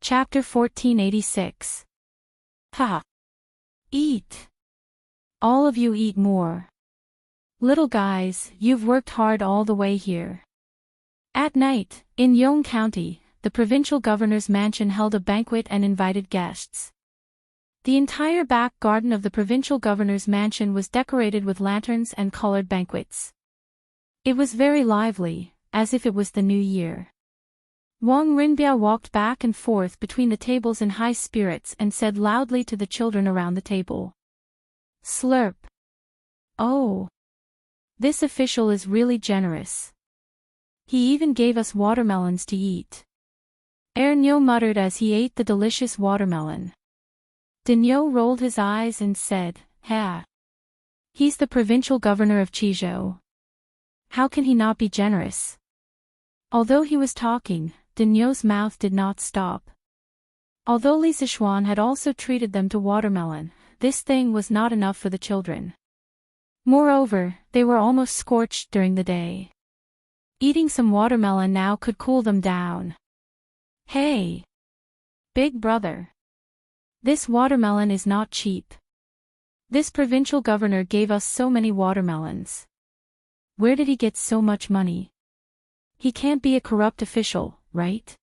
Chapter 1486. Ha! Eat! All of you eat more. Little guys, you've worked hard all the way here. At night, in Yong County, the provincial governor's mansion held a banquet and invited guests. The entire back garden of the provincial governor's mansion was decorated with lanterns and colored banquets. It was very lively, as if it was the new year. Wang Rinbiao walked back and forth between the tables in high spirits and said loudly to the children around the table. Slurp. Oh. This official is really generous. He even gave us watermelons to eat. Ernyo muttered as he ate the delicious watermelon. Dinyo rolled his eyes and said, Ha. He's the provincial governor of Chizhou. How can he not be generous? Although he was talking, Dinyo's mouth did not stop. Although Li Sichuan had also treated them to watermelon, this thing was not enough for the children. Moreover, they were almost scorched during the day. Eating some watermelon now could cool them down. Hey! Big brother! This watermelon is not cheap. This provincial governor gave us so many watermelons. Where did he get so much money? He can't be a corrupt official, right?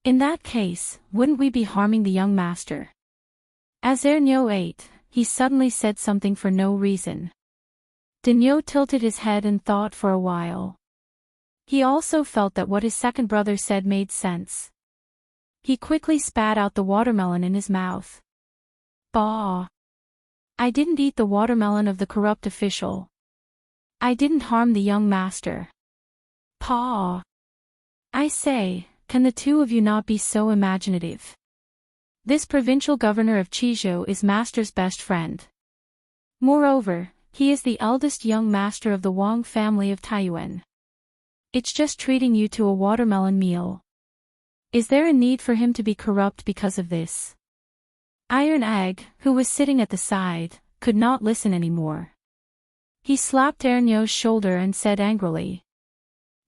In that case, wouldn't we be harming the young master? As Ernyo ate, he suddenly said something for no reason. Dinyo tilted his head and thought for a while. He also felt that what his second brother said made sense. He quickly spat out the watermelon in his mouth. Bah! I didn't eat the watermelon of the corrupt official. I didn't harm the young master. Paw! I say, can the two of you not be so imaginative? This provincial governor of Chizhou is master's best friend. Moreover, he is the eldest young master of the Wang family of Taiyuan. It's just treating you to a watermelon meal. Is there a need for him to be corrupt because of this? Iron Egg, who was sitting at the side, could not listen anymore. He slapped Ernyo's shoulder and said angrily.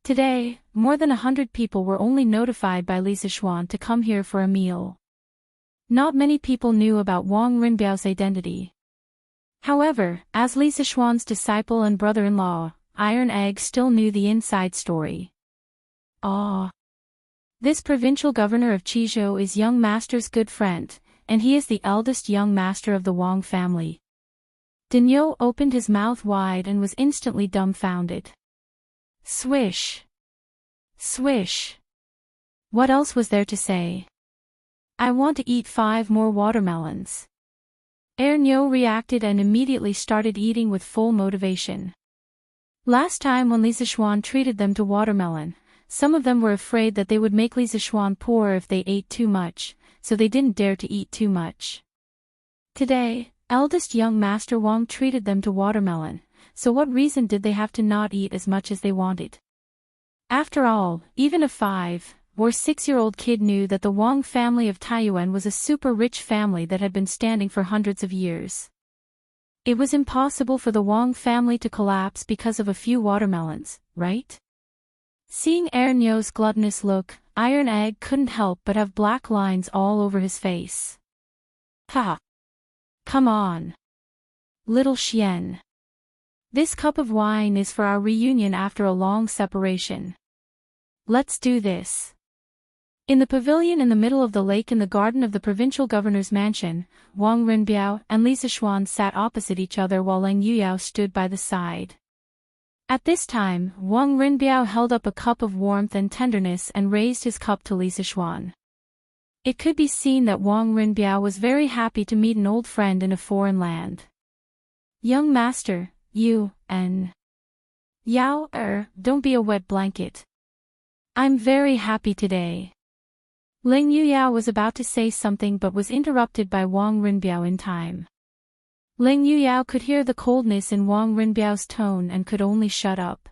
Today, more than 100 people were only notified by Li Sichuan to come here for a meal. Not many people knew about Wang Rinbiao's identity. However, as Li Sichuan's disciple and brother-in-law, Iron Egg still knew the inside story. Ah! This provincial governor of Chizhou is young master's good friend, and he is the eldest young master of the Wang family. Dinyo opened his mouth wide and was instantly dumbfounded. Swish! Swish! What else was there to say? I want to eat 5 more watermelons. Ernyo reacted and immediately started eating with full motivation. Last time when Li Sichuan treated them to watermelon, some of them were afraid that they would make Li Sichuan poor if they ate too much, so they didn't dare to eat too much. Today, eldest young master Wang treated them to watermelon, so what reason did they have to not eat as much as they wanted? After all, even a 5 or 6-year-old kid knew that the Wang family of Taiyuan was a super rich family that had been standing for hundreds of years. It was impossible for the Wang family to collapse because of a few watermelons, right? Seeing Ernyo's gluttonous look, Iron Egg couldn't help but have black lines all over his face. Ha! Come on! Little Xian. This cup of wine is for our reunion after a long separation. Let's do this. In the pavilion in the middle of the lake in the garden of the provincial governor's mansion, Wang Rinbiao and Li Sichuan sat opposite each other while Lang Yuyao stood by the side. At this time, Wang Rinbiao held up a cup of warmth and tenderness and raised his cup to Li Sichuan. It could be seen that Wang Rinbiao was very happy to meet an old friend in a foreign land. Young master, you, and Yao, don't be a wet blanket. I'm very happy today. Ling Yuyao was about to say something but was interrupted by Wang Rinbiao in time. Ling Yuyao could hear the coldness in Wang Rinbiao's tone and could only shut up.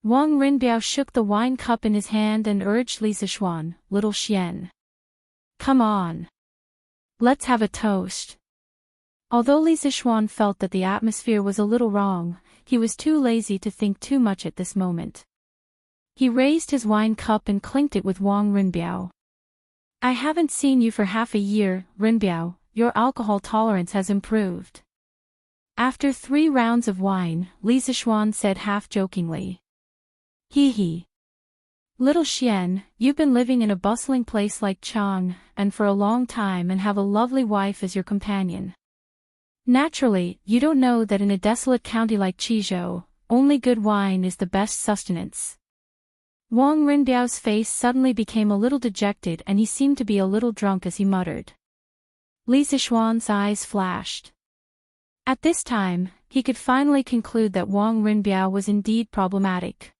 Wang Rinbiao shook the wine cup in his hand and urged Li Sichuan, Little Xian. Come on. Let's have a toast. Although Li Sichuan felt that the atmosphere was a little wrong, he was too lazy to think too much at this moment. He raised his wine cup and clinked it with Wang Rinbiao. I haven't seen you for half a year, Rinbiao, your alcohol tolerance has improved. After 3 rounds of wine, Li Zixuan said half-jokingly. Hee hee. Little Xian, you've been living in a bustling place like Chang, and for a long time and have a lovely wife as your companion. Naturally, you don't know that in a desolate county like Qizhou, only good wine is the best sustenance. Wang Rinbiao's face suddenly became a little dejected and he seemed to be a little drunk as he muttered. Li Zixuan's eyes flashed. At this time, he could finally conclude that Wang Rinbiao was indeed problematic.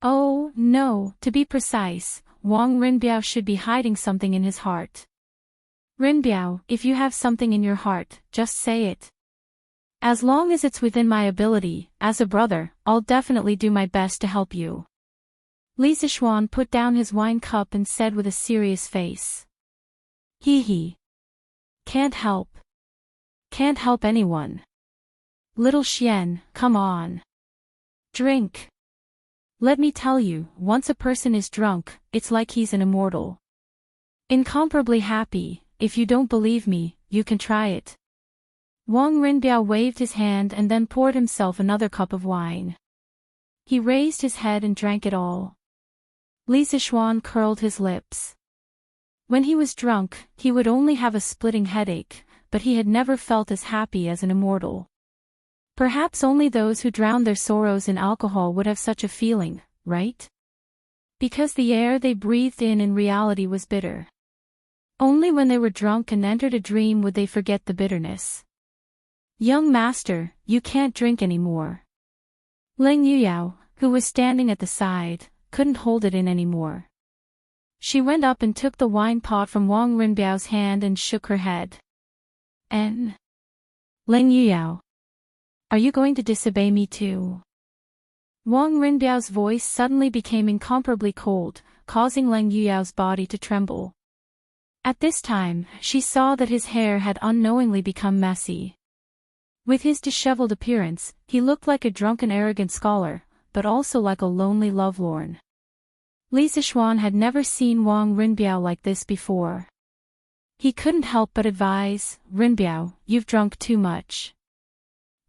Oh, no, to be precise, Wang Rinbiao should be hiding something in his heart. Rinbiao, if you have something in your heart, just say it. As long as it's within my ability, as a brother, I'll definitely do my best to help you. Li Zixuan put down his wine cup and said with a serious face. Hee hee. Can't help. Can't help anyone. Little Xian, come on. Drink. Let me tell you, once a person is drunk, it's like he's an immortal. Incomparably happy. If you don't believe me, you can try it. Wang Rinbiao waved his hand and then poured himself another cup of wine. He raised his head and drank it all. Li Zixuan curled his lips. When he was drunk, he would only have a splitting headache, but he had never felt as happy as an immortal. Perhaps only those who drown their sorrows in alcohol would have such a feeling, right? Because the air they breathed in reality was bitter. Only when they were drunk and entered a dream would they forget the bitterness. Young master, you can't drink anymore. Leng Yuyao, who was standing at the side, couldn't hold it in anymore. She went up and took the wine pot from Wang Rinbiao's hand and shook her head. Leng Yuyao. Are you going to disobey me too? Wang Rinbiao's voice suddenly became incomparably cold, causing Leng Yuyao's body to tremble. At this time, she saw that his hair had unknowingly become messy. With his disheveled appearance, he looked like a drunken arrogant scholar, but also like a lonely lovelorn. Li Zixuan had never seen Wang Rinbiao like this before. He couldn't help but advise, Rinbiao, you've drunk too much.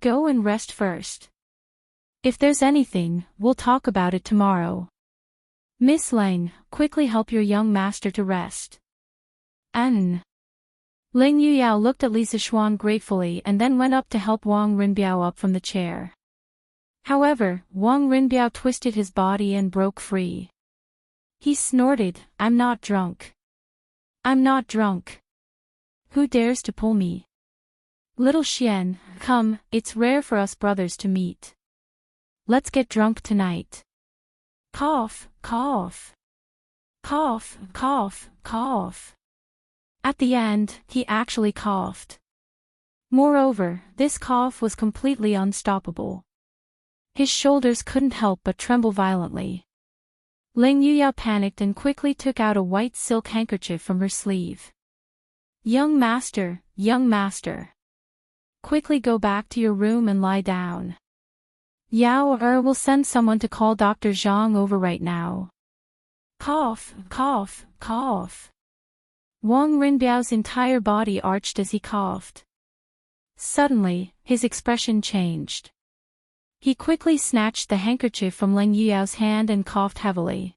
Go and rest first. If there's anything, we'll talk about it tomorrow. Miss Leng, quickly help your young master to rest. Leng Yuyao looked at Li Zixuan gratefully and then went up to help Wang Rinbiao up from the chair. However, Wang Rinbiao twisted his body and broke free. He snorted, I'm not drunk. I'm not drunk. Who dares to pull me? Little Xian, come, it's rare for us brothers to meet. Let's get drunk tonight. Cough, cough. Cough, cough, cough. At the end, he actually coughed. Moreover, this cough was completely unstoppable. His shoulders couldn't help but tremble violently. Leng Yuyao panicked and quickly took out a white silk handkerchief from her sleeve. Young master, young master. Quickly go back to your room and lie down. Yao will send someone to call Dr. Zhang over right now. Cough, cough, cough. Wang Rinbiao's entire body arched as he coughed. Suddenly, his expression changed. He quickly snatched the handkerchief from Leng Yuyao's hand and coughed heavily.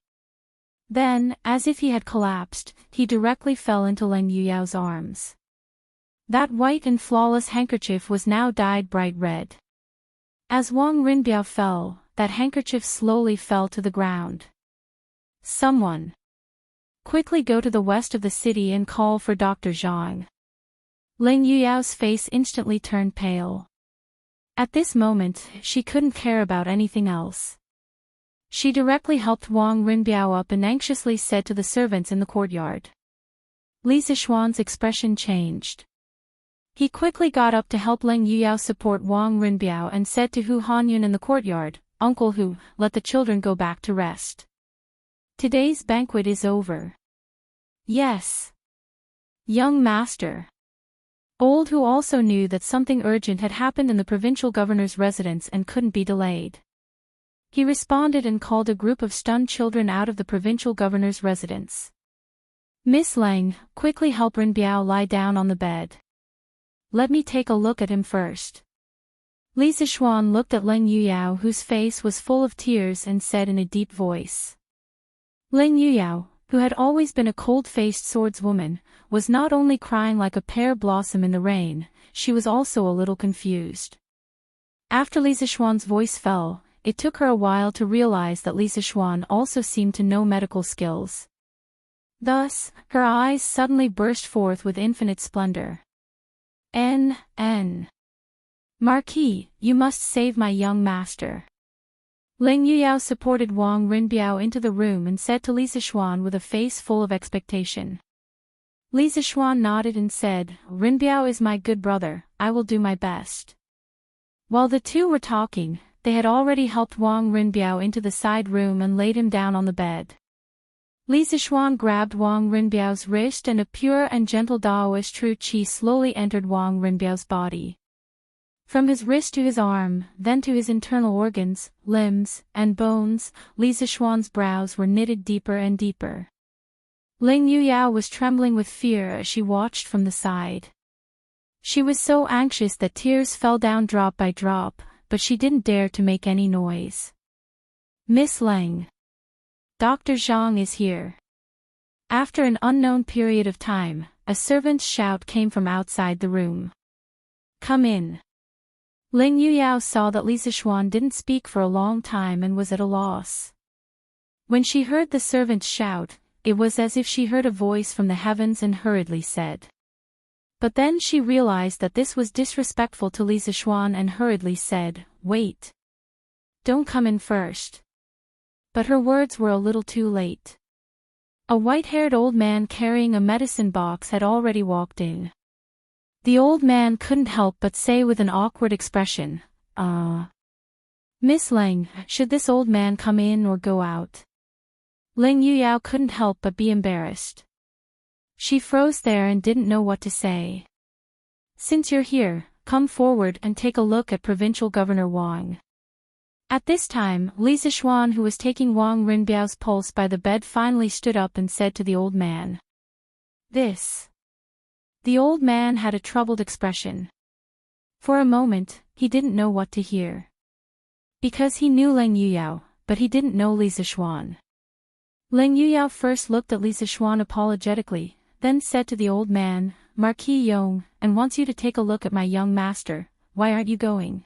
Then, as if he had collapsed, he directly fell into Leng Yuyao's arms. That white and flawless handkerchief was now dyed bright red. As Wang Rinbiao fell, that handkerchief slowly fell to the ground. Someone. Quickly go to the west of the city and call for Dr. Zhang. Leng Yuyao's face instantly turned pale. At this moment, she couldn't care about anything else. She directly helped Wang Rinbiao up and anxiously said to the servants in the courtyard. Li Zixuan's expression changed. He quickly got up to help Leng Yuyao support Wang Rinbiao and said to Hu Hanyun in the courtyard, Uncle Hu, let the children go back to rest. Today's banquet is over. Yes. Young master. Old Hu also knew that something urgent had happened in the provincial governor's residence and couldn't be delayed. He responded and called a group of stunned children out of the provincial governor's residence. Miss Lang, quickly help Rin Biao lie down on the bed. Let me take a look at him first. Li Zixuan looked at Leng Yuyao, whose face was full of tears, and said in a deep voice. Leng Yuyao, who had always been a cold-faced swordswoman, was not only crying like a pear blossom in the rain, she was also a little confused. After Li Zixuan's voice fell, it took her a while to realize that Li Zixuan also seemed to know medical skills. Thus, her eyes suddenly burst forth with infinite splendor. Marquis, you must save my young master. Leng Yuyao supported Wang Rinbiao into the room and said to Li Zixuan with a face full of expectation. Li Zixuan nodded and said, Rinbiao is my good brother, I will do my best. While the two were talking, they had already helped Wang Rinbiao into the side room and laid him down on the bed. Li Zixuan grabbed Wang Rinbiao's wrist and a pure and gentle Daoist true qi slowly entered Wang Rinbiao's body. From his wrist to his arm, then to his internal organs, limbs, and bones, Li Zixuan's brows were knitted deeper and deeper. Leng Yuyao was trembling with fear as she watched from the side. She was so anxious that tears fell down drop by drop, but she didn't dare to make any noise. Miss Leng. Dr. Zhang is here. After an unknown period of time, a servant's shout came from outside the room. Come in. Leng Yuyao saw that Li Zixuan didn't speak for a long time and was at a loss. When she heard the servant's shout, it was as if she heard a voice from the heavens and hurriedly said. But then she realized that this was disrespectful to Li Zixuan and hurriedly said, Wait. Don't come in first. But her words were a little too late. A white-haired old man carrying a medicine box had already walked in. The old man couldn't help but say with an awkward expression, Miss Leng, should this old man come in or go out? Leng Yuyao couldn't help but be embarrassed. She froze there and didn't know what to say. Since you're here, come forward and take a look at Provincial Governor Wang. At this time, Li Zixuan, who was taking Wang Rinbiao's pulse by the bed, finally stood up and said to the old man. This. The old man had a troubled expression. For a moment, he didn't know what to hear. Because he knew Leng Yuyao, but he didn't know Li Zixuan. Leng Yuyao first looked at Li Zixuan apologetically, then said to the old man, Marquis Yong, and wants you to take a look at my young master. Why aren't you going?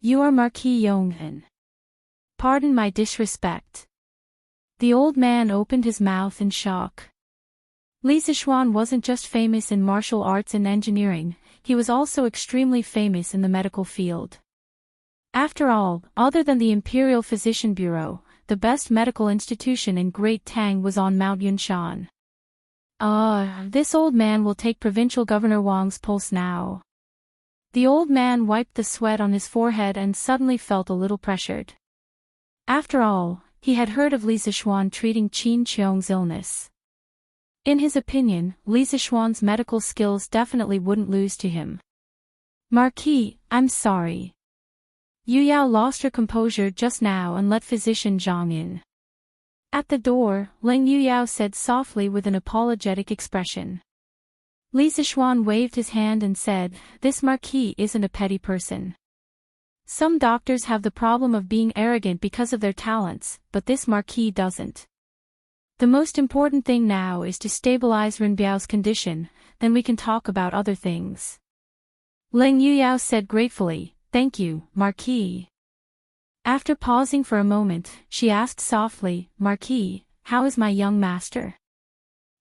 You are Marquis Yonghan. Pardon my disrespect. The old man opened his mouth in shock. Li Zixuan wasn't just famous in martial arts and engineering, he was also extremely famous in the medical field. After all, other than the Imperial Physician Bureau, the best medical institution in Great Tang was on Mount Yunshan. This old man will take Provincial Governor Wang's pulse now. The old man wiped the sweat on his forehead and suddenly felt a little pressured. After all, he had heard of Li Zixuan treating Qin Qiong's illness. In his opinion, Li Zixuan's medical skills definitely wouldn't lose to him. Marquis, I'm sorry. Yuyao lost her composure just now and let Physician Zhang in. At the door, Leng Yuyao said softly with an apologetic expression. Li Zixuan waved his hand and said, This Marquis isn't a petty person. Some doctors have the problem of being arrogant because of their talents, but this Marquis doesn't. The most important thing now is to stabilize Rinbiao's condition, then we can talk about other things. Leng Yuyao said gratefully, Thank you, Marquis. After pausing for a moment, she asked softly, Marquis, how is my young master?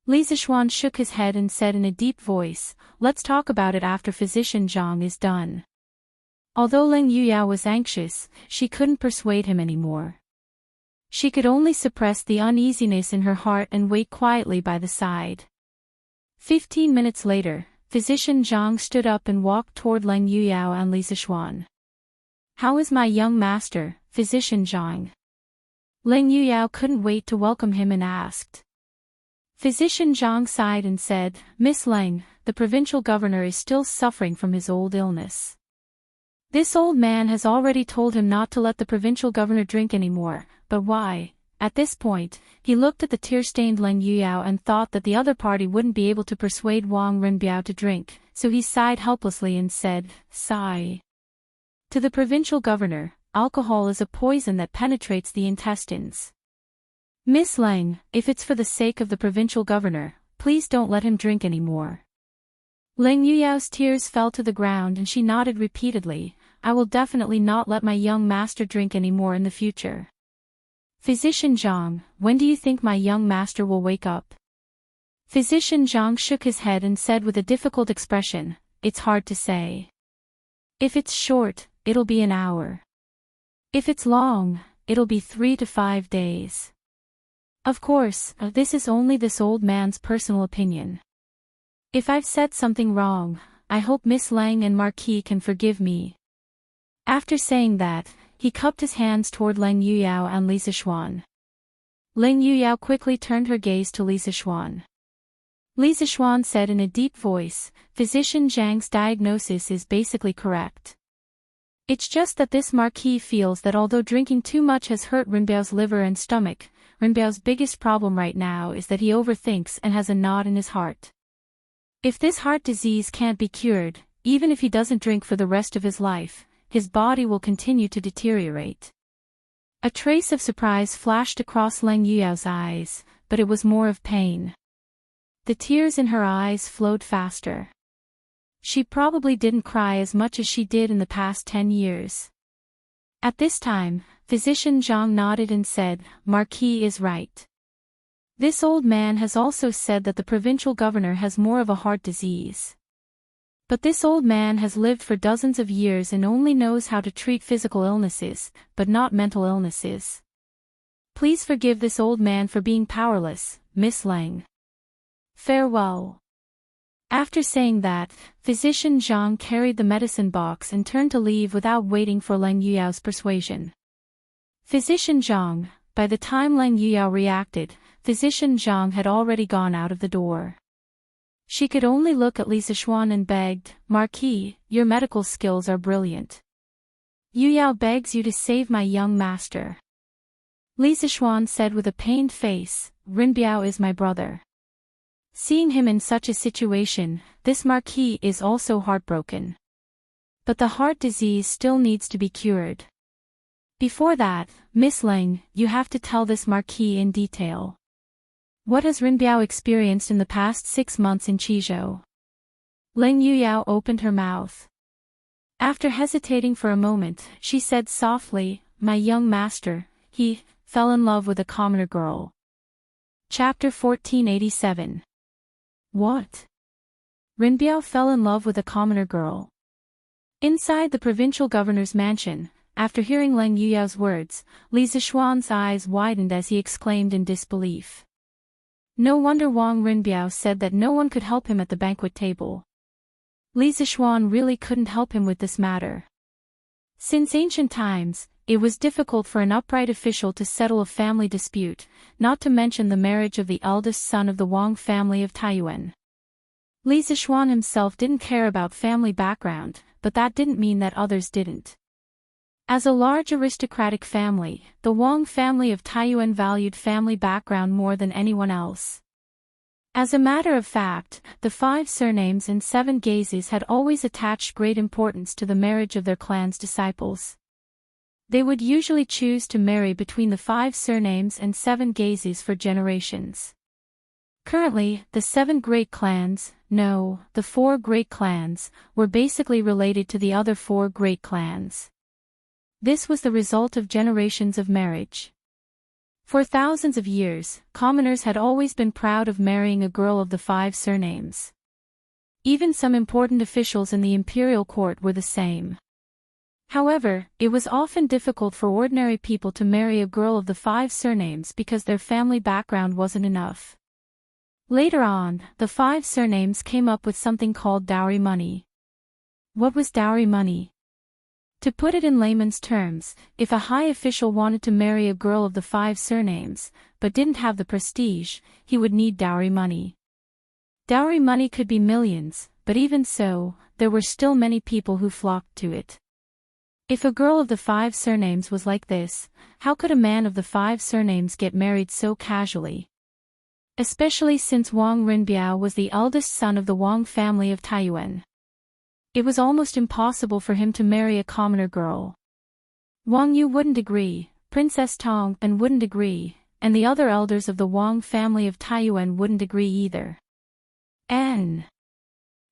Li Zixuan shook his head and said in a deep voice, Let's talk about it after Physician Zhang is done. Although Leng Yuyao was anxious, she couldn't persuade him anymore. She could only suppress the uneasiness in her heart and wait quietly by the side. 15 minutes later, Physician Zhang stood up and walked toward Leng Yuyao and Li Zixuan. How is my young master, Physician Zhang? Leng Yuyao couldn't wait to welcome him and asked. Physician Zhang sighed and said, Miss Leng, the provincial governor is still suffering from his old illness. This old man has already told him not to let the provincial governor drink anymore, but why? At this point, he looked at the tear-stained Leng Yuyao and thought that the other party wouldn't be able to persuade Wang Renbiao to drink, so he sighed helplessly and said, "Sigh." To the provincial governor, alcohol is a poison that penetrates the intestines. "Miss Leng, if it's for the sake of the provincial governor, please don't let him drink anymore." Leng Yuyao's tears fell to the ground and she nodded repeatedly. "I will definitely not let my young master drink anymore in the future." "Physician Zhang, when do you think my young master will wake up?" Physician Zhang shook his head and said with a difficult expression, "It's hard to say. If it's short, it'll be an hour. If it's long, it'll be 3 to 5 days. Of course, this is only this old man's personal opinion. If I've said something wrong, I hope Miss Lang and Marquis can forgive me." After saying that, he cupped his hands toward Leng Yuyao and Li Zixuan. Leng Yuyao quickly turned her gaze to Li Zixuan. Li Zixuan said in a deep voice, "Physician Zhang's diagnosis is basically correct. It's just that this Marquis feels that although drinking too much has hurt Renbiao's liver and stomach, Renbiao's biggest problem right now is that he overthinks and has a knot in his heart. If this heart disease can't be cured, even if he doesn't drink for the rest of his life, his body will continue to deteriorate." A trace of surprise flashed across Leng Yuyao's eyes, but it was more of pain. The tears in her eyes flowed faster. She probably didn't cry as much as she did in the past 10 years. At this time, Physician Zhang nodded and said, "Marquis is right. This old man has also said that the provincial governor has more of a heart disease. But this old man has lived for dozens of years and only knows how to treat physical illnesses, but not mental illnesses. Please forgive this old man for being powerless, Miss Lang. Farewell." After saying that, Physician Zhang carried the medicine box and turned to leave without waiting for Leng Yuyao's persuasion. Physician Zhang, by the time Leng Yuyao reacted, Physician Zhang had already gone out of the door. She could only look at Li Zixuan and begged, "Marquis, your medical skills are brilliant. Yuyao begs you to save my young master." Li Zixuan said with a pained face, "Renbiao is my brother." Seeing him in such a situation, this Marquis is also heartbroken. But the heart disease still needs to be cured. Before that, Miss Leng, you have to tell this Marquis in detail. What has Renbiao experienced in the past 6 months in Qizhou? Leng Yuyao opened her mouth. After hesitating for a moment, she said softly, "My young master, he fell in love with a commoner girl." Chapter 1487. What? Renbiao fell in love with a commoner girl. Inside the provincial governor's mansion, after hearing Leng Yuyao's words, Li Zixuan's eyes widened as he exclaimed in disbelief. No wonder Wang Renbiao said that no one could help him at the banquet table. Li Zixuan really couldn't help him with this matter. Since ancient times, it was difficult for an upright official to settle a family dispute, not to mention the marriage of the eldest son of the Wang family of Taiyuan. Li Zixuan himself didn't care about family background, but that didn't mean that others didn't. As a large aristocratic family, the Wang family of Taiyuan valued family background more than anyone else. As a matter of fact, the 5 surnames and 7 gazes had always attached great importance to the marriage of their clan's disciples. They would usually choose to marry between the 5 surnames and 7 gazes for generations. Currently, the 7 great clans, no, the 4 great clans, were basically related to the other 4 great clans. This was the result of generations of marriage. For thousands of years, commoners had always been proud of marrying a girl of the 5 surnames. Even some important officials in the imperial court were the same. However, it was often difficult for ordinary people to marry a girl of the 5 surnames because their family background wasn't enough. Later on, the 5 surnames came up with something called dowry money. What was dowry money? To put it in layman's terms, if a high official wanted to marry a girl of the 5 surnames, but didn't have the prestige, he would need dowry money. Dowry money could be millions, but even so, there were still many people who flocked to it. If a girl of the 5 surnames was like this, how could a man of the 5 surnames get married so casually? Especially since Wang Rinbiao was the eldest son of the Wang family of Taiyuan. It was almost impossible for him to marry a commoner girl. Wang Yu wouldn't agree, Princess Tong and wouldn't agree, and the other elders of the Wang family of Taiyuan wouldn't agree either.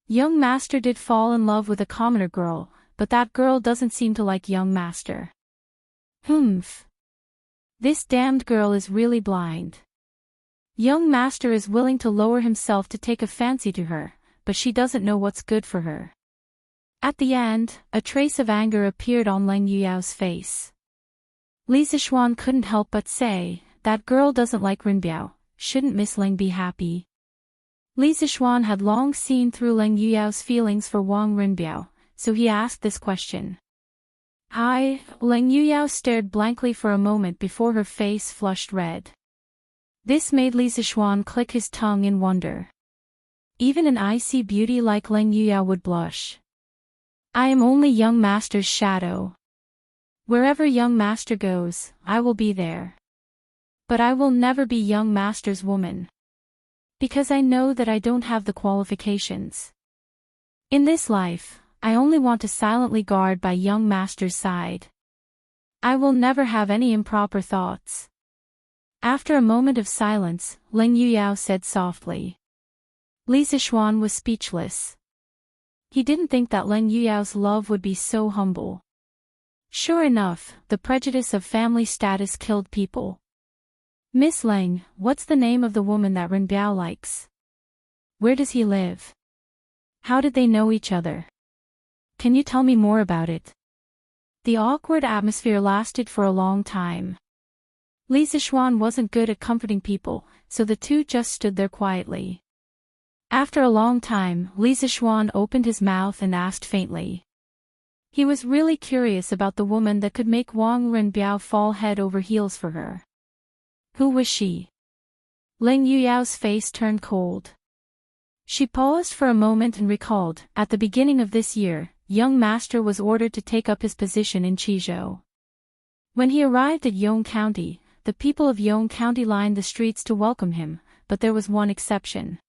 Young master did fall in love with a commoner girl, but that girl doesn't seem to like young master. This damned girl is really blind. Young master is willing to lower himself to take a fancy to her, but she doesn't know what's good for her. At the end, a trace of anger appeared on Leng Yuyao's face. Li Zixuan couldn't help but say, that girl doesn't like Rinbiao, shouldn't Miss Leng be happy? Li Zixuan had long seen through Leng Yuyao's feelings for Wang Rinbiao, so he asked this question. Leng Yuyao stared blankly for a moment before her face flushed red. This made Li Zixuan click his tongue in wonder. Even an icy beauty like Leng Yuyao would blush. I am only young master's shadow. Wherever young master goes, I will be there. But I will never be young master's woman. Because I know that I don't have the qualifications. In this life, I only want to silently guard by young master's side. I will never have any improper thoughts. After a moment of silence, Leng Yuyao said softly. Li Zixuan was speechless. He didn't think that Leng Yuyao's love would be so humble. Sure enough, the prejudice of family status killed people. Miss Leng, what's the name of the woman that Rinbiao likes? Where does he live? How did they know each other? Can you tell me more about it? The awkward atmosphere lasted for a long time. Li Zixuan wasn't good at comforting people, so the two just stood there quietly. After a long time, Li Zixuan opened his mouth and asked faintly. He was really curious about the woman that could make Wang Rinbiao fall head over heels for her. Who was she? Leng Yuyao's face turned cold. She paused for a moment and recalled, at the beginning of this year, young master was ordered to take up his position in Qizhou. When he arrived at Yong County, the people of Yong County lined the streets to welcome him, but there was one exception.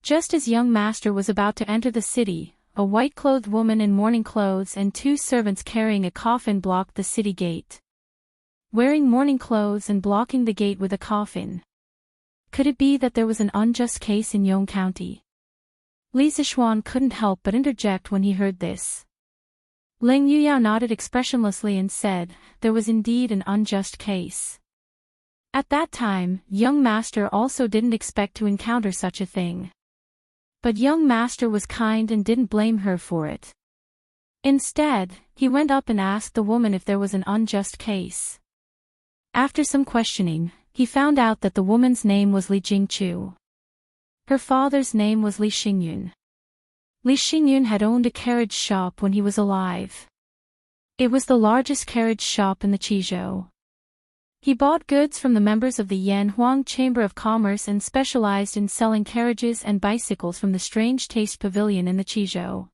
Just as young master was about to enter the city, a white-clothed woman in mourning clothes and 2 servants carrying a coffin blocked the city gate. Wearing mourning clothes and blocking the gate with a coffin. Could it be that there was an unjust case in Yong County? Li Zixuan couldn't help but interject when he heard this. Leng Yuyao nodded expressionlessly and said, there was indeed an unjust case. At that time, young master also didn't expect to encounter such a thing. But young master was kind and didn't blame her for it. Instead, he went up and asked the woman if there was an unjust case. After some questioning, he found out that the woman's name was Li Jingchu. Her father's name was Li Xingyun. Li Xingyun had owned a carriage shop when he was alive. It was the largest carriage shop in the Qizhou. He bought goods from the members of the Yanhuang Chamber of Commerce and specialized in selling carriages and bicycles from the Strange Taste Pavilion in the Qizhou.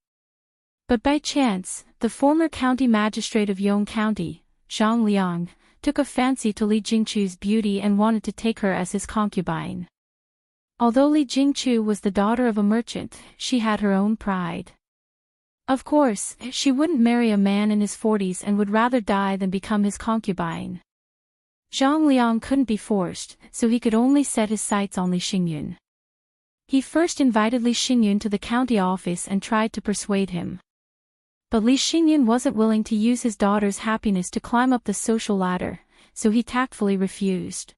But by chance, the former county magistrate of Yong County, Zhang Liang, took a fancy to Li Jingchu's beauty and wanted to take her as his concubine. Although Li Jingchu was the daughter of a merchant, she had her own pride. Of course, she wouldn't marry a man in his 40s and would rather die than become his concubine. Zhang Liang couldn't be forced, so he could only set his sights on Li Xingyun. He first invited Li Xingyun to the county office and tried to persuade him. But Li Xingyun wasn't willing to use his daughter's happiness to climb up the social ladder, so he tactfully refused.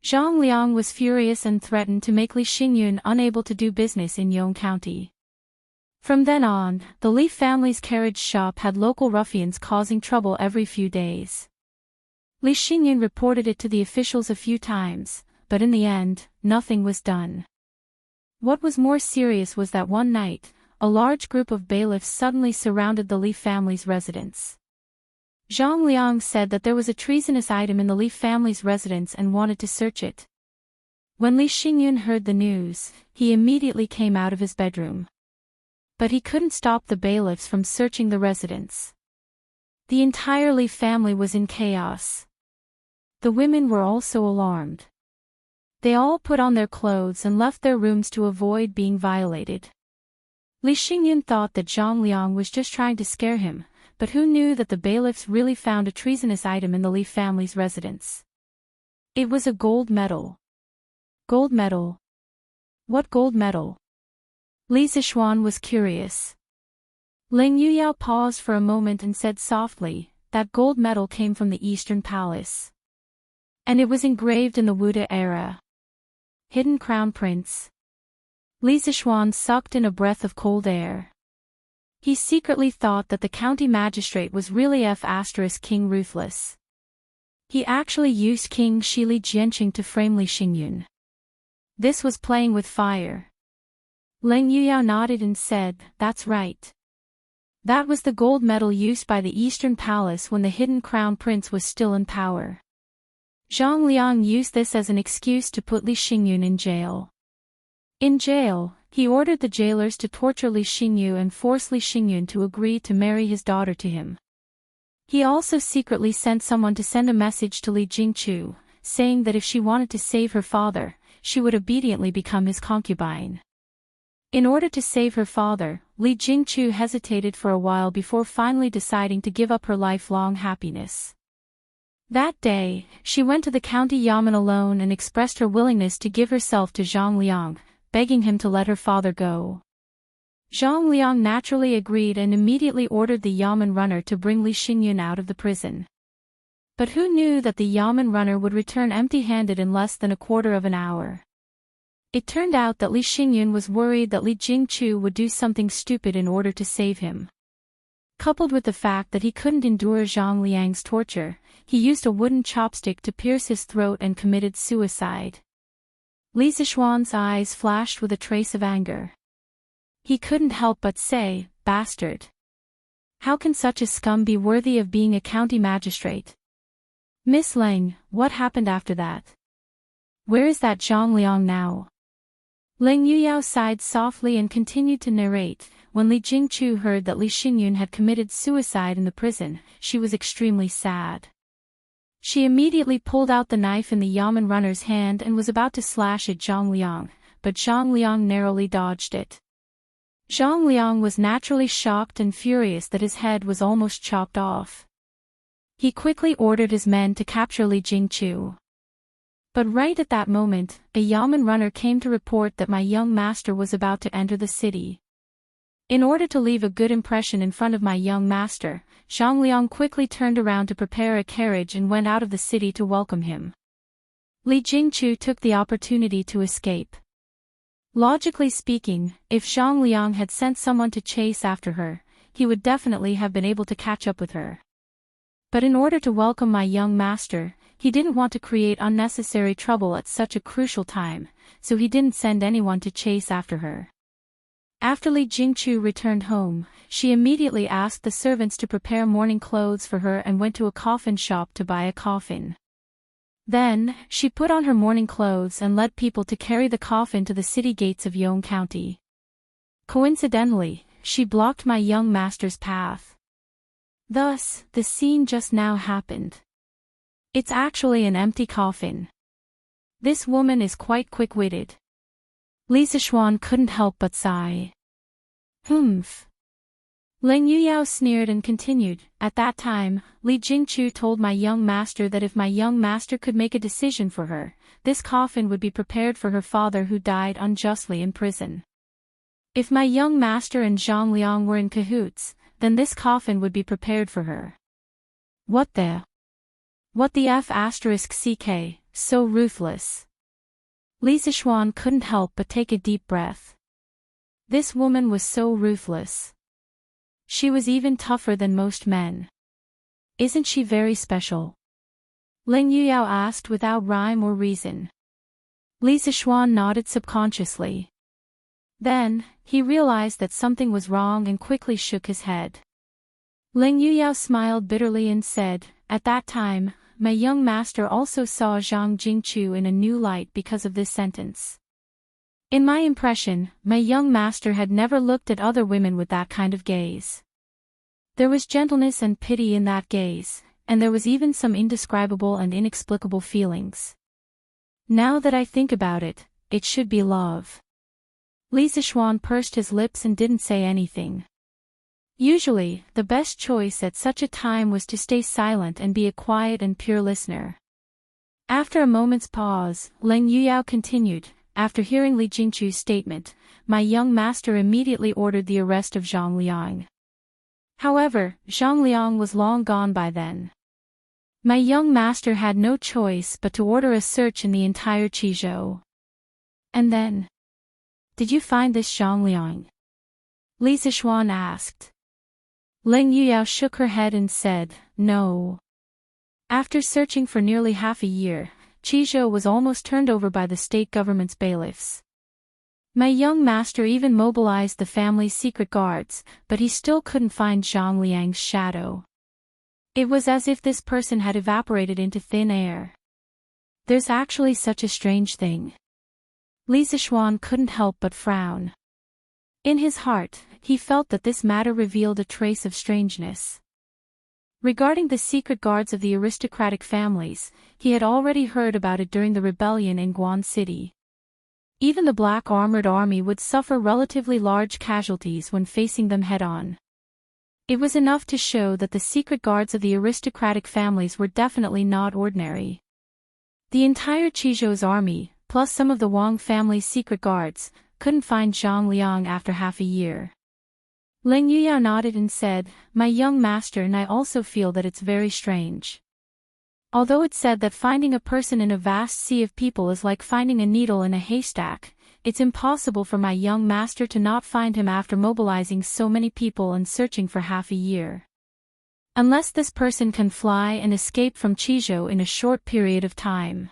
Zhang Liang was furious and threatened to make Li Xingyun unable to do business in Yong County. From then on, the Li family's carriage shop had local ruffians causing trouble every few days. Li Xingyun reported it to the officials a few times, but in the end, nothing was done. What was more serious was that one night, a large group of bailiffs suddenly surrounded the Li family's residence. Zhang Liang said that there was a treasonous item in the Li family's residence and wanted to search it. When Li Xingyun heard the news, he immediately came out of his bedroom. But he couldn't stop the bailiffs from searching the residence. The entire Li family was in chaos. The women were also alarmed. They all put on their clothes and left their rooms to avoid being violated. Li Xingyun thought that Zhang Liang was just trying to scare him, but who knew that the bailiffs really found a treasonous item in the Li family's residence. It was a gold medal. Gold medal? What gold medal? Li Zishuan was curious. Ling Yuyao paused for a moment and said softly, that gold medal came from the Eastern Palace. And it was engraved in the Wuda era. Hidden Crown Prince. Li Zishuan sucked in a breath of cold air. He secretly thought that the county magistrate was really King Ruthless. He actually used King Shili Jianqing to frame Li Xingyun. This was playing with fire. Ling Yuyao nodded and said, that's right. That was the gold medal used by the Eastern Palace when the hidden crown prince was still in power. Zhang Liang used this as an excuse to put Li Xingyun in jail. In jail, he ordered the jailers to torture Li Xingyun and force Li Xingyun to agree to marry his daughter to him. He also secretly sent someone to send a message to Li Jingchu, saying that if she wanted to save her father, she would obediently become his concubine. In order to save her father, Li Jingchu hesitated for a while before finally deciding to give up her lifelong happiness. That day, she went to the county yamen alone and expressed her willingness to give herself to Zhang Liang, begging him to let her father go. Zhang Liang naturally agreed and immediately ordered the yamen runner to bring Li Xingyun out of the prison. But who knew that the yamen runner would return empty-handed in less than a quarter of an hour? It turned out that Li Xingyun was worried that Li Jingchu would do something stupid in order to save him. Coupled with the fact that he couldn't endure Zhang Liang's torture, he used a wooden chopstick to pierce his throat and committed suicide. Li Zishuan's eyes flashed with a trace of anger. He couldn't help but say, bastard. How can such a scum be worthy of being a county magistrate? Miss Leng, what happened after that? Where is that Zhang Liang now? Ling Yuyao sighed softly and continued to narrate. When Li Jingchu heard that Li Xingyun had committed suicide in the prison, she was extremely sad. She immediately pulled out the knife in the yamen runner's hand and was about to slash at Zhang Liang, but Zhang Liang narrowly dodged it. Zhang Liang was naturally shocked and furious that his head was almost chopped off. He quickly ordered his men to capture Li Jingchu. But right at that moment, a yamen runner came to report that my young master was about to enter the city. In order to leave a good impression in front of my young master, Zhang Liang quickly turned around to prepare a carriage and went out of the city to welcome him. Li Jingchu took the opportunity to escape. Logically speaking, if Zhang Liang had sent someone to chase after her, he would definitely have been able to catch up with her. But in order to welcome my young master, he didn't want to create unnecessary trouble at such a crucial time, so he didn't send anyone to chase after her. After Li Jingchu returned home, she immediately asked the servants to prepare mourning clothes for her and went to a coffin shop to buy a coffin. Then, she put on her mourning clothes and led people to carry the coffin to the city gates of Yong County. Coincidentally, she blocked my young master's path. Thus, the scene just now happened. It's actually an empty coffin. This woman is quite quick-witted. Li Zishuan couldn't help but sigh. Humph. Ling Yuyao sneered and continued, at that time, Li Jingchu told my young master that if my young master could make a decision for her, this coffin would be prepared for her father who died unjustly in prison. If my young master and Zhang Liang were in cahoots, then this coffin would be prepared for her. What the F***ck, so ruthless. Li Zishuan couldn't help but take a deep breath. This woman was so ruthless. She was even tougher than most men. Isn't she very special? Ling Yuyao asked without rhyme or reason. Li Zishuan nodded subconsciously. Then, he realized that something was wrong and quickly shook his head. Ling Yuyao smiled bitterly and said, at that time, my young master also saw Zhang Jingchu in a new light because of this sentence. In my impression, my young master had never looked at other women with that kind of gaze. There was gentleness and pity in that gaze, and there was even some indescribable and inexplicable feelings. Now that I think about it, it should be love. Li Zishuan pursed his lips and didn't say anything. Usually, the best choice at such a time was to stay silent and be a quiet and pure listener. After a moment's pause, Leng Yuyao continued, after hearing Li Jingchu's statement, my young master immediately ordered the arrest of Zhang Liang. However, Zhang Liang was long gone by then. My young master had no choice but to order a search in the entire Qizhou. And then? Did you find this Zhang Liang? Li Zishuan asked. Leng Yuyao shook her head and said, no. After searching for nearly half a year, Qizhou was almost turned over by the state government's bailiffs. My young master even mobilized the family's secret guards, but he still couldn't find Zhang Liang's shadow. It was as if this person had evaporated into thin air. There's actually such a strange thing. Li Zishuan couldn't help but frown. In his heart, he felt that this matter revealed a trace of strangeness. Regarding the secret guards of the aristocratic families, he had already heard about it during the rebellion in Guan City. Even the black armored army would suffer relatively large casualties when facing them head-on. It was enough to show that the secret guards of the aristocratic families were definitely not ordinary. The entire Qizhou's army, plus some of the Wang family's secret guards, couldn't find Zhang Liang after half a year. Leng Yuyao nodded and said, my young master and I also feel that it's very strange. Although it's said that finding a person in a vast sea of people is like finding a needle in a haystack, it's impossible for my young master to not find him after mobilizing so many people and searching for half a year. Unless this person can fly and escape from Qizhou in a short period of time.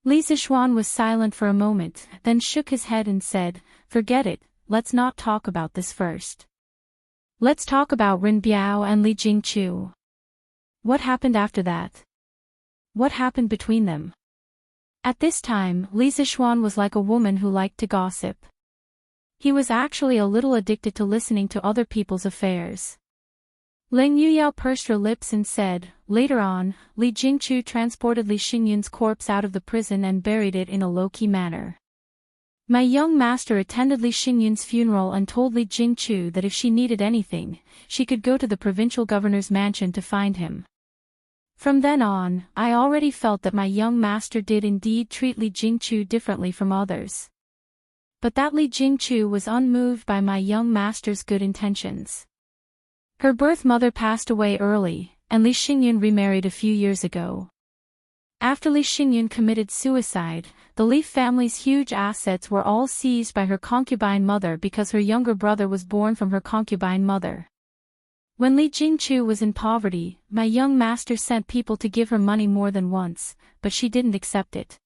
Li Zishuan was silent for a moment, then shook his head and said, forget it, let's not talk about this first. Let's talk about Rin Biao and Li Jingchu. What happened after that? What happened between them? At this time, Li Zishuan was like a woman who liked to gossip. He was actually a little addicted to listening to other people's affairs. Leng Yuyao pursed her lips and said, later on, Li Jingchu transported Li Xingyun's corpse out of the prison and buried it in a low-key manner. My young master attended Li Xingyun's funeral and told Li Jingchu that if she needed anything, she could go to the provincial governor's mansion to find him. From then on, I already felt that my young master did indeed treat Li Jingchu differently from others. But that Li Jingchu was unmoved by my young master's good intentions. Her birth mother passed away early, and Li Xingyun remarried a few years ago. After Li Xingyun committed suicide, the Li family's huge assets were all seized by her concubine mother because her younger brother was born from her concubine mother. When Li Jingchu was in poverty, my young master sent people to give her money more than once, but she didn't accept it.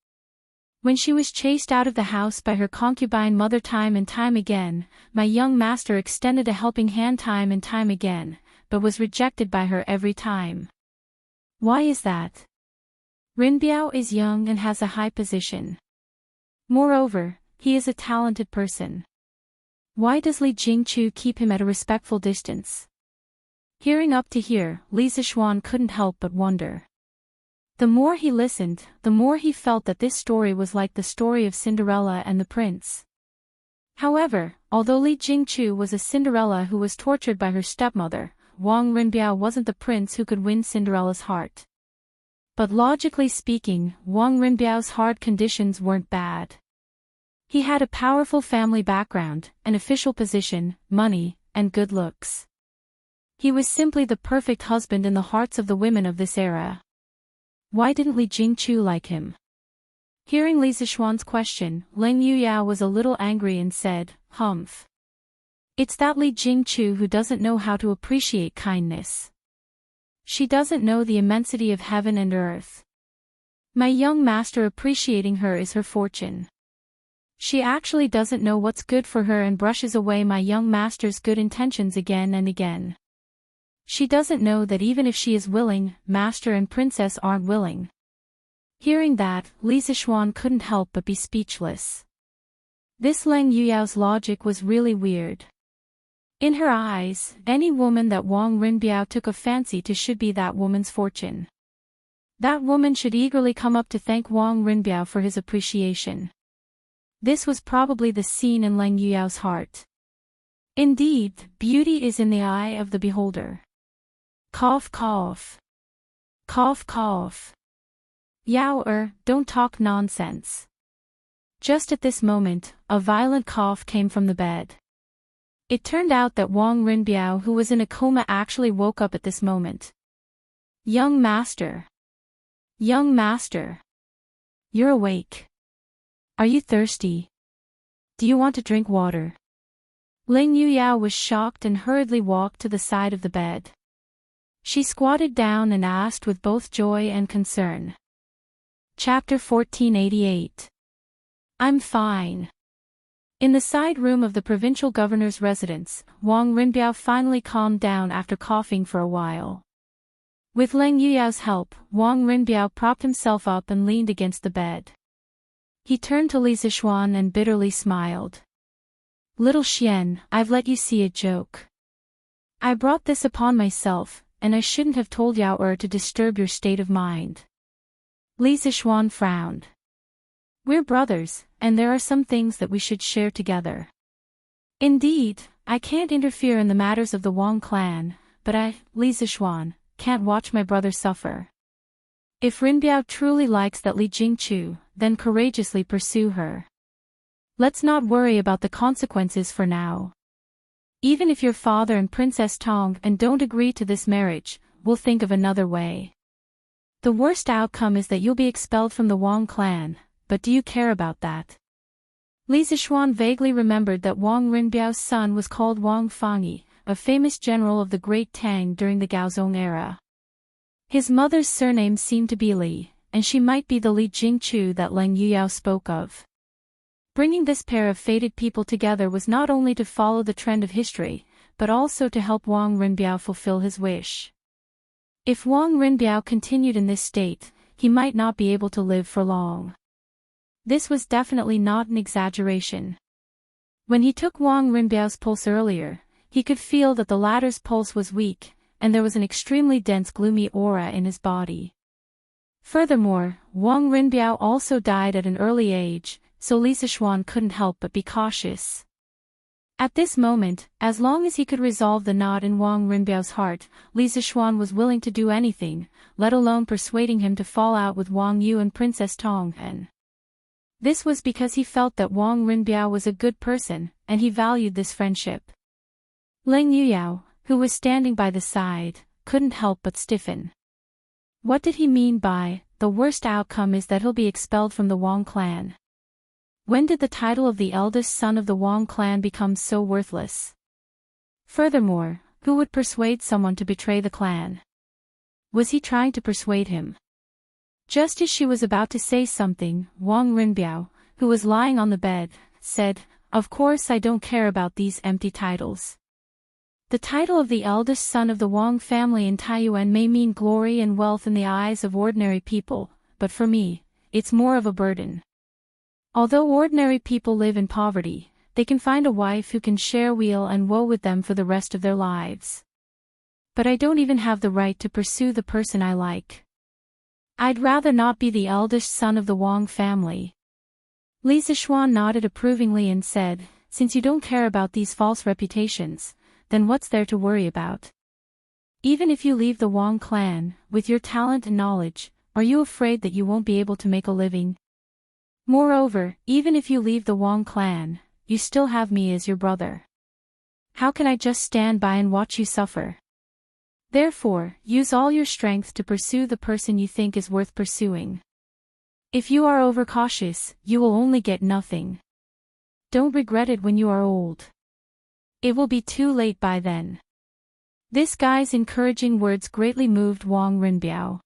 When she was chased out of the house by her concubine mother time and time again, my young master extended a helping hand time and time again, but was rejected by her every time. Why is that? Rin Biao is young and has a high position. Moreover, he is a talented person. Why does Li Jingchu keep him at a respectful distance? Hearing up to here, Li Zishuan couldn't help but wonder. The more he listened, the more he felt that this story was like the story of Cinderella and the prince. However, although Li Jingchu was a Cinderella who was tortured by her stepmother, Wang Rinbiao wasn't the prince who could win Cinderella's heart. But logically speaking, Wang Rinbiao's hard conditions weren't bad. He had a powerful family background, an official position, money, and good looks. He was simply the perfect husband in the hearts of the women of this era. Why didn't Li Jingchu like him? Hearing Li Zishuan's question, Leng Yuyao was a little angry and said, humph. It's that Li Jingchu who doesn't know how to appreciate kindness. She doesn't know the immensity of heaven and earth. My young master appreciating her is her fortune. She actually doesn't know what's good for her and brushes away my young master's good intentions again and again. She doesn't know that even if she is willing, master and princess aren't willing. Hearing that, Li Zishuan couldn't help but be speechless. This Leng Yuyao's logic was really weird. In her eyes, any woman that Wang Rinbiao took a fancy to should be that woman's fortune. That woman should eagerly come up to thank Wang Rinbiao for his appreciation. This was probably the scene in Leng Yuyao's heart. Indeed, beauty is in the eye of the beholder. Cough cough. Cough cough. Yao don't talk nonsense. Just at this moment, a violent cough came from the bed. It turned out that Wang Rinbiao, who was in a coma, actually woke up at this moment. Young master. Young master. You're awake. Are you thirsty? Do you want to drink water? Leng Yuyao was shocked and hurriedly walked to the side of the bed. She squatted down and asked with both joy and concern. Chapter 1488. I'm fine. In the side room of the provincial governor's residence, Wang Rinbiao finally calmed down after coughing for a while. With Leng Yuyao's help, Wang Rinbiao propped himself up and leaned against the bed. He turned to Li Zixuan and bitterly smiled. Little Xian, I've let you see a joke. I brought this upon myself, and I shouldn't have told Yao to disturb your state of mind. Li Zixuan frowned. We're brothers, and there are some things that we should share together. Indeed, I can't interfere in the matters of the Wang clan, but I, Li Zixuan, can't watch my brother suffer. If Rinbiao truly likes that Li Jingchu, then courageously pursue her. Let's not worry about the consequences for now. Even if your father and Princess Tong and don't agree to this marriage, we'll think of another way. The worst outcome is that you'll be expelled from the Wang clan, but do you care about that? Li Zixuan vaguely remembered that Wang Rinbiao's son was called Wang Fangyi, a famous general of the Great Tang during the Gaozong era. His mother's surname seemed to be Li, and she might be the Li Jingchu that Leng Yuyao spoke of. Bringing this pair of fated people together was not only to follow the trend of history, but also to help Wang Rinbiao fulfill his wish. If Wang Rinbiao continued in this state, he might not be able to live for long. This was definitely not an exaggeration. When he took Wang Rinbiao's pulse earlier, he could feel that the latter's pulse was weak, and there was an extremely dense gloomy aura in his body. Furthermore, Wang Rinbiao also died at an early age, so Li Zixuan couldn't help but be cautious. At this moment, as long as he could resolve the knot in Wang Rinbiao's heart, Li Zixuan was willing to do anything, let alone persuading him to fall out with Wang Yu and Princess Tong. This was because he felt that Wang Rinbiao was a good person, and he valued this friendship. Leng Yuyao, who was standing by the side, couldn't help but stiffen. What did he mean by, the worst outcome is that he'll be expelled from the Wang clan? When did the title of the eldest son of the Wang clan become so worthless? Furthermore, who would persuade someone to betray the clan? Was he trying to persuade him? Just as she was about to say something, Wang Rinbiao, who was lying on the bed, said, "Of course I don't care about these empty titles. The title of the eldest son of the Wang family in Taiyuan may mean glory and wealth in the eyes of ordinary people, but for me, it's more of a burden. Although ordinary people live in poverty, they can find a wife who can share weal and woe with them for the rest of their lives. But I don't even have the right to pursue the person I like. I'd rather not be the eldest son of the Wang family." Li Zixuan nodded approvingly and said, "Since you don't care about these false reputations, then what's there to worry about? Even if you leave the Wang clan, with your talent and knowledge, are you afraid that you won't be able to make a living? Moreover, even if you leave the Wang clan, you still have me as your brother. How can I just stand by and watch you suffer? Therefore, use all your strength to pursue the person you think is worth pursuing. If you are overcautious, you will only get nothing. Don't regret it when you are old. It will be too late by then." This guy's encouraging words greatly moved Wang Rinbiao.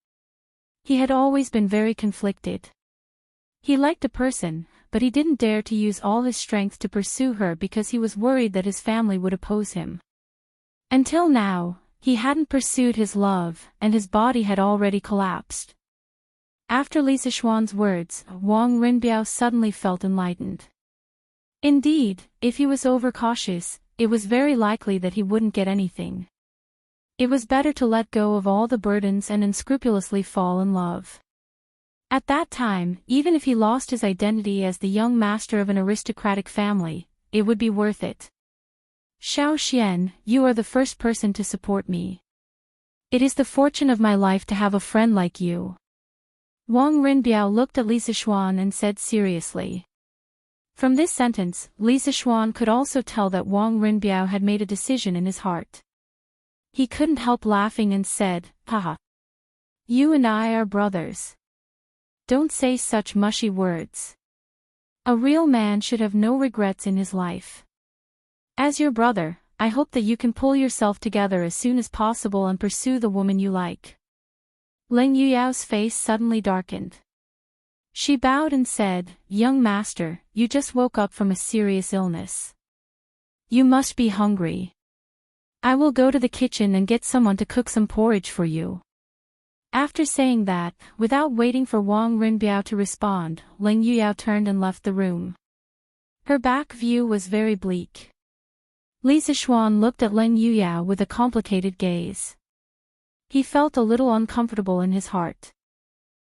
He had always been very conflicted. He liked a person, but he didn't dare to use all his strength to pursue her because he was worried that his family would oppose him. Until now, he hadn't pursued his love, and his body had already collapsed. After Li Zixuan's words, Wang Rinbiao suddenly felt enlightened. Indeed, if he was overcautious, it was very likely that he wouldn't get anything. It was better to let go of all the burdens and unscrupulously fall in love. At that time, even if he lost his identity as the young master of an aristocratic family, it would be worth it. Xiao Xian, you are the first person to support me. It is the fortune of my life to have a friend like you. Wang Rinbiao looked at Li Zixuan and said seriously. From this sentence, Li Zixuan could also tell that Wang Rinbiao had made a decision in his heart. He couldn't help laughing and said, haha. You and I are brothers. Don't say such mushy words. A real man should have no regrets in his life. As your brother, I hope that you can pull yourself together as soon as possible and pursue the woman you like. Leng Yuyao's face suddenly darkened. She bowed and said, Young master, you just woke up from a serious illness. You must be hungry. I will go to the kitchen and get someone to cook some porridge for you. After saying that, without waiting for Wang Rinbiao to respond, Leng Yuyao turned and left the room. Her back view was very bleak. Li Zixuan looked at Leng Yuyao with a complicated gaze. He felt a little uncomfortable in his heart.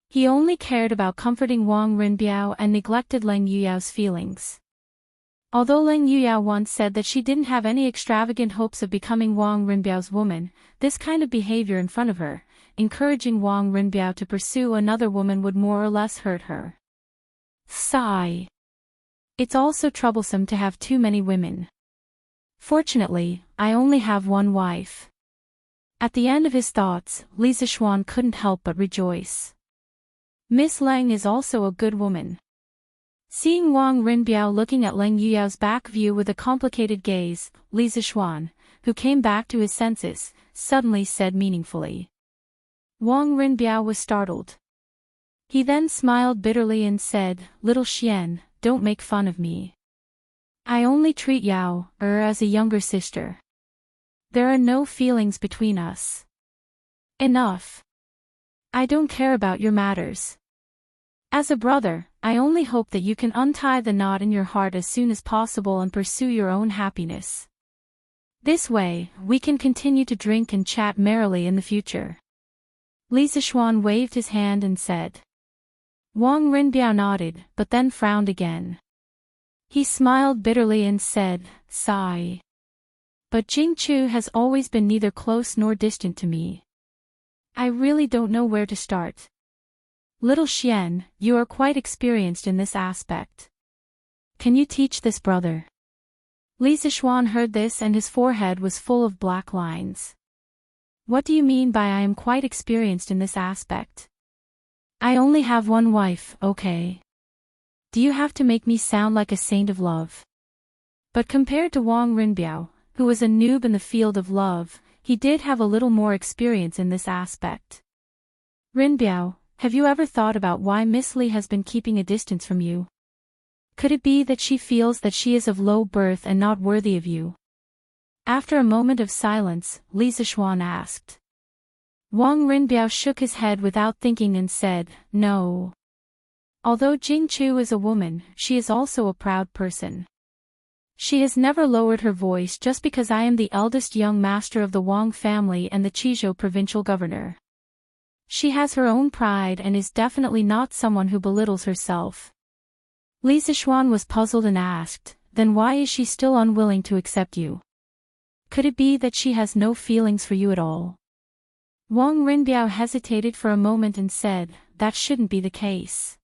He only cared about comforting Wang Rinbiao and neglected Leng Yuyao's feelings. Although Leng Yuyao once said that she didn't have any extravagant hopes of becoming Wang Rinbiao's woman, this kind of behavior in front of her, encouraging Wang Rinbiao to pursue another woman, would more or less hurt her. Sigh. It's also troublesome to have too many women. Fortunately, I only have one wife. At the end of his thoughts, Li Zixuan couldn't help but rejoice. Miss Leng is also a good woman. Seeing Wang Rinbiao looking at Leng Yuyao's back view with a complicated gaze, Li Zixuan, who came back to his senses, suddenly said meaningfully. Wang Rinbiao was startled. He then smiled bitterly and said, Little Xian, don't make fun of me. I only treat Yao as a younger sister. There are no feelings between us. Enough. I don't care about your matters. As a brother, I only hope that you can untie the knot in your heart as soon as possible and pursue your own happiness. This way, we can continue to drink and chat merrily in the future. Li Zixuan waved his hand and said. Wang Rinbiao nodded, but then frowned again. He smiled bitterly and said, Sigh. But Jingchu has always been neither close nor distant to me. I really don't know where to start. Little Xian, you are quite experienced in this aspect. Can you teach this brother? Li Zixuan heard this and his forehead was full of black lines. What do you mean by I am quite experienced in this aspect? I only have one wife, okay? Do you have to make me sound like a saint of love? But compared to Wang Rinbiao, who was a noob in the field of love, he did have a little more experience in this aspect. Rinbiao, have you ever thought about why Miss Li has been keeping a distance from you? Could it be that she feels that she is of low birth and not worthy of you? After a moment of silence, Li Zixuan asked. Wang Rinbiao shook his head without thinking and said, No. Although Jingchu is a woman, she is also a proud person. She has never lowered her voice just because I am the eldest young master of the Wang family and the Qizhou provincial governor. She has her own pride and is definitely not someone who belittles herself. Li Zixuan was puzzled and asked, Then why is she still unwilling to accept you? Could it be that she has no feelings for you at all? Wang Rinbiao hesitated for a moment and said, That shouldn't be the case.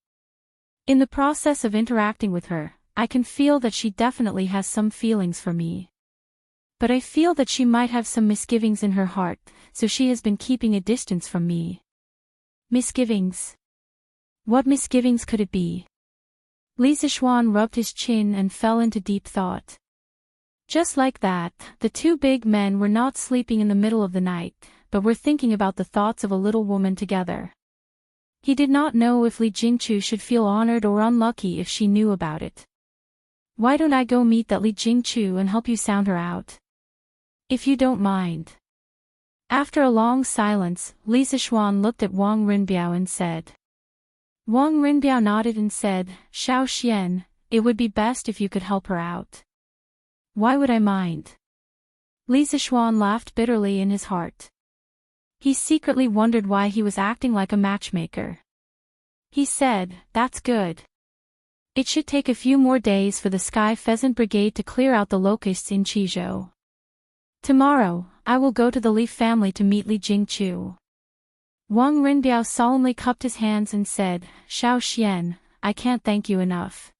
In the process of interacting with her, I can feel that she definitely has some feelings for me. But I feel that she might have some misgivings in her heart, so she has been keeping a distance from me. Misgivings? What misgivings could it be? Li Zixuan rubbed his chin and fell into deep thought. Just like that, the two big men were not sleeping in the middle of the night, but were thinking about the thoughts of a little woman together. He did not know if Li Jingchu should feel honored or unlucky if she knew about it. Why don't I go meet that Li Jingchu and help you sound her out? If you don't mind. After a long silence, Li Zixuan looked at Wang Rinbiao and said. Wang Rinbiao nodded and said, Xiao Xian, it would be best if you could help her out. Why would I mind? Li Zishuan laughed bitterly in his heart. He secretly wondered why he was acting like a matchmaker. He said, "That's good. It should take a few more days for the Sky Pheasant Brigade to clear out the locusts in Qizhou. Tomorrow, I will go to the Leaf family to meet Li Jingchu." Wang Rinbiao solemnly cupped his hands and said, "Xiao Xian, I can't thank you enough.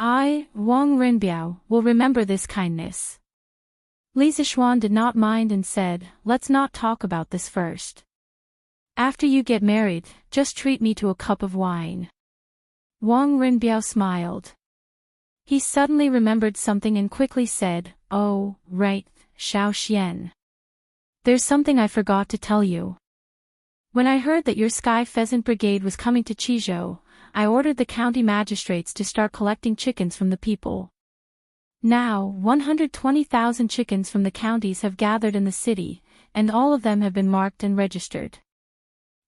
I, Wang Rinbiao, will remember this kindness." Li Zishuan did not mind and said, "Let's not talk about this first. After you get married, just treat me to a cup of wine." Wang Rinbiao smiled. He suddenly remembered something and quickly said, "Oh, right, Xiao Xian. There's something I forgot to tell you. When I heard that your Sky Pheasant Brigade was coming to Qizhou, I ordered the county magistrates to start collecting chickens from the people. Now, 120,000 chickens from the counties have gathered in the city, and all of them have been marked and registered.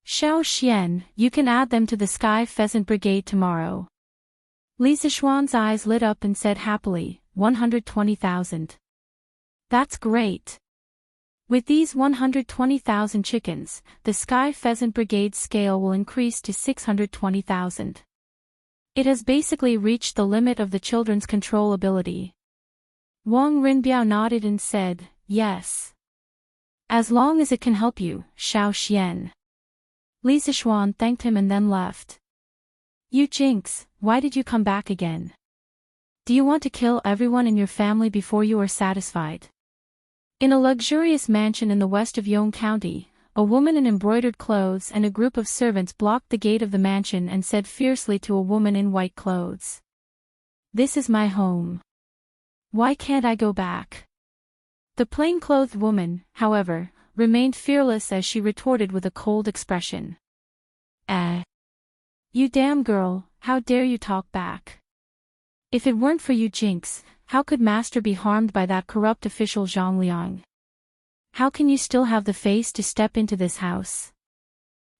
Xiao Xian, you can add them to the Sky Pheasant Brigade tomorrow." Li Zishuan's eyes lit up and said happily, 120,000. That's great. With these 120,000 chickens, the Sky Pheasant Brigade's scale will increase to 620,000. It has basically reached the limit of the children's control ability. Wang Rinbiao nodded and said, "Yes. As long as it can help you, Xiao Xian." Li Zishuan thanked him and then left. "You Jinx, why did you come back again? Do you want to kill everyone in your family before you are satisfied?" In a luxurious mansion in the west of Yong County, a woman in embroidered clothes and a group of servants blocked the gate of the mansion and said fiercely to a woman in white clothes, "This is my home. Why can't I go back?" The plain-clothed woman, however, remained fearless as she retorted with a cold expression. You damn girl, how dare you talk back? If it weren't for you Jinx, how could Master be harmed by that corrupt official Zhang Liang? How can you still have the face to step into this house?"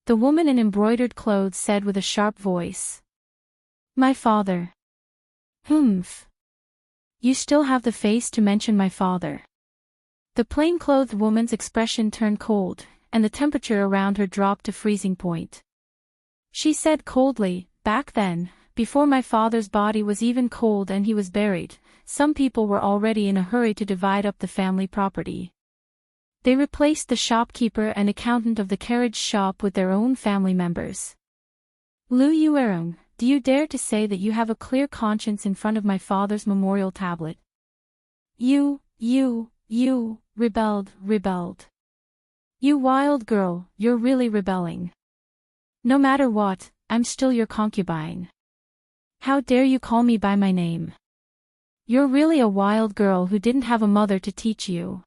The woman in embroidered clothes said with a sharp voice. "My father." "Humph. You still have the face to mention my father." The plain-clothed woman's expression turned cold, and the temperature around her dropped to freezing point. She said coldly, "Back then, before my father's body was even cold and he was buried, some people were already in a hurry to divide up the family property. They replaced the shopkeeper and accountant of the carriage shop with their own family members. Lu Yuerong, do you dare to say that you have a clear conscience in front of my father's memorial tablet? You rebelled. You wild girl, you're really rebelling. No matter what, I'm still your concubine. How dare you call me by my name? You're really a wild girl who didn't have a mother to teach you."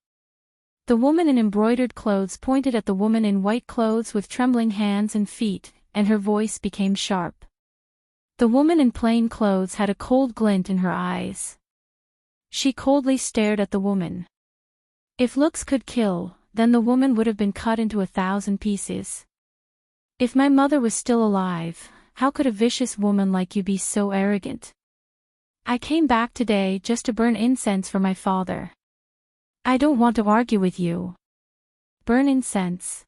The woman in embroidered clothes pointed at the woman in white clothes with trembling hands and feet, and her voice became sharp. The woman in plain clothes had a cold glint in her eyes. She coldly stared at the woman. If looks could kill, then the woman would have been cut into 1,000 pieces. "If my mother was still alive, how could a vicious woman like you be so arrogant? I came back today just to burn incense for my father. I don't want to argue with you. Burn incense.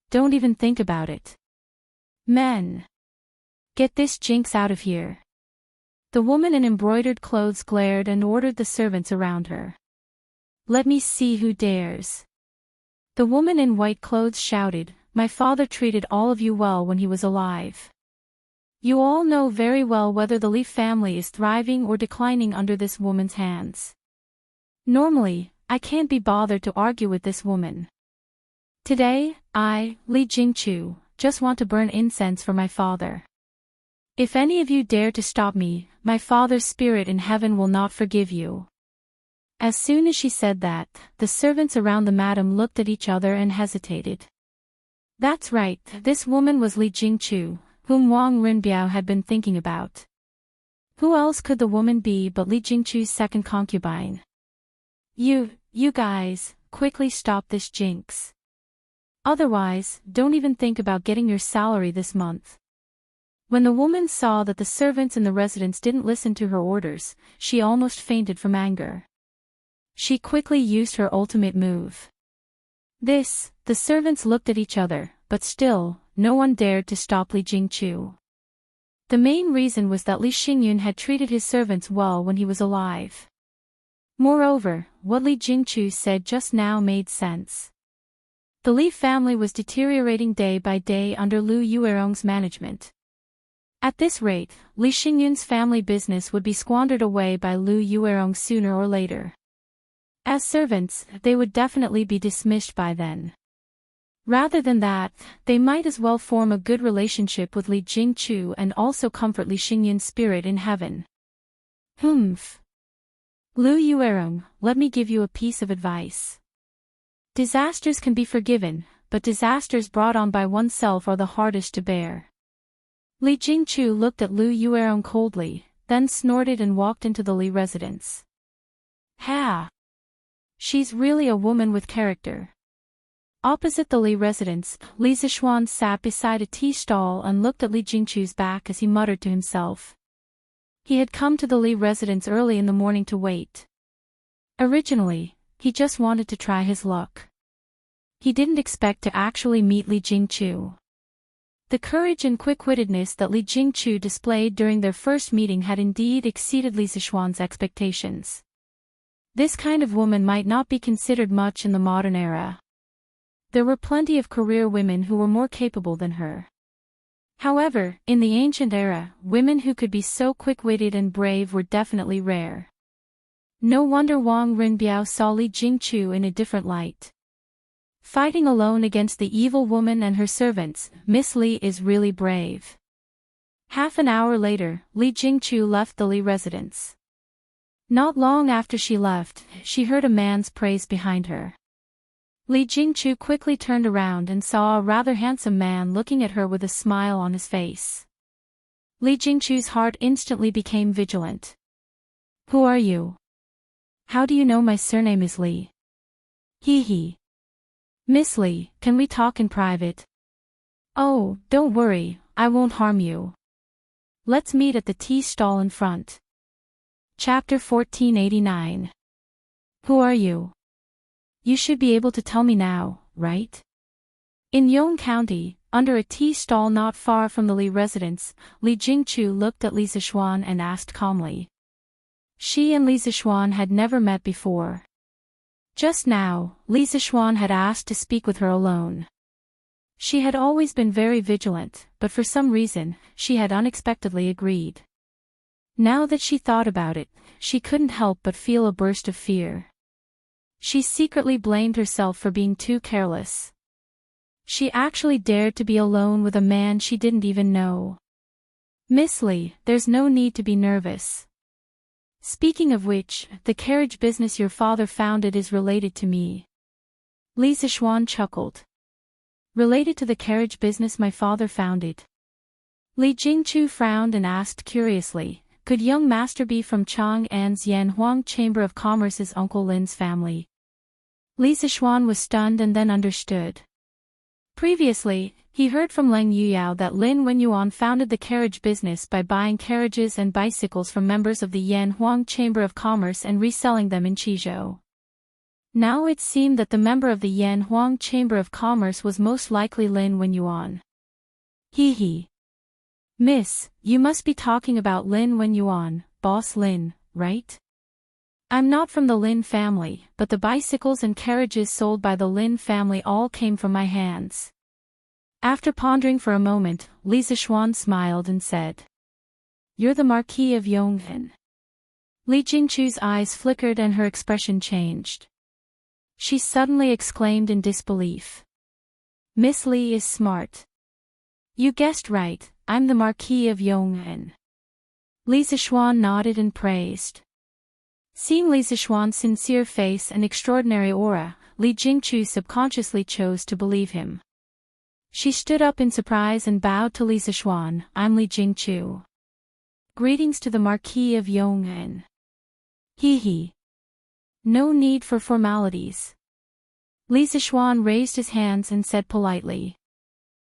Don't even think about it. Men. Get this Jinx out of here." The woman in embroidered clothes glared and ordered the servants around her. "Let me see who dares." The woman in white clothes shouted, "My father treated all of you well when he was alive. You all know very well whether the Leaf family is thriving or declining under this woman's hands. Normally, I can't be bothered to argue with this woman. Today, I, Li Jingchu, just want to burn incense for my father. If any of you dare to stop me, my father's spirit in heaven will not forgive you." As soon as she said that, the servants around the madam looked at each other and hesitated. That's right, this woman was Li Jingchu, whom Wang Rinbiao had been thinking about. Who else could the woman be but Li Jingchu's second concubine? You guys, quickly stop this Jinx. Otherwise, don't even think about getting your salary this month. When the woman saw that the servants in the residence didn't listen to her orders, she almost fainted from anger. She quickly used her ultimate move. The servants looked at each other, but still, no one dared to stop Li Jingchu. The main reason was that Li Xingyun had treated his servants well when he was alive. Moreover, what Li Jingchu said just now made sense. The Li family was deteriorating day by day under Lu Yuerong's management. At this rate, Li Xingyun's family business would be squandered away by Lu Yuerong sooner or later. As servants, they would definitely be dismissed by then. Rather than that, they might as well form a good relationship with Li Jingchu and also comfort Li Xingyun's spirit in heaven. Humph. Lu Yuerong, let me give you a piece of advice. Disasters can be forgiven, but disasters brought on by oneself are the hardest to bear. Li Jingchu looked at Lu Yuerong coldly, then snorted and walked into the Li residence. Ha! She's really a woman with character. Opposite the Li residence, Li Zixuan sat beside a tea stall and looked at Li Jingchu's back as he muttered to himself. He had come to the Li residence early in the morning to wait. Originally, he just wanted to try his luck. He didn't expect to actually meet Li Jingchu. The courage and quick-wittedness that Li Jingchu displayed during their first meeting had indeed exceeded Li Zixuan's expectations. This kind of woman might not be considered much in the modern era. There were plenty of career women who were more capable than her. However, in the ancient era, women who could be so quick-witted and brave were definitely rare. No wonder Wang Rinbiao saw Li Jingchu in a different light. Fighting alone against the evil woman and her servants, Miss Li is really brave. Half an hour later, Li Jingchu left the Li residence. Not long after she left, she heard a man's praise behind her. Li Jingchu quickly turned around and saw a rather handsome man looking at her with a smile on his face. Li Jingchu's heart instantly became vigilant. Who are you? How do you know my surname is Li? Hee. Miss Li, can we talk in private? Oh, don't worry, I won't harm you. Let's meet at the tea stall in front. Chapter 1489. Who are you? You should be able to tell me now, right? In Yong County, under a tea stall not far from the Li residence, Li Jingchu looked at Li Zixuan and asked calmly. She and Li Zixuan had never met before. Just now, Li Zixuan had asked to speak with her alone. She had always been very vigilant, but for some reason, she had unexpectedly agreed. Now that she thought about it, she couldn't help but feel a burst of fear. She secretly blamed herself for being too careless. She actually dared to be alone with a man she didn't even know. Miss Li, there's no need to be nervous. Speaking of which, the carriage business your father founded is related to me. Li Zixuan chuckled. Related to the carriage business my father founded? Li Jingchu frowned and asked curiously. Could young master be from Chang'an's Yanhuang Chamber of Commerce's Uncle Lin's family? Li Zixuan was stunned and then understood. Previously, he heard from Leng Yuyao that Lin Wenyuan founded the carriage business by buying carriages and bicycles from members of the Yanhuang Chamber of Commerce and reselling them in Qizhou. Now it seemed that the member of the Yanhuang Chamber of Commerce was most likely Lin Wenyuan. Hee. Miss, you must be talking about Lin Wenyuan, Boss Lin, right? I'm not from the Lin family, but the bicycles and carriages sold by the Lin family all came from my hands. After pondering for a moment, Li Zixuan smiled and said. You're the Marquis of Yonghen. Li Jingchu's eyes flickered and her expression changed. She suddenly exclaimed in disbelief. Miss Li is smart. You guessed right, I'm the Marquis of Yonghen. Li Zixuan nodded and praised. Seeing Li Zixuan's sincere face and extraordinary aura, Li Jingchu subconsciously chose to believe him. She stood up in surprise and bowed to Li Zixuan. I'm Li Jingchu. Greetings to the Marquis of Yonghen. Hee. No need for formalities. Li Zixuan raised his hands and said politely.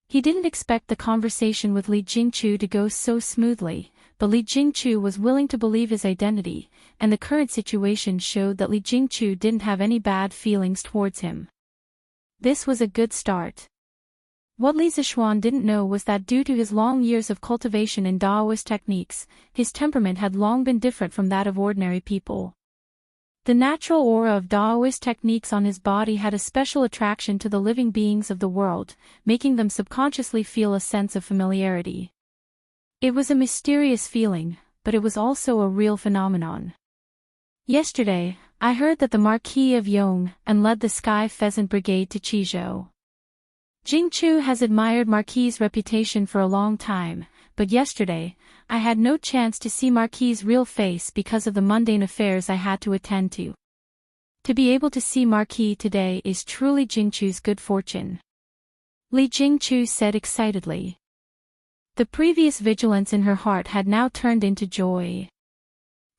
He didn't expect the conversation with Li Jingchu to go so smoothly, but Li Jingchu was willing to believe his identity, and the current situation showed that Li Jingchu didn't have any bad feelings towards him. This was a good start. What Li Zixuan didn't know was that due to his long years of cultivation in Daoist techniques, his temperament had long been different from that of ordinary people. The natural aura of Daoist techniques on his body had a special attraction to the living beings of the world, making them subconsciously feel a sense of familiarity. It was a mysterious feeling, but it was also a real phenomenon. Yesterday, I heard that the Marquis of Yong and led the Sky Pheasant Brigade to Qizhou. Jingchu has admired Marquis' reputation for a long time, but yesterday, I had no chance to see Marquis' real face because of the mundane affairs I had to attend to. To be able to see Marquis today is truly Jingchu's good fortune. Li Jingchu said excitedly. The previous vigilance in her heart had now turned into joy.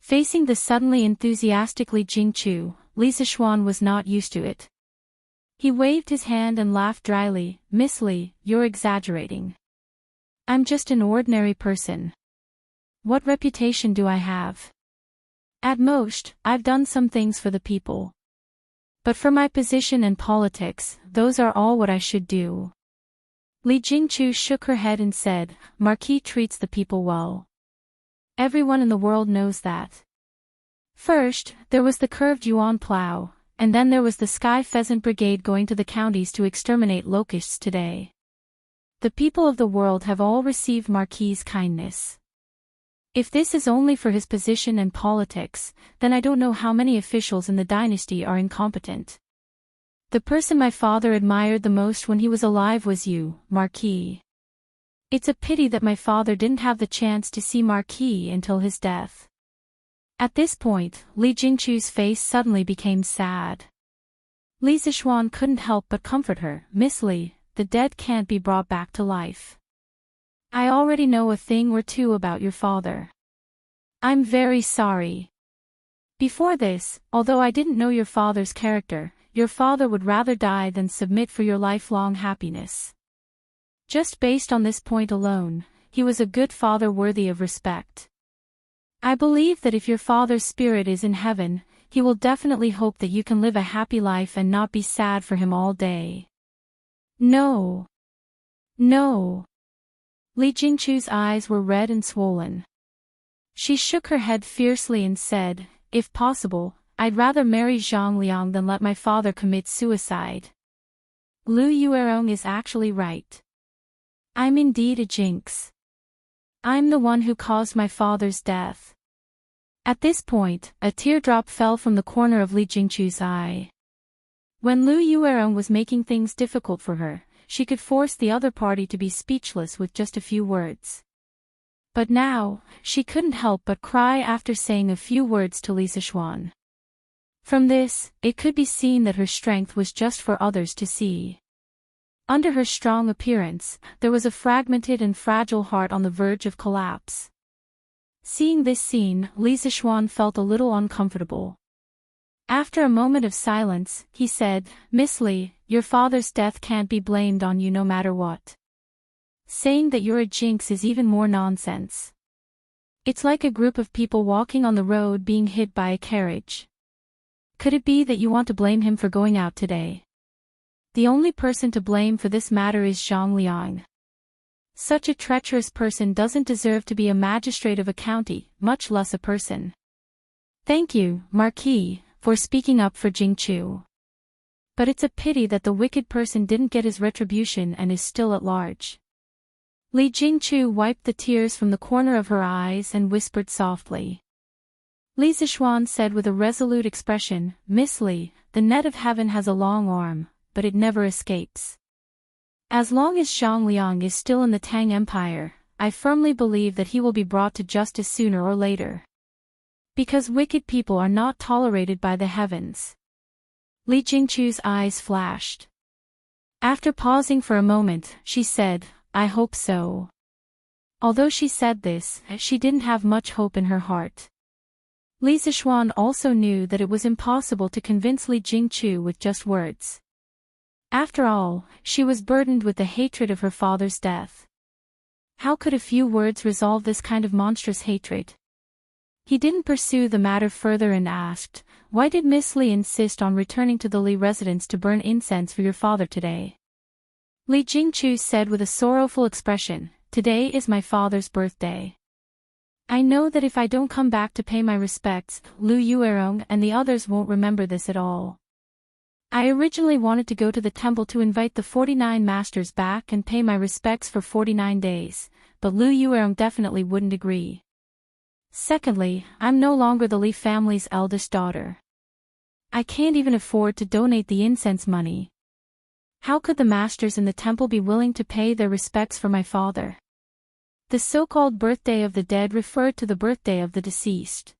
Facing the suddenly enthusiastic Li Jingchu, Li Zixuan was not used to it. He waved his hand and laughed dryly. "Miss Li, you're exaggerating. I'm just an ordinary person. What reputation do I have? At most, I've done some things for the people. But for my position and politics, those are all what I should do." Li Jingchu shook her head and said, "Marquis treats the people well. Everyone in the world knows that. First, there was the curved yuan plow, and then there was the Sky Pheasant Brigade going to the counties to exterminate locusts today. The people of the world have all received Marquis' kindness. If this is only for his position and politics, then I don't know how many officials in the dynasty are incompetent. The person my father admired the most when he was alive was you, Marquis. It's a pity that my father didn't have the chance to see Marquis until his death." At this point, Li Jingchu's face suddenly became sad. Li Zixuan couldn't help but comfort her. "Miss Li, the dead can't be brought back to life. I already know a thing or two about your father. I'm very sorry. Before this, although I didn't know your father's character, your father would rather die than submit for your lifelong happiness. Just based on this point alone, he was a good father worthy of respect. I believe that if your father's spirit is in heaven, he will definitely hope that you can live a happy life and not be sad for him all day." "No. No." Li Jingchu's eyes were red and swollen. She shook her head fiercely and said, "If possible, I'd rather marry Zhang Liang than let my father commit suicide. Lu Yuerong is actually right. I'm indeed a jinx. I'm the one who caused my father's death." At this point, a teardrop fell from the corner of Li Jingchu's eye. When Lu Yuerong was making things difficult for her, she could force the other party to be speechless with just a few words. But now, she couldn't help but cry after saying a few words to Li Zixuan. From this, it could be seen that her strength was just for others to see. Under her strong appearance, there was a fragmented and fragile heart on the verge of collapse. Seeing this scene, Li Zixuan felt a little uncomfortable. After a moment of silence, he said, "Miss Li, your father's death can't be blamed on you no matter what. Saying that you're a jinx is even more nonsense. It's like a group of people walking on the road being hit by a carriage. Could it be that you want to blame him for going out today? The only person to blame for this matter is Zhang Liang. Such a treacherous person doesn't deserve to be a magistrate of a county, much less a person. Thank you, Marquis, for speaking up for Jingchu. But it's a pity that the wicked person didn't get his retribution and is still at large." Li Jingchu wiped the tears from the corner of her eyes and whispered softly. Li Zixuan said with a resolute expression, "Miss Li, the net of heaven has a long arm, but it never escapes. As long as Zhang Liang is still in the Tang Empire, I firmly believe that he will be brought to justice sooner or later. Because wicked people are not tolerated by the heavens." Li Jingchu's eyes flashed. After pausing for a moment, she said, "I hope so." Although she said this, she didn't have much hope in her heart. Li Zixuan also knew that it was impossible to convince Li Jingchu with just words. After all, she was burdened with the hatred of her father's death. How could a few words resolve this kind of monstrous hatred? He didn't pursue the matter further and asked, "Why did Miss Li insist on returning to the Li residence to burn incense for your father today?" Li Jingchu said with a sorrowful expression, "Today is my father's birthday. I know that if I don't come back to pay my respects, Lu Yuerong and the others won't remember this at all. I originally wanted to go to the temple to invite the 49 masters back and pay my respects for 49 days, but Lu Yuerong definitely wouldn't agree. Secondly, I'm no longer the Li family's eldest daughter. I can't even afford to donate the incense money. How could the masters in the temple be willing to pay their respects for my father?" The so-called birthday of the dead referred to the birthday of the deceased.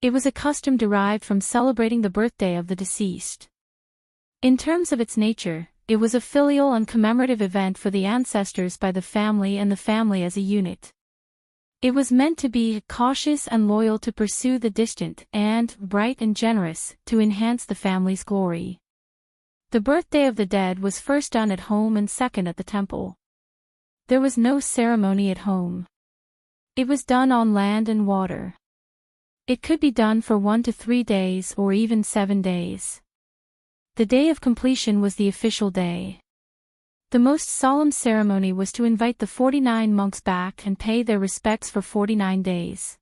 It was a custom derived from celebrating the birthday of the deceased. In terms of its nature, it was a filial and commemorative event for the ancestors by the family and the family as a unit. It was meant to be cautious and loyal, to pursue the distant, and bright and generous, to enhance the family's glory. The birthday of the dead was first done at home and second at the temple. There was no ceremony at home. It was done on land and water. It could be done for 1 to 3 days or even 7 days. The day of completion was the official day. The most solemn ceremony was to invite the 49 monks back and pay their respects for 49 days.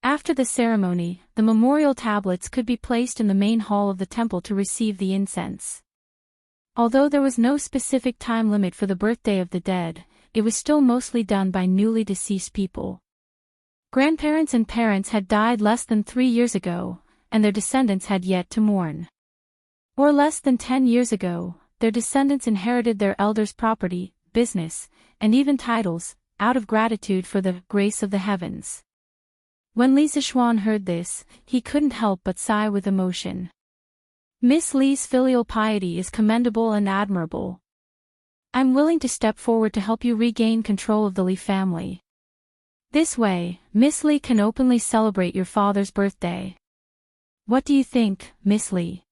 After the ceremony, the memorial tablets could be placed in the main hall of the temple to receive the incense. Although there was no specific time limit for the birthday of the dead, it was still mostly done by newly deceased people. Grandparents and parents had died less than 3 years ago, and their descendants had yet to mourn. Or less than 10 years ago, their descendants inherited their elders' property, business, and even titles, out of gratitude for the grace of the heavens. When Li Zixuan heard this, he couldn't help but sigh with emotion. Miss Li's filial piety is commendable and admirable. I'm willing to step forward to help you regain control of the Li family. This way, Miss Li can openly celebrate your father's birthday. What do you think, Miss Li?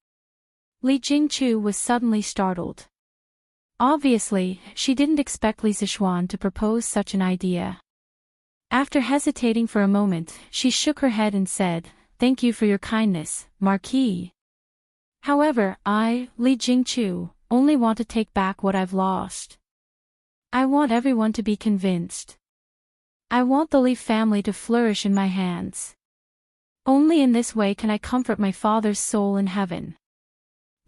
Li Jingchu was suddenly startled. Obviously, she didn't expect Li Zixuan to propose such an idea. After hesitating for a moment, she shook her head and said, "Thank you for your kindness, Marquis. However, I, Li Jingchu, only want to take back what I've lost. I want everyone to be convinced. I want the Li family to flourish in my hands. Only in this way can I comfort my father's soul in heaven."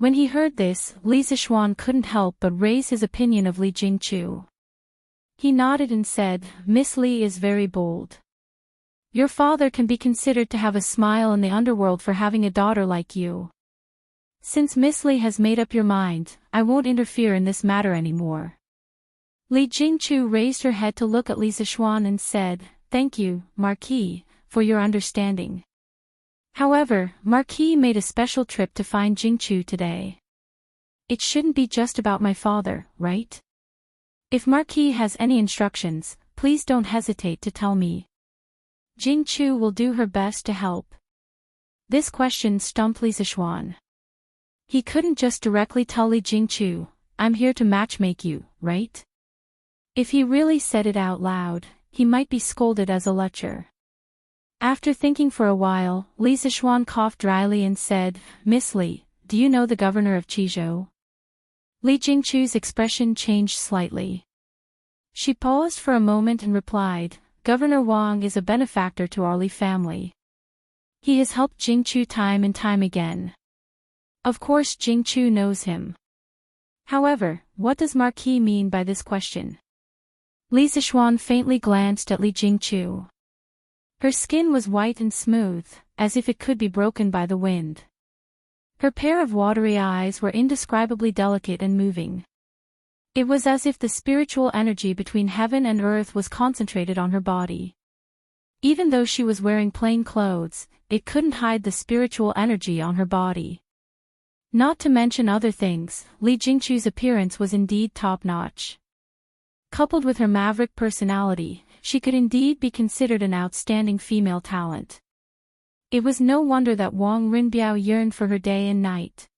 When he heard this, Li Zixuan couldn't help but raise his opinion of Li Jingchu. He nodded and said, "Miss Li is very bold. Your father can be considered to have a smile in the underworld for having a daughter like you. Since Miss Li has made up your mind, I won't interfere in this matter anymore." Li Jingchu raised her head to look at Li Zixuan and said, "Thank you, Marquis, for your understanding. However, Marquis made a special trip to find Jingchu today. It shouldn't be just about my father, right? If Marquis has any instructions, please don't hesitate to tell me. Jingchu will do her best to help." This question stumped Li Zixuan. He couldn't just directly tell Li Jingchu, "I'm here to matchmake you, right?" If he really said it out loud, he might be scolded as a lecher. After thinking for a while, Li Zixuan coughed dryly and said, "Miss Li, do you know the governor of Qizhou?" Li Jingchu's expression changed slightly. She paused for a moment and replied, "Governor Wang is a benefactor to our Li family. He has helped Jingchu time and time again. Of course Jingchu knows him. However, what does Marquis mean by this question?" Li Zixuan faintly glanced at Li Jingchu. Her skin was white and smooth, as if it could be broken by the wind. Her pair of watery eyes were indescribably delicate and moving. It was as if the spiritual energy between heaven and earth was concentrated on her body. Even though she was wearing plain clothes, it couldn't hide the spiritual energy on her body. Not to mention other things, Li Jingchu's appearance was indeed top-notch. Coupled with her maverick personality, she could indeed be considered an outstanding female talent. It was no wonder that Wang Rinbiao yearned for her day and night.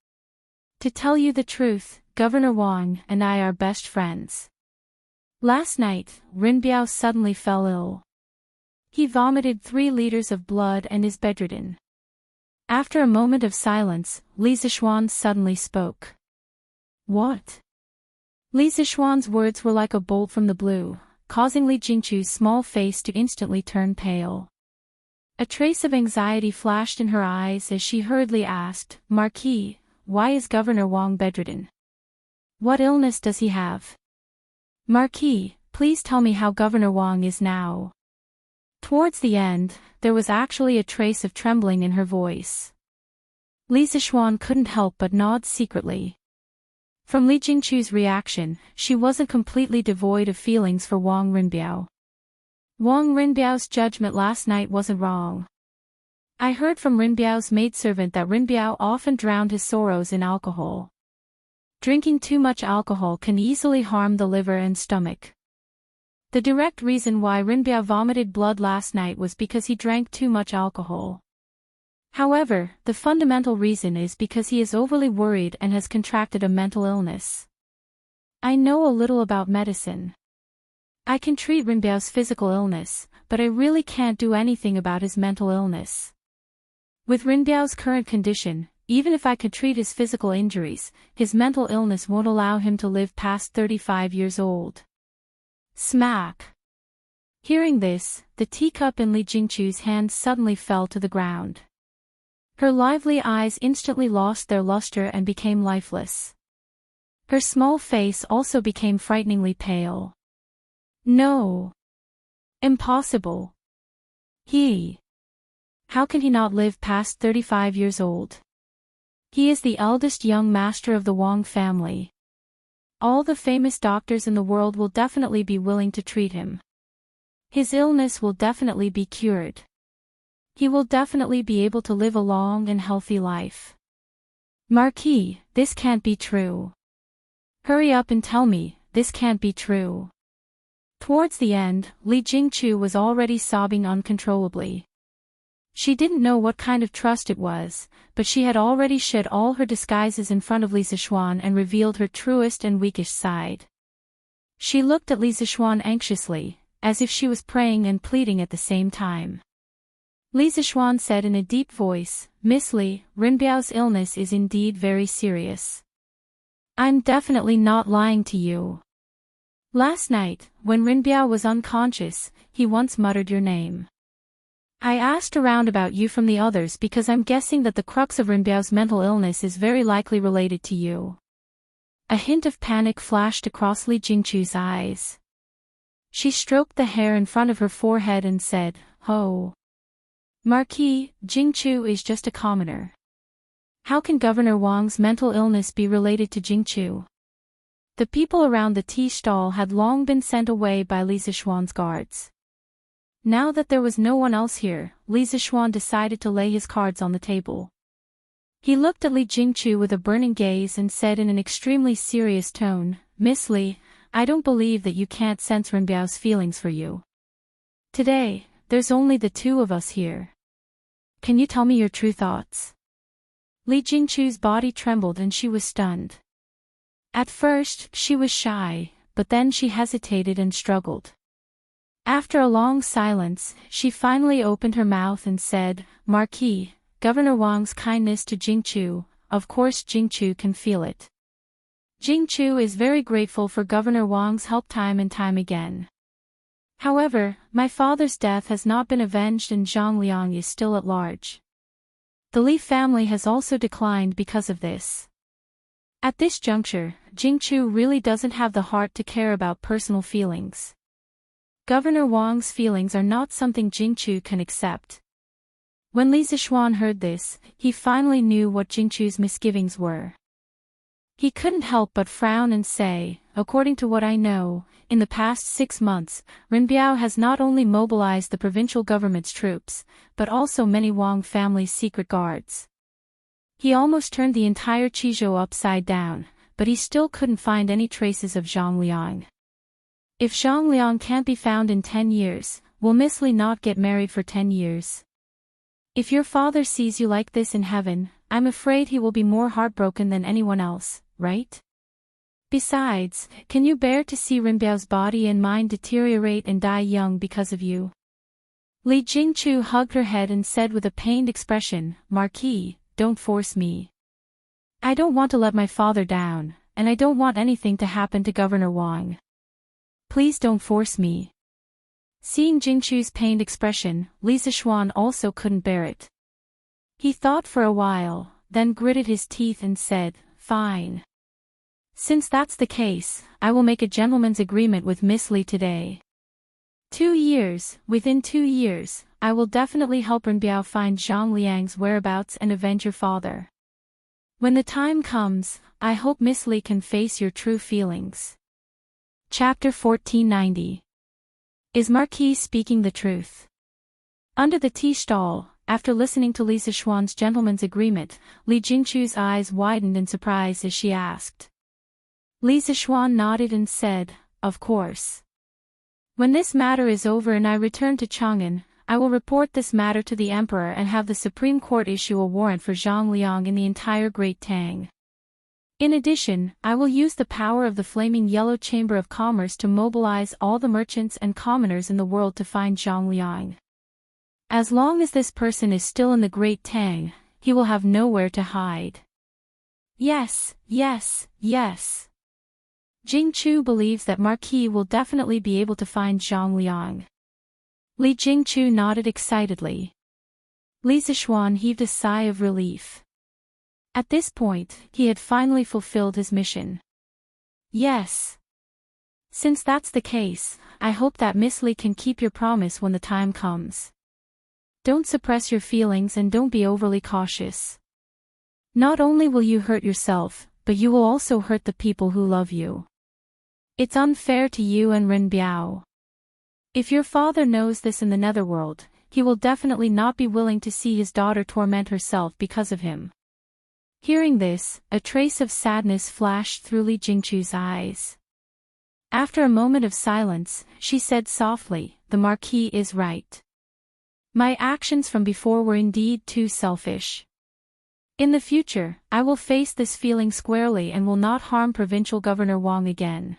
To tell you the truth, Governor Wang and I are best friends. Last night, Rinbiao suddenly fell ill. He vomited 3 liters of blood and is bedridden. After a moment of silence, Li Zixuan suddenly spoke. What? Li Zixuan's words were like a bolt from the blue, causing Li Jingchu's small face to instantly turn pale. A trace of anxiety flashed in her eyes as she hurriedly asked, Marquis, why is Governor Wang bedridden? What illness does he have? Marquis, please tell me how Governor Wang is now. Towards the end, there was actually a trace of trembling in her voice. Li Zixuan couldn't help but nod secretly. From Li Jingchu's reaction, she wasn't completely devoid of feelings for Wang Rinbiao. Wang Rinbiao's judgment last night wasn't wrong. I heard from Rinbiao's maidservant that Rinbiao often drowned his sorrows in alcohol. Drinking too much alcohol can easily harm the liver and stomach. The direct reason why Rinbiao vomited blood last night was because he drank too much alcohol. However, the fundamental reason is because he is overly worried and has contracted a mental illness. I know a little about medicine. I can treat Rinbiao's physical illness, but I really can't do anything about his mental illness. With Rinbiao's current condition, even if I could treat his physical injuries, his mental illness won't allow him to live past 35 years old. Smack! Hearing this, the teacup in Li Jingchu's hand suddenly fell to the ground. Her lively eyes instantly lost their luster and became lifeless. Her small face also became frighteningly pale. No! Impossible! How can he not live past 35 years old? He is the eldest young master of the Wang family. All the famous doctors in the world will definitely be willing to treat him. His illness will definitely be cured. He will definitely be able to live a long and healthy life. Marquis, this can't be true. Hurry up and tell me, this can't be true. Towards the end, Li Jingchu was already sobbing uncontrollably. She didn't know what kind of trust it was, but she had already shed all her disguises in front of Li Zixuan and revealed her truest and weakest side. She looked at Li Zixuan anxiously, as if she was praying and pleading at the same time. Li Zixuan said in a deep voice, Miss Li, Rinbiao's illness is indeed very serious. I'm definitely not lying to you. Last night, when Rinbiao was unconscious, he once muttered your name. I asked around about you from the others because I'm guessing that the crux of Rinbiao's mental illness is very likely related to you. A hint of panic flashed across Li Jingchu's eyes. She stroked the hair in front of her forehead and said, Oh. Marquis, Jingchu is just a commoner. How can Governor Wang's mental illness be related to Jingchu? The people around the tea stall had long been sent away by Li Zixuan's guards. Now that there was no one else here, Li Zixuan decided to lay his cards on the table. He looked at Li Jingchu with a burning gaze and said in an extremely serious tone, Miss Li, I don't believe that you can't sense Rinbiao's feelings for you. Today, there's only the two of us here. Can you tell me your true thoughts? Li Jingchu's body trembled and she was stunned. At first, she was shy, but then she hesitated and struggled. After a long silence, she finally opened her mouth and said, Marquis, Governor Wang's kindness to Jingchu, of course Jingchu can feel it. Jingchu is very grateful for Governor Wang's help time and time again. However, my father's death has not been avenged and Zhang Liang is still at large. The Li family has also declined because of this. At this juncture, Jingchu really doesn't have the heart to care about personal feelings. Governor Wang's feelings are not something Jingchu can accept. When Li Zixuan heard this, he finally knew what Jingchu's misgivings were. He couldn't help but frown and say, according to what I know, in the past 6 months, Rinbiao has not only mobilized the provincial government's troops, but also many Wang family's secret guards. He almost turned the entire Qizhou upside down, but he still couldn't find any traces of Zhang Liang. If Zhang Liang can't be found in 10 years, will Miss Li not get married for 10 years? If your father sees you like this in heaven, I'm afraid he will be more heartbroken than anyone else, right? Besides, can you bear to see Rinbiao's body and mind deteriorate and die young because of you? Li Jingchu hugged her head and said with a pained expression, Marquis, don't force me. I don't want to let my father down, and I don't want anything to happen to Governor Wang. Please don't force me. Seeing Jingchu's pained expression, Li Zishuan also couldn't bear it. He thought for a while, then gritted his teeth and said, Fine. Since that's the case, I will make a gentleman's agreement with Miss Li today. Within 2 years, I will definitely help Rinbiao find Zhang Liang's whereabouts and avenge your father. When the time comes, I hope Miss Li can face your true feelings. Chapter 1490. Is Marquis speaking the truth? Under the tea stall, after listening to Li Zishuan's gentleman's agreement, Li Jingchu's eyes widened in surprise as she asked. Li Zishuan nodded and said, Of course. When this matter is over and I return to Chang'an, I will report this matter to the Emperor and have the Supreme Court issue a warrant for Zhang Liang in the entire Great Tang. In addition, I will use the power of the Flaming Yellow Chamber of Commerce to mobilize all the merchants and commoners in the world to find Zhang Liang. As long as this person is still in the Great Tang, he will have nowhere to hide. Yes. Jingchu believes that Marquis will definitely be able to find Zhang Liang. Li Jingchu nodded excitedly. Li Zishuan heaved a sigh of relief. At this point, he had finally fulfilled his mission. Yes. Since that's the case, I hope that Miss Li can keep your promise when the time comes. Don't suppress your feelings and don't be overly cautious. Not only will you hurt yourself, but you will also hurt the people who love you. It's unfair to you and Rinbiao. If your father knows this in the netherworld, he will definitely not be willing to see his daughter torment herself because of him. Hearing this, a trace of sadness flashed through Li Jingchu's eyes. After a moment of silence, she said softly, The Marquis is right. My actions from before were indeed too selfish. In the future, I will face this feeling squarely and will not harm Provincial Governor Wang again.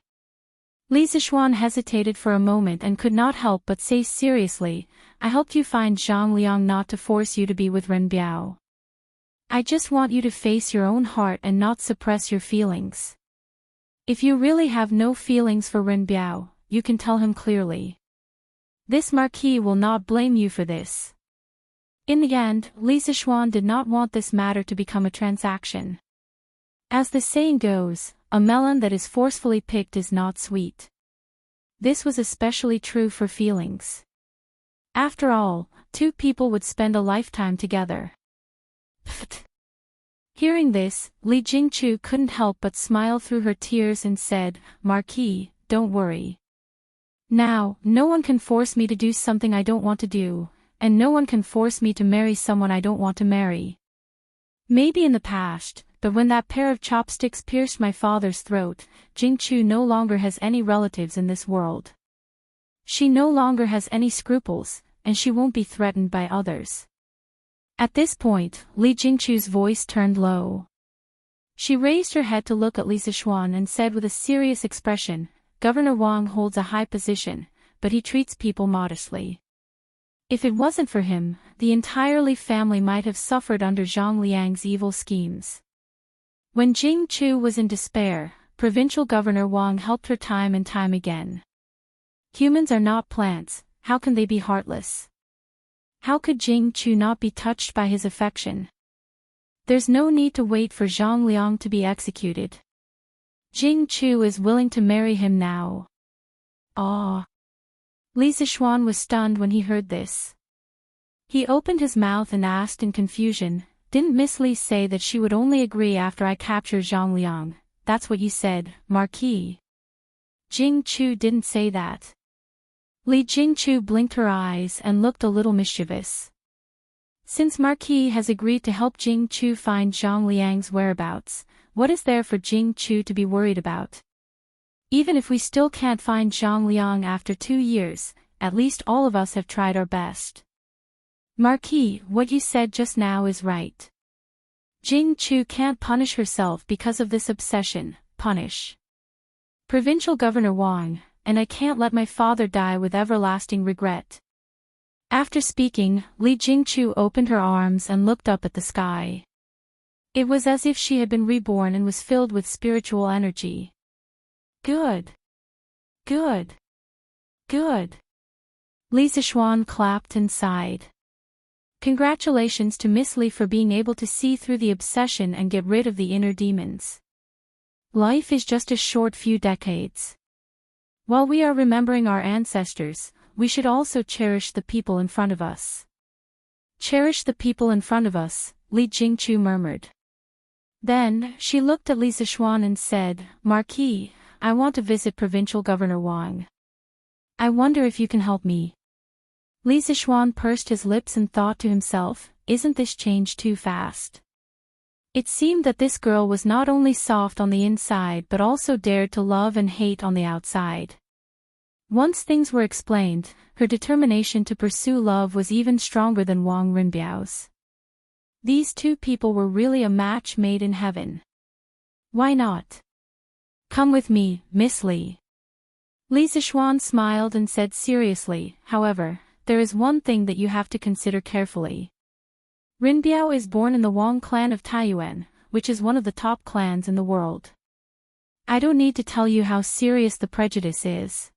Li Zishuan hesitated for a moment and could not help but say seriously, I helped you find Zhang Liang not to force you to be with Rinbiao. I just want you to face your own heart and not suppress your feelings. If you really have no feelings for Rinbiao, you can tell him clearly. This Marquis will not blame you for this. In the end, Li Zishuan did not want this matter to become a transaction. As the saying goes, a melon that is forcefully picked is not sweet. This was especially true for feelings. After all, two people would spend a lifetime together. Pfft. Hearing this, Li Jingchu couldn't help but smile through her tears and said, Marquis, don't worry. Now, no one can force me to do something I don't want to do, and no one can force me to marry someone I don't want to marry. Maybe in the past, but when that pair of chopsticks pierced my father's throat, Jingchu no longer has any relatives in this world. She no longer has any scruples, and she won't be threatened by others. At this point, Li Jingchu's voice turned low. She raised her head to look at Li Zishuan and said with a serious expression, Governor Wang holds a high position, but he treats people modestly. If it wasn't for him, the entire Li family might have suffered under Zhang Liang's evil schemes. When Jingchu was in despair, Provincial Governor Wang helped her time and time again. Humans are not plants, how can they be heartless? How could Jingchu not be touched by his affection? There's no need to wait for Zhang Liang to be executed. Jingchu is willing to marry him now. Ah! Li Zishuan was stunned when he heard this. He opened his mouth and asked in confusion, Didn't Miss Li say that she would only agree after I capture Zhang Liang? That's what you said, Marquis. Jingchu didn't say that. Li Jingchu blinked her eyes and looked a little mischievous. Since Marquis has agreed to help Jingchu find Zhang Liang's whereabouts, what is there for Jingchu to be worried about? Even if we still can't find Zhang Liang after 2 years, at least all of us have tried our best. Marquis, what you said just now is right. Jingchu can't punish herself because of this obsession, punish. Provincial Governor Wang, and I can't let my father die with everlasting regret. After speaking, Li Jingchu opened her arms and looked up at the sky. It was as if she had been reborn and was filled with spiritual energy. Good. Good. Good. Li Zishuan clapped and sighed. Congratulations to Miss Li for being able to see through the obsession and get rid of the inner demons. Life is just a short few decades. While we are remembering our ancestors, we should also cherish the people in front of us. Cherish the people in front of us, Li Jingchu murmured. Then, she looked at Li Zishuan and said, Marquis, I want to visit Provincial Governor Wang. I wonder if you can help me. Li Zishuan pursed his lips and thought to himself, isn't this change too fast? It seemed that this girl was not only soft on the inside but also dared to love and hate on the outside. Once things were explained, her determination to pursue love was even stronger than Wang Rinbiao's. These two people were really a match made in heaven. Why not? Come with me, Miss Li. Li Zishuan smiled and said seriously, however, there is one thing that you have to consider carefully. Rinbiao is born in the Wang clan of Taiyuan, which is one of the top clans in the world. I don't need to tell you how serious the prejudice is.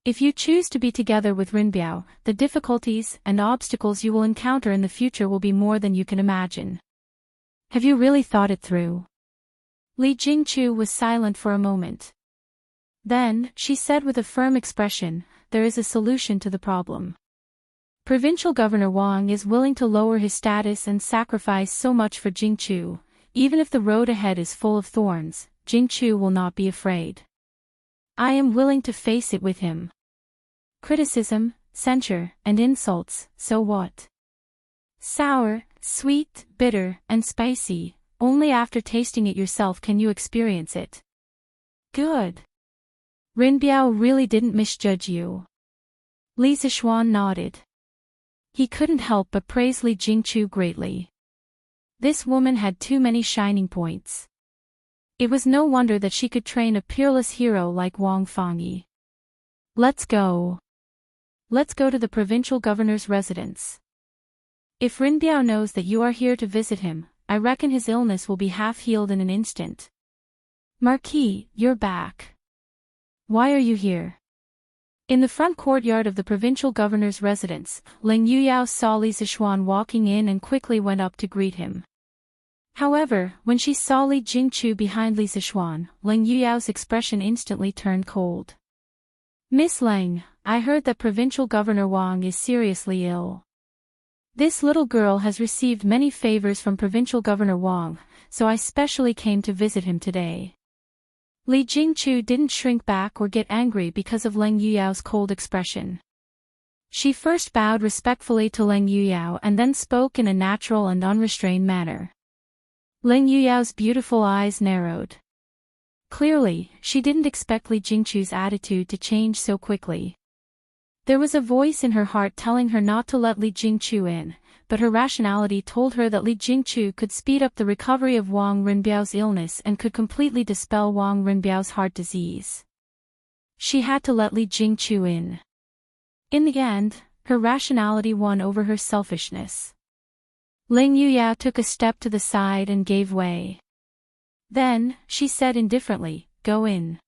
If you choose to be together with Rinbiao, the difficulties and obstacles you will encounter in the future will be more than you can imagine. Have you really thought it through? Li Jingchu was silent for a moment. Then, she said with a firm expression, there is a solution to the problem. Provincial Governor Wang is willing to lower his status and sacrifice so much for Jingchu. Even if the road ahead is full of thorns, Jingchu will not be afraid. I am willing to face it with him. Criticism, censure, and insults, so what? Sour, sweet, bitter, and spicy, only after tasting it yourself can you experience it. Good. Rinbiao really didn't misjudge you. Li Zishuan nodded. He couldn't help but praise Li Jingchu greatly. This woman had too many shining points. It was no wonder that she could train a peerless hero like Wang Fangyi. Let's go. Let's go to the provincial governor's residence. If Rinbiao knows that you are here to visit him, I reckon his illness will be half healed in an instant. Marquis, you're back. Why are you here? In the front courtyard of the provincial governor's residence, Ling Yuyao saw Li Zishuan walking in and quickly went up to greet him. However, when she saw Li Jingchu behind Li Zishuan, Ling Yuyao's expression instantly turned cold. Miss Ling, I heard that Provincial Governor Wang is seriously ill. This little girl has received many favors from Provincial Governor Wang, so I specially came to visit him today. Li Jingchu didn't shrink back or get angry because of Ling Yuyao's cold expression. She first bowed respectfully to Ling Yuyao and then spoke in a natural and unrestrained manner. Ling Yuyao's beautiful eyes narrowed. Clearly, she didn't expect Li Jingchu's attitude to change so quickly. There was a voice in her heart telling her not to let Li Jingchu in, but her rationality told her that Li Jingchu could speed up the recovery of Wang Rinbiao's illness and could completely dispel Wang Rinbiao's heart disease. She had to let Li Jingchu in. In the end, her rationality won over her selfishness. Ling Yuyao took a step to the side and gave way. Then, she said indifferently, go in.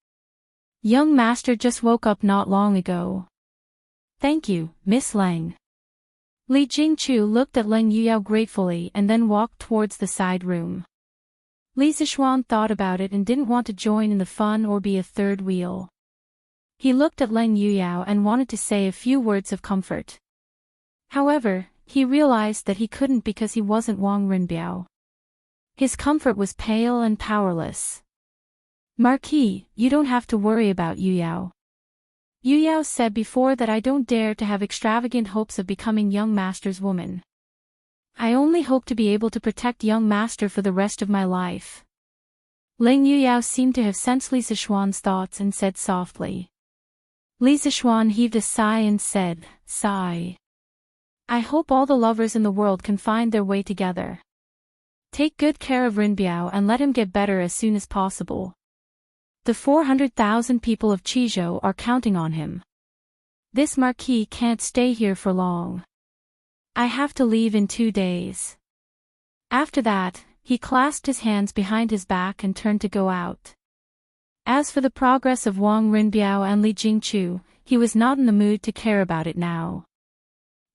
Young master just woke up not long ago. Thank you, Miss Lang. Li Jingchu looked at Ling Yuyao gratefully and then walked towards the side room. Li Zishuan thought about it and didn't want to join in the fun or be a third wheel. He looked at Ling Yuyao and wanted to say a few words of comfort. However, he realized that he couldn't because he wasn't Wang Rinbiao. His comfort was pale and powerless. Marquis, you don't have to worry about Yuyao. Yuyao said before that I don't dare to have extravagant hopes of becoming young master's woman. I only hope to be able to protect young master for the rest of my life. Ling Yuyao seemed to have sensed Li Zishuan's thoughts and said softly. Li Zishuan heaved a sigh and said, sigh. I hope all the lovers in the world can find their way together. Take good care of Rinbiao and let him get better as soon as possible. The 400,000 people of Chizhou are counting on him. This marquis can't stay here for long. I have to leave in 2 days. After that, he clasped his hands behind his back and turned to go out. As for the progress of Wang Rinbiao and Li Jingchu, he was not in the mood to care about it now.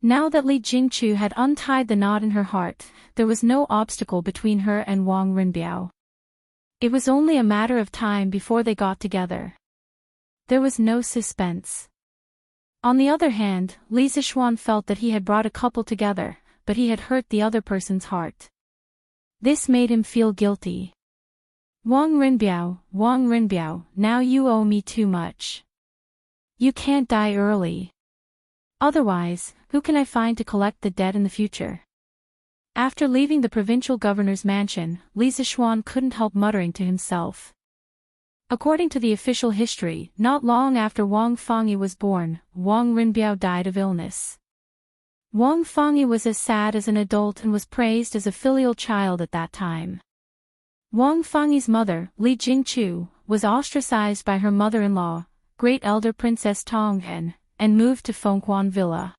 Now that Li Jingchu had untied the knot in her heart, there was no obstacle between her and Wang Rinbiao. It was only a matter of time before they got together. There was no suspense. On the other hand, Li Zixuan felt that he had brought a couple together, but he had hurt the other person's heart. This made him feel guilty. Wang Rinbiao, now you owe me too much. You can't die early. Otherwise, who can I find to collect the debt in the future? After leaving the provincial governor's mansion, Li Zixuan couldn't help muttering to himself. According to the official history, not long after Wang Fangyi was born, Wang Rinbiao died of illness. Wang Fangyi was as sad as an adult and was praised as a filial child at that time. Wang Fangyi's mother, Li Jingchu, was ostracized by her mother-in-law, great elder Princess Tonghen, and moved to Fengquan Villa.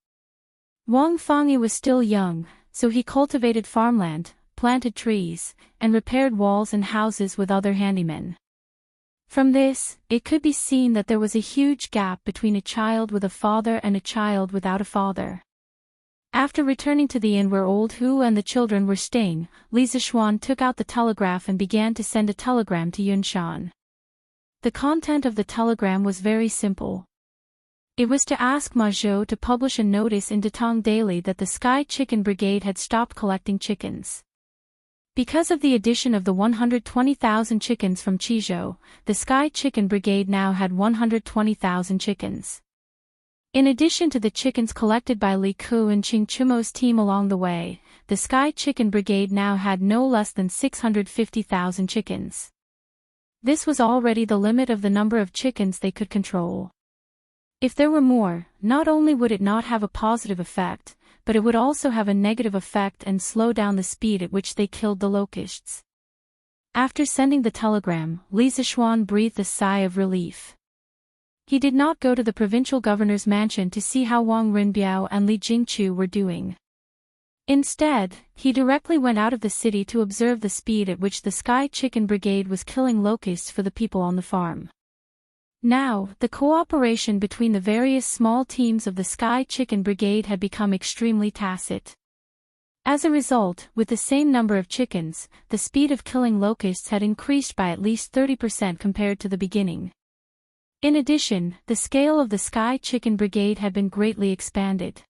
Wang Fangyi was still young, so he cultivated farmland, planted trees, and repaired walls and houses with other handymen. From this, it could be seen that there was a huge gap between a child with a father and a child without a father. After returning to the inn where old Hu and the children were staying, Li Zixuan took out the telegraph and began to send a telegram to Yunshan. The content of the telegram was very simple. It was to ask Ma Zhou to publish a notice in Datong Daily that the Sky Chicken Brigade had stopped collecting chickens. Because of the addition of the 120,000 chickens from Chizhou, the Sky Chicken Brigade now had 120,000 chickens. In addition to the chickens collected by Li Ku and Qing Chumo's team along the way, the Sky Chicken Brigade now had no less than 650,000 chickens. This was already the limit of the number of chickens they could control. If there were more, not only would it not have a positive effect, but it would also have a negative effect and slow down the speed at which they killed the locusts. After sending the telegram, Li Zixuan breathed a sigh of relief. He did not go to the provincial governor's mansion to see how Wang Rinbiao and Li Jingchu were doing. Instead, he directly went out of the city to observe the speed at which the Sky Chicken Brigade was killing locusts for the people on the farm. Now, the cooperation between the various small teams of the Sky Chicken Brigade had become extremely tacit. As a result, with the same number of chickens, the speed of killing locusts had increased by at least 30% compared to the beginning. In addition, the scale of the Sky Chicken Brigade had been greatly expanded.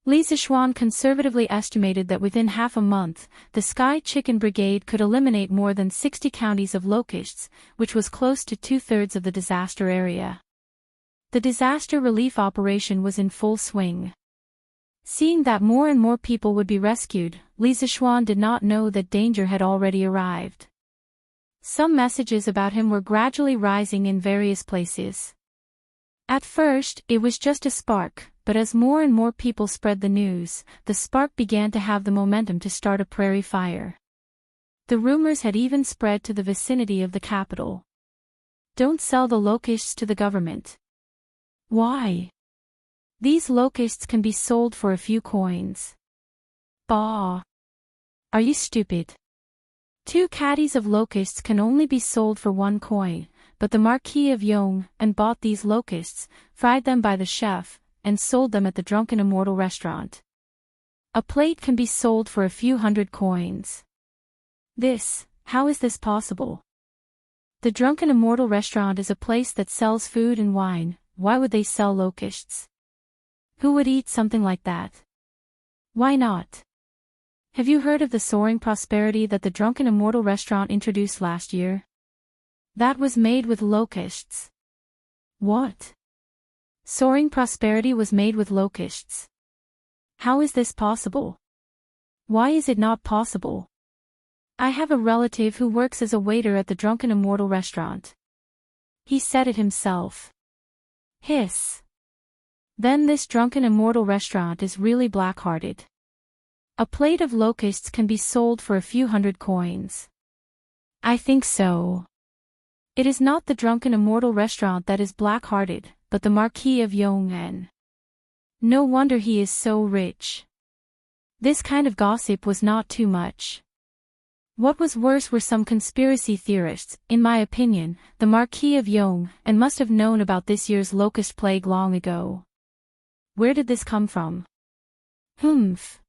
Li Zixuan conservatively estimated that within half a month, the Sky Chicken Brigade could eliminate more than 60 counties of locusts, which was close to 2/3 of the disaster area. The disaster relief operation was in full swing. Seeing that more and more people would be rescued, Li Zixuan did not know that danger had already arrived. Some messages about him were gradually rising in various places. At first, it was just a spark, but as more and more people spread the news, the spark began to have the momentum to start a prairie fire. The rumors had even spread to the vicinity of the capital. Don't sell the locusts to the government. Why? These locusts can be sold for a few coins. Bah! Are you stupid? 2 caddies of locusts can only be sold for 1 coin, but the Marquis of Yong and bought these locusts, fried them by the chef, and sold them at the Drunken Immortal restaurant. A plate can be sold for a few hundred coins. How is this possible? The Drunken Immortal restaurant is a place that sells food and wine. Why would they sell locusts? Who would eat something like that? Why not? Have you heard of the soaring prosperity that the Drunken Immortal restaurant introduced last year? That was made with locusts. What? Soaring prosperity was made with locusts. How is this possible? Why is it not possible? I have a relative who works as a waiter at the Drunken Immortal restaurant. He said it himself. Hiss. Then this Drunken Immortal restaurant is really black-hearted. A plate of locusts can be sold for a few hundred coins. I think so. It is not the drunken immortal restaurant that is black-hearted, but the Marquis of Yong'an. No wonder he is so rich. This kind of gossip was not too much. What was worse were some conspiracy theorists. In my opinion, the Marquis of Yong'an must have known about this year's locust plague long ago. Where did this come from? Humph.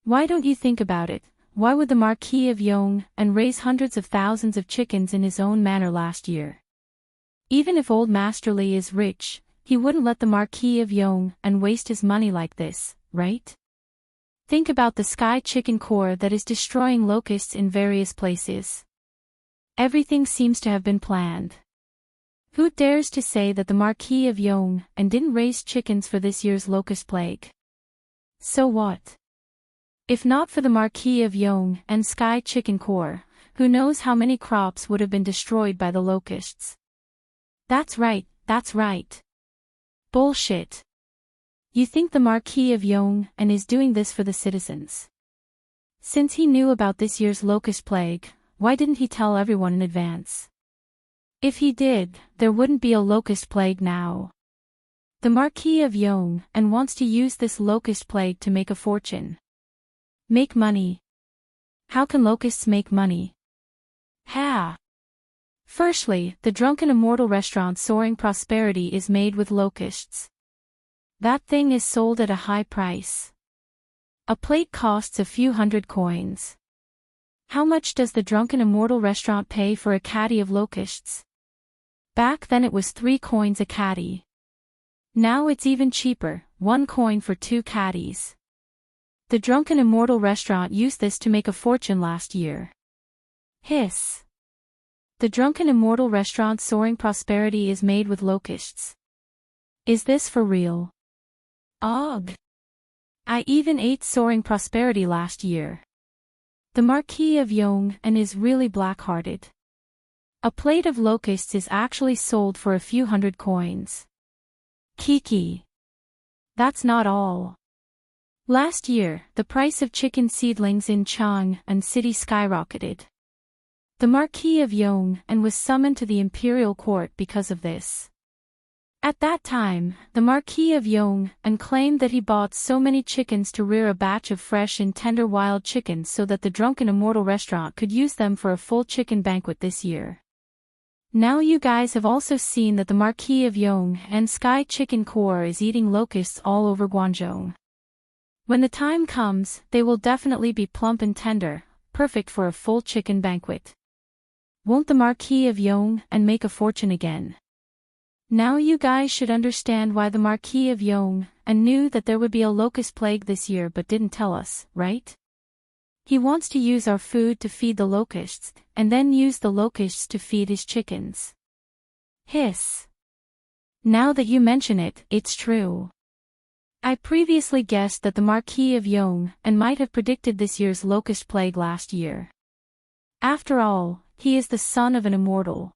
Why don't you think about it? Why would the Marquis of Yong'an raise hundreds of thousands of chickens in his own manor last year? Even if old Master Li is rich, he wouldn't let the Marquis of Yong'an waste his money like this, right? Think about the sky chicken core that is destroying locusts in various places. Everything seems to have been planned. Who dares to say that the Marquis of Yong'an didn't raise chickens for this year's locust plague? So what? If not for the Marquis of Yong'an sky chicken core, who knows how many crops would have been destroyed by the locusts? That's right, that's right. Bullshit. You think the Marquis of Yong'an is doing this for the citizens? Since he knew about this year's locust plague, why didn't he tell everyone in advance? If he did, there wouldn't be a locust plague now. The Marquis of Yong'an wants to use this locust plague to make a fortune. Make money. How can locusts make money? Ha! Firstly, the drunken immortal restaurant Soaring Prosperity is made with locusts. That thing is sold at a high price. A plate costs a few hundred coins. How much does the drunken immortal restaurant pay for a caddy of locusts? Back then it was 3 coins a caddy. Now it's even cheaper, 1 coin for 2 caddies. The drunken immortal restaurant used this to make a fortune last year. Hiss. The drunken immortal restaurant Soaring Prosperity is made with locusts. Is this for real? Ugh. I even ate Soaring Prosperity last year. The Marquis of Yong'an is really black-hearted. A plate of locusts is actually sold for a few hundred coins. Kiki. That's not all. Last year, the price of chicken seedlings in Chang'an City skyrocketed. The Marquis of Yong'an was summoned to the imperial court because of this. At that time, the Marquis of Yong'an claimed that he bought so many chickens to rear a batch of fresh and tender wild chickens so that the drunken immortal restaurant could use them for a full chicken banquet this year. Now you guys have also seen that the Marquis of Yong'an sky chicken core is eating locusts all over Guangzhou. When the time comes, they will definitely be plump and tender, perfect for a full chicken banquet. Won't the Marquis of Yong'an make a fortune again? Now you guys should understand why the Marquis of Yong'an knew that there would be a locust plague this year but didn't tell us, right? He wants to use our food to feed the locusts, and then use the locusts to feed his chickens. Hiss. Now that you mention it, it's true. I previously guessed that the Marquis of Yong'an might have predicted this year's locust plague last year. After all, he is the son of an immortal.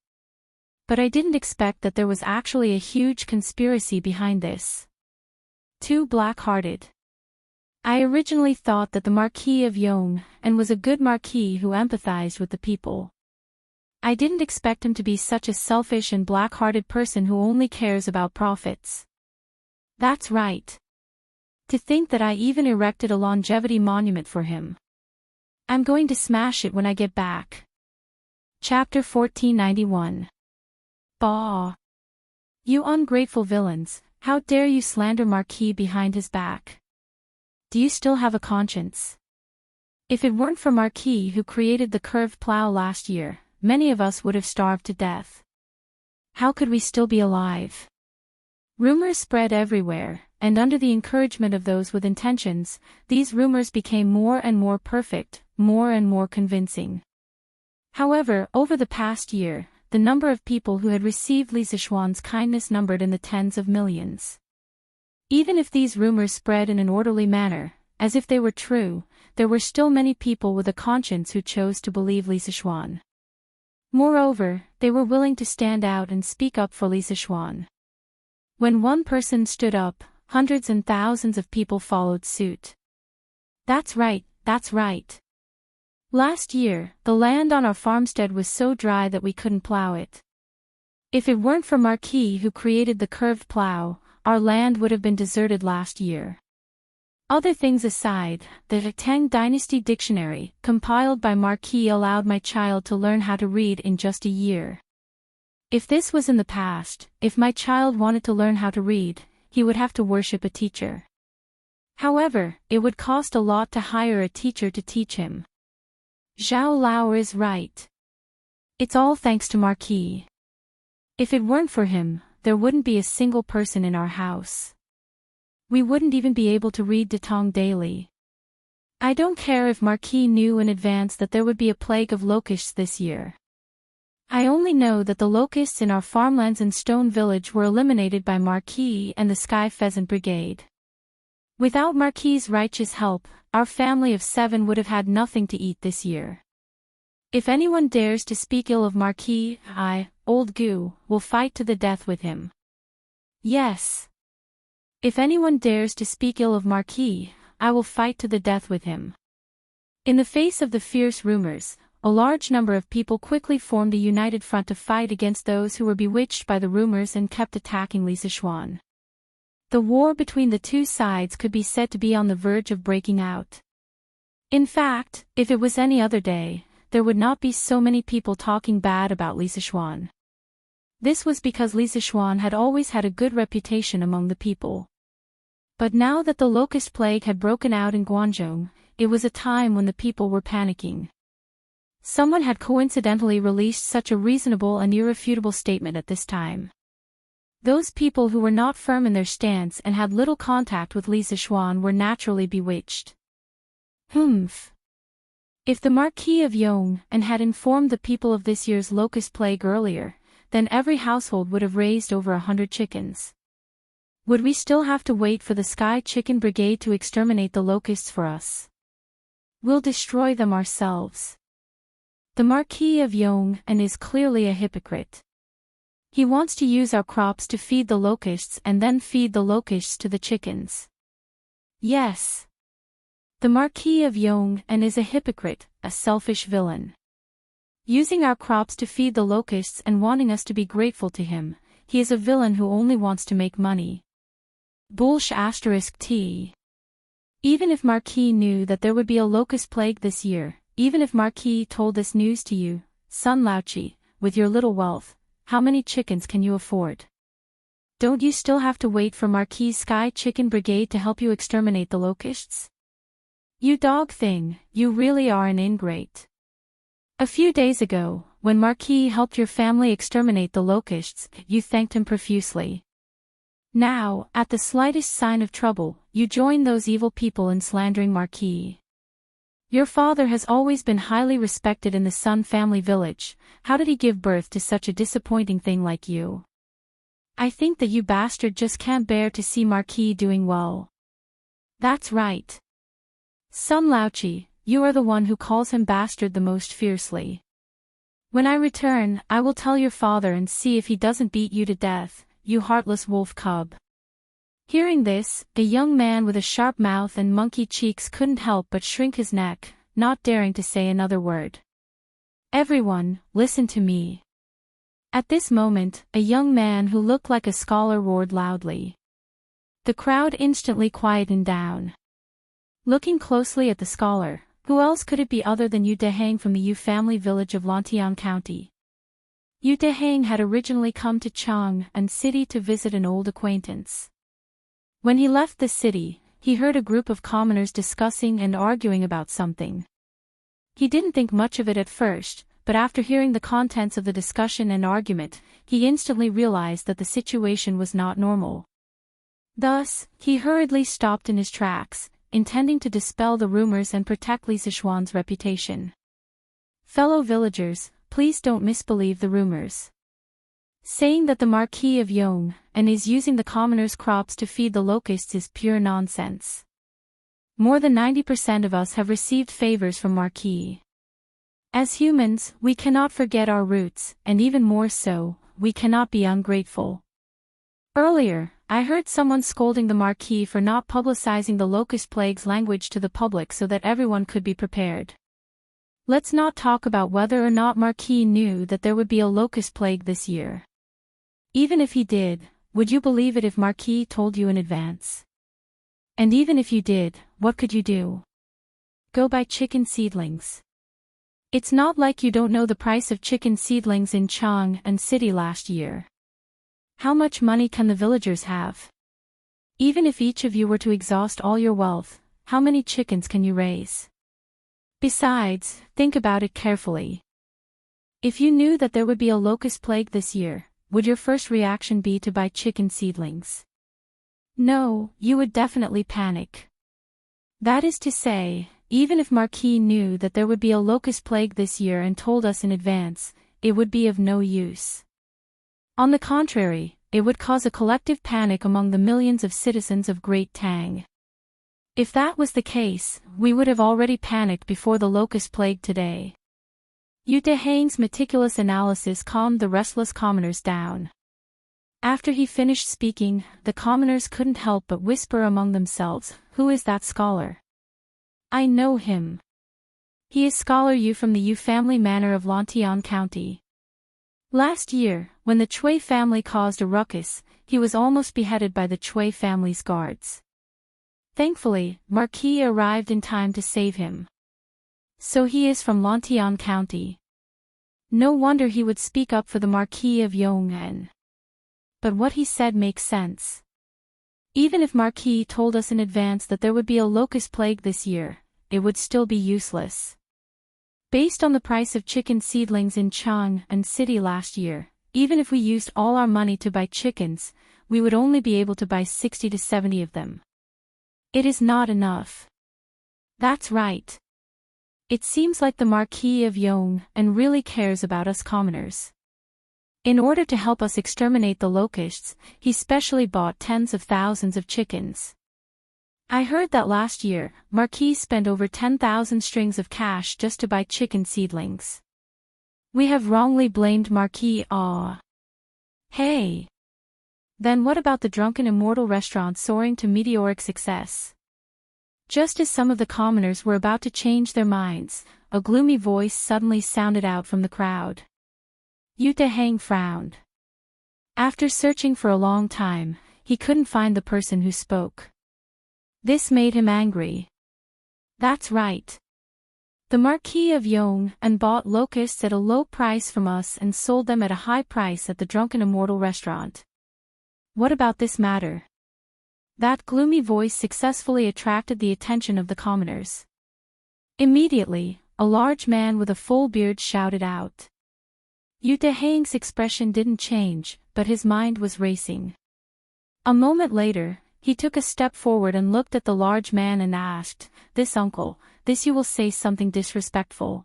But I didn't expect that there was actually a huge conspiracy behind this. Too black-hearted. I originally thought that the Marquis of Yong'an was a good marquis who empathized with the people. I didn't expect him to be such a selfish and black-hearted person who only cares about profits. That's right. To think that I even erected a longevity monument for him. I'm going to smash it when I get back. Chapter 1491. Bah! You ungrateful villains, how dare you slander Marquis behind his back? Do you still have a conscience? If it weren't for Marquis who created the curved plow last year, many of us would have starved to death. How could we still be alive? Rumors spread everywhere, and under the encouragement of those with intentions, these rumors became more and more perfect, more and more convincing. However, over the past year, the number of people who had received Li Zishuan's kindness numbered in the tens of millions. Even if these rumors spread in an orderly manner, as if they were true, there were still many people with a conscience who chose to believe Li Zishuan. Moreover, they were willing to stand out and speak up for Li Zishuan. When one person stood up, hundreds and thousands of people followed suit. That's right, that's right. Last year, the land on our farmstead was so dry that we couldn't plow it. If it weren't for Marquis who created the curved plow, our land would have been deserted last year. Other things aside, the Tang Dynasty Dictionary, compiled by Marquis, allowed my child to learn how to read in just a year. If this was in the past, if my child wanted to learn how to read, he would have to worship a teacher. However, it would cost a lot to hire a teacher to teach him. Zhao Lao is right. It's all thanks to Marquis. If it weren't for him, there wouldn't be a single person in our house. We wouldn't even be able to read Datong daily. I don't care if Marquis knew in advance that there would be a plague of locusts this year. I only know that the locusts in our farmlands and Stone Village were eliminated by Marquis and the Sky Pheasant Brigade. Without Marquis's righteous help, our family of 7 would have had nothing to eat this year. If anyone dares to speak ill of Marquis, I, Old Goo, will fight to the death with him. Yes. If anyone dares to speak ill of Marquis, I will fight to the death with him. In the face of the fierce rumors, a large number of people quickly formed a united front to fight against those who were bewitched by the rumors and kept attacking Lisa Xuan. The war between the two sides could be said to be on the verge of breaking out. In fact, if it was any other day, there would not be so many people talking bad about Lisa Xuan. This was because Lisa Xuan had always had a good reputation among the people. But now that the locust plague had broken out in Guangzhou, it was a time when the people were panicking. Someone had coincidentally released such a reasonable and irrefutable statement at this time. Those people who were not firm in their stance and had little contact with Lisa Xuan were naturally bewitched. If the Marquis of Yong and had informed the people of this year's locust plague earlier, then every household would have raised over 100 chickens. Would we still have to wait for the Sky Chicken Brigade to exterminate the locusts for us? We'll destroy them ourselves. The Marquis of Yong and is clearly a hypocrite. He wants to use our crops to feed the locusts and then feed the locusts to the chickens. Yes. The Marquis of Yong and is a hypocrite, a selfish villain. Using our crops to feed the locusts and wanting us to be grateful to him, he is a villain who only wants to make money. *T. Even if Marquis knew that there would be a locust plague this year, even if Marquis told this news to you, Sun Laochi, with your little wealth, how many chickens can you afford? Don't you still have to wait for Marquis's Sky Chicken Brigade to help you exterminate the locusts? You dog thing, you really are an ingrate. A few days ago, when Marquis helped your family exterminate the locusts, you thanked him profusely. Now, at the slightest sign of trouble, you join those evil people in slandering Marquis. Your father has always been highly respected in the Sun family village. How did he give birth to such a disappointing thing like you? I think that you bastard just can't bear to see Marquis doing well. That's right. Sun Laochi, you are the one who calls him bastard the most fiercely. When I return, I will tell your father and see if he doesn't beat you to death, you heartless wolf cub. Hearing this, a young man with a sharp mouth and monkey cheeks couldn't help but shrink his neck, not daring to say another word. Everyone, listen to me. At this moment, a young man who looked like a scholar roared loudly. The crowd instantly quietened down. Looking closely at the scholar, who else could it be other than Yu Dehang from the Yu family village of Lantian County? Yu Dehang had originally come to Chang'an City to visit an old acquaintance. When he left the city, he heard a group of commoners discussing and arguing about something. He didn't think much of it at first, but after hearing the contents of the discussion and argument, he instantly realized that the situation was not normal. Thus, he hurriedly stopped in his tracks, intending to dispel the rumors and protect Lisa Xuan's reputation. Fellow villagers, please don't misbelieve the rumors. Saying that the Marquis of Yong and is using the commoners' crops to feed the locusts is pure nonsense. More than 90% of us have received favors from Marquis. As humans, we cannot forget our roots, and even more so, we cannot be ungrateful. Earlier, I heard someone scolding the Marquis for not publicizing the locust plague's language to the public so that everyone could be prepared. Let's not talk about whether or not Marquis knew that there would be a locust plague this year. Even if he did, would you believe it if Marquis told you in advance? And even if you did, what could you do? Go buy chicken seedlings. It's not like you don't know the price of chicken seedlings in Chang and City last year. How much money can the villagers have? Even if each of you were to exhaust all your wealth, how many chickens can you raise? Besides, think about it carefully. If you knew that there would be a locust plague this year, would your first reaction be to buy chicken seedlings? No, you would definitely panic. That is to say, even if Marquis knew that there would be a locust plague this year and told us in advance, it would be of no use. On the contrary, it would cause a collective panic among the millions of citizens of Great Tang. If that was the case, we would have already panicked before the locust plague today. Yu Dehang's meticulous analysis calmed the restless commoners down. After he finished speaking, the commoners couldn't help but whisper among themselves, "Who is that scholar? I know him. He is Scholar Yu from the Yu family manor of Lantian County. Last year, when the Chui family caused a ruckus, he was almost beheaded by the Chui family's guards. Thankfully, Marquis arrived in time to save him. So he is from Lantian County. No wonder he would speak up for the Marquis of Yong'an. But what he said makes sense. Even if Marquis told us in advance that there would be a locust plague this year, it would still be useless. Based on the price of chicken seedlings in Chang and City last year, even if we used all our money to buy chickens, we would only be able to buy 60 to 70 of them. It is not enough. That's right. It seems like the Marquis of Yong'an really cares about us commoners. In order to help us exterminate the locusts, he specially bought tens of thousands of chickens. I heard that last year, Marquis spent over 10,000 strings of cash just to buy chicken seedlings. We have wrongly blamed Marquis. Hey! Then what about the drunken immortal restaurant soaring to meteoric success? Just as some of the commoners were about to change their minds, a gloomy voice suddenly sounded out from the crowd. Yu Dehang frowned. After searching for a long time, he couldn't find the person who spoke. This made him angry. That's right. The Marquis of Yong'an bought locusts at a low price from us and sold them at a high price at the Drunken Immortal restaurant. What about this matter? That gloomy voice successfully attracted the attention of the commoners. Immediately, a large man with a full beard shouted out. Yu Dehang's expression didn't change, but his mind was racing. A moment later, he took a step forward and looked at the large man and asked, "This uncle, this you will say something disrespectful.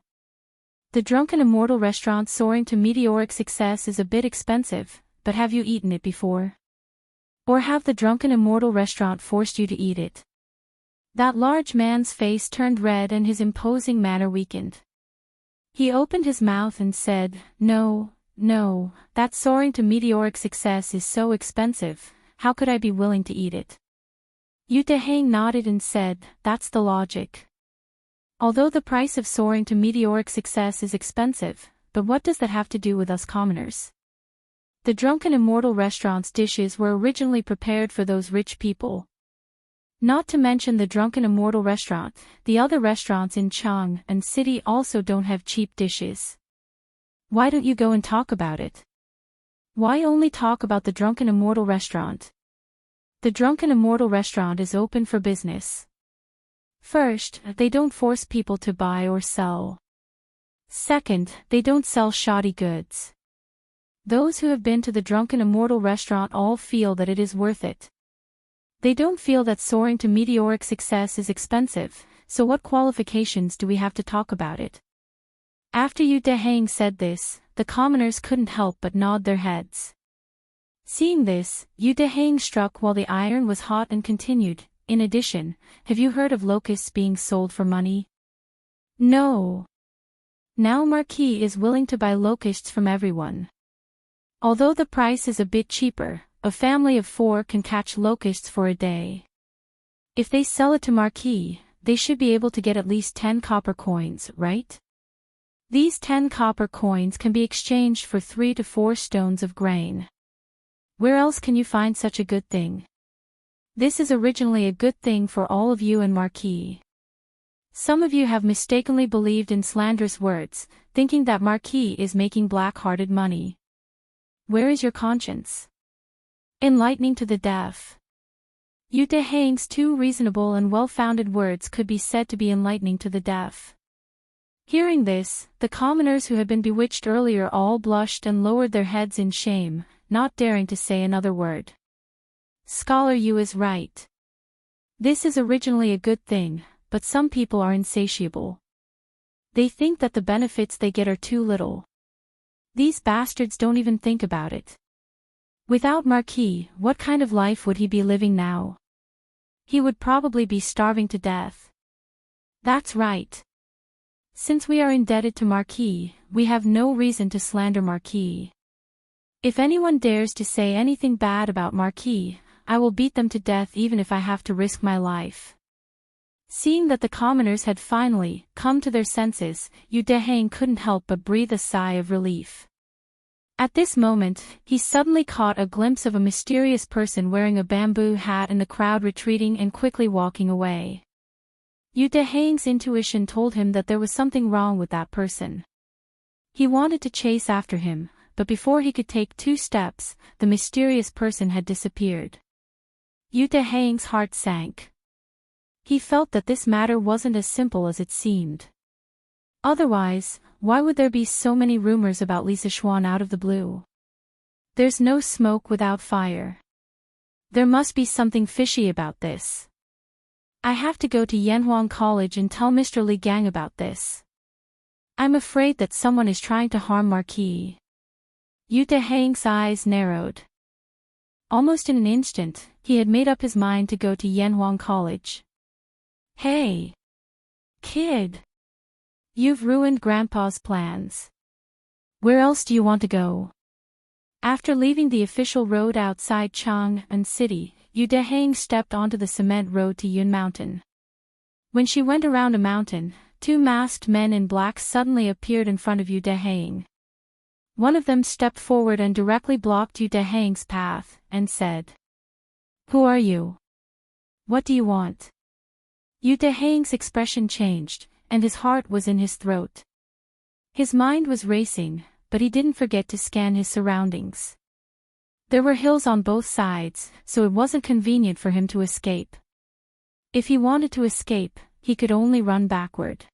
The Drunken Immortal restaurant soaring to meteoric success is a bit expensive, but have you eaten it before? Or have the Drunken Immortal restaurant forced you to eat it?" That large man's face turned red and his imposing manner weakened. He opened his mouth and said, No, that soaring to meteoric success is so expensive, how could I be willing to eat it?" Yu Dehang nodded and said, "That's the logic. Although the price of soaring to meteoric success is expensive, but what does that have to do with us commoners? The Drunken Immortal restaurant's dishes were originally prepared for those rich people. Not to mention the Drunken Immortal restaurant, the other restaurants in Chang and City also don't have cheap dishes. Why don't you go and talk about it? Why only talk about the Drunken Immortal restaurant? The Drunken Immortal restaurant is open for business. First, they don't force people to buy or sell. Second, they don't sell shoddy goods. Those who have been to the Drunken Immortal restaurant all feel that it is worth it. They don't feel that soaring to meteoric success is expensive, so what qualifications do we have to talk about it?" After Yu Dehang said this, the commoners couldn't help but nod their heads. Seeing this, Yu Dehang struck while the iron was hot and continued, "In addition, have you heard of locusts being sold for money? No. Now Marquis is willing to buy locusts from everyone. Although the price is a bit cheaper, a family of 4 can catch locusts for a day. If they sell it to Marquis, they should be able to get at least 10 copper coins, right? These 10 copper coins can be exchanged for 3 to 4 stones of grain. Where else can you find such a good thing? This is originally a good thing for all of you and Marquis. Some of you have mistakenly believed in slanderous words, thinking that Marquis is making black-hearted money. Where is your conscience? Enlightening to the deaf. Yu Dehang's two reasonable and well-founded words could be said to be enlightening to the deaf. Hearing this, the commoners who had been bewitched earlier all blushed and lowered their heads in shame, not daring to say another word. Scholar Yu is right. This is originally a good thing, but some people are insatiable. They think that the benefits they get are too little. These bastards don't even think about it. Without Marquis, what kind of life would he be living now? He would probably be starving to death. That's right. Since we are indebted to Marquis, we have no reason to slander Marquis. If anyone dares to say anything bad about Marquis, I will beat them to death even if I have to risk my life. Seeing that the commoners had finally come to their senses, Yu Dehang couldn't help but breathe a sigh of relief. At this moment, he suddenly caught a glimpse of a mysterious person wearing a bamboo hat in the crowd retreating and quickly walking away. Yu Dehang's intuition told him that there was something wrong with that person. He wanted to chase after him, but before he could take 2 steps, the mysterious person had disappeared. Yu Dehang's heart sank. He felt that this matter wasn't as simple as it seemed. Otherwise, why would there be so many rumors about Lisa Xuan out of the blue? There's no smoke without fire. There must be something fishy about this. I have to go to Yanhuang College and tell Mr. Li Gang about this. I'm afraid that someone is trying to harm Marquis. Yu Dehang's eyes narrowed. Almost in an instant, he had made up his mind to go to Yanhuang College. Hey! Kid! You've ruined Grandpa's plans. Where else do you want to go? After leaving the official road outside Chang'an City, Yu Dehang stepped onto the cement road to Yun Mountain. When she went around a mountain, 2 masked men in black suddenly appeared in front of Yu Dehang. One of them stepped forward and directly blocked Yu Dehang's path, and said, "Who are you? What do you want?" Yu Dehang's expression changed, and his heart was in his throat. His mind was racing, but he didn't forget to scan his surroundings. There were hills on both sides, so it wasn't convenient for him to escape. If he wanted to escape, he could only run backward.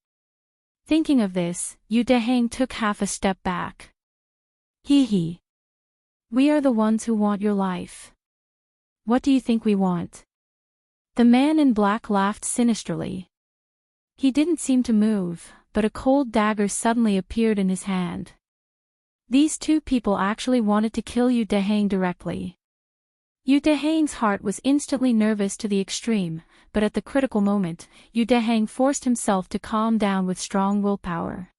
Thinking of this, Yu Dehang took half a step back. Hee. We are the ones who want your life. What do you think we want? The man in black laughed sinisterly. He didn't seem to move, but a cold dagger suddenly appeared in his hand. These 2 people actually wanted to kill Yu Dehang directly. Yu Dehang's heart was instantly nervous to the extreme, but at the critical moment, Yu Dehang forced himself to calm down with strong willpower.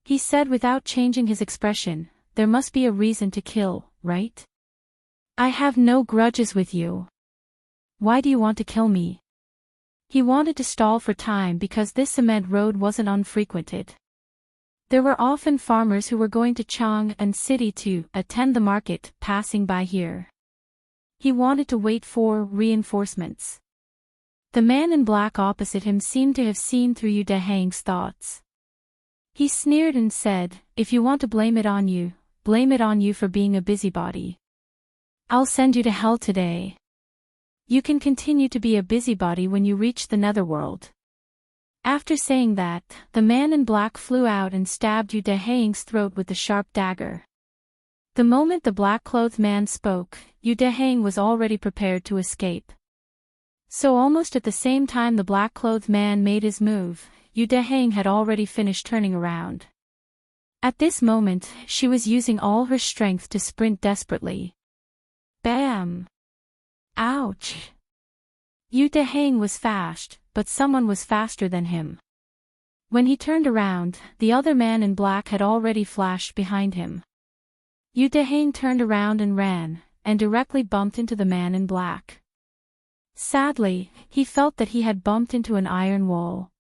He said without changing his expression, "There must be a reason to kill, right? I have no grudges with you. Why do you want to kill me?" He wanted to stall for time because this cement road wasn't unfrequented. There were often farmers who were going to Chang'an City to attend the market passing by here. He wanted to wait for reinforcements. The man in black opposite him seemed to have seen through Yu Dehang's thoughts. He sneered and said, "If you want to blame it on you for being a busybody. I'll send you to hell today. You can continue to be a busybody when you reach the netherworld." After saying that, the man in black flew out and stabbed Yu Dehang's throat with the sharp dagger. The moment the black-clothed man spoke, Yu Dehang was already prepared to escape. So almost at the same time the black-clothed man made his move, Yu Dehang had already finished turning around. At this moment, she was using all her strength to sprint desperately. Bam! Ouch! Yu Dehang was fast, but someone was faster than him. When he turned around, the other man in black had already flashed behind him. Yu Dehang turned around and ran, and directly bumped into the man in black. Sadly, he felt that he had bumped into an iron wall.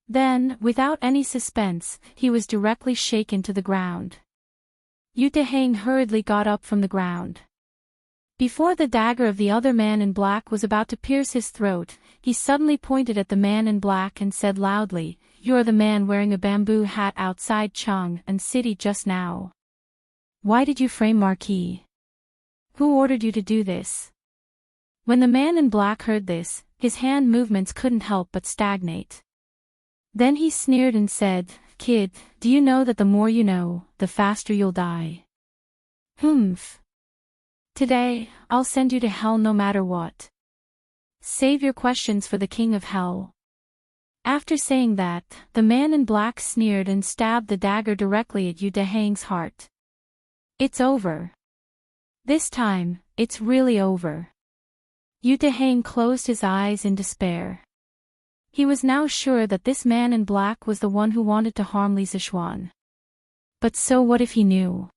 Then, without any suspense, he was directly shaken to the ground. Yu Dehang hurriedly got up from the ground. Before the dagger of the other man in black was about to pierce his throat, he suddenly pointed at the man in black and said loudly, "You're the man wearing a bamboo hat outside Chang'an City just now. Why did you frame Marquis? Who ordered you to do this?" When the man in black heard this, his hand movements couldn't help but stagnate. Then he sneered and said, "Kid, do you know that the more you know, the faster you'll die? Humph. Today, I'll send you to hell no matter what. Save your questions for the king of hell." After saying that, the man in black sneered and stabbed the dagger directly at Yu Dehang's heart. It's over. This time, it's really over. Yu Dehang closed his eyes in despair. He was now sure that this man in black was the one who wanted to harm Li Zixuan. But so what if he knew?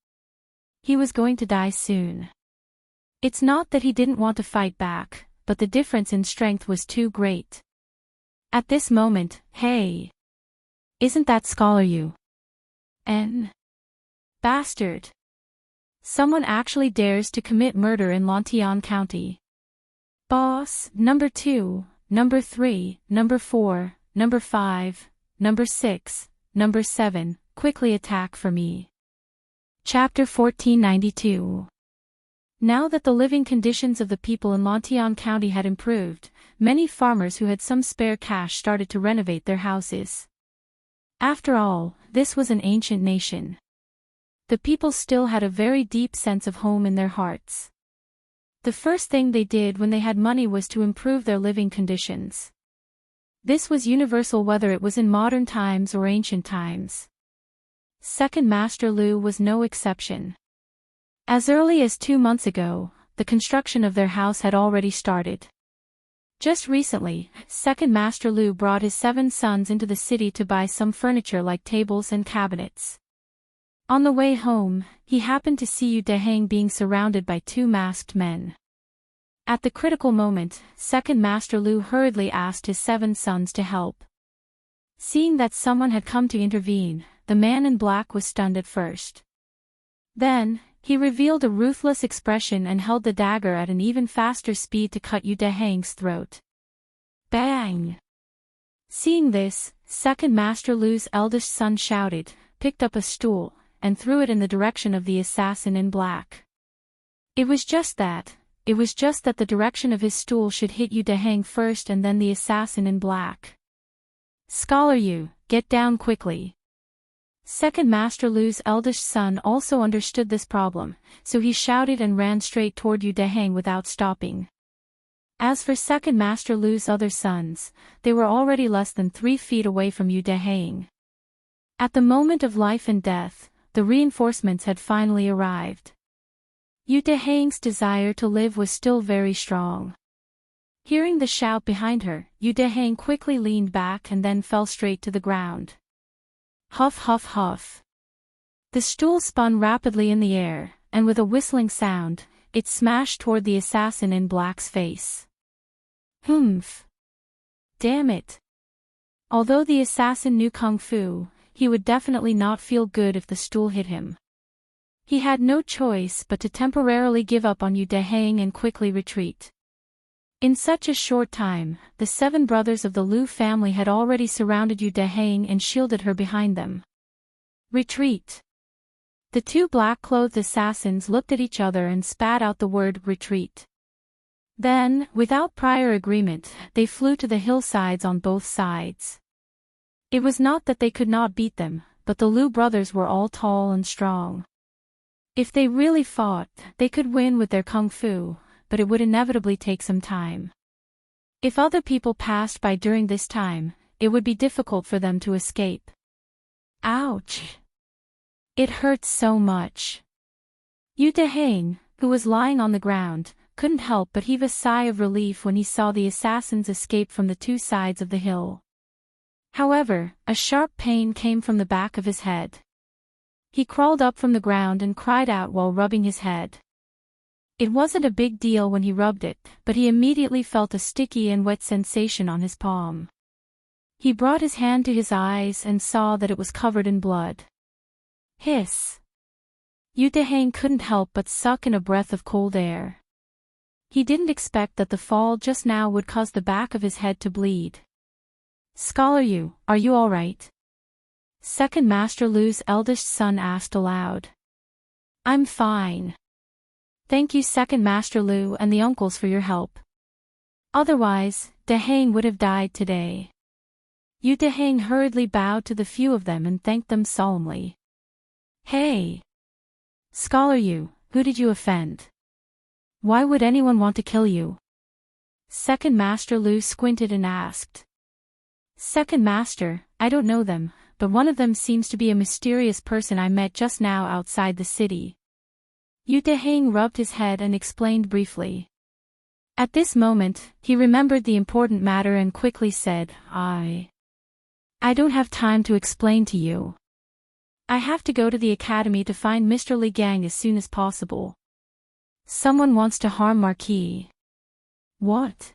He was going to die soon. It's not that he didn't want to fight back, but the difference in strength was too great. At this moment, hey! Isn't that Scholar Yu? Bastard! Someone actually dares to commit murder in Lantian County. Boss, number 2, number 3, number 4, number 5, number 6, number 7, quickly attack for me. Chapter 1492. Now that the living conditions of the people in Lantian County had improved, many farmers who had some spare cash started to renovate their houses. After all, this was an ancient nation. The people still had a very deep sense of home in their hearts. The first thing they did when they had money was to improve their living conditions. This was universal whether it was in modern times or ancient times. Second Master Lu was no exception. As early as 2 months ago, the construction of their house had already started. Just recently, Second Master Lu brought his 7 sons into the city to buy some furniture like tables and cabinets. On the way home, he happened to see Yu Dehang being surrounded by 2 masked men. At the critical moment, Second Master Lu hurriedly asked his 7 sons to help. Seeing that someone had come to intervene, the man in black was stunned at first. Then, he revealed a ruthless expression and held the dagger at an even faster speed to cut Yu Dehang's throat. Bang! Seeing this, Second Master Lu's eldest son shouted, picked up a stool, and threw it in the direction of the assassin in black. It was just that the direction of his stool should hit Yu Dehang first and then the assassin in black. Scholar Yu, get down quickly. Second Master Lu's eldest son also understood this problem, so he shouted and ran straight toward Yu Dehang without stopping. As for Second Master Lu's other sons, they were already less than 3 feet away from Yu Dehang. At the moment of life and death, the reinforcements had finally arrived. Yu Dehang's desire to live was still very strong. Hearing the shout behind her, Yu Dehang quickly leaned back and then fell straight to the ground. Huff huff huff. The stool spun rapidly in the air, and with a whistling sound, it smashed toward the assassin in black's face. Humph. Damn it. Although the assassin knew kung fu, he would definitely not feel good if the stool hit him. He had no choice but to temporarily give up on Yu Dehang and quickly retreat. In such a short time, the 7 brothers of the Lu family had already surrounded Yu Dehang and shielded her behind them. Retreat! The 2 black-clothed assassins looked at each other and spat out the word retreat. Then, without prior agreement, they flew to the hillsides on both sides. It was not that they could not beat them, but the Lu brothers were all tall and strong. If they really fought, they could win with their kung fu, but it would inevitably take some time. If other people passed by during this time, it would be difficult for them to escape. Ouch! It hurts so much. Yu Dehang, who was lying on the ground, couldn't help but heave a sigh of relief when he saw the assassins escape from the 2 sides of the hill. However, a sharp pain came from the back of his head. He crawled up from the ground and cried out while rubbing his head. It wasn't a big deal when he rubbed it, but he immediately felt a sticky and wet sensation on his palm. He brought his hand to his eyes and saw that it was covered in blood. Hiss! Yu Dehang couldn't help but suck in a breath of cold air. He didn't expect that the fall just now would cause the back of his head to bleed. Scholar Yu, are you all right? Second Master Lu's eldest son asked aloud. I'm fine. Thank you Second Master Lu and the uncles for your help. Otherwise, Dehang would have died today. Yu Dehang hurriedly bowed to the few of them and thanked them solemnly. Hey! Scholar Yu, who did you offend? Why would anyone want to kill you? Second Master Lu squinted and asked. Second Master, I don't know them, but one of them seems to be a mysterious person I met just now outside the city. Yu Dehang rubbed his head and explained briefly. At this moment, he remembered the important matter and quickly said, I don't have time to explain to you. I have to go to the academy to find Mr. Li Gang as soon as possible. Someone wants to harm Marquis. What?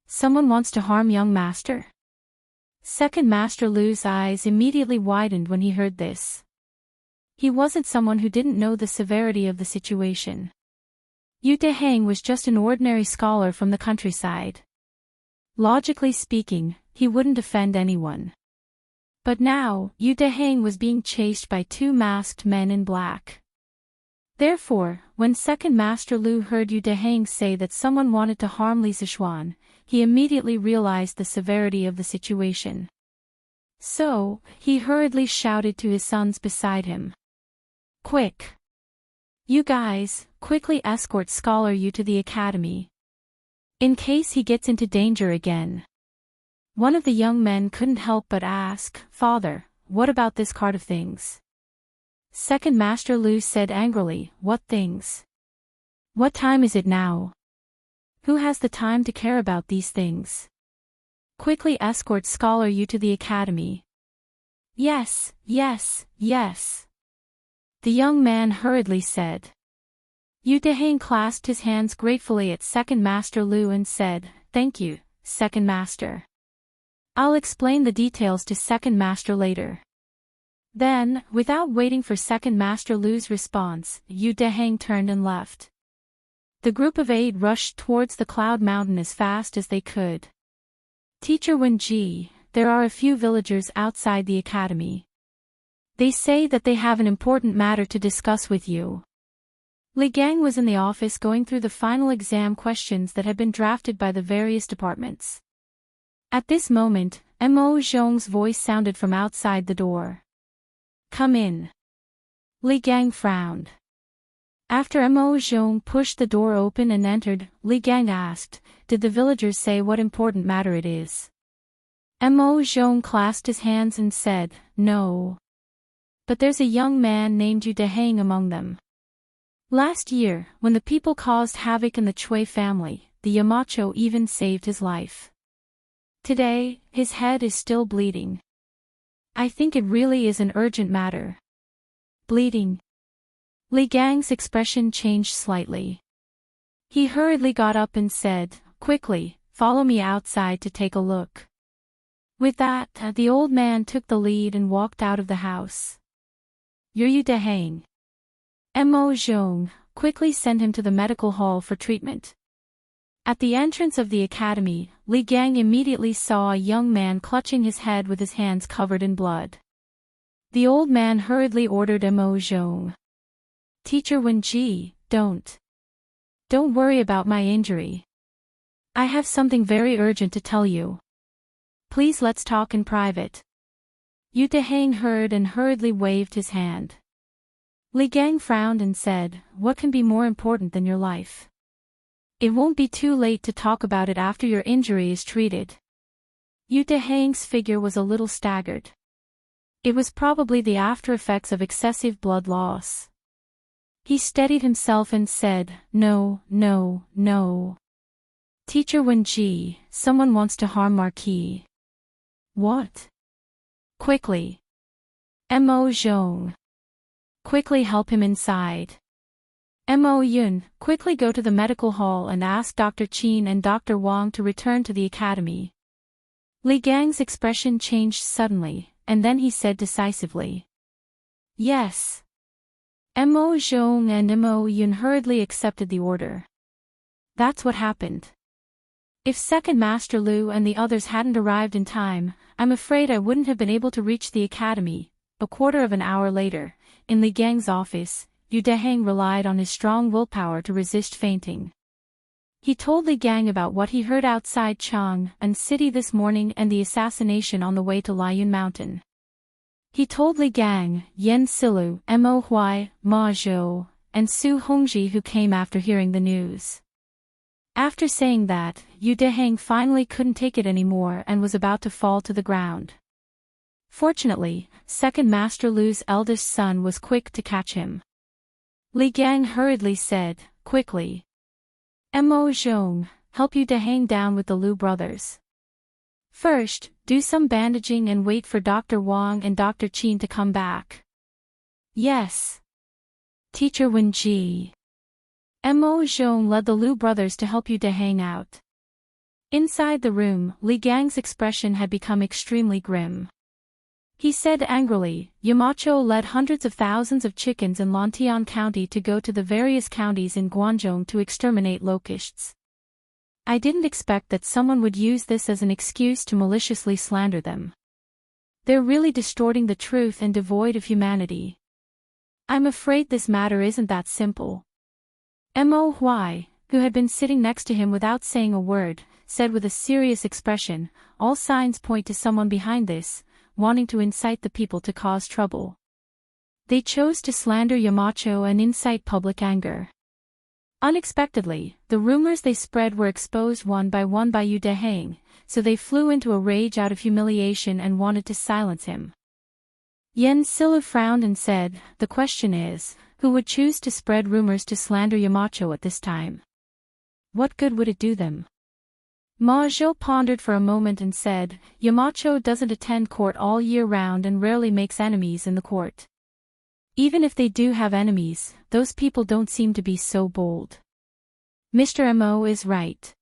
Someone wants to harm young master? Second Master Lu's eyes immediately widened when he heard this. He wasn't someone who didn't know the severity of the situation. Yu Dehang was just an ordinary scholar from the countryside. Logically speaking, he wouldn't offend anyone. But now, Yu Dehang was being chased by two masked men in black. Therefore, when Second Master Lu heard Yu Dehang say that someone wanted to harm Li Zishuan, he immediately realized the severity of the situation. So, he hurriedly shouted to his sons beside him. Quick! You guys, quickly escort Scholar Yu to the academy. In case he gets into danger again. One of the young men couldn't help but ask, Father, what about this cart of things? Second Master Lu said angrily, What things? What time is it now? Who has the time to care about these things? Quickly escort Scholar Yu to the academy. Yes, yes, yes. The young man hurriedly said. Yu Dehang clasped his hands gratefully at Second Master Lu and said, Thank you, Second Master. I'll explain the details to Second Master later. Then, without waiting for Second Master Lu's response, Yu Dehang turned and left. The group of 8 rushed towards the Cloud Mountain as fast as they could. Teacher Wenji, there are a few villagers outside the academy. They say that they have an important matter to discuss with you. Li Gang was in the office going through the final exam questions that had been drafted by the various departments. At this moment, Mo Zhong's voice sounded from outside the door. Come in. Li Gang frowned. After Mo Zhong pushed the door open and entered, Li Gang asked, Did the villagers say what important matter it is? Mo Zhong clasped his hands and said, No. But there's a young man named Yu Dehang among them. Last year, when the people caused havoc in the Chui family, the Yamacho even saved his life. Today, his head is still bleeding. I think it really is an urgent matter. Bleeding. Li Gang's expression changed slightly. He hurriedly got up and said, Quickly, follow me outside to take a look. With that, the old man took the lead and walked out of the house. Yu Dehang. Mo Zhong, quickly send him to the medical hall for treatment. At the entrance of the academy, Li Gang immediately saw a young man clutching his head with his hands covered in blood. The old man hurriedly ordered Mo Zhong. Teacher Wenji, don't worry about my injury. I have something very urgent to tell you. Please let's talk in private. Yu Dehang heard and hurriedly waved his hand. Li Gang frowned and said, What can be more important than your life? It won't be too late to talk about it after your injury is treated. Yu Dehang's figure was a little staggered. It was probably the after effects of excessive blood loss. He steadied himself and said, No. Teacher Wenji, someone wants to harm Marquis. What? Quickly. Mo Zhong. Quickly help him inside. Mo Yun, quickly go to the medical hall and ask Dr. Qin and Dr. Wang to return to the academy. Li Gang's expression changed suddenly, and then he said decisively. Yes. Mo Zhong and Mo Yun hurriedly accepted the order. That's what happened. If Second Master Lu and the others hadn't arrived in time, I'm afraid I wouldn't have been able to reach the academy. A quarter of an hour later, in Li Gang's office, Yu Deheng relied on his strong willpower to resist fainting. He told Li Gang about what he heard outside Chang'an City this morning and the assassination on the way to Liyun Mountain. He told Li Gang, Yen Silu, Mo Huai, Ma Zhou, and Su Hongji who came after hearing the news. After saying that, Yu Deheng finally couldn't take it anymore and was about to fall to the ground. Fortunately, Second Master Lu's eldest son was quick to catch him. Li Gang hurriedly said, quickly, Mo Zhong, help Yu Deheng down with the Lu brothers. First, do some bandaging and wait for Dr. Wang and Dr. Qin to come back. Yes. Teacher Wenji. Mo Zhong led the Lu brothers to help Yu Deheng out. Inside the room, Li Gang's expression had become extremely grim. He said angrily, Yamacho led hundreds of thousands of chickens in Lantian County to go to the various counties in Guangzhou to exterminate locusts. I didn't expect that someone would use this as an excuse to maliciously slander them. They're really distorting the truth and devoid of humanity. I'm afraid this matter isn't that simple. Mo Huai, who had been sitting next to him without saying a word, said with a serious expression, all signs point to someone behind this, wanting to incite the people to cause trouble. They chose to slander Yamacho and incite public anger. Unexpectedly, the rumors they spread were exposed one by Yu Deheng, so they flew into a rage out of humiliation and wanted to silence him. Yen Silu frowned and said, the question is, who would choose to spread rumors to slander Yamacho at this time? What good would it do them? Ma Zhou pondered for a moment and said, Yamacho doesn't attend court all year round and rarely makes enemies in the court. Even if they do have enemies, those people don't seem to be so bold. Mr. Mo is right.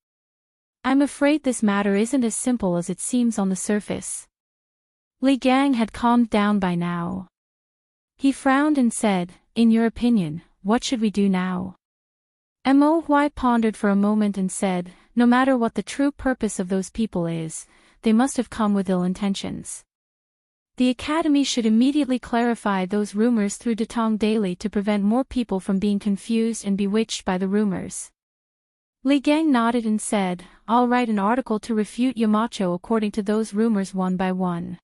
I'm afraid this matter isn't as simple as it seems on the surface. Li Gang had calmed down by now. He frowned and said, in your opinion, what should we do now? Mo Huai pondered for a moment and said, no matter what the true purpose of those people is, they must have come with ill intentions. The Academy should immediately clarify those rumors through Datong Daily to prevent more people from being confused and bewitched by the rumors. Li Gang nodded and said, I'll write an article to refute Yamacho according to those rumors one by one.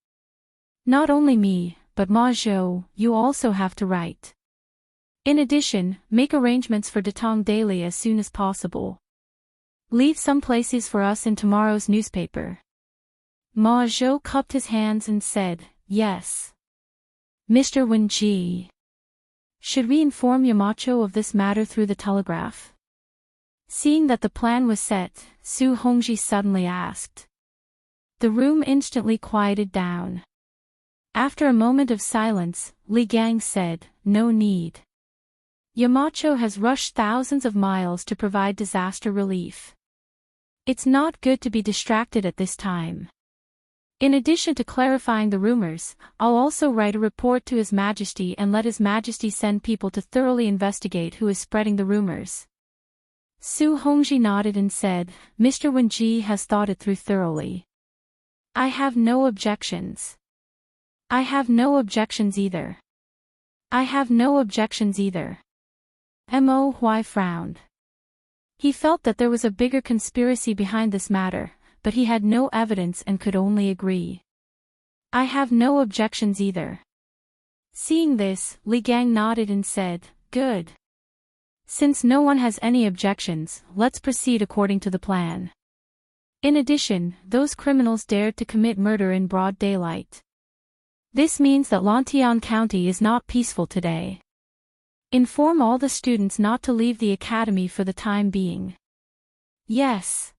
Not only me, but Ma Zhou, you also have to write. In addition, make arrangements for Datong Daily as soon as possible. Leave some places for us in tomorrow's newspaper. Ma Zhou cupped his hands and said, yes. Mr. Wenji. Should we inform Yamacho of this matter through the telegraph? Seeing that the plan was set, Su Hongji suddenly asked. The room instantly quieted down. After a moment of silence, Li Gang said, no need. Yamacho has rushed thousands of miles to provide disaster relief. It's not good to be distracted at this time. In addition to clarifying the rumors, I'll also write a report to His Majesty and let His Majesty send people to thoroughly investigate who is spreading the rumors. Su Hongji nodded and said, Mr. Wenji has thought it through thoroughly. I have no objections. I have no objections either. I have no objections either. Mo Huai frowned. He felt that there was a bigger conspiracy behind this matter, but he had no evidence and could only agree. I have no objections either. Seeing this, Li Gang nodded and said, good. Since no one has any objections, let's proceed according to the plan. In addition, those criminals dared to commit murder in broad daylight. This means that Lantian County is not peaceful today. Inform all the students not to leave the academy for the time being. Yes.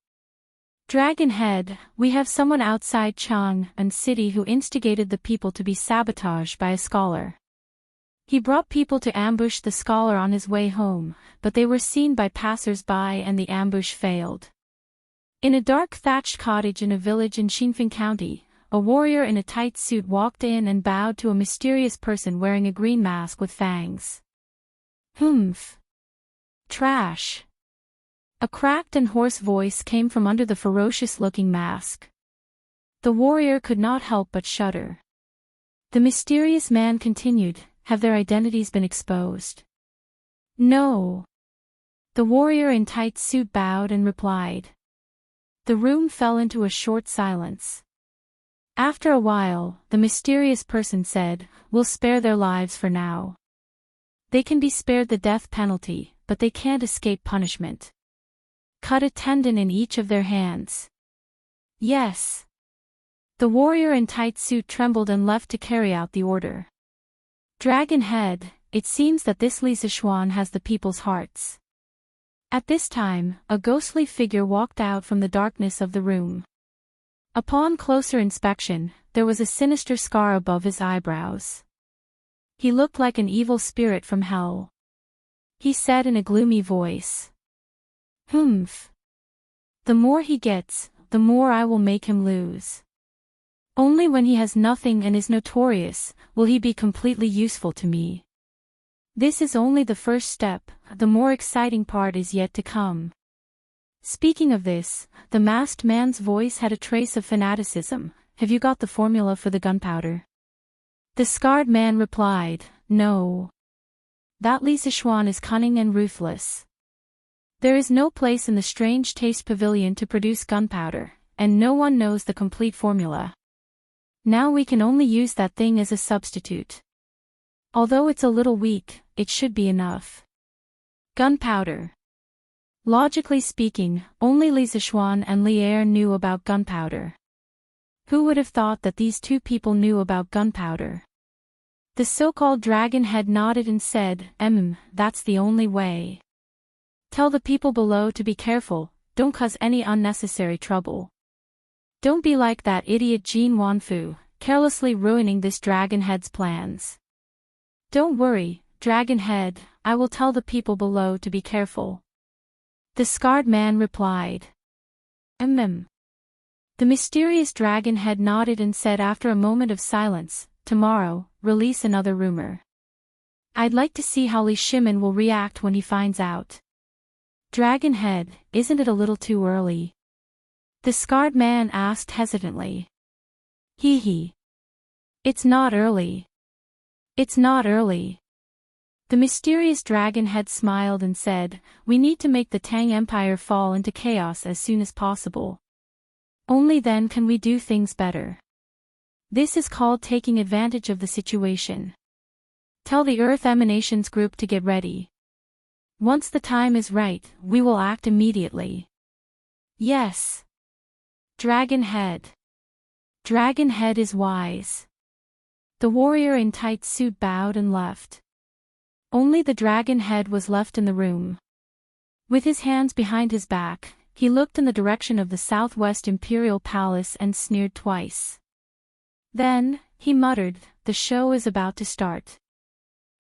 Dragonhead, we have someone outside Chang'an City who instigated the people to be sabotaged by a scholar. He brought people to ambush the scholar on his way home, but they were seen by passers-by and the ambush failed. In a dark thatched cottage in a village in Xinfeng County, a warrior in a tight suit walked in and bowed to a mysterious person wearing a green mask with fangs. Humph. Trash. A cracked and hoarse voice came from under the ferocious-looking mask. The warrior could not help but shudder. The mysterious man continued, "Have their identities been exposed?" "No." The warrior in tight suit bowed and replied. The room fell into a short silence. After a while, the mysterious person said, "We'll spare their lives for now. They can be spared the death penalty, but they can't escape punishment. Cut a tendon in each of their hands." "Yes." The warrior in tight suit trembled and left to carry out the order. Dragon Head, it seems that this Li Zichuan has the people's hearts. At this time, a ghostly figure walked out from the darkness of the room. Upon closer inspection, there was a sinister scar above his eyebrows. He looked like an evil spirit from hell. He said in a gloomy voice, "Humph. The more he gets, the more I will make him lose. Only when he has nothing and is notorious, will he be completely useful to me. This is only the first step, the more exciting part is yet to come." Speaking of this, the masked man's voice had a trace of fanaticism. "Have you got the formula for the gunpowder?" The scarred man replied, "No. That Li Zichuan is cunning and ruthless. There is no place in the Strange Taste Pavilion to produce gunpowder, and no one knows the complete formula. Now we can only use that thing as a substitute. Although it's a little weak, it should be enough." Gunpowder. Logically speaking, only Li Zichuan and Li Er knew about gunpowder. Who would have thought that these two people knew about gunpowder? The so-called Dragon Head nodded and said, That's the only way. Tell the people below to be careful, don't cause any unnecessary trouble. Don't be like that idiot Jin Wanfu, carelessly ruining this Dragon Head's plans. Don't worry, Dragon Head, I will tell the people below to be careful." The scarred man replied. The mysterious Dragon Head nodded and said after a moment of silence, "Tomorrow, release another rumor. I'd like to see how Li Shimin will react when he finds out." "Dragon Head, isn't it a little too early?" the scarred man asked hesitantly. Hee. It's not early. It's not early. The mysterious Dragon Head smiled and said, "We need to make the Tang Empire fall into chaos as soon as possible. Only then can we do things better. This is called taking advantage of the situation. Tell the Earth Emanations group to get ready. Once the time is right, we will act immediately." "Yes. Dragon Head. Dragon Head is wise." The warrior in tight suit bowed and left. Only the Dragon Head was left in the room. With his hands behind his back, he looked in the direction of the Southwest Imperial Palace and sneered twice. Then, he muttered, "The show is about to start.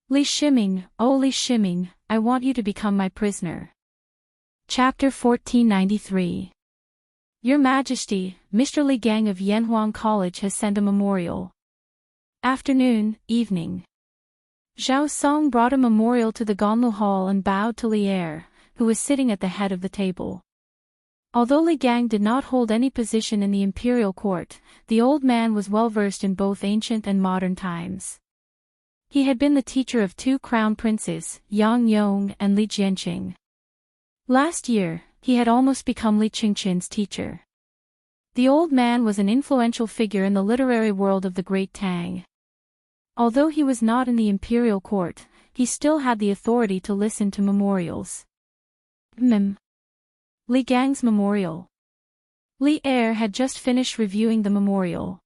Li Shimin, oh Li Shimin, I want you to become my prisoner." Chapter 1493. Your Majesty, Mr. Li Gang of Yanhuang College has sent a memorial. Afternoon, evening. Zhao Song brought a memorial to the Ganlu Hall and bowed to Li Er, who was sitting at the head of the table. Although Li Gang did not hold any position in the imperial court, the old man was well versed in both ancient and modern times. He had been the teacher of two crown princes, Yang Yong and Li Jianqing. Last year, he had almost become Li Qingqin's teacher. The old man was an influential figure in the literary world of the Great Tang. Although he was not in the imperial court, he still had the authority to listen to memorials. Li Gang's memorial. Li Er had just finished reviewing the memorial.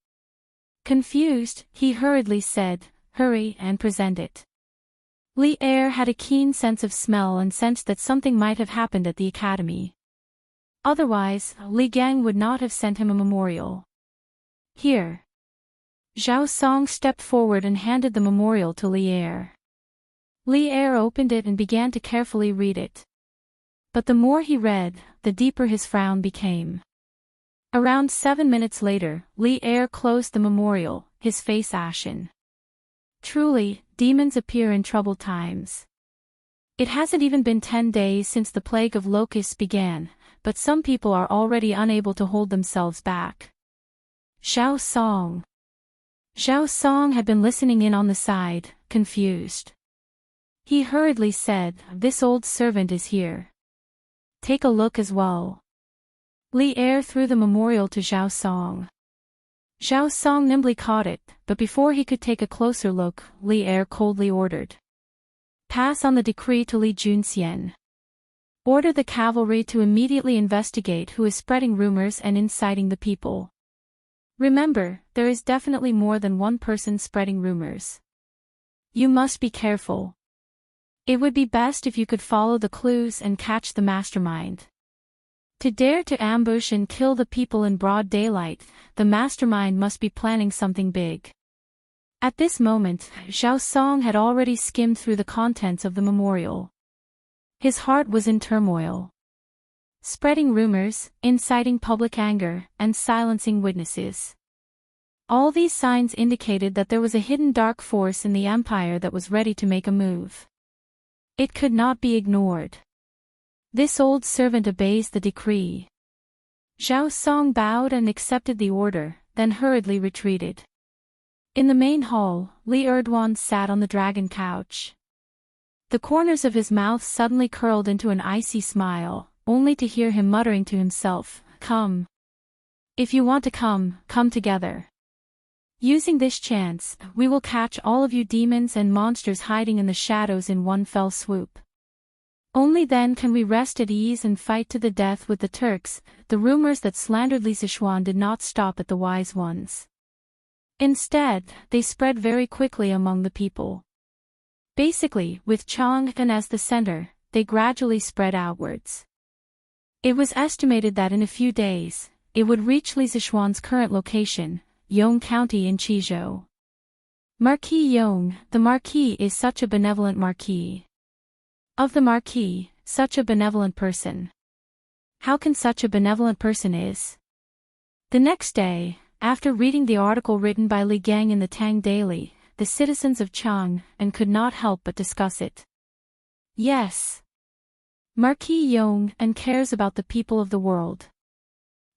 Confused, he hurriedly said, "Hurry and present it." Li Er had a keen sense of smell and sensed that something might have happened at the academy. Otherwise, Li Gang would not have sent him a memorial. "Here." Zhao Song stepped forward and handed the memorial to Li Er. Li Er opened it and began to carefully read it. But the more he read, the deeper his frown became. Around 7 minutes later, Li Er closed the memorial, his face ashen. Truly, demons appear in troubled times. It hasn't even been 10 days since the plague of locusts began, but some people are already unable to hold themselves back. Xiao Song. Xiao Song had been listening in on the side, confused. He hurriedly said, "This old servant is here. Take a look as well." Li Er threw the memorial to Xiao Song. Xiao Song nimbly caught it, but before he could take a closer look, Li Er coldly ordered. "Pass on the decree to Li Junxian. Order the cavalry to immediately investigate who is spreading rumors and inciting the people. Remember, there is definitely more than one person spreading rumors. You must be careful. It would be best if you could follow the clues and catch the mastermind. To dare to ambush and kill the people in broad daylight, the mastermind must be planning something big." At this moment, Xiao Song had already skimmed through the contents of the memorial. His heart was in turmoil. Spreading rumors, inciting public anger, and silencing witnesses. All these signs indicated that there was a hidden dark force in the empire that was ready to make a move. It could not be ignored. This old servant obeys the decree. Xiao Song bowed and accepted the order, then hurriedly retreated. In the main hall, Li Erduan sat on the dragon couch. The corners of his mouth suddenly curled into an icy smile, only to hear him muttering to himself, "Come. If you want to come, come together. Using this chance, we will catch all of you demons and monsters hiding in the shadows in one fell swoop. Only then can we rest at ease and fight to the death with the Turks." The rumors that slandered Li Sichuan did not stop at the wise ones. Instead, they spread very quickly among the people. Basically, with Chang'an as the center, they gradually spread outwards. It was estimated that in a few days, it would reach Li Sichuan's current location, Yong County in Qizhou. Marquis Yong, the Marquis is such a benevolent Marquis. Of the Marquis, such a benevolent person. How can such a benevolent person is? The next day, after reading the article written by Li Gang in the Tang Daily, the citizens of Chang'an could not help but discuss it. Yes. Marquis Yong cares about the people of the world.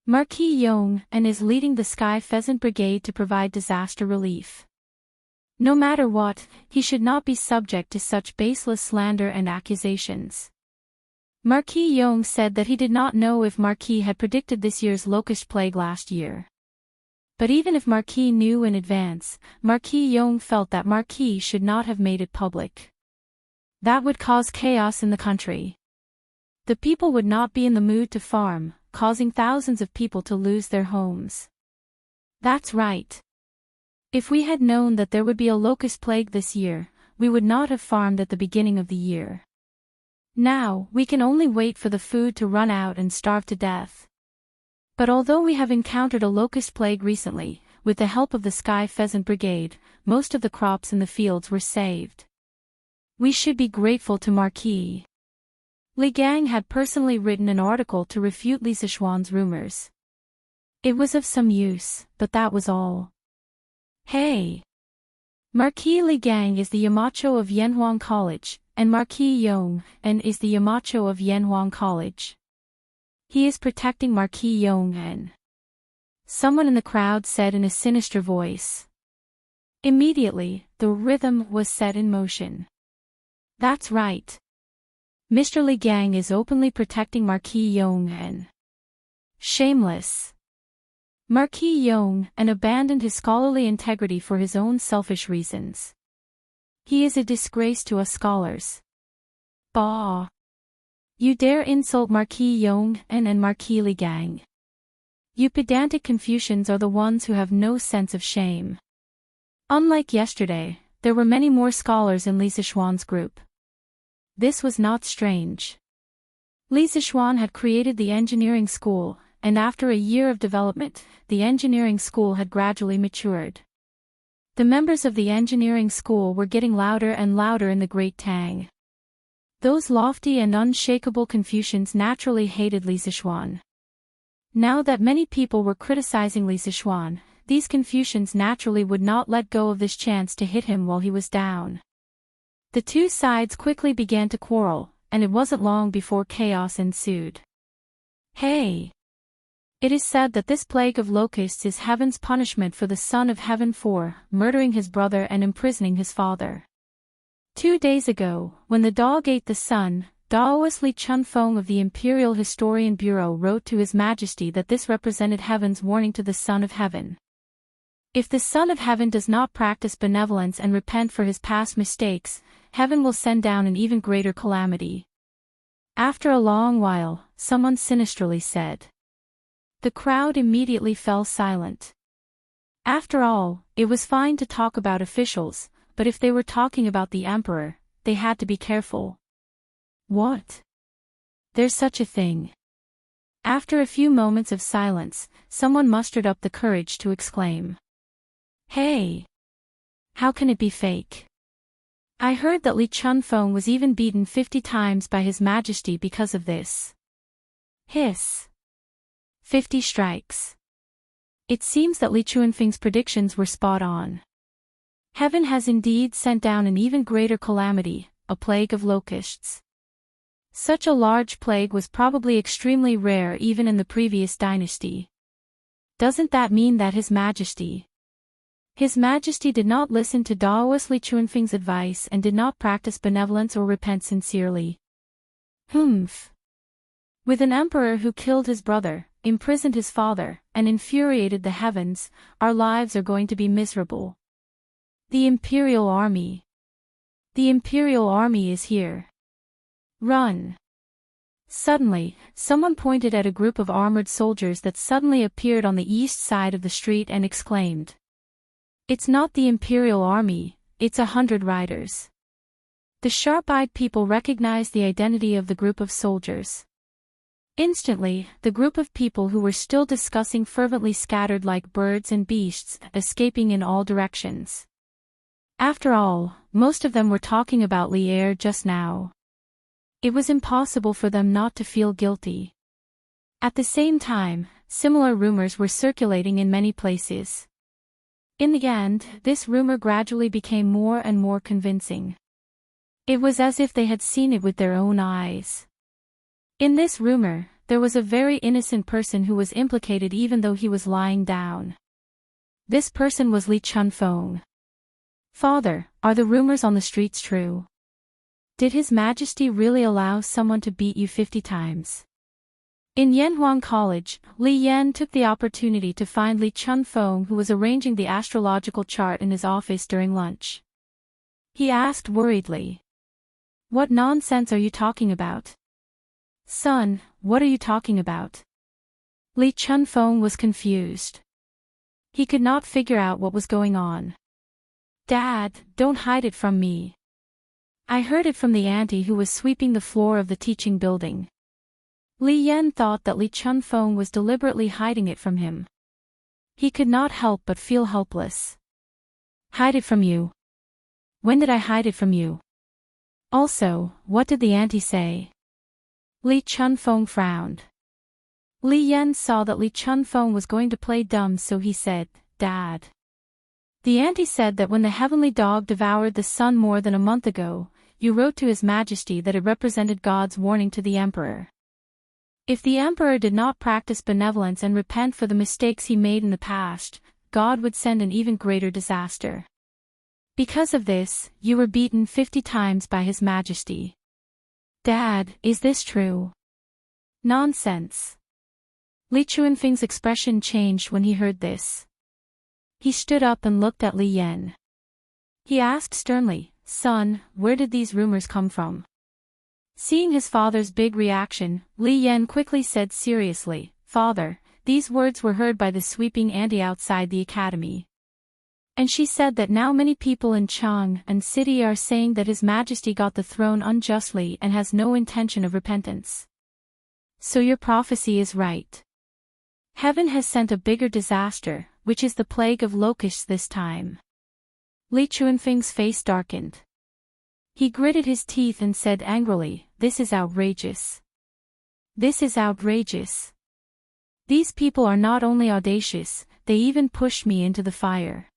Marquis Yong is leading the Sky Pheasant Brigade to provide disaster relief. No matter what, he should not be subject to such baseless slander and accusations. Marquis Yong said that he did not know if Marquis had predicted this year's locust plague last year. But even if Marquis knew in advance, Marquis Yong felt that Marquis should not have made it public. That would cause chaos in the country. The people would not be in the mood to farm, causing thousands of people to lose their homes. That's right. If we had known that there would be a locust plague this year, we would not have farmed at the beginning of the year. Now, we can only wait for the food to run out and starve to death. But although we have encountered a locust plague recently, with the help of the Sky Pheasant Brigade, most of the crops in the fields were saved. We should be grateful to Marquis. Li Gang had personally written an article to refute Li Sichuan's rumors. It was of some use, but that was all. Hey! Marquis Li Gang is the Yamacho of Yanhuang College, and Marquis Yong is the Yamacho of Yanhuang College. He is protecting Marquis Yong. Someone in the crowd said in a sinister voice. Immediately, the rhythm was set in motion. That's right. Mr. Li Gang is openly protecting Marquis Yong. Shameless. Marquis Yong abandoned his scholarly integrity for his own selfish reasons. He is a disgrace to us scholars. Bah! You dare insult Marquis Yong and Marquis Li Gang. You pedantic Confucians are the ones who have no sense of shame. Unlike yesterday, there were many more scholars in Li Sichuan's group. This was not strange. Li Sichuan had created the engineering school, and after a year of development, the engineering school had gradually matured. The members of the engineering school were getting louder and louder in the Great Tang. Those lofty and unshakable Confucians naturally hated Li Sichuan. Now that many people were criticizing Li Sichuan, these Confucians naturally would not let go of this chance to hit him while he was down. The two sides quickly began to quarrel, and it wasn't long before chaos ensued. Hey! It is said that this plague of locusts is heaven's punishment for the Son of Heaven for murdering his brother and imprisoning his father. 2 days ago, when the dog ate the sun, Daoist Li Chunfeng of the Imperial Historian Bureau wrote to His Majesty that this represented heaven's warning to the Son of Heaven. If the Son of Heaven does not practice benevolence and repent for his past mistakes, heaven will send down an even greater calamity. After a long while, someone sinisterly said. The crowd immediately fell silent. After all, it was fine to talk about officials, but if they were talking about the emperor, they had to be careful. What? There's such a thing. After a few moments of silence, someone mustered up the courage to exclaim. Hey! How can it be fake? I heard that Li Chunfeng was even beaten 50 times by His Majesty because of this. Hiss. 50 strikes. It seems that Li Chunfeng's predictions were spot on. Heaven has indeed sent down an even greater calamity, a plague of locusts. Such a large plague was probably extremely rare even in the previous dynasty. Doesn't that mean that His Majesty did not listen to Daoist Li Chunfeng's advice and did not practice benevolence or repent sincerely? Humph. With an emperor who killed his brother, imprisoned his father, and infuriated the heavens, our lives are going to be miserable. The Imperial Army. The Imperial Army is here. Run! Suddenly, someone pointed at a group of armored soldiers that suddenly appeared on the east side of the street and exclaimed. It's not the Imperial Army, it's 100 riders. The sharp-eyed people recognized the identity of the group of soldiers. Instantly, the group of people who were still discussing fervently scattered like birds and beasts, escaping in all directions. After all, most of them were talking about Li Er just now. It was impossible for them not to feel guilty. At the same time, similar rumors were circulating in many places. In the end, this rumor gradually became more and more convincing. It was as if they had seen it with their own eyes. In this rumor, there was a very innocent person who was implicated even though he was lying down. This person was Li Chunfeng. Father, are the rumors on the streets true? Did His Majesty really allow someone to beat you 50 times? In Yanhuang College, Li Yan took the opportunity to find Li Chunfeng who was arranging the astrological chart in his office during lunch. He asked worriedly. What nonsense are you talking about? Son, what are you talking about? Li Chunfeng was confused. He could not figure out what was going on. Dad, don't hide it from me. I heard it from the auntie who was sweeping the floor of the teaching building. Li Yan thought that Li Chunfeng was deliberately hiding it from him. He could not help but feel helpless. Hide it from you? When did I hide it from you? Also, what did the auntie say? Li Chunfeng frowned. Li Yan saw that Li Chunfeng was going to play dumb, so he said, Dad. The auntie said that when the heavenly dog devoured the sun more than a month ago, you wrote to His Majesty that it represented God's warning to the emperor. If the emperor did not practice benevolence and repent for the mistakes he made in the past, God would send an even greater disaster. Because of this, you were beaten 50 times by His Majesty. Dad, is this true? Nonsense. Li Chunfeng's expression changed when he heard this. He stood up and looked at Li Yan. He asked sternly, Son, where did these rumors come from? Seeing his father's big reaction, Li Yan quickly said seriously, Father, these words were heard by the sweeping auntie outside the academy. And she said that now many people in Chang'an City are saying that His Majesty got the throne unjustly and has no intention of repentance. So your prophecy is right. Heaven has sent a bigger disaster, which is the plague of locusts this time. Li Chunfeng's face darkened. He gritted his teeth and said angrily, This is outrageous. This is outrageous. These people are not only audacious, they even pushed me into the fire.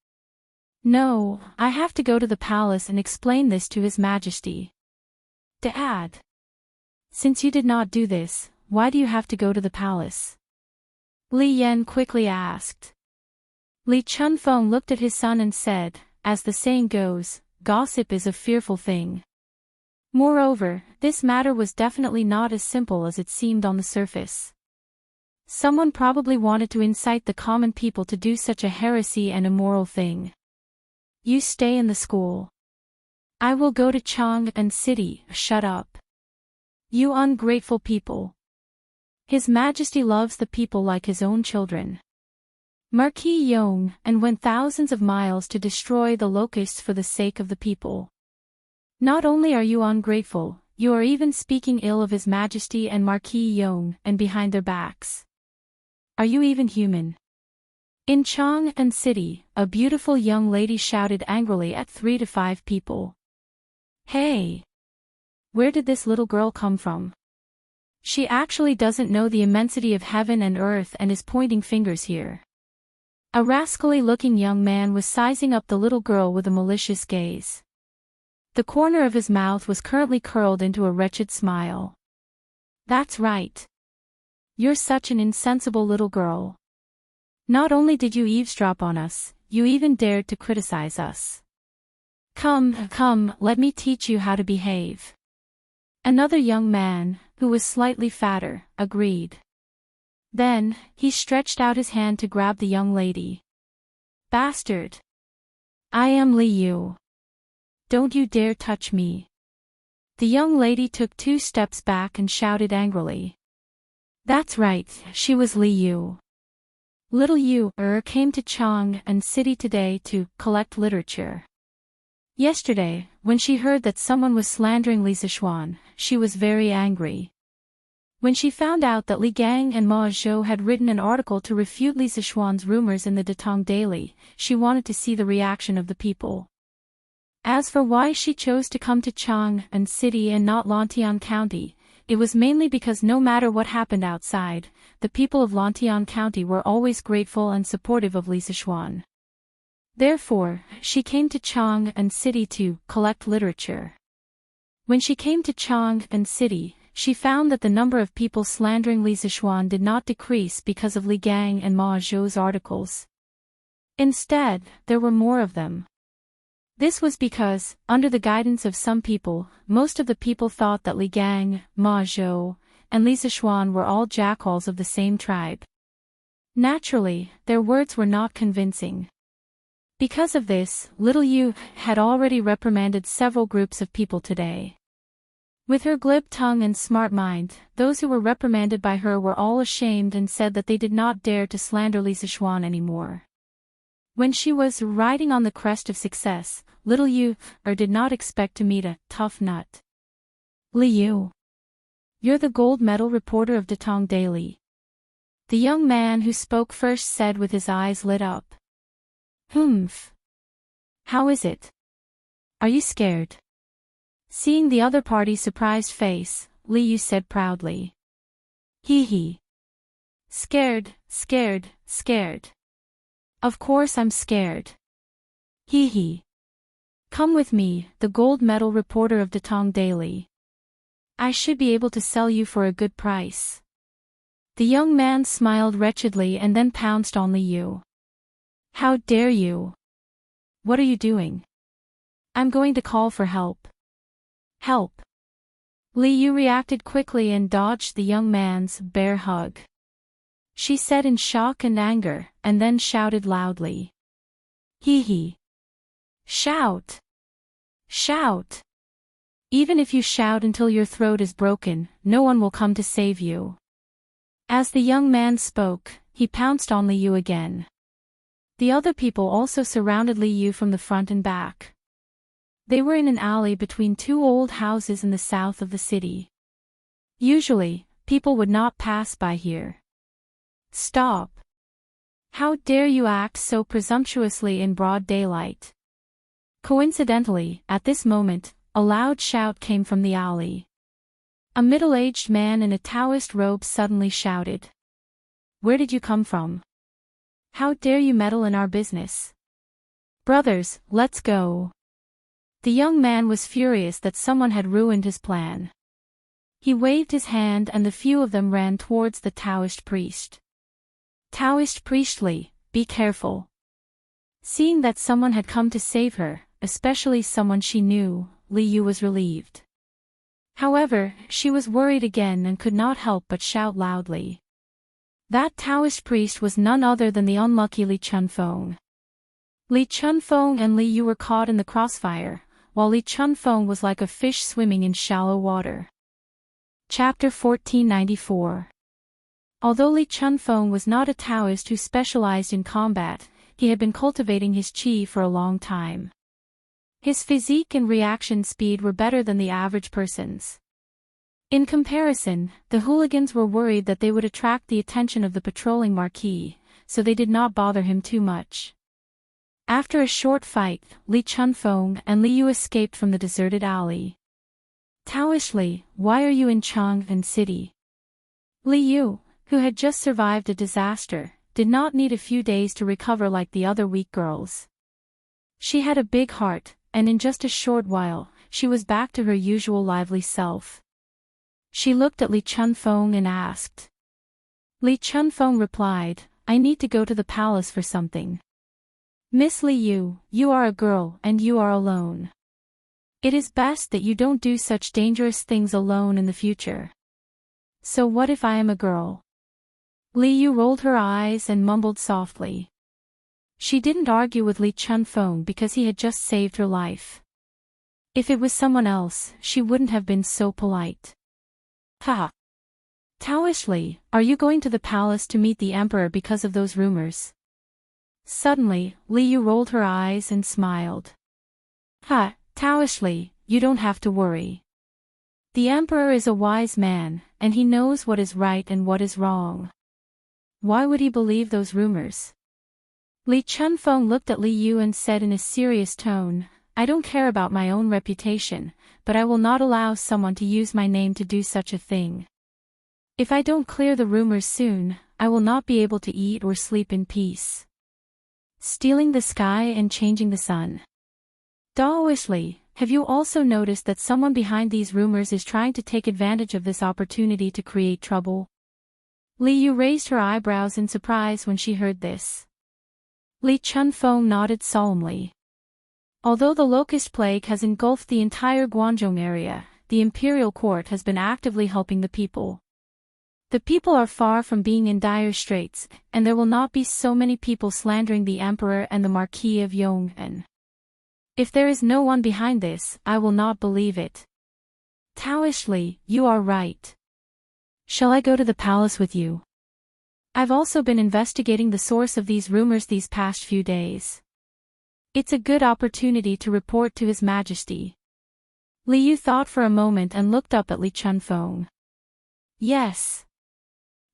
No, I have to go to the palace and explain this to His Majesty. Dad. Since you did not do this, why do you have to go to the palace? Li Yan quickly asked. Li Chunfeng looked at his son and said, as the saying goes, gossip is a fearful thing. Moreover, this matter was definitely not as simple as it seemed on the surface. Someone probably wanted to incite the common people to do such a heresy and immoral thing. You stay in the school. I will go to Chang'an City. Shut up. You ungrateful people. His Majesty loves the people like his own children. Marquis Yong and went thousands of miles to destroy the locusts for the sake of the people. Not only are you ungrateful, you are even speaking ill of His Majesty and Marquis Yong and behind their backs. Are you even human? In Chang'an City, a beautiful young lady shouted angrily at 3 to 5 people. Hey! Where did this little girl come from? She actually doesn't know the immensity of heaven and earth and is pointing fingers here. A rascally-looking young man was sizing up the little girl with a malicious gaze. The corner of his mouth was currently curled into a wretched smile. That's right. You're such an insensible little girl. Not only did you eavesdrop on us, you even dared to criticize us. Come, let me teach you how to behave. Another young man, who was slightly fatter, agreed. Then, he stretched out his hand to grab the young lady. Bastard! I am Li Yu. Don't you dare touch me. The young lady took 2 steps back and shouted angrily. That's right, she was Li Yu. Little Yu came to Chang'an City today to collect literature. Yesterday, when she heard that someone was slandering Li Zixuan, she was very angry. When she found out that Li Gang and Ma Zhou had written an article to refute Li Zixuan's rumors in the Datong Daily, she wanted to see the reaction of the people. As for why she chose to come to Chang'an City and not Lantian County, it was mainly because no matter what happened outside, the people of Lantian County were always grateful and supportive of Li Zixuan. Therefore, she came to Chang'an City to collect literature. When she came to Chang'an City, she found that the number of people slandering Li Zixuan did not decrease because of Li Gang and Ma Zhou's articles. Instead, there were more of them. This was because, under the guidance of some people, most of the people thought that Li Gang, Ma Zhou, and Li Zixuan were all jackals of the same tribe. Naturally, their words were not convincing. Because of this, little Yu had already reprimanded several groups of people today. With her glib tongue and smart mind, those who were reprimanded by her were all ashamed and said that they did not dare to slander Li Zixuan anymore. When she was riding on the crest of success, little Yu did not expect to meet a tough nut. Li Yu. You're the gold medal reporter of Datong Daily. The young man who spoke first said with his eyes lit up. Humph. How is it? Are you scared? Seeing the other party's surprised face, Li Yu said proudly. Hee hee. Scared. Of course I'm scared. Hee hee. Come with me, the gold medal reporter of Datong Daily. I should be able to sell you for a good price. The young man smiled wretchedly and then pounced on Li Yu. How dare you? What are you doing? I'm going to call for help. Help. Li Yu reacted quickly and dodged the young man's bear hug. She said in shock and anger, and then shouted loudly. Hee hee. Shout. Shout. Even if you shout until your throat is broken, no one will come to save you. As the young man spoke, he pounced on Li Yu again. The other people also surrounded Li Yu from the front and back. They were in an alley between 2 old houses in the south of the city. Usually, people would not pass by here. Stop. How dare you act so presumptuously in broad daylight? Coincidentally, at this moment, a loud shout came from the alley. A middle-aged man in a Taoist robe suddenly shouted. Where did you come from? How dare you meddle in our business? Brothers, let's go. The young man was furious that someone had ruined his plan. He waved his hand and the few of them ran towards the Taoist priest. Taoist priestly, be careful. Seeing that someone had come to save her, especially someone she knew, Li Yu was relieved. However, she was worried again and could not help but shout loudly. That Taoist priest was none other than the unlucky Li Chunfeng. Li Chunfeng and Li Yu were caught in the crossfire, while Li Chunfeng was like a fish swimming in shallow water. Chapter 1494. Although Li Chunfeng was not a Taoist who specialized in combat, he had been cultivating his qi for a long time. His physique and reaction speed were better than the average person's. In comparison, the hooligans were worried that they would attract the attention of the patrolling marquis, so they did not bother him too much. After a short fight, Li Chunfeng and Li Yu escaped from the deserted alley. Taoist Li, why are you in Chang'an City? Li Yu, who had just survived a disaster, did not need a few days to recover like the other weak girls. She had a big heart, and in just a short while, she was back to her usual lively self. She looked at Li Chunfeng and asked. Li Chunfeng replied, I need to go to the palace for something. Miss Li Yu, you are a girl and you are alone. It is best that you don't do such dangerous things alone in the future. So what if I am a girl? Li Yu rolled her eyes and mumbled softly. She didn't argue with Li Chunfeng because he had just saved her life. If it was someone else, she wouldn't have been so polite. Ha! Taoist Li, are you going to the palace to meet the emperor because of those rumors? Suddenly, Li Yu rolled her eyes and smiled. Ha! Taoist Li, you don't have to worry. The emperor is a wise man, and he knows what is right and what is wrong. Why would he believe those rumors? Li Chunfeng looked at Li Yu and said in a serious tone, I don't care about my own reputation, but I will not allow someone to use my name to do such a thing. If I don't clear the rumors soon, I will not be able to eat or sleep in peace. Stealing the sky and changing the sun. Taoist Li, have you also noticed that someone behind these rumors is trying to take advantage of this opportunity to create trouble? Li Yu raised her eyebrows in surprise when she heard this. Li Chunfeng nodded solemnly. Although the locust plague has engulfed the entire Guangzhou area, the imperial court has been actively helping the people. The people are far from being in dire straits, and there will not be so many people slandering the emperor and the Marquis of Yong'an. If there is no one behind this, I will not believe it. Taoist Li, you are right. Shall I go to the palace with you? I've also been investigating the source of these rumors these past few days. It's a good opportunity to report to His Majesty. Li Yu thought for a moment and looked up at Li Chunfeng. Yes.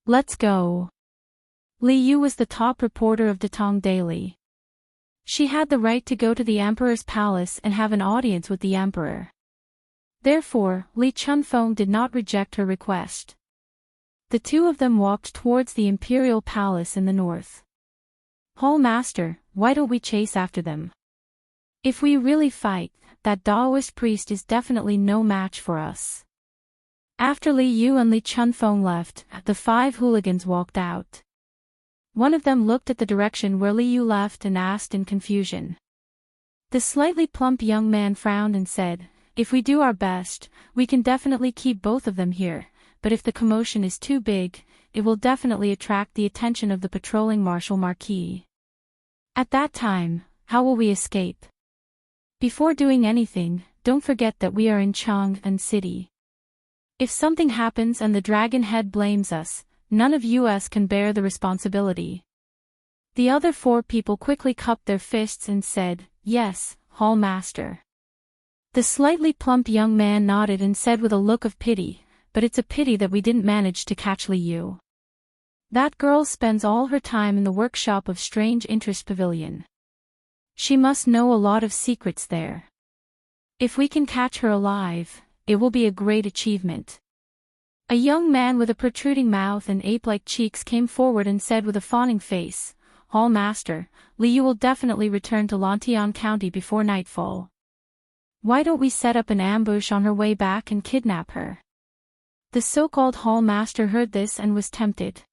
Let's go. Li Yu was the top reporter of Datong Daily. She had the right to go to the emperor's palace and have an audience with the emperor. Therefore, Li Chunfeng did not reject her request. The two of them walked towards the imperial palace in the north. Hall Master, why don't we chase after them? If we really fight, that Taoist priest is definitely no match for us. After Li Yu and Li Chunfeng left, the 5 hooligans walked out. One of them looked at the direction where Li Yu left and asked in confusion. The slightly plump young man frowned and said, if we do our best, we can definitely keep both of them here, but if the commotion is too big, it will definitely attract the attention of the patrolling Marshal Marquis. At that time, how will we escape? Before doing anything, don't forget that we are in Chang'an City. If something happens and the dragon head blames us, none of us can bear the responsibility. The other 4 people quickly cupped their fists and said, yes, Hall Master. The slightly plump young man nodded and said with a look of pity, but it's a pity that we didn't manage to catch Li Yu. That girl spends all her time in the workshop of Strange Interest Pavilion. She must know a lot of secrets there. If we can catch her alive, it will be a great achievement. A young man with a protruding mouth and ape-like cheeks came forward and said with a fawning face, Hall Master, Liu will definitely return to Lantian County before nightfall. Why don't we set up an ambush on her way back and kidnap her? The so-called Hall Master heard this and was tempted.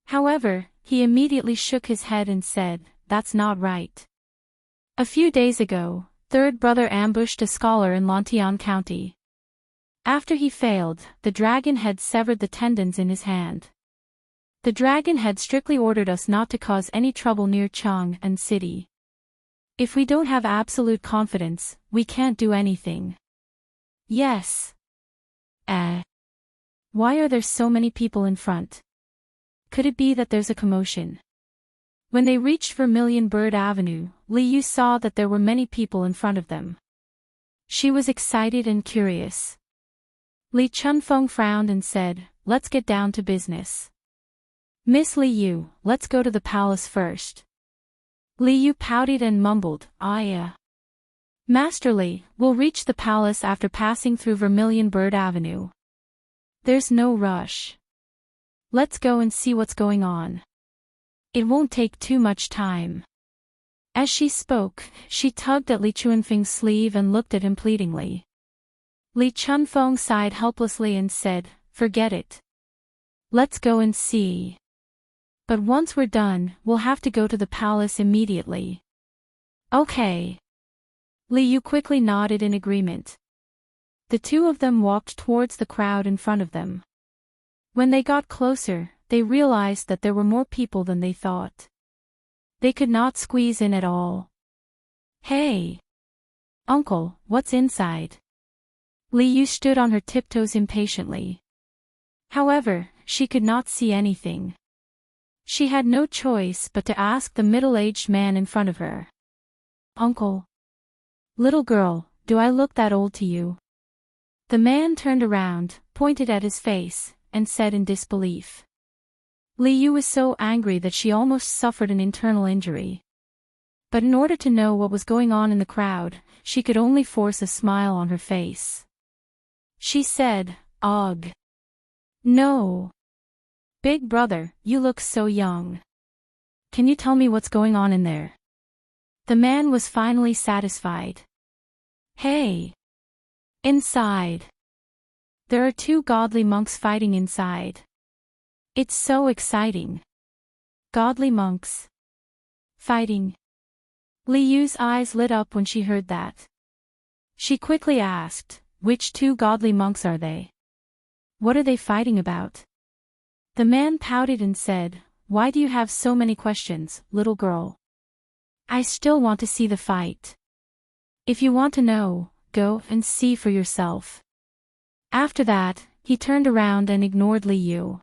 However, he immediately shook his head and said, "That's not right. A few days ago, Third Brother ambushed a scholar in Lantian County. After he failed, the dragon had severed the tendons in his hand. The dragon had strictly ordered us not to cause any trouble near Chang'an City. If we don't have absolute confidence, we can't do anything." Yes. Why are there so many people in front? Could it be that there's a commotion? When they reached Vermilion Bird Avenue, Liu saw that there were many people in front of them. She was excited and curious. Li Chunfeng frowned and said, "Let's get down to business. Miss Liu, let's go to the palace first." Liu pouted and mumbled, Master Li, we'll reach the palace after passing through Vermilion Bird Avenue. There's no rush. Let's go and see what's going on. It won't take too much time." As she spoke, she tugged at Li Chunfeng's sleeve and looked at him pleadingly. Li Chunfeng sighed helplessly and said, "Forget it. Let's go and see. But once we're done, we'll have to go to the palace immediately." "Okay." Liu quickly nodded in agreement. The two of them walked towards the crowd in front of them. When they got closer, they realized that there were more people than they thought. They could not squeeze in at all. "Hey! Uncle, what's inside?" Liu stood on her tiptoes impatiently. However, she could not see anything. She had no choice but to ask the middle-aged man in front of her. "Uncle? Little girl, do I look that old to you?" The man turned around, pointed at his face, and said in disbelief. Liu was so angry that she almost suffered an internal injury. But in order to know what was going on in the crowd, she could only force a smile on her face. She said, "Ugh. No. Big brother, you look so young. Can you tell me what's going on in there?" The man was finally satisfied. "Hey! Inside. There are two godly monks fighting inside. It's so exciting. Godly monks. Fighting." Liu's eyes lit up when she heard that. She quickly asked, "Which two godly monks are they? What are they fighting about?" The man pouted and said, "Why do you have so many questions, little girl? I still want to see the fight. If you want to know, go and see for yourself." After that, he turned around and ignored Liu.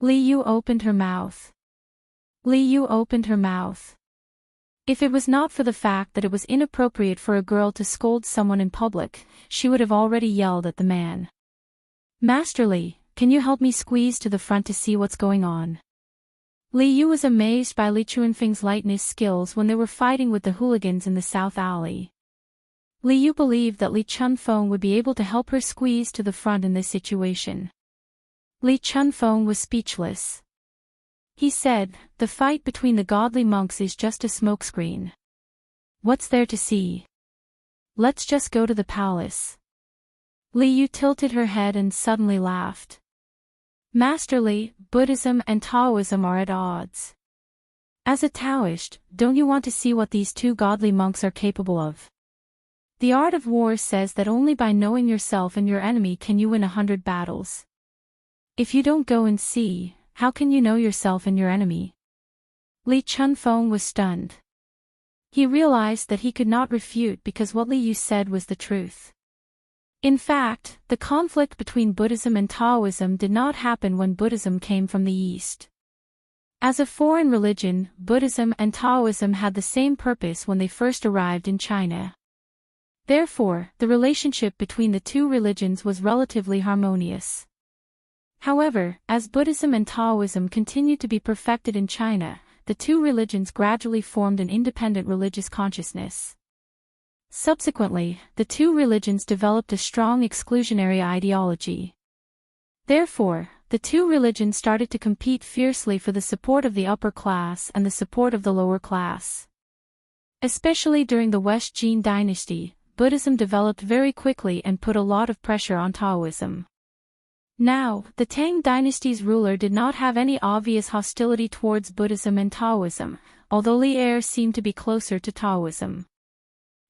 Liu opened her mouth. Liu opened her mouth. If it was not for the fact that it was inappropriate for a girl to scold someone in public, she would have already yelled at the man. "Master Li, can you help me squeeze to the front to see what's going on?" Liu was amazed by Li Chunfeng's lightness skills when they were fighting with the hooligans in the South Alley. Liu believed that Li Chunfeng would be able to help her squeeze to the front in this situation. Li Chunfeng was speechless. He said, "The fight between the godly monks is just a smokescreen. What's there to see? Let's just go to the palace." Liu tilted her head and suddenly laughed. "Master Li, Buddhism and Taoism are at odds. As a Taoist, don't you want to see what these two godly monks are capable of? The art of war says that only by knowing yourself and your enemy can you win 100 battles. If you don't go and see, how can you know yourself and your enemy?" Li Chunfeng was stunned. He realized that he could not refute because what Liu said was the truth. In fact, the conflict between Buddhism and Taoism did not happen when Buddhism came from the East. As a foreign religion, Buddhism and Taoism had the same purpose when they first arrived in China. Therefore, the relationship between the two religions was relatively harmonious. However, as Buddhism and Taoism continued to be perfected in China, the two religions gradually formed an independent religious consciousness. Subsequently, the two religions developed a strong exclusionary ideology. Therefore, the two religions started to compete fiercely for the support of the upper class and the support of the lower class. Especially during the West Jin dynasty, Buddhism developed very quickly and put a lot of pressure on Taoism. Now, the Tang dynasty's ruler did not have any obvious hostility towards Buddhism and Taoism, although Li Er seemed to be closer to Taoism.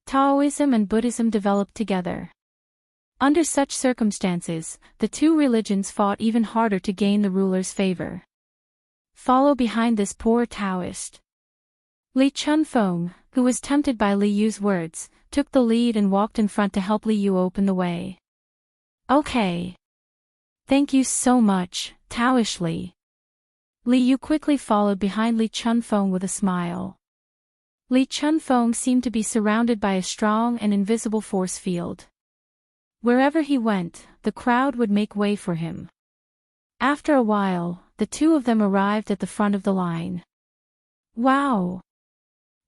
Taoism and Buddhism developed together. Under such circumstances, the two religions fought even harder to gain the ruler's favor. Follow behind this poor Taoist. Li Chunfeng, who was tempted by Li Yu's words, took the lead and walked in front to help Li Yu open the way. Okay. Thank you so much, Taoish Li. Li Yu quickly followed behind Li Chunfeng with a smile. Li Chunfeng seemed to be surrounded by a strong and invisible force field. Wherever he went, the crowd would make way for him. After a while, the two of them arrived at the front of the line. Wow!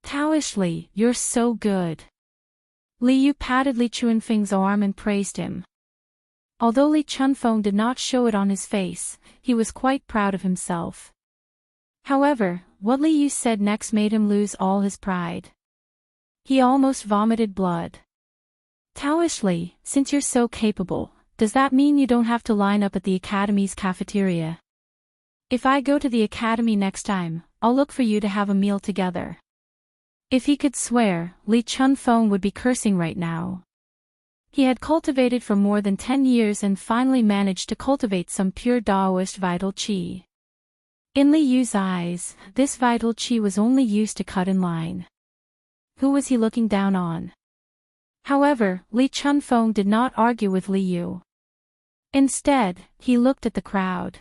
Taoish Li, you're so good. Li Yu patted Li Chunfeng's arm and praised him. Although Li Chunfeng did not show it on his face, he was quite proud of himself. However, what Li Yu said next made him lose all his pride. He almost vomited blood. Taoish Li, since you're so capable, does that mean you don't have to line up at the academy's cafeteria? If I go to the academy next time, I'll look for you to have a meal together. If he could swear, Li Chunfeng would be cursing right now. He had cultivated for more than 10 years and finally managed to cultivate some pure Taoist vital qi. In Li Yu's eyes, this vital qi was only used to cut in line. Who was he looking down on? However, Li Chunfeng did not argue with Li Yu. Instead, he looked at the crowd.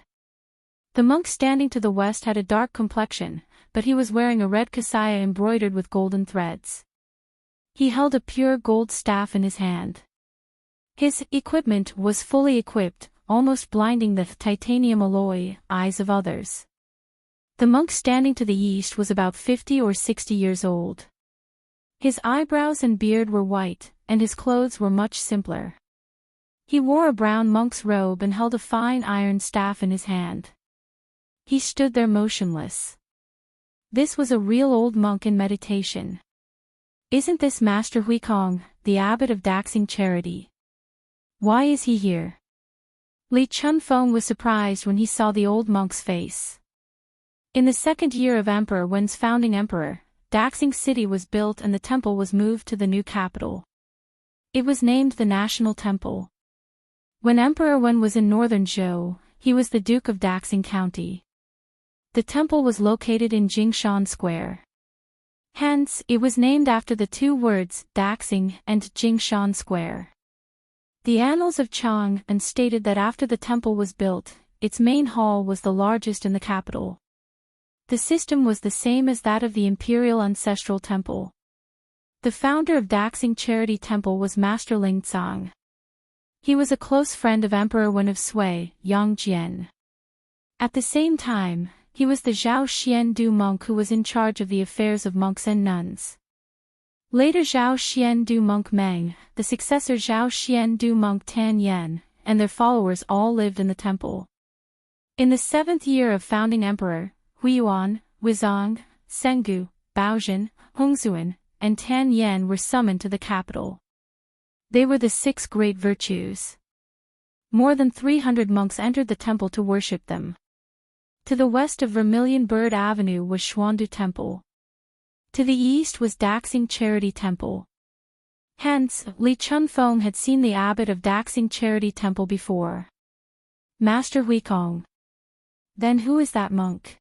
The monk standing to the west had a dark complexion, but he was wearing a red kasaya embroidered with golden threads. He held a pure gold staff in his hand. His equipment was fully equipped, almost blinding the titanium alloy eyes of others. The monk standing to the east was about 50 or 60 years old. His eyebrows and beard were white, and his clothes were much simpler. He wore a brown monk's robe and held a fine iron staff in his hand. He stood there motionless. This was a real old monk in meditation. Isn't this Master Huikong, the abbot of Daxing Charity? Why is he here? Li Chunfeng was surprised when he saw the old monk's face. In the second year of Emperor Wen's founding emperor, Daxing City was built and the temple was moved to the new capital. It was named the National Temple. When Emperor Wen was in northern Zhou, he was the Duke of Daxing County. The temple was located in Jingshan Square. Hence, it was named after the two words, Daxing and Jingshan Square. The Annals of Chang and stated that after the temple was built, its main hall was the largest in the capital. The system was the same as that of the Imperial Ancestral Temple. The founder of Daxing Charity Temple was Master Ling Tsang. He was a close friend of Emperor Wen of Sui, Yang Jian. At the same time, he was the Zhao Xian Du monk who was in charge of the affairs of monks and nuns. Later Zhao Xian Du monk Meng, the successor Zhao Xian Du monk Tan Yen, and their followers all lived in the temple. In the 7th year of founding emperor, Huiyuan, Huizong, Sengu, Baozhen, Hongzuan, and Tan Yen were summoned to the capital. They were the 6 great virtues. More than 300 monks entered the temple to worship them. To the west of Vermilion Bird Avenue was Xuandu Temple. To the east was Daxing Charity Temple. Hence, Li Chunfeng had seen the abbot of Daxing Charity Temple before. Master Huikong. Then who is that monk?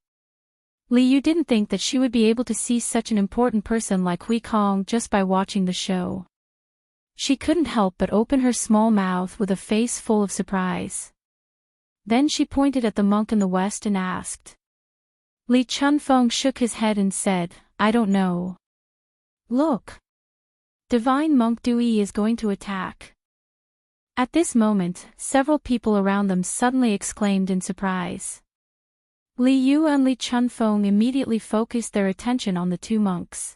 Li Yu didn't think that she would be able to see such an important person like Huikong just by watching the show. She couldn't help but open her small mouth with a face full of surprise. Then she pointed at the monk in the west and asked. Li Chunfeng shook his head and said, I don't know. Look. Divine Monk Dui is going to attack. At this moment, several people around them suddenly exclaimed in surprise. Li Yu and Li Chunfeng immediately focused their attention on the two monks.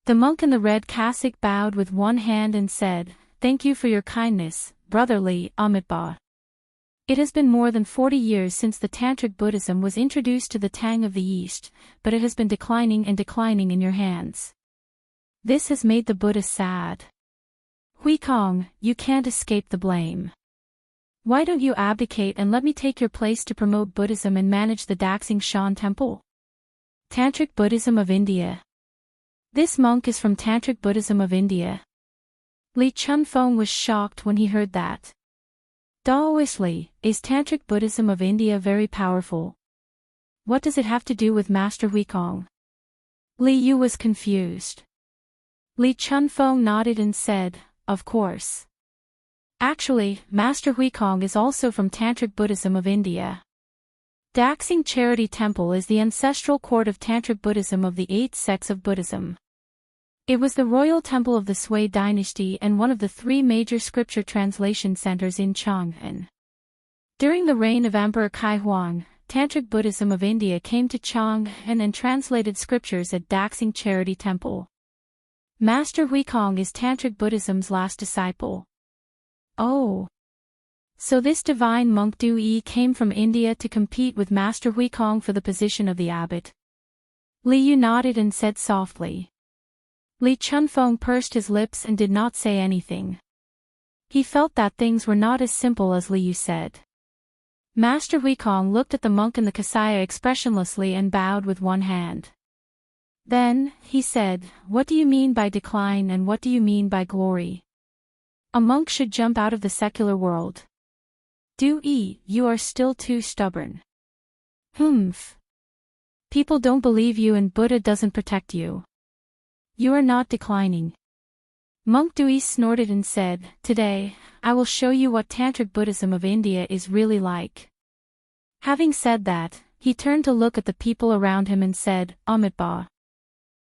The monk in the red cassock bowed with one hand and said, Thank you for your kindness, Brother Li, Amitba. It has been more than 40 years since the Tantric Buddhism was introduced to the Tang of the East, but it has been declining and declining in your hands. This has made the Buddha sad. Huikong, you can't escape the blame. Why don't you abdicate and let me take your place to promote Buddhism and manage the Daxing Shan Temple? Tantric Buddhism of India. This monk is from Tantric Buddhism of India. Li Chunfeng was shocked when he heard that. Daoistly, is Tantric Buddhism of India very powerful? What does it have to do with Master Huikong? Li Yu was confused. Li Chunfeng nodded and said, of course. Actually, Master Huikong is also from Tantric Buddhism of India. Daxing Charity Temple is the ancestral court of Tantric Buddhism of the 8 sects of Buddhism. It was the royal temple of the Sui dynasty and one of the 3 major scripture translation centers in Chang'an. During the reign of Emperor Kai Huang, Tantric Buddhism of India came to Chang'an and translated scriptures at Daxing Charity Temple. Master Huikong is Tantric Buddhism's last disciple. Oh. So this divine monk Du Yi came from India to compete with Master Huikong for the position of the abbot. Li Yu nodded and said softly. Li Chunfeng pursed his lips and did not say anything. He felt that things were not as simple as Li Yu said. Master Huikong looked at the monk in the kasaya expressionlessly and bowed with one hand. Then, he said, what do you mean by decline and what do you mean by glory? A monk should jump out of the secular world. Du Yi, you are still too stubborn. Humph. People don't believe you and Buddha doesn't protect you. You are not declining. Monk Du Yi snorted and said, today, I will show you what Tantric Buddhism of India is really like. Having said that, he turned to look at the people around him and said, Amitabha.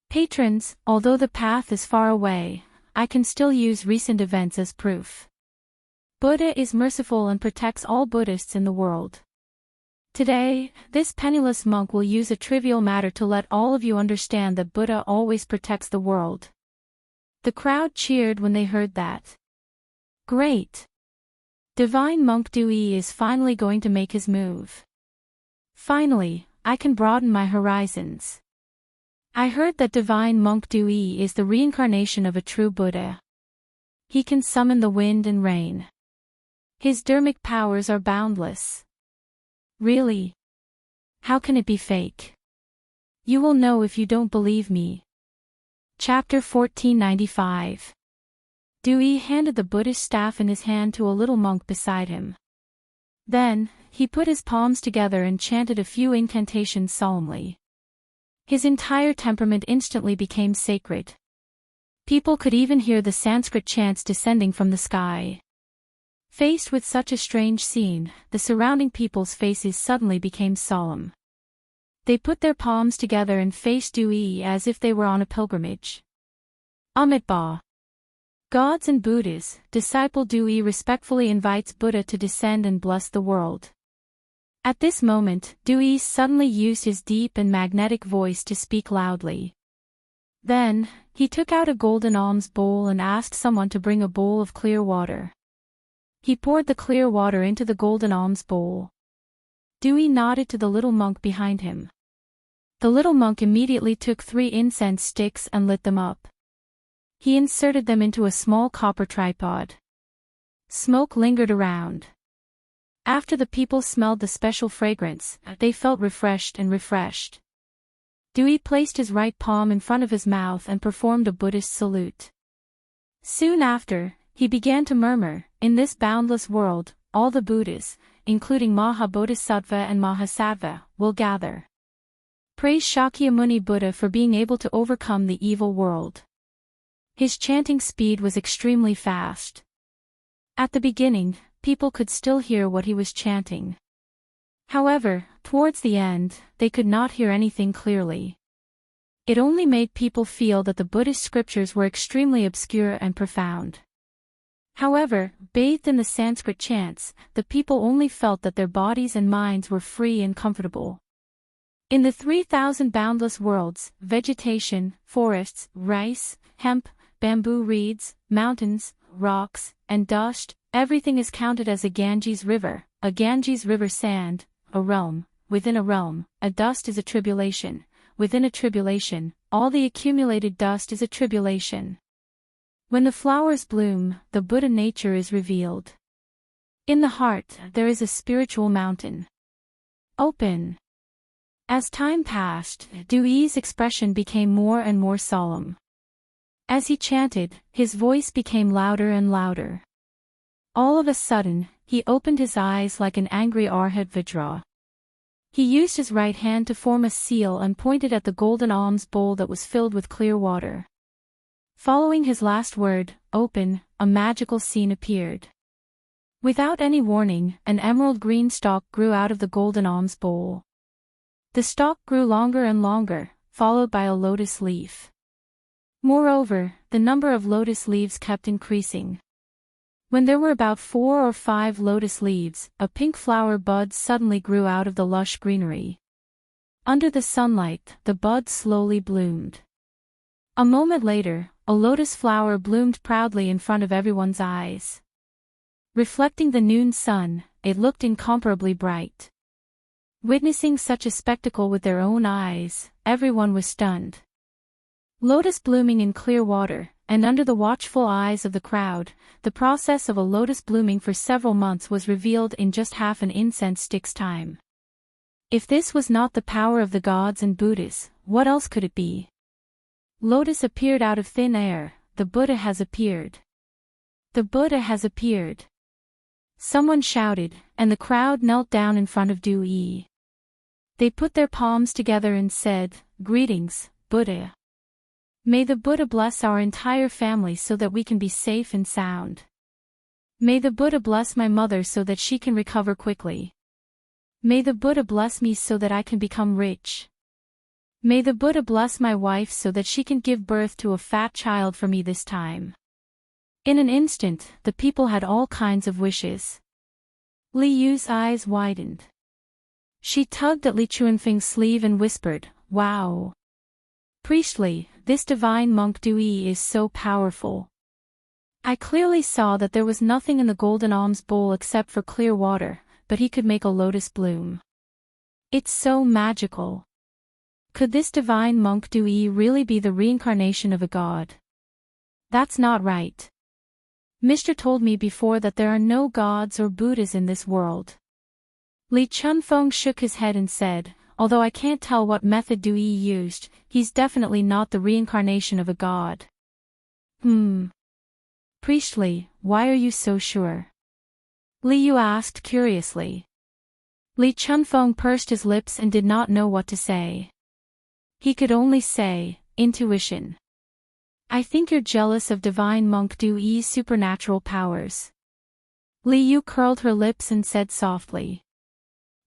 Patrons, although the path is far away, I can still use recent events as proof. Buddha is merciful and protects all Buddhists in the world. Today, this penniless monk will use a trivial matter to let all of you understand that Buddha always protects the world. The crowd cheered when they heard that. Great! Divine Monk Du Yi is finally going to make his move. Finally, I can broaden my horizons. I heard that Divine Monk Du Yi is the reincarnation of a true Buddha. He can summon the wind and rain. His dharmic powers are boundless. Really? How can it be fake? You will know if you don't believe me. Chapter 1495. Du Yi handed the Buddhist staff in his hand to a little monk beside him. Then, he put his palms together and chanted a few incantations solemnly. His entire temperament instantly became sacred. People could even hear the Sanskrit chants descending from the sky. Faced with such a strange scene, the surrounding people's faces suddenly became solemn. They put their palms together and faced Du Yi as if they were on a pilgrimage. Amitabha. Gods and Buddhas, disciple Du Yi respectfully invites Buddha to descend and bless the world. At this moment, Du Yi suddenly used his deep and magnetic voice to speak loudly. Then, he took out a golden alms bowl and asked someone to bring a bowl of clear water. He poured the clear water into the golden alms bowl. Du Yi nodded to the little monk behind him. The little monk immediately took 3 incense sticks and lit them up. He inserted them into a small copper tripod. Smoke lingered around. After the people smelled the special fragrance, they felt refreshed. Du Yi placed his right palm in front of his mouth and performed a Buddhist salute. Soon after, he began to murmur, in this boundless world, all the Buddhas, including Mahabodhisattva and Mahasattva, will gather. Praise Shakyamuni Buddha for being able to overcome the evil world. His chanting speed was extremely fast. At the beginning, people could still hear what he was chanting. However, towards the end, they could not hear anything clearly. It only made people feel that the Buddhist scriptures were extremely obscure and profound. However, bathed in the Sanskrit chants, the people only felt that their bodies and minds were free and comfortable. In the 3,000 boundless worlds, vegetation, forests, rice, hemp, bamboo reeds, mountains, rocks, and dust, everything is counted as a Ganges river, a Ganges river sand, a realm, within a realm, a dust is a tribulation, within a tribulation, all the accumulated dust is a tribulation. When the flowers bloom, the Buddha nature is revealed. In the heart, there is a spiritual mountain. Open. As time passed, Dui's expression became more and more solemn. As he chanted, his voice became louder and louder. All of a sudden, he opened his eyes like an angry Arhat Vajra. He used his right hand to form a seal and pointed at the golden alms bowl that was filled with clear water. Following his last word, open, a magical scene appeared. Without any warning, an emerald green stalk grew out of the golden alms bowl. The stalk grew longer and longer, followed by a lotus leaf. Moreover, the number of lotus leaves kept increasing. When there were about 4 or 5 lotus leaves, a pink flower bud suddenly grew out of the lush greenery. Under the sunlight, the bud slowly bloomed. A moment later, a lotus flower bloomed proudly in front of everyone's eyes. Reflecting the noon sun, it looked incomparably bright. Witnessing such a spectacle with their own eyes, everyone was stunned. Lotus blooming in clear water, and under the watchful eyes of the crowd, the process of a lotus blooming for several months was revealed in just half an incense stick's time. If this was not the power of the gods and Buddhas, what else could it be? Lotus appeared out of thin air, the Buddha has appeared. The Buddha has appeared. Someone shouted, and the crowd knelt down in front of Dui. They put their palms together and said, "Greetings, Buddha. May the Buddha bless our entire family so that we can be safe and sound. May the Buddha bless my mother so that she can recover quickly. May the Buddha bless me so that I can become rich. May the Buddha bless my wife so that she can give birth to a fat child for me this time." In an instant, the people had all kinds of wishes. Li Yu's eyes widened. She tugged at Li Chuanfeng's sleeve and whispered, "Wow! Priestly, this divine monk Dui is so powerful. I clearly saw that there was nothing in the golden alms bowl except for clear water, but he could make a lotus bloom. It's so magical. Could this divine monk Dui really be the reincarnation of a god? That's not right. Mr. told me before that there are no gods or Buddhas in this world." Li Chunfeng shook his head and said, "Although I can't tell what method Dui used, he's definitely not the reincarnation of a god." Priestly, why are you so sure?" Li Yu asked curiously. Li Chunfeng pursed his lips and did not know what to say. He could only say, "Intuition. I think you're jealous of divine monk Dui's supernatural powers." Li Yu curled her lips and said softly.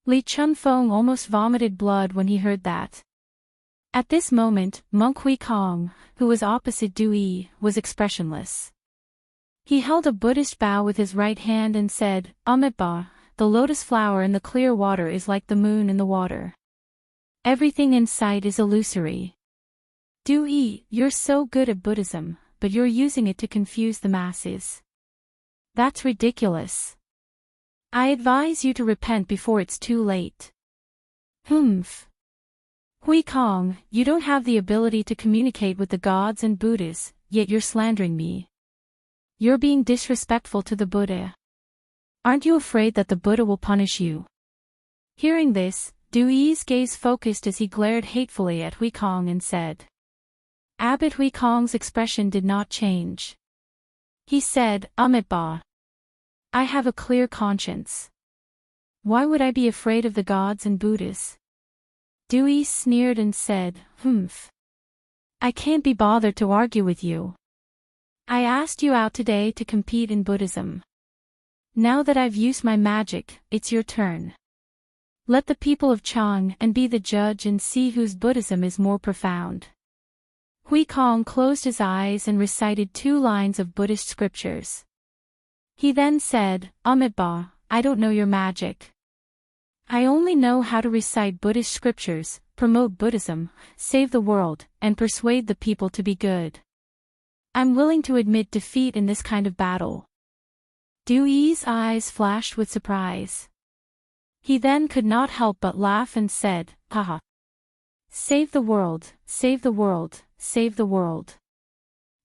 Li Chunfeng almost vomited blood when he heard that. At this moment, Monk Hui Kong, who was opposite Dui, was expressionless. He held a Buddhist bow with his right hand and said, "Amitabha, the lotus flower in the clear water is like the moon in the water. Everything in sight is illusory. Dui, you're so good at Buddhism, but you're using it to confuse the masses. That's ridiculous. I advise you to repent before it's too late." Hui Kong, you don't have the ability to communicate with the gods and Buddhas, yet you're slandering me. You're being disrespectful to the Buddha. Aren't you afraid that the Buddha will punish you?" Hearing this, Dui's gaze focused as he glared hatefully at Hui Kong and said. Abbot Hui Kong's expression did not change. He said, "Amitabha, I have a clear conscience. Why would I be afraid of the gods and Buddhas?" Dui sneered and said, I can't be bothered to argue with you. I asked you out today to compete in Buddhism. Now that I've used my magic, it's your turn. Let the people of Chang and be the judge and see whose Buddhism is more profound." Hui Kong closed his eyes and recited 2 lines of Buddhist scriptures. He then said, "Amitabha, I don't know your magic. I only know how to recite Buddhist scriptures, promote Buddhism, save the world, and persuade the people to be good. I'm willing to admit defeat in this kind of battle." Dui's eyes flashed with surprise. He then could not help but laugh and said, "Haha. Save the world, save the world, save the world.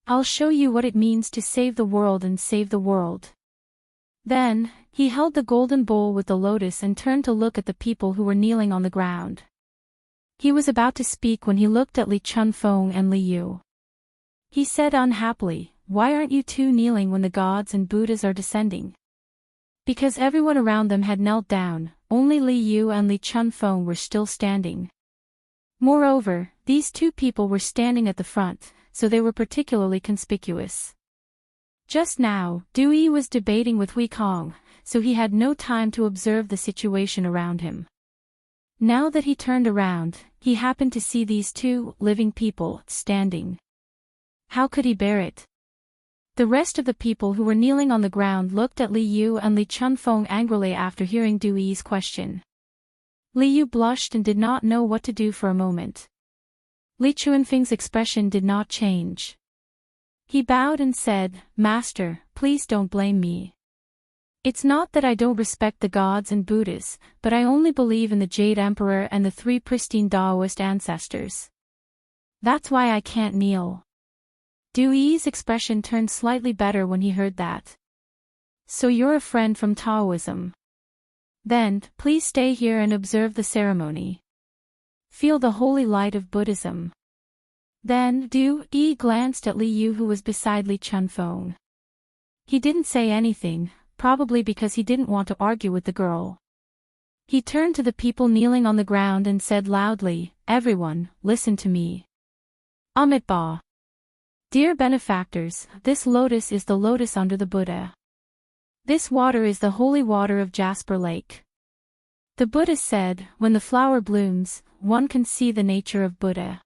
I'll show you what it means to save the world and save the world." Then, he held the golden bowl with the lotus and turned to look at the people who were kneeling on the ground. He was about to speak when he looked at Li Chunfeng and Li Yu. He said unhappily, "Why aren't you two kneeling when the gods and Buddhas are descending?" Because everyone around them had knelt down, only Li Yu and Li Chunfeng were still standing. Moreover, these two people were standing at the front, so they were particularly conspicuous. Just now, Du Yi was debating with Wei Kong, so he had no time to observe the situation around him. Now that he turned around, he happened to see these two living people standing. How could he bear it? The rest of the people who were kneeling on the ground looked at Li Yu and Li Chunfeng angrily after hearing Du Yi's question. Li Yu blushed and did not know what to do for a moment. Li Chunfeng's expression did not change. He bowed and said, "Master, please don't blame me. It's not that I don't respect the gods and Buddhas, but I only believe in the Jade Emperor and the three pristine Taoist ancestors. That's why I can't kneel." Du Yi's expression turned slightly better when he heard that. "So you're a friend from Taoism? Then, please stay here and observe the ceremony. Feel the holy light of Buddhism." Then Du Yi glanced at Li Yu who was beside Li Chunfeng. He didn't say anything, probably because he didn't want to argue with the girl. He turned to the people kneeling on the ground and said loudly, "Everyone, listen to me. Amitabha. Dear benefactors, this lotus is the lotus under the Buddha. This water is the holy water of Jasper Lake. The Buddha said, when the flower blooms, one can see the nature of Buddha.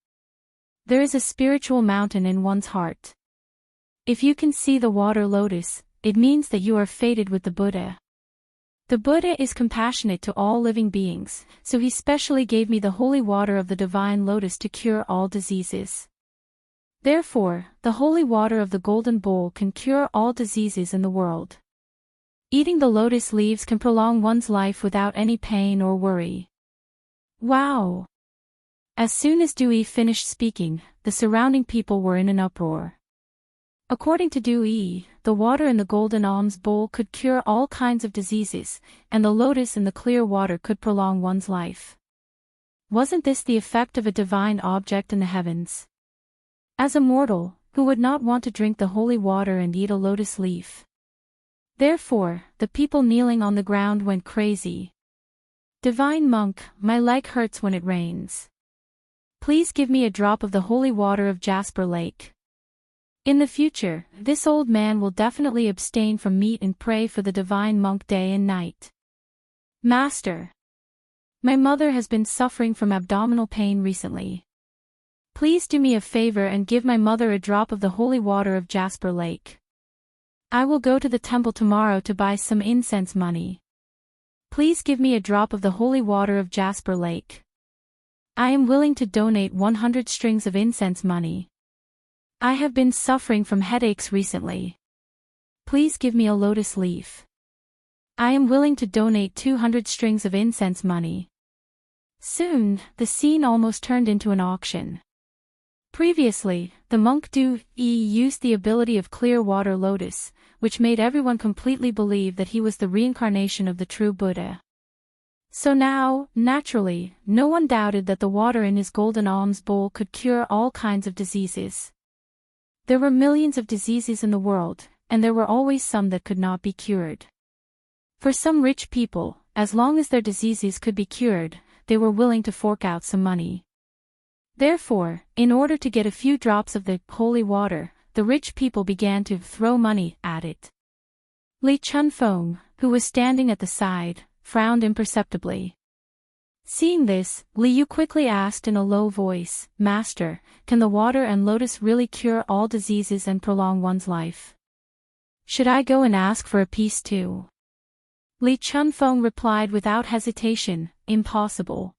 There is a spiritual mountain in one's heart. If you can see the water lotus, it means that you are fated with the Buddha. The Buddha is compassionate to all living beings, so he specially gave me the holy water of the divine lotus to cure all diseases. Therefore, the holy water of the golden bowl can cure all diseases in the world. Eating the lotus leaves can prolong one's life without any pain or worry." Wow! As soon as Du Yi finished speaking, the surrounding people were in an uproar. According to Du Yi, the water in the golden alms bowl could cure all kinds of diseases, and the lotus in the clear water could prolong one's life. Wasn't this the effect of a divine object in the heavens? As a mortal, who would not want to drink the holy water and eat a lotus leaf? Therefore, the people kneeling on the ground went crazy. "Divine monk, my leg hurts when it rains. Please give me a drop of the holy water of Jasper Lake. In the future, this old man will definitely abstain from meat and pray for the divine monk day and night. Master, my mother has been suffering from abdominal pain recently. Please do me a favor and give my mother a drop of the holy water of Jasper Lake. I will go to the temple tomorrow to buy some incense money. Please give me a drop of the holy water of Jasper Lake. I am willing to donate 100 strings of incense money. I have been suffering from headaches recently. Please give me a lotus leaf. I am willing to donate 200 strings of incense money." Soon, the scene almost turned into an auction. Previously, the monk Du Yi used the ability of clear water lotus, which made everyone completely believe that he was the reincarnation of the true Buddha. So now, naturally, no one doubted that the water in his golden alms bowl could cure all kinds of diseases. There were millions of diseases in the world, and there were always some that could not be cured. For some rich people, as long as their diseases could be cured, they were willing to fork out some money. Therefore, in order to get a few drops of the holy water, the rich people began to throw money at it. Li Chunfeng, who was standing at the side, frowned imperceptibly. Seeing this, Li Yu quickly asked in a low voice, "Master, can the water and lotus really cure all diseases and prolong one's life? Should I go and ask for a piece too?" Li Chunfeng replied without hesitation, "Impossible.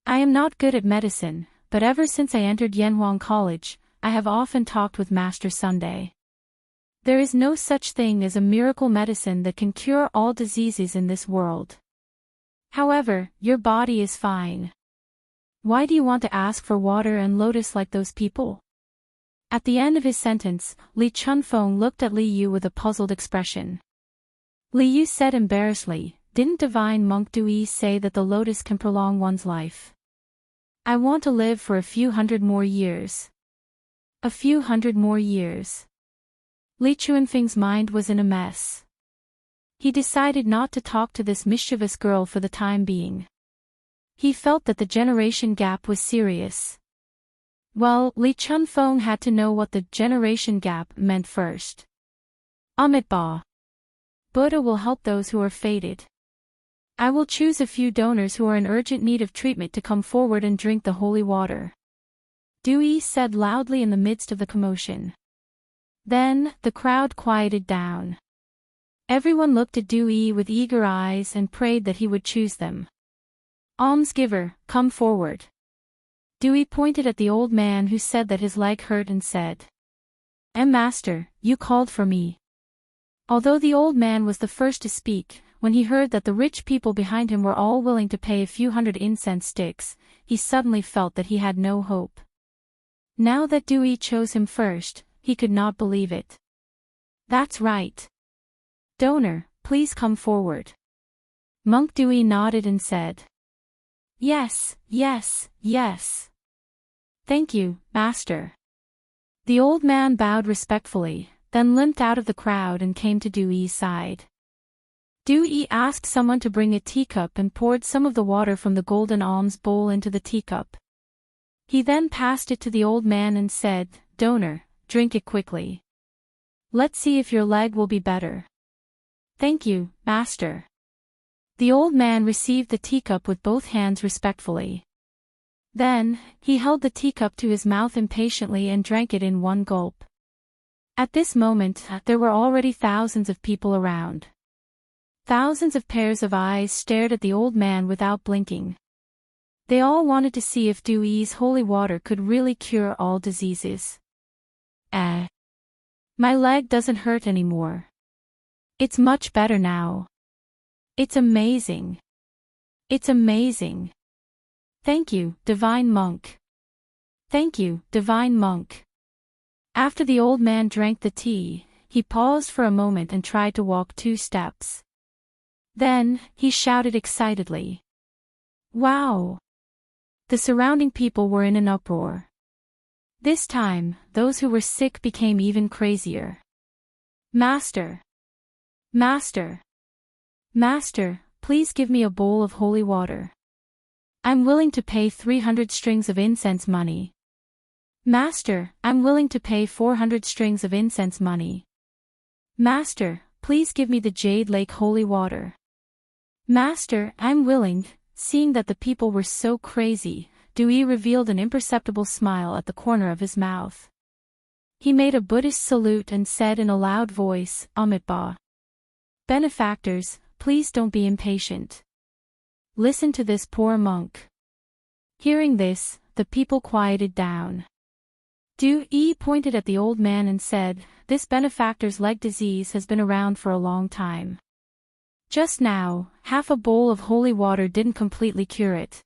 I am not good at medicine, but ever since I entered Yanhuang College, I have often talked with Master Sunday. There is no such thing as a miracle medicine that can cure all diseases in this world. However, your body is fine. Why do you want to ask for water and lotus like those people? At the end of his sentence, Li Chunfeng looked at Li Yu with a puzzled expression. Li Yu said embarrassedly, "Didn't divine monk Dui say that the lotus can prolong one's life? I want to live for a few hundred more years." A few hundred more years. Li Chunfeng's mind was in a mess. He decided not to talk to this mischievous girl for the time being. He felt that the generation gap was serious. Well, Li Chunfeng had to know what the generation gap meant first. Amitabha. Buddha will help those who are fated. I will choose a few donors who are in urgent need of treatment to come forward and drink the holy water. Dewey said loudly in the midst of the commotion. Then, the crowd quieted down. Everyone looked at Dewey with eager eyes and prayed that he would choose them. Almsgiver, come forward. Dewey pointed at the old man who said that his leg hurt and said, Master, you called for me. Although the old man was the first to speak, when he heard that the rich people behind him were all willing to pay a few hundred incense sticks, he suddenly felt that he had no hope. Now that Dewey chose him first, he could not believe it. That's right. Donor, please come forward. Monk Dewey nodded and said, Yes, yes, yes. Thank you, Master. The old man bowed respectfully, then limped out of the crowd and came to Dewey's side. Dewey asked someone to bring a teacup and poured some of the water from the golden alms bowl into the teacup. He then passed it to the old man and said, Donor, drink it quickly. Let's see if your leg will be better. Thank you, Master. The old man received the teacup with both hands respectfully. Then, he held the teacup to his mouth impatiently and drank it in one gulp. At this moment, there were already thousands of people around. Thousands of pairs of eyes stared at the old man without blinking. They all wanted to see if Dewey's holy water could really cure all diseases. My leg doesn't hurt anymore. It's much better now. It's amazing. It's amazing. Thank you, divine monk. Thank you, divine monk. After the old man drank the tea, he paused for a moment and tried to walk 2 steps. Then, he shouted excitedly. Wow! The surrounding people were in an uproar. This time, those who were sick became even crazier. Master! Master! Master, please give me a bowl of holy water. I'm willing to pay 300 strings of incense money. Master, I'm willing to pay 400 strings of incense money. Master, please give me the Jade Lake holy water. Master, I'm willing. Seeing that the people were so crazy, Dewey revealed an imperceptible smile at the corner of his mouth. He made a Buddhist salute and said in a loud voice, Amitabha. Benefactors, please don't be impatient. Listen to this poor monk. Hearing this, the people quieted down. Dewey pointed at the old man and said, This benefactor's leg disease has been around for a long time. Just now, half a bowl of holy water didn't completely cure it.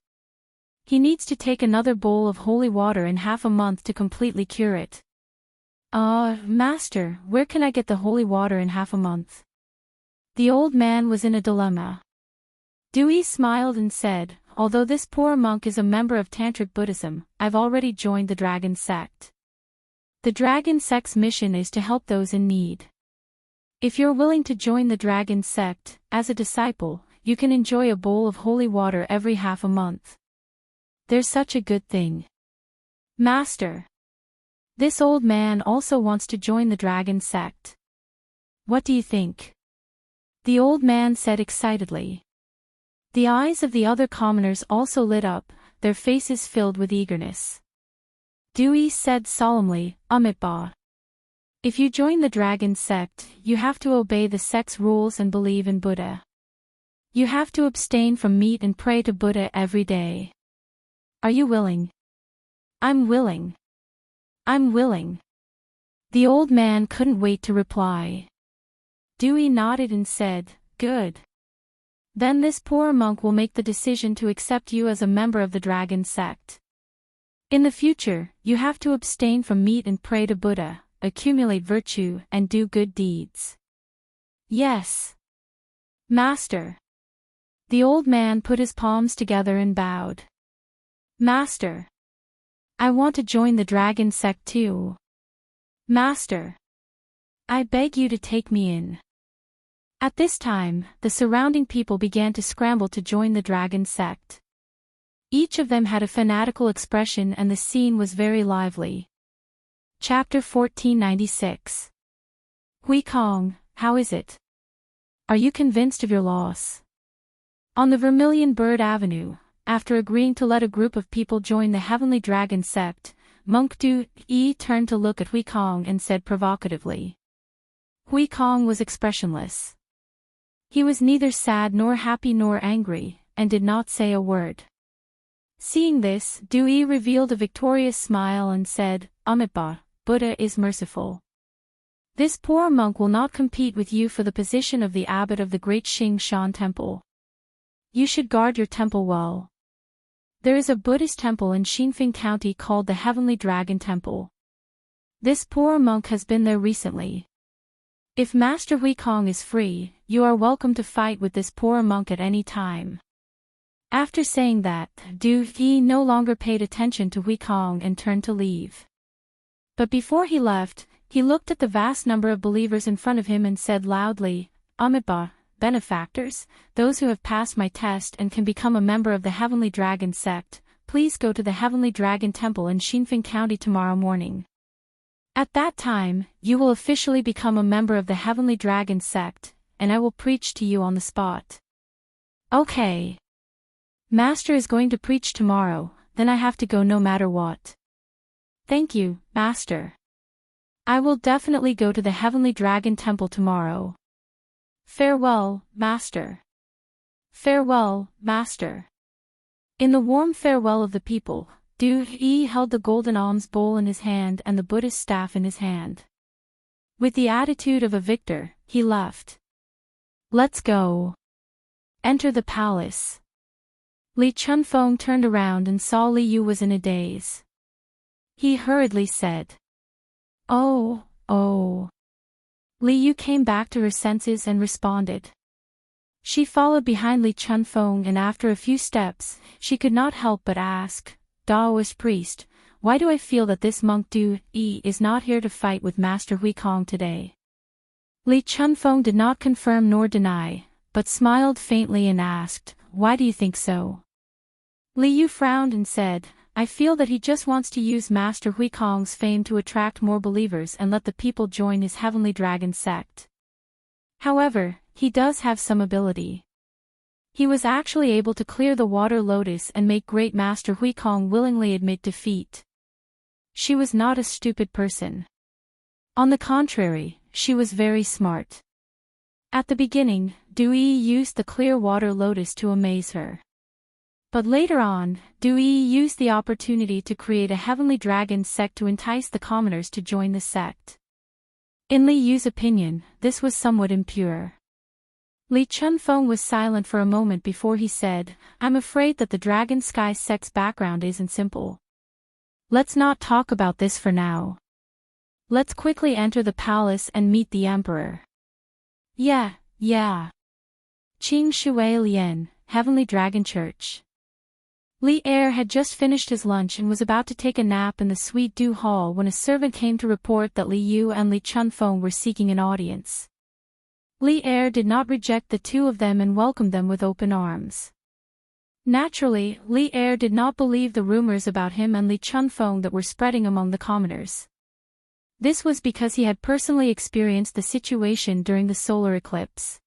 He needs to take another bowl of holy water in half a month to completely cure it. Master, where can I get the holy water in half a month? The old man was in a dilemma. Dewey smiled and said, Although this poor monk is a member of Tantric Buddhism, I've already joined the Dragon Sect. The Dragon Sect's mission is to help those in need. If you're willing to join the Dragon Sect, as a disciple, you can enjoy a bowl of holy water every half a month. There's such a good thing. Master. This old man also wants to join the Dragon Sect. What do you think? The old man said excitedly. The eyes of the other commoners also lit up, their faces filled with eagerness. Dewey said solemnly, Amitabha. If you join the Dragon Sect, you have to obey the sect's rules and believe in Buddha. You have to abstain from meat and pray to Buddha every day. Are you willing? I'm willing. I'm willing. The old man couldn't wait to reply. Dewey nodded and said, Good. Then this poor monk will make the decision to accept you as a member of the dragon sect. In the future, you have to abstain from meat and pray to Buddha, accumulate virtue and do good deeds. Yes, Master. The old man put his palms together and bowed. Master. I want to join the dragon sect too. Master. I beg you to take me in. At this time, the surrounding people began to scramble to join the dragon sect. Each of them had a fanatical expression and the scene was very lively. Chapter 1496. Hui Kong, how is it? Are you convinced of your loss? On the Vermilion Bird Avenue, after agreeing to let a group of people join the Heavenly Dragon sect, Monk Du Yi turned to look at Hui Kong and said provocatively. Hui Kong was expressionless. He was neither sad nor happy nor angry, and did not say a word. Seeing this, Du Yi revealed a victorious smile and said, Amitabha, Buddha is merciful. This poor monk will not compete with you for the position of the abbot of the great Xing Shan temple. You should guard your temple well. There is a Buddhist temple in Xinfeng County called the Heavenly Dragon Temple. This poor monk has been there recently. If Master Hui Kong is free, you are welcome to fight with this poor monk at any time. After saying that, Du Yi no longer paid attention to Hui Kong and turned to leave. But before he left, he looked at the vast number of believers in front of him and said loudly, Amitabha, benefactors, those who have passed my test and can become a member of the Heavenly Dragon sect, please go to the Heavenly Dragon Temple in Xinfeng County tomorrow morning. At that time, you will officially become a member of the Heavenly Dragon sect, and I will preach to you on the spot. Okay. Master is going to preach tomorrow, then I have to go no matter what. Thank you, Master. I will definitely go to the Heavenly Dragon Temple tomorrow. Farewell, Master. Farewell, Master. In the warm farewell of the people, Du Yi held the golden alms bowl in his hand and the Buddhist staff in his hand. With the attitude of a victor, he left. Let's go. Enter the palace. Li Chunfeng turned around and saw Li Yu was in a daze. He hurriedly said, Oh, oh. Li Yu came back to her senses and responded. She followed behind Li Chunfeng and after a few steps, she could not help but ask, Daoist priest, why do I feel that this monk Du Yi is not here to fight with Master Hui Kong today? Li Chunfeng did not confirm nor deny, but smiled faintly and asked, Why do you think so? Li Yu frowned and said, I feel that he just wants to use Master Hui Kong's fame to attract more believers and let the people join his Heavenly Dragon sect. However, he does have some ability. He was actually able to clear the water lotus and make Great Master Hui Kong willingly admit defeat. She was not a stupid person. On the contrary, she was very smart. At the beginning, Du Yi used the clear water lotus to amaze her. But later on, Du Yi used the opportunity to create a Heavenly Dragon sect to entice the commoners to join the sect. In Li Yu's opinion, this was somewhat impure. Li Chunfeng was silent for a moment before he said, I'm afraid that the Dragon Sky sect's background isn't simple. Let's not talk about this for now. Let's quickly enter the palace and meet the emperor. Yeah. Qing Shui Lian, Heavenly Dragon Church. Li Er had just finished his lunch and was about to take a nap in the Sweet Dew Hall when a servant came to report that Li Yu and Li Chunfeng were seeking an audience. Li Er did not reject the two of them and welcomed them with open arms. Naturally, Li Er did not believe the rumors about him and Li Chunfeng that were spreading among the commoners. This was because he had personally experienced the situation during the solar eclipse.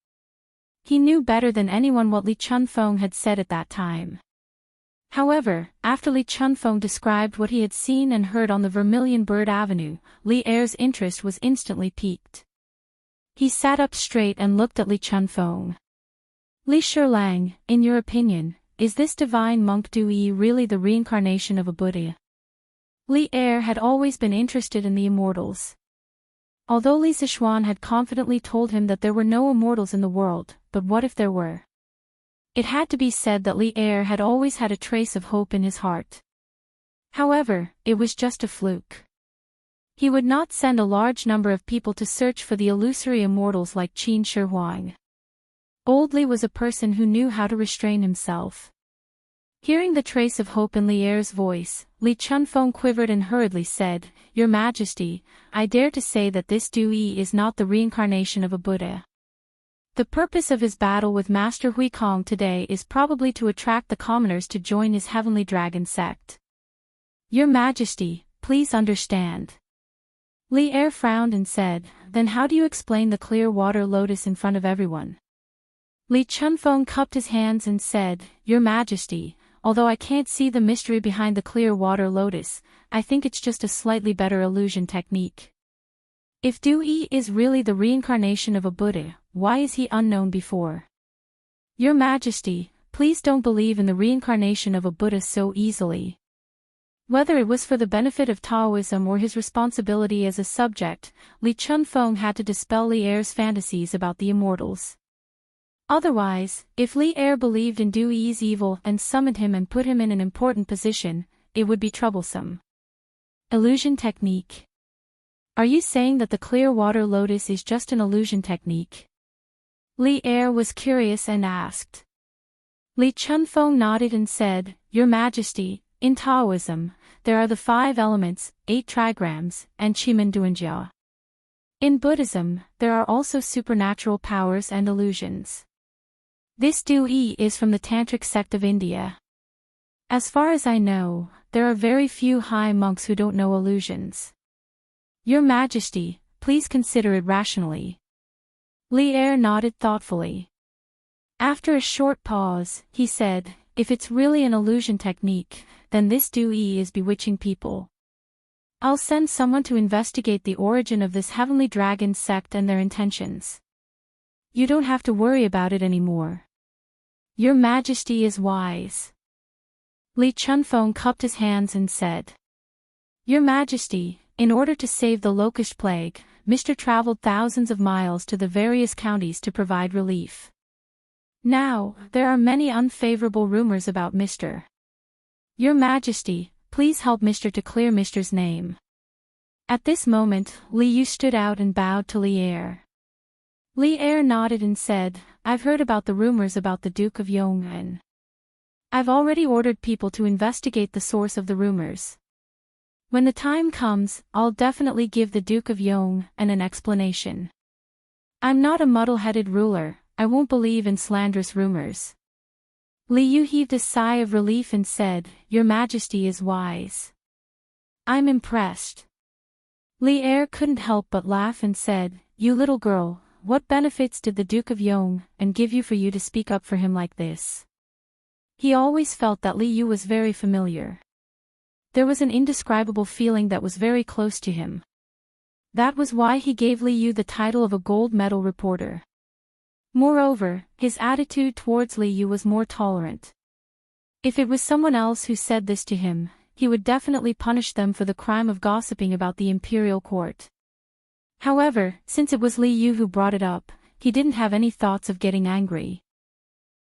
He knew better than anyone what Li Chunfeng had said at that time. However, after Li Chunfeng described what he had seen and heard on the Vermilion Bird Avenue, Li Er's interest was instantly piqued. He sat up straight and looked at Li Chunfeng. Li Shilang, in your opinion, is this divine monk Du Yi really the reincarnation of a Buddha? Li Er had always been interested in the immortals. Although Li Sichuan had confidently told him that there were no immortals in the world, but what if there were? It had to be said that Li Er had always had a trace of hope in his heart. However, it was just a fluke. He would not send a large number of people to search for the illusory immortals like Qin Shi Huang. Old Li was a person who knew how to restrain himself. Hearing the trace of hope in Li Er's voice, Li Chunfeng quivered and hurriedly said, "Your Majesty, I dare to say that this Du Yi is not the reincarnation of a Buddha. The purpose of his battle with Master Hui Kong today is probably to attract the commoners to join his heavenly dragon sect. Your Majesty, please understand." Li Er frowned and said, "Then how do you explain the clear water lotus in front of everyone?" Li Chunfeng cupped his hands and said, "Your Majesty, although I can't see the mystery behind the clear water lotus, I think it's just a slightly better illusion technique. If Du Yi is really the reincarnation of a Buddha, why is he unknown before? Your Majesty, please don't believe in the reincarnation of a Buddha so easily." Whether it was for the benefit of Taoism or his responsibility as a subject, Li Chunfeng had to dispel Li Er's fantasies about the immortals. Otherwise, if Li Er believed in Du Yi's evil and summoned him and put him in an important position, it would be troublesome. Illusion technique. Are you saying that the clear water lotus is just an illusion technique? Li Er was curious and asked. Li Chunfeng nodded and said, "Your Majesty, in Taoism, there are the 5 elements, 8 trigrams, and Qimen Duanjia. In Buddhism, there are also supernatural powers and illusions. This Du Yi is from the Tantric sect of India. As far as I know, there are very few high monks who don't know illusions. Your Majesty, please consider it rationally." Li Er nodded thoughtfully. After a short pause, he said, "If it's really an illusion technique, then this Du Yi is bewitching people. I'll send someone to investigate the origin of this heavenly dragon sect and their intentions. You don't have to worry about it anymore. Your Majesty is wise." Li Chunfeng cupped his hands and said, "Your Majesty, in order to save the locust plague, Mr. traveled thousands of miles to the various counties to provide relief. Now, there are many unfavorable rumors about Mr. Your Majesty, please help Mr. to clear Mr.'s name." At this moment, Li Yu stood out and bowed to Li Er. Li Er nodded and said, "I've heard about the rumors about the Duke of Yong'an. I've already ordered people to investigate the source of the rumors. When the time comes, I'll definitely give the Duke of Yong'an an explanation. I'm not a muddle-headed ruler, I won't believe in slanderous rumors." Li Yu heaved a sigh of relief and said, "Your Majesty is wise. I'm impressed." Li Er couldn't help but laugh and said, "You little girl, what benefits did the Duke of Yong'an give you for you to speak up for him like this?" He always felt that Li Yu was very familiar. There was an indescribable feeling that was very close to him. That was why he gave Li Yu the title of a gold medal reporter. Moreover, his attitude towards Li Yu was more tolerant. If it was someone else who said this to him, he would definitely punish them for the crime of gossiping about the imperial court. However, since it was Li Yu who brought it up, he didn't have any thoughts of getting angry.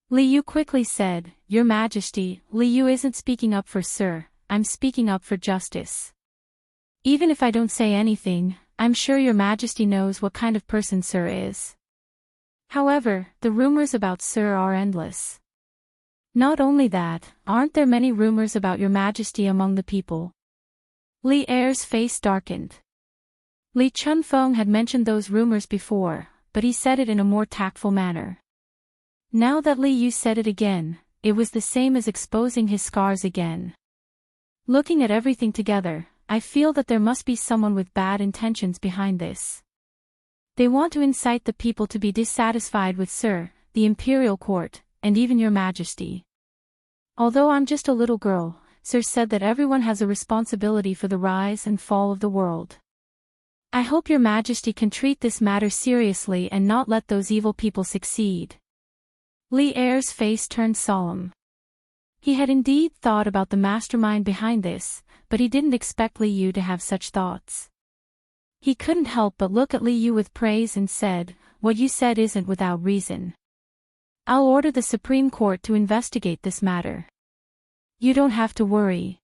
Li Yu quickly said, "Your Majesty, Li Yu isn't speaking up for Sir, I'm speaking up for justice. Even if I don't say anything, I'm sure Your Majesty knows what kind of person Sir is. However, the rumors about Sir are endless. Not only that, aren't there many rumors about Your Majesty among the people?" Li Er's face darkened. Li Chunfeng had mentioned those rumors before, but he said it in a more tactful manner. Now that Li Yu said it again, it was the same as exposing his scars again. Looking at everything together, I feel that there must be someone with bad intentions behind this. They want to incite the people to be dissatisfied with Sir, the imperial court, and even Your Majesty. Although I'm just a little girl, Sir said that everyone has a responsibility for the rise and fall of the world. I hope Your Majesty can treat this matter seriously and not let those evil people succeed." Li Er's face turned solemn. He had indeed thought about the mastermind behind this, but he didn't expect Li Yu to have such thoughts. He couldn't help but look at Li Yu with praise and said, "What you said isn't without reason. I'll order the Supreme Court to investigate this matter. You don't have to worry.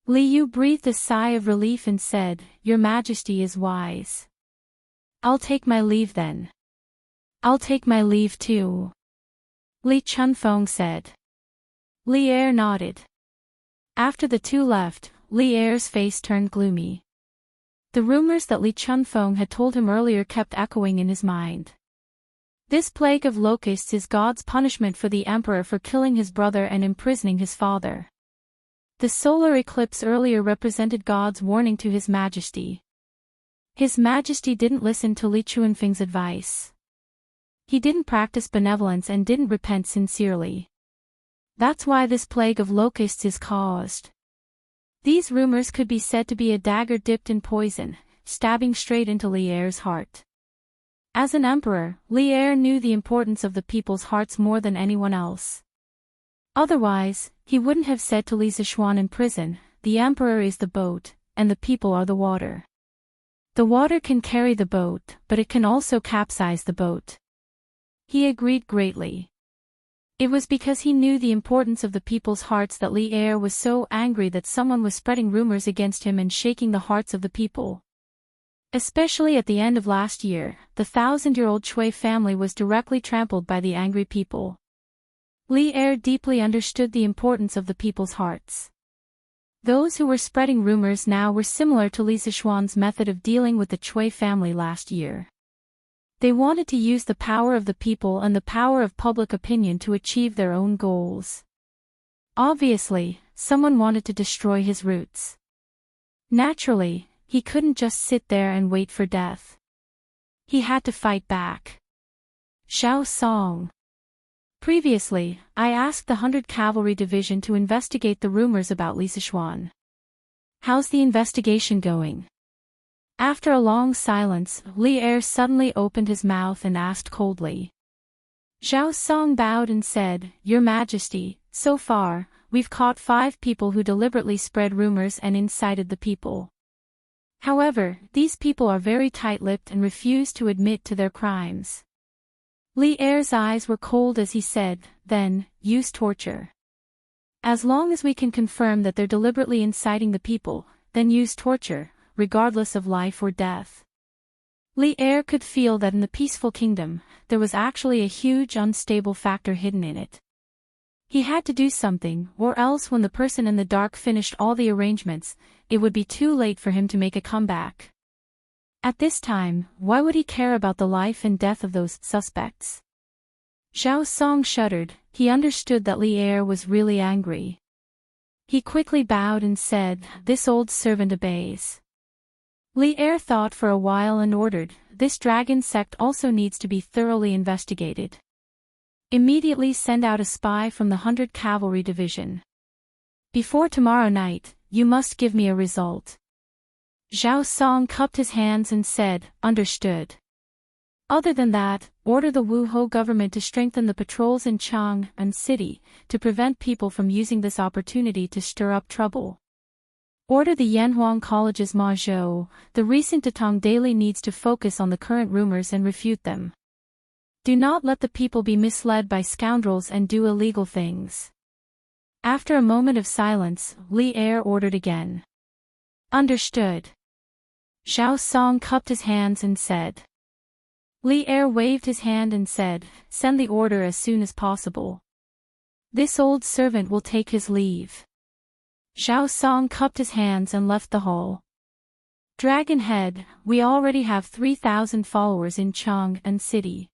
Liu breathed a sigh of relief and said, Your Majesty is wise. I'll take my leave then. I'll take my leave too. Li Chunfeng said. Li Er nodded. After the two left, Li Er's face turned gloomy. The rumors that Li Chunfeng had told him earlier kept echoing in his mind. This plague of locusts is God's punishment for the emperor for killing his brother and imprisoning his father. The solar eclipse earlier represented God's warning to His Majesty. His Majesty didn't listen to Li Chunfeng's advice. He didn't practice benevolence and didn't repent sincerely. That's why this plague of locusts is caused. These rumors could be said to be a dagger dipped in poison, stabbing straight into Li Er's heart. As an emperor, Li Er knew the importance of the people's hearts more than anyone else. Otherwise, he wouldn't have said to Li Zishuan in prison, the emperor is the boat, and the people are the water. The water can carry the boat, but it can also capsize the boat. He agreed greatly. It was because he knew the importance of the people's hearts that Li Er was so angry that someone was spreading rumors against him and shaking the hearts of the people. Especially at the end of last year, the 1,000-year-old Chui family was directly trampled by the angry people. Li Er deeply understood the importance of the people's hearts. Those who were spreading rumors now were similar to Li Zishuan's method of dealing with the Chui family last year. They wanted to use the power of the people and the power of public opinion to achieve their own goals. Obviously, someone wanted to destroy his roots. Naturally, he couldn't just sit there and wait for death. He had to fight back. Xiao Song. Previously, I asked the 100 Cavalry Division to investigate the rumors about Li Zishuan. How's the investigation going? After a long silence, Li Er suddenly opened his mouth and asked coldly. Xiao Song bowed and said, Your Majesty, so far, we've caught 5 people who deliberately spread rumors and incited the people. However, these people are very tight-lipped and refuse to admit to their crimes. Li Er's eyes were cold as he said, Then, use torture. As long as we can confirm that they're deliberately inciting the people, then use torture, regardless of life or death. Li Er could feel that in the peaceful kingdom, there was actually a huge unstable factor hidden in it. He had to do something, or else when the person in the dark finished all the arrangements, it would be too late for him to make a comeback. At this time, why would he care about the life and death of those suspects? Xiao Song shuddered. He understood that Li Er was really angry. He quickly bowed and said, This old servant obeys. Li Er thought for a while and ordered, This dragon sect also needs to be thoroughly investigated. Immediately send out a spy from the 100 Cavalry Division. Before tomorrow night, you must give me a result. Xiao Song cupped his hands and said, Understood. Other than that, order the Wuhou government to strengthen the patrols in Chang'an City, to prevent people from using this opportunity to stir up trouble. Order the Yanhuang College's Ma Zhou, the recent Datong daily needs to focus on the current rumors and refute them. Do not let the people be misled by scoundrels and do illegal things. After a moment of silence, Li Er ordered again. Understood. Xiao Song cupped his hands and said. Li Er waved his hand and said, Send the order as soon as possible. This old servant will take his leave. Xiao Song cupped his hands and left the hall. Dragon Head, we already have 3,000 followers in Chang'an City.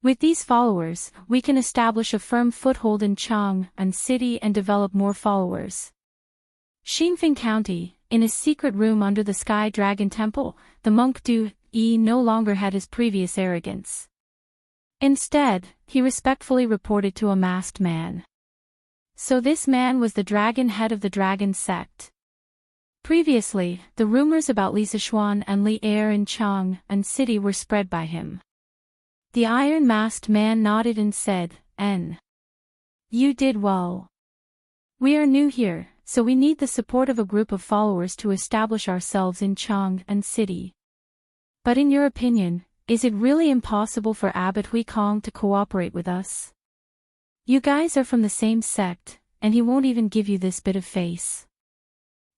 With these followers, we can establish a firm foothold in Chang'an City and develop more followers. Xinfeng County, in his secret room under the Sky Dragon Temple, the monk Du Yi no longer had his previous arrogance. Instead, he respectfully reported to a masked man. So this man was the dragon head of the dragon sect. Previously, the rumors about Li Zishuan and Li Er in Chang'an City were spread by him. The iron-masked man nodded and said, You did well. We are new here, so we need the support of a group of followers to establish ourselves in Chang'an City. But in your opinion, is it really impossible for Abbot Hui Kong to cooperate with us? You guys are from the same sect, and he won't even give you this bit of face.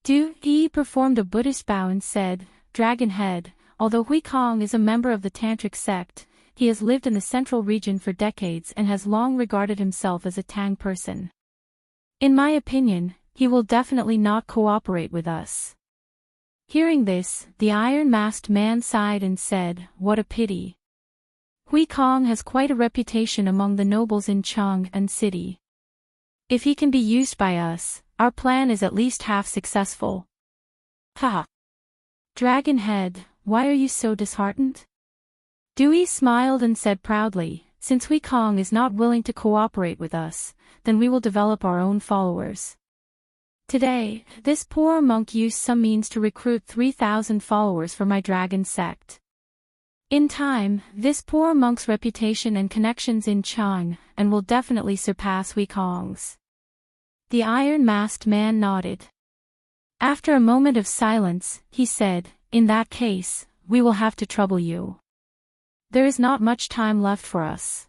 He performed a Buddhist bow and said, Dragon Head, although Hui Kong is a member of the Tantric sect, he has lived in the central region for decades and has long regarded himself as a Tang person. In my opinion, he will definitely not cooperate with us. Hearing this, the iron-masked man sighed and said, What a pity. Hui Kong has quite a reputation among the nobles in Chang'an City. If he can be used by us, our plan is at least half successful. Ha! Dragon Head, why are you so disheartened? Dewey smiled and said proudly, Since Hui Kong is not willing to cooperate with us, then we will develop our own followers. Today, this poor monk used some means to recruit 3,000 followers for my dragon sect. In time, this poor monk's reputation and connections in Chang'an will definitely surpass Hui Kong's. The iron-masked man nodded. After a moment of silence, he said, In that case, we will have to trouble you. There is not much time left for us.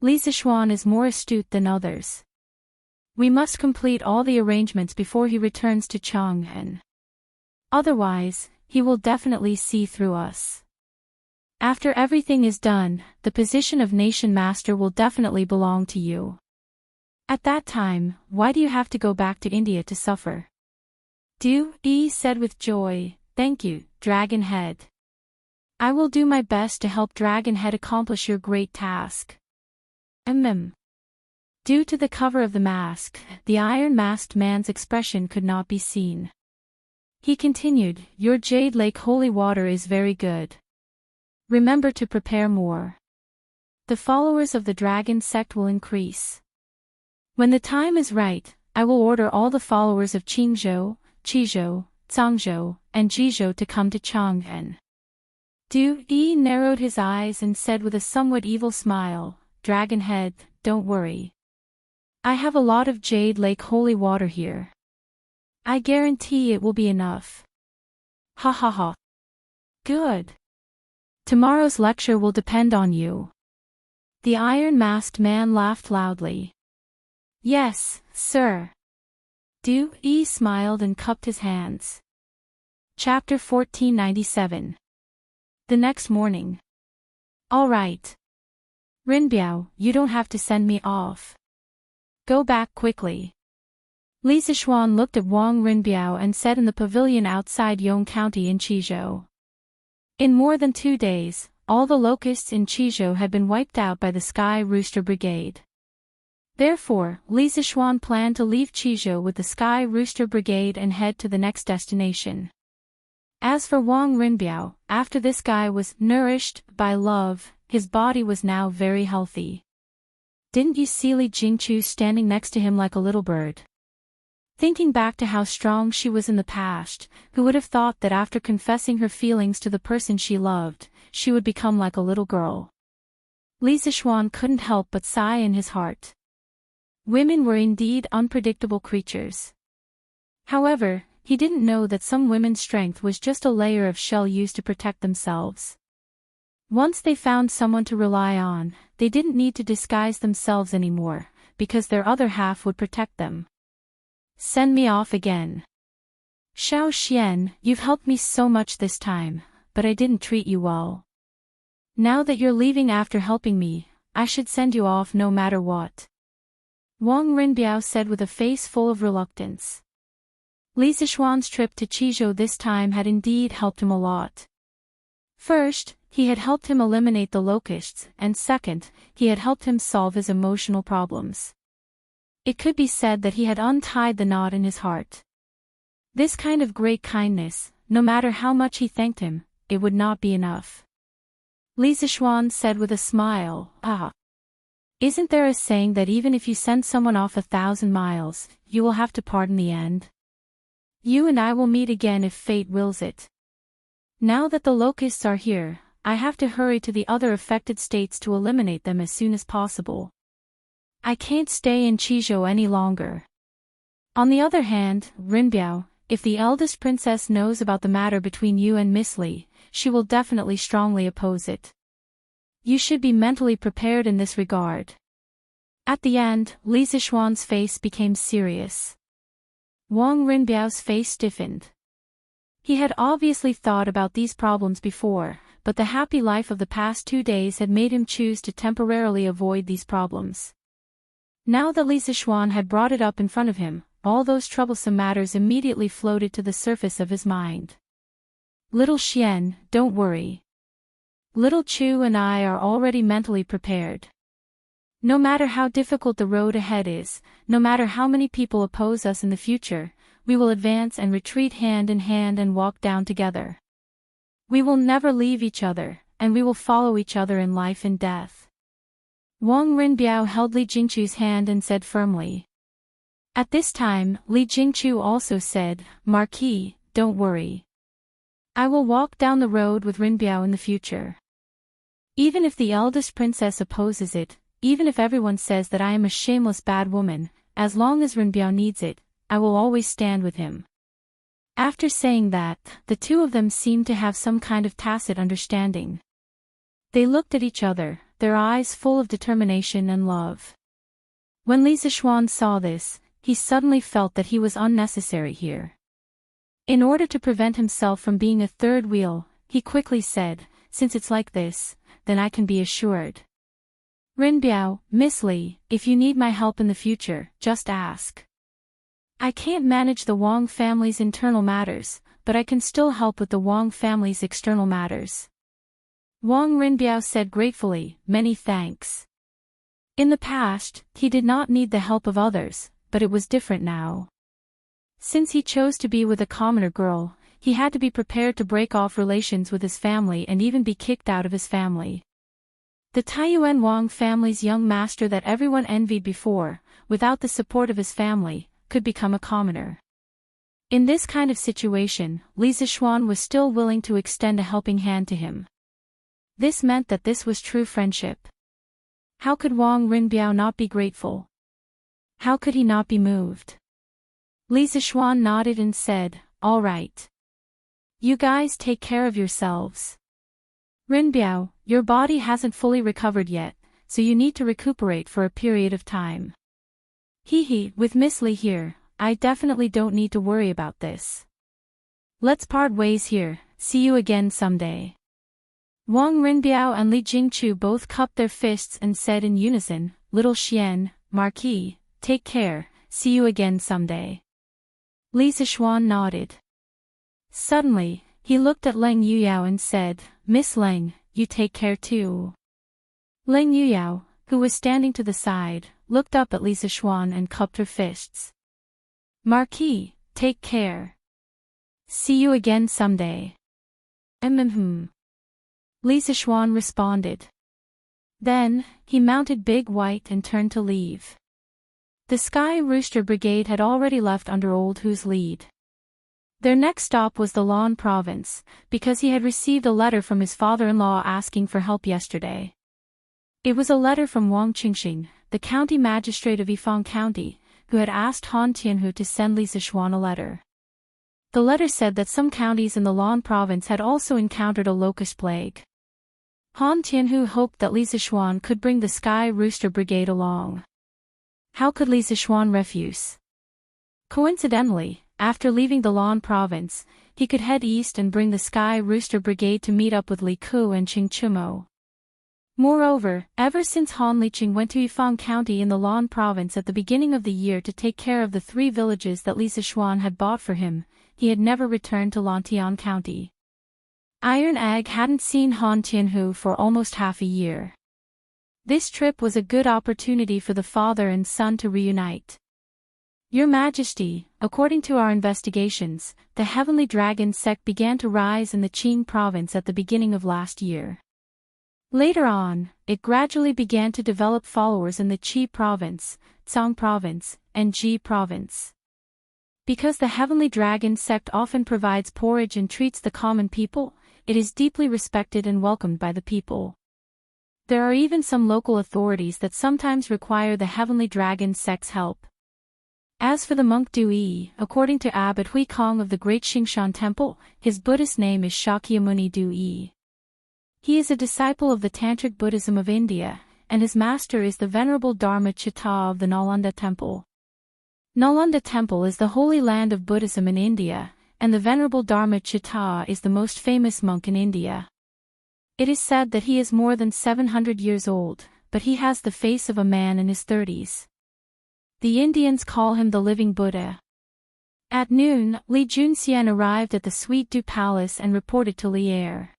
Li Zishuan is more astute than others. We must complete all the arrangements before he returns to Chang'an. Otherwise, he will definitely see through us. After everything is done, the position of Nation Master will definitely belong to you. At that time, why do you have to go back to India to suffer? He said with joy, Thank you, Dragon Head. I will do my best to help Dragon Head accomplish your great task. Due to the cover of the mask, the iron-masked man's expression could not be seen. He continued, Your Jade Lake holy water is very good. Remember to prepare more. The followers of the dragon sect will increase. When the time is right, I will order all the followers of Qingzhou, Qizhou, Zhangzhou, and Jizhou to come to Chang'an. He narrowed his eyes and said with a somewhat evil smile, Dragon Head, don't worry. I have a lot of Jade Lake holy water here. I guarantee it will be enough. Ha ha ha. Good. Tomorrow's lecture will depend on you. The iron-masked man laughed loudly. Yes, sir. He smiled and cupped his hands. Chapter 1497. The next morning. All right. Rinbiao, you don't have to send me off. Go back quickly. Li Zishuan looked at Wang Rinbiao and said in the pavilion outside Yong County in Qizhou. In more than 2 days, all the locusts in Qizhou had been wiped out by the Sky Rooster Brigade. Therefore, Li Zishuan planned to leave Qizhou with the Sky Rooster Brigade and head to the next destination. As for Wang Rinbiao, after this guy was nourished by love, his body was now very healthy. Didn't you see Li Jingchu standing next to him like a little bird? Thinking back to how strong she was in the past, who would have thought that after confessing her feelings to the person she loved, she would become like a little girl? Li Zishuan couldn't help but sigh in his heart. Women were indeed unpredictable creatures. However, he didn't know that some women's strength was just a layer of shell used to protect themselves. Once they found someone to rely on, they didn't need to disguise themselves anymore, because their other half would protect them. Send me off again. Xiao Xian, you've helped me so much this time, but I didn't treat you well. Now that you're leaving after helping me, I should send you off no matter what. Wang Rinbiao said with a face full of reluctance. Li Zishuan's trip to Qizhou this time had indeed helped him a lot. First, he had helped him eliminate the locusts, and second, he had helped him solve his emotional problems. It could be said that he had untied the knot in his heart. This kind of great kindness, no matter how much he thanked him, it would not be enough. Li Zishuan said with a smile, Isn't there a saying that even if you send someone off 1,000 miles, you will have to part in the end? You and I will meet again if fate wills it. Now that the locusts are here, I have to hurry to the other affected states to eliminate them as soon as possible. I can't stay in Qizhou any longer. On the other hand, Rinbiao, if the eldest princess knows about the matter between you and Miss Li, she will definitely strongly oppose it. You should be mentally prepared in this regard. At the end, Li Zixuan's face became serious. Wang Rinbiao's face stiffened. He had obviously thought about these problems before, but the happy life of the past 2 days had made him choose to temporarily avoid these problems. Now that Li Zixuan had brought it up in front of him, all those troublesome matters immediately floated to the surface of his mind. Little Xian, don't worry. Little Chu and I are already mentally prepared. No matter how difficult the road ahead is, no matter how many people oppose us in the future, we will advance and retreat hand in hand and walk down together. We will never leave each other, and we will follow each other in life and death. Wang Rinbiao held Li Jingchu's hand and said firmly. At this time, Li Jingchu also said, Marquis, don't worry. I will walk down the road with Rinbiao in the future. Even if the eldest princess opposes it, even if everyone says that I am a shameless bad woman, as long as Rinbiao needs it, I will always stand with him. After saying that, the two of them seemed to have some kind of tacit understanding. They looked at each other, their eyes full of determination and love. When Li Zixuan saw this, he suddenly felt that he was unnecessary here. In order to prevent himself from being a third wheel, he quickly said, since it's like this, then I can be assured. Rinbiao, Miss Li, if you need my help in the future, just ask. I can't manage the Wang family's internal matters, but I can still help with the Wang family's external matters. Wang Rinbiao said gratefully, many thanks. In the past, he did not need the help of others, but it was different now. Since he chose to be with a commoner girl, he had to be prepared to break off relations with his family and even be kicked out of his family. The Taiyuan Wang family's young master that everyone envied before, without the support of his family, could become a commoner. In this kind of situation, Li Zixuan was still willing to extend a helping hand to him. This meant that this was true friendship. How could Wang Rinbiao not be grateful? How could he not be moved? Li Zixuan nodded and said, all right. You guys take care of yourselves. Rinbiao, your body hasn't fully recovered yet, so you need to recuperate for a period of time. With Miss Li here, I definitely don't need to worry about this. Let's part ways here, see you again someday. Wang Rinbiao and Li Jingchu both cupped their fists and said in unison, Little Xian, Marquis, take care, see you again someday. Li Zixuan nodded. Suddenly, he looked at Leng Yuyao and said, Miss Leng, you take care too. Leng Yuyao, who was standing to the side, looked up at Li Zixuan and cupped her fists. Marquis, take care. See you again someday. Li Zixuan responded. Then, he mounted Big White and turned to leave. The Sky Rooster Brigade had already left under Old Hu's lead. Their next stop was the Lan province, because he had received a letter from his father-in-law asking for help yesterday. It was a letter from Wang Qingxing, the county magistrate of Yifang County, who had asked Han Tianhu to send Li Zixuan a letter. The letter said that some counties in the Lan province had also encountered a locust plague. Han Tianhu hoped that Li Zixuan could bring the Sky Rooster Brigade along. How could Li Zixuan refuse? Coincidentally, after leaving the Lan province, he could head east and bring the Sky Rooster Brigade to meet up with Li Ku and Qing Chumo. Moreover, ever since Han Liqing went to Yifang County in the Lan province at the beginning of the year to take care of the 3 villages that Li Zixuan had bought for him, he had never returned to Lantian County. Iron Egg hadn't seen Han Tianhu for almost half a year. This trip was a good opportunity for the father and son to reunite. Your Majesty, according to our investigations, the Heavenly Dragon sect began to rise in the Qing province at the beginning of last year. Later on, it gradually began to develop followers in the Qi province, Tsang province, and Ji province. Because the Heavenly Dragon sect often provides porridge and treats the common people, it is deeply respected and welcomed by the people. There are even some local authorities that sometimes require the Heavenly Dragon sect's help. As for the monk Dui, according to Abbot Hui Kong of the Great Xingshan Temple, his Buddhist name is Shakyamuni Dui. He is a disciple of the Tantric Buddhism of India, and his master is the Venerable Dharma Chitta of the Nalanda Temple. Nalanda Temple is the holy land of Buddhism in India, and the Venerable Dharma Chitta is the most famous monk in India. It is said that he is more than 700 years old, but he has the face of a man in his 30s. The Indians call him the living Buddha. At noon, Li Junxian arrived at the Suite du Palace and reported to Li Er.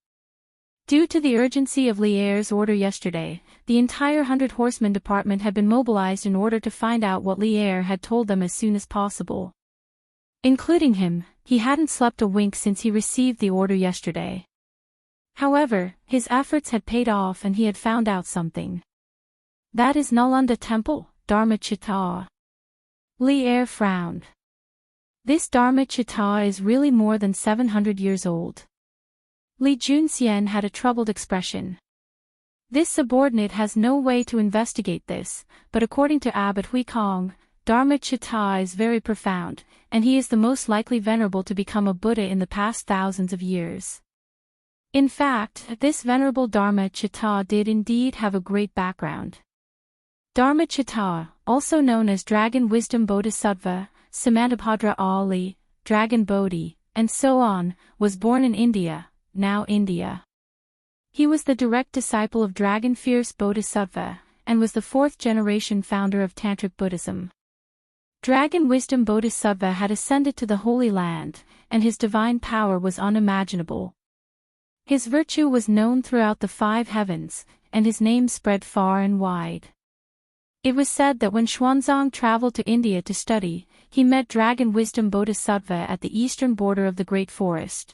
Due to the urgency of Li Er's order yesterday, the entire 100 Horsemen department had been mobilized in order to find out what Li Er had told them as soon as possible. Including him, he hadn't slept a wink since he received the order yesterday. However, his efforts had paid off and he had found out something. That is Nalanda Temple, Dharma Chitta. Li Er frowned. This Dharma Chitta is really more than 700 years old. Li Junxian had a troubled expression. This subordinate has no way to investigate this, but according to Abbot Hui Kong, Dharma Chitta is very profound, and he is the most likely venerable to become a Buddha in the past thousands of years. In fact, this venerable Dharma Chitta did indeed have a great background. Dharma Chitta, also known as Dragon Wisdom Bodhisattva, Samantabhadra Ali, Dragon Bodhi, and so on, was born in India, now India. He was the direct disciple of Dragon Fierce Bodhisattva, and was the fourth-generation founder of Tantric Buddhism. Dragon Wisdom Bodhisattva had ascended to the Holy Land, and his divine power was unimaginable. His virtue was known throughout the 5 heavens, and his name spread far and wide. It was said that when Xuanzang traveled to India to study, he met Dragon Wisdom Bodhisattva at the eastern border of the Great Forest.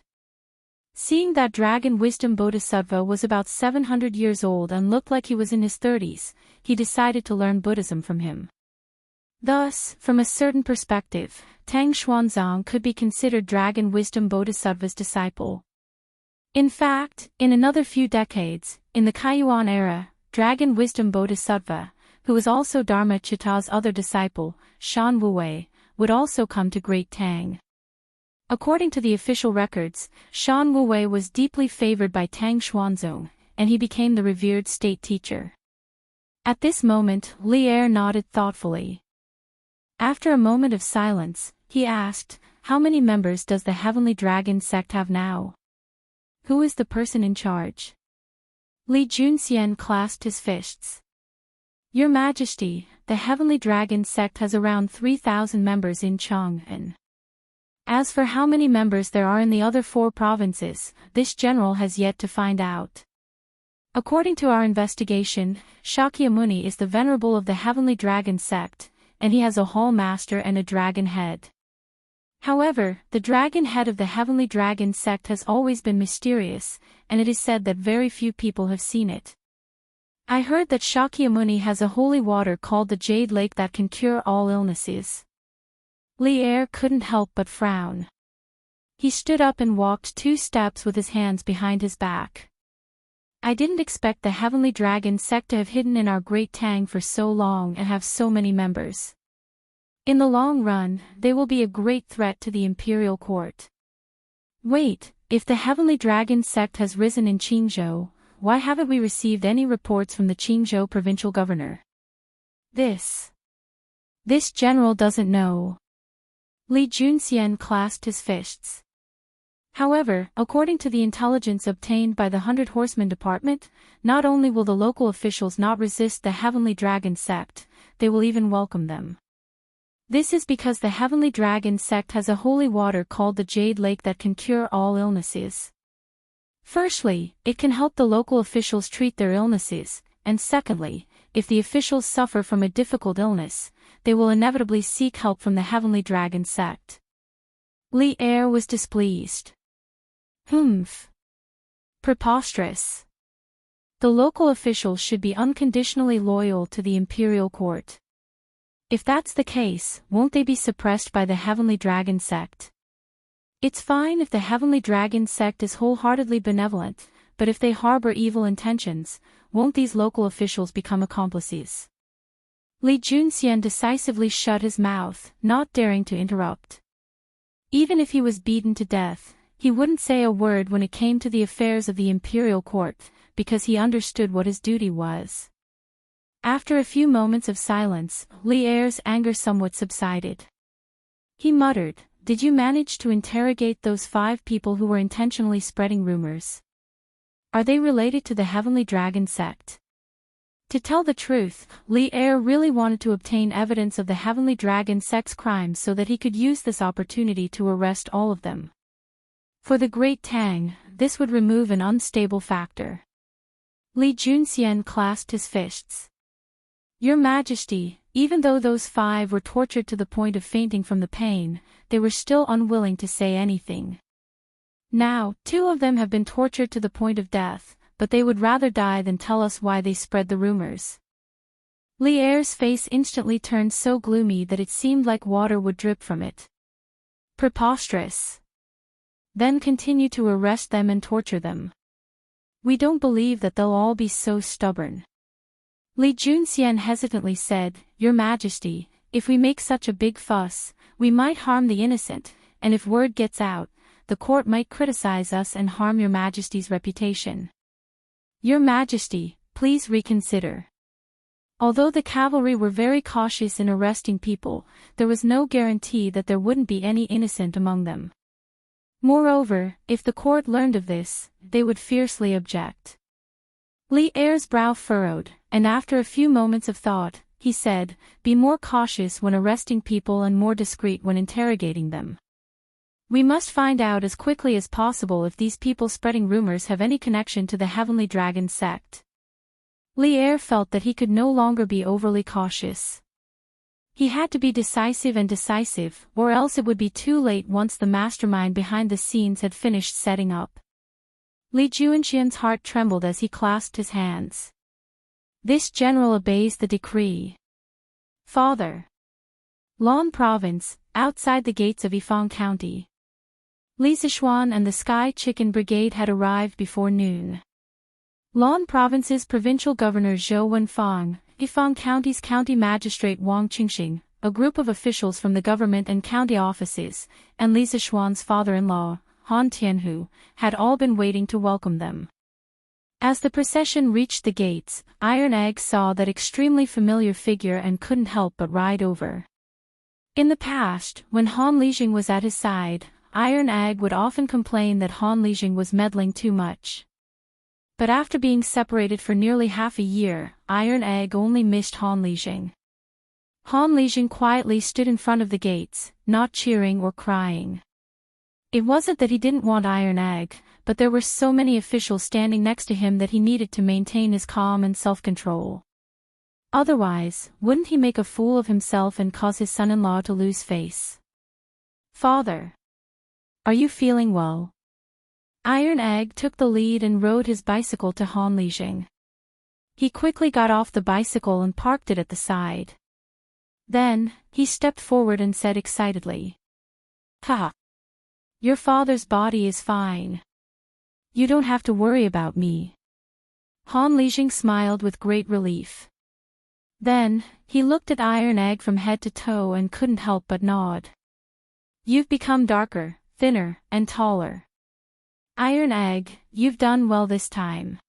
Seeing that Dragon Wisdom Bodhisattva was about 700 years old and looked like he was in his 30s, he decided to learn Buddhism from him. Thus, from a certain perspective, Tang Xuanzang could be considered Dragon Wisdom Bodhisattva's disciple. In fact, in another few decades, in the Kaiyuan era, Dragon Wisdom Bodhisattva, who was also Dharma Chitta's other disciple, Shan Wuwei, would also come to Great Tang. According to the official records, Shan Wuwei was deeply favored by Tang Xuanzong, and he became the revered state teacher. At this moment, Li Er nodded thoughtfully. After a moment of silence, he asked, "How many members does the Heavenly Dragon sect have now? Who is the person in charge?" Li Junxian clasped his fists. "Your Majesty, the Heavenly Dragon sect has around 3,000 members in Chang'an. As for how many members there are in the other 4 provinces, this general has yet to find out. According to our investigation, Shakyamuni is the venerable of the Heavenly Dragon sect, and he has a hall master and a dragon head. However, the dragon head of the Heavenly Dragon sect has always been mysterious, and it is said that very few people have seen it. I heard that Shakyamuni has a holy water called the Jade Lake that can cure all illnesses." Li Er couldn't help but frown. He stood up and walked 2 steps with his hands behind his back. "I didn't expect the Heavenly Dragon sect to have hidden in our Great Tang for so long and have so many members. In the long run, they will be a great threat to the imperial court. Wait, if the Heavenly Dragon sect has risen in Qingzhou, why haven't we received any reports from the Qingzhou provincial governor? This general doesn't know." Li Junxian clasped his fists. However, according to the intelligence obtained by the 100 Horsemen Department, not only will the local officials not resist the Heavenly Dragon sect, they will even welcome them. This is because the Heavenly Dragon sect has a holy water called the Jade Lake that can cure all illnesses. Firstly, it can help the local officials treat their illnesses, and secondly, if the officials suffer from a difficult illness, they will inevitably seek help from the Heavenly Dragon sect. Li Er was displeased. Humph. Preposterous. The local officials should be unconditionally loyal to the imperial court. If that's the case, won't they be suppressed by the Heavenly Dragon sect? It's fine if the Heavenly Dragon sect is wholeheartedly benevolent, but if they harbor evil intentions, won't these local officials become accomplices? Li Junxian decisively shut his mouth, not daring to interrupt. Even if he was beaten to death, he wouldn't say a word when it came to the affairs of the imperial court, because he understood what his duty was. After a few moments of silence, Li Er's anger somewhat subsided. He muttered, "Did you manage to interrogate those 5 people who were intentionally spreading rumors? Are they related to the Heavenly Dragon sect?" To tell the truth, Li Er really wanted to obtain evidence of the Heavenly Dragon sect's crimes so that he could use this opportunity to arrest all of them. For the Great Tang, this would remove an unstable factor. Li Junxian clasped his fists. "Your Majesty, even though those 5 were tortured to the point of fainting from the pain, they were still unwilling to say anything. Now, 2 of them have been tortured to the point of death, but they would rather die than tell us why they spread the rumors." Li Er's face instantly turned so gloomy that it seemed like water would drip from it. "Preposterous. Then continue to arrest them and torture them. We don't believe that they'll all be so stubborn." Li Junxian hesitantly said, "Your Majesty, if we make such a big fuss, we might harm the innocent, and if word gets out, the court might criticize us and harm Your Majesty's reputation. Your Majesty, please reconsider." Although the cavalry were very cautious in arresting people, there was no guarantee that there wouldn't be any innocent among them. Moreover, if the court learned of this, they would fiercely object. Li Er's brow furrowed, and after a few moments of thought, he said, "Be more cautious when arresting people and more discreet when interrogating them. We must find out as quickly as possible if these people spreading rumors have any connection to the Heavenly Dragon sect." Li Er felt that he could no longer be overly cautious. He had to be decisive, or else it would be too late once the mastermind behind the scenes had finished setting up. Li Junxian's heart trembled as he clasped his hands. "This general obeys the decree." "Father." Lan Province, outside the gates of Yifang County. Li Zishuan and the Sky Chicken Brigade had arrived before noon. Lan Province's provincial governor Zhou Wenfang, Yifang County's county magistrate Wang Qingxing, a group of officials from the government and county offices, and Li Zishuan's father-in-law, Han Tianhu, had all been waiting to welcome them. As the procession reached the gates, Iron Egg saw that extremely familiar figure and couldn't help but ride over. In the past, when Han Lijing was at his side, Iron Egg would often complain that Han Lijing was meddling too much. But after being separated for nearly half a year, Iron Egg only missed Han Lijing. Han Lijing quietly stood in front of the gates, not cheering or crying. It wasn't that he didn't want Iron Egg, but there were so many officials standing next to him that he needed to maintain his calm and self-control. Otherwise, wouldn't he make a fool of himself and cause his son-in-law to lose face? "Father. Are you feeling well?" Iron Egg took the lead and rode his bicycle to Han Lijing. He quickly got off the bicycle and parked it at the side. Then, he stepped forward and said excitedly, "Ha! Your father's body is fine. You don't have to worry about me." Han Lijing smiled with great relief. Then, he looked at Iron Egg from head to toe and couldn't help but nod. "You've become darker, thinner, and taller. Iron Egg, you've done well this time.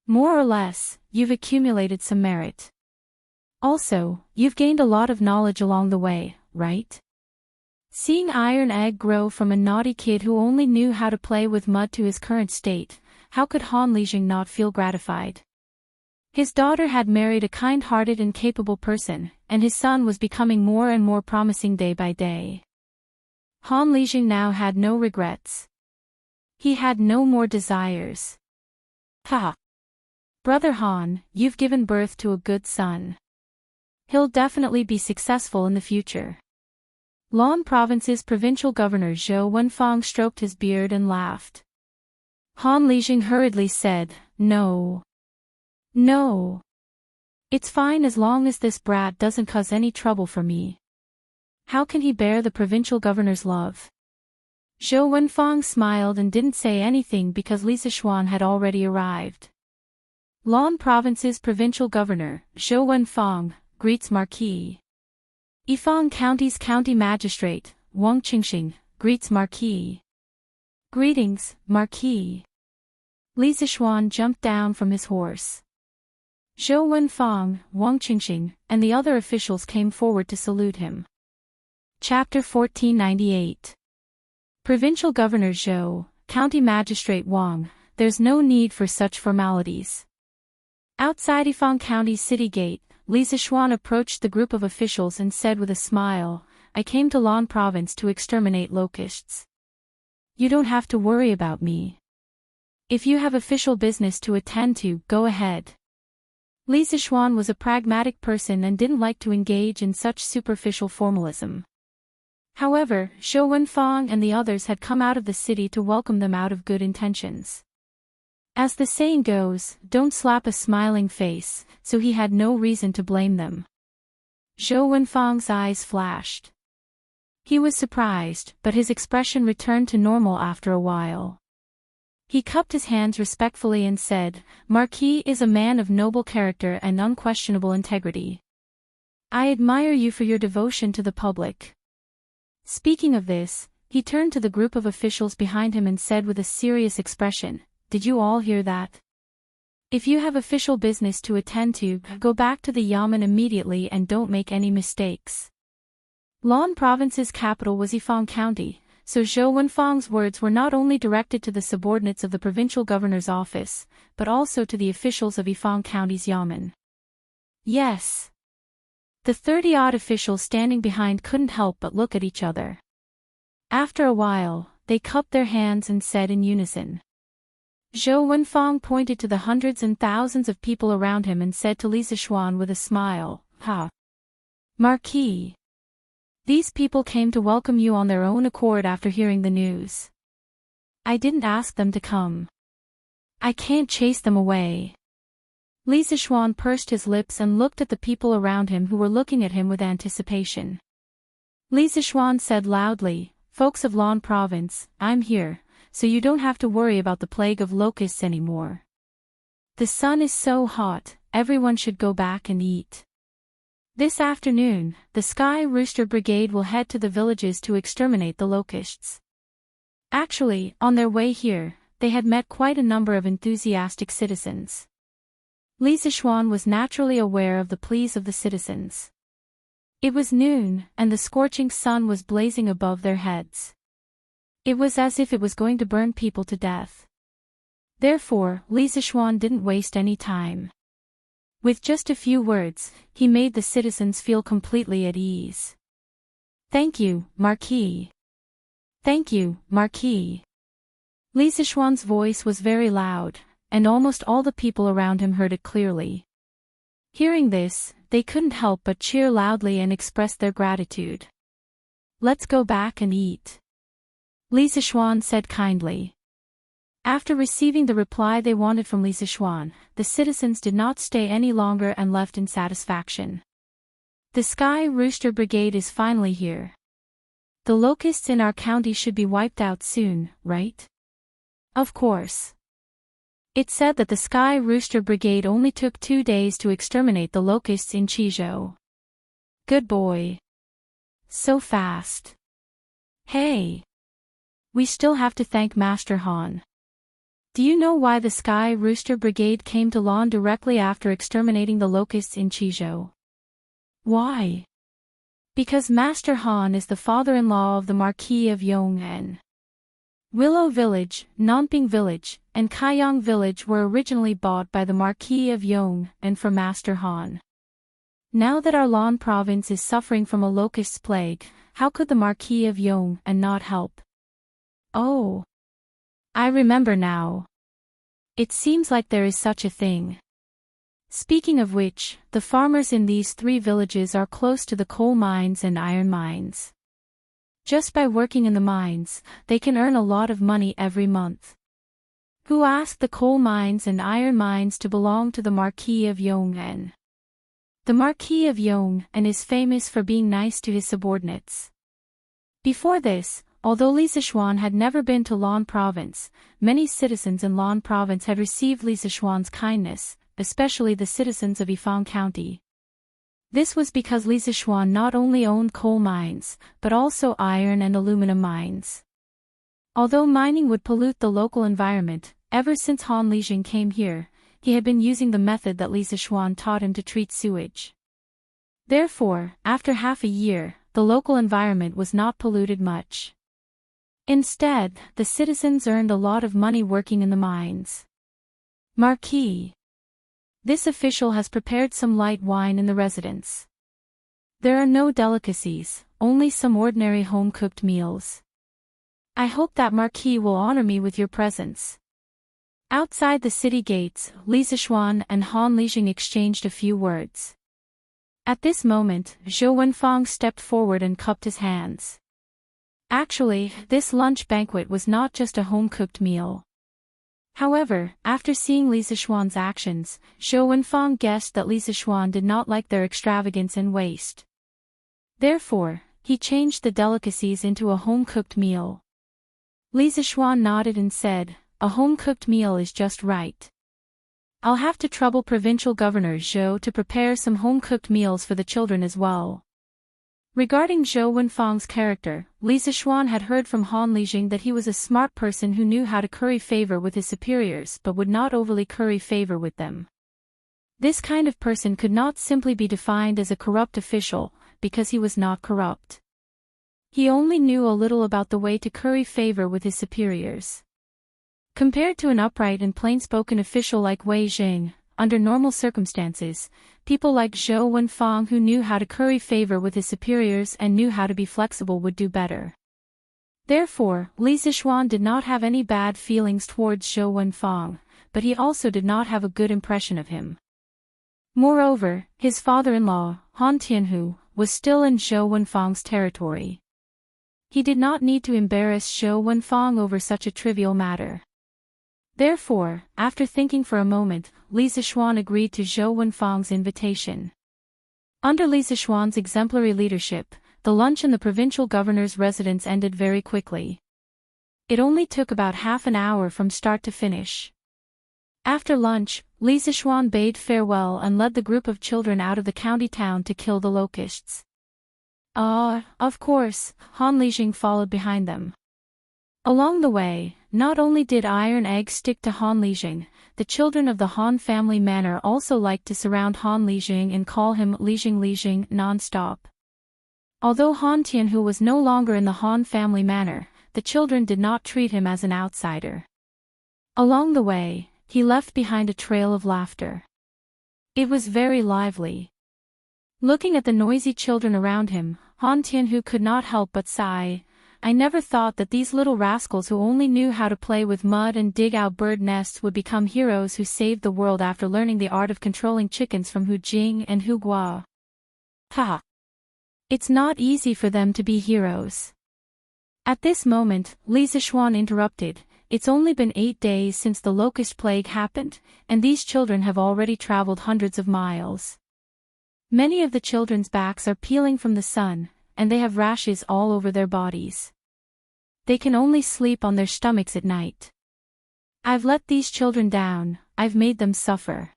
More or less, you've accumulated some merit. Also, you've gained a lot of knowledge along the way, right?" Seeing Iron Egg grow from a naughty kid who only knew how to play with mud to his current state, how could Han Lijing not feel gratified? His daughter had married a kind-hearted and capable person, and his son was becoming more and more promising day by day. Han Lijing now had no regrets. He had no more desires. "Ha! Brother Han, you've given birth to a good son. He'll definitely be successful in the future." Lan Province's provincial governor Zhou Wenfang stroked his beard and laughed. Han Lijing hurriedly said, No. It's fine as long as this brat doesn't cause any trouble for me." How can he bear the provincial governor's love? Zhou Wenfang smiled and didn't say anything because Li Zishuan had already arrived. Lan Province's provincial governor, Zhou Wenfang, greets Marquis. Yifang County's County Magistrate, Wang Qingxing, greets Marquis. Greetings, Marquis. Li Zixuan jumped down from his horse. Zhou Wenfang, Wang Qingxing, and the other officials came forward to salute him. Chapter 1498. Provincial Governor Zhou, County Magistrate Wang, there's no need for such formalities. Outside Yifang County's city gate, Li Zixuan approached the group of officials and said with a smile, I came to Lan Province to exterminate locusts. You don't have to worry about me. If you have official business to attend to, go ahead. Li Zixuan was a pragmatic person and didn't like to engage in such superficial formalism. However, Zhou Wenfang and the others had come out of the city to welcome them out of good intentions. As the saying goes, don't slap a smiling face, so he had no reason to blame them. Zhou Wenfang's eyes flashed. He was surprised, but his expression returned to normal after a while. He cupped his hands respectfully and said, Marquis is a man of noble character and unquestionable integrity. I admire you for your devotion to the public. Speaking of this, he turned to the group of officials behind him and said with a serious expression, Did you all hear that? If you have official business to attend to, go back to the Yamen immediately and don't make any mistakes. Lan Province's capital was Yifang County, so Zhou Wenfang's words were not only directed to the subordinates of the provincial governor's office, but also to the officials of Yifang County's Yamen. Yes. The 30-odd officials standing behind couldn't help but look at each other. After a while, they cupped their hands and said in unison. Zhou Wenfang pointed to the hundreds and thousands of people around him and said to Li Zixuan with a smile, Ha! Marquis! These people came to welcome you on their own accord after hearing the news. I didn't ask them to come. I can't chase them away. Li Zixuan pursed his lips and looked at the people around him who were looking at him with anticipation. Li Zixuan said loudly, Folks of Lan Province, I'm here, so you don't have to worry about the plague of locusts anymore. The sun is so hot, everyone should go back and eat. This afternoon, the Sky Rooster Brigade will head to the villages to exterminate the locusts. Actually, on their way here, they had met quite a number of enthusiastic citizens. Li Zixuan was naturally aware of the pleas of the citizens. It was noon, and the scorching sun was blazing above their heads. It was as if it was going to burn people to death. Therefore, Li Zixuan didn't waste any time. With just a few words, he made the citizens feel completely at ease. Thank you, Marquis. Thank you, Marquis. Li Zixuan's voice was very loud, and almost all the people around him heard it clearly. Hearing this, they couldn't help but cheer loudly and express their gratitude. Let's go back and eat. Li Zixuan said kindly. After receiving the reply they wanted from Li Zixuan, the citizens did not stay any longer and left in satisfaction. The Sky Rooster Brigade is finally here. The locusts in our county should be wiped out soon, right? Of course. It said that the Sky Rooster Brigade only took 2 days to exterminate the locusts in Qizhou. Good boy. So fast. Hey. We still have to thank Master Han. Do you know why the Sky Rooster Brigade came to Lan directly after exterminating the locusts in Qizhou? Why? Because Master Han is the father-in-law of the Marquis of Yong'an. Willow Village, Nanping Village, and Kaiyang Village were originally bought by the Marquis of Yong'an for Master Han. Now that our Lan province is suffering from a locust plague, how could the Marquis of Yong'an not help? Oh. I remember now. It seems like there is such a thing. Speaking of which, the farmers in these 3 villages are close to the coal mines and iron mines. Just by working in the mines, they can earn a lot of money every month. Who asked the coal mines and iron mines to belong to the Marquis of Yong'an? The Marquis of Yong'an is famous for being nice to his subordinates. Before this, although Li Zixuan had never been to Lan Province, many citizens in Lan Province had received Li Zixuan's kindness, especially the citizens of Yifang County. This was because Li Zixuan not only owned coal mines, but also iron and aluminum mines. Although mining would pollute the local environment, ever since Han Lijing came here, he had been using the method that Li Zixuan taught him to treat sewage. Therefore, after half a year, the local environment was not polluted much. Instead, the citizens earned a lot of money working in the mines. Marquis. This official has prepared some light wine in the residence. There are no delicacies, only some ordinary home-cooked meals. I hope that Marquis will honor me with your presence. Outside the city gates, Li Zixuan and Han Lijing exchanged a few words. At this moment, Zhou Wenfang stepped forward and cupped his hands. Actually, this lunch banquet was not just a home-cooked meal. However, after seeing Li Zixuan's actions, Zhou Wenfang guessed that Li Zixuan did not like their extravagance and waste. Therefore, he changed the delicacies into a home-cooked meal. Li Zixuan nodded and said, "A home-cooked meal is just right. I'll have to trouble Provincial Governor Zhou to prepare some home-cooked meals for the children as well." Regarding Zhou Wenfang's character, Li Zixuan had heard from Han Lijing that he was a smart person who knew how to curry favor with his superiors but would not overly curry favor with them. This kind of person could not simply be defined as a corrupt official, because he was not corrupt. He only knew a little about the way to curry favor with his superiors. Compared to an upright and plain-spoken official like Wei Jing, under normal circumstances, people like Zhou Wenfang who knew how to curry favor with his superiors and knew how to be flexible would do better. Therefore, Li Zixuan did not have any bad feelings towards Zhou Wenfang, but he also did not have a good impression of him. Moreover, his father-in-law, Han Tianhu, was still in Zhou Wenfang's territory. He did not need to embarrass Zhou Wenfang over such a trivial matter. Therefore, after thinking for a moment, Li Zixuan agreed to Zhou Wenfang's invitation. Under Li Zixuan's exemplary leadership, the lunch in the provincial governor's residence ended very quickly. It only took about half an hour from start to finish. After lunch, Li Zixuan bade farewell and led the group of children out of the county town to kill the locusts. Of course, Han Lijing followed behind them. Along the way, not only did iron eggs stick to Han Lijing, the children of the Han family manor also liked to surround Han Lijing and call him Lijing non-stop. Although Han Tianhu was no longer in the Han family manor, the children did not treat him as an outsider. Along the way, he left behind a trail of laughter. It was very lively. Looking at the noisy children around him, Han Tianhu could not help but sigh. "I never thought that these little rascals who only knew how to play with mud and dig out bird nests would become heroes who saved the world after learning the art of controlling chickens from Hu Jing and Hu Gua. Ha! It's not easy for them to be heroes." At this moment, Li Zixuan interrupted. "It's only been 8 days since the locust plague happened, and these children have already traveled hundreds of miles. Many of the children's backs are peeling from the sun, and they have rashes all over their bodies. They can only sleep on their stomachs at night. I've let these children down, I've made them suffer."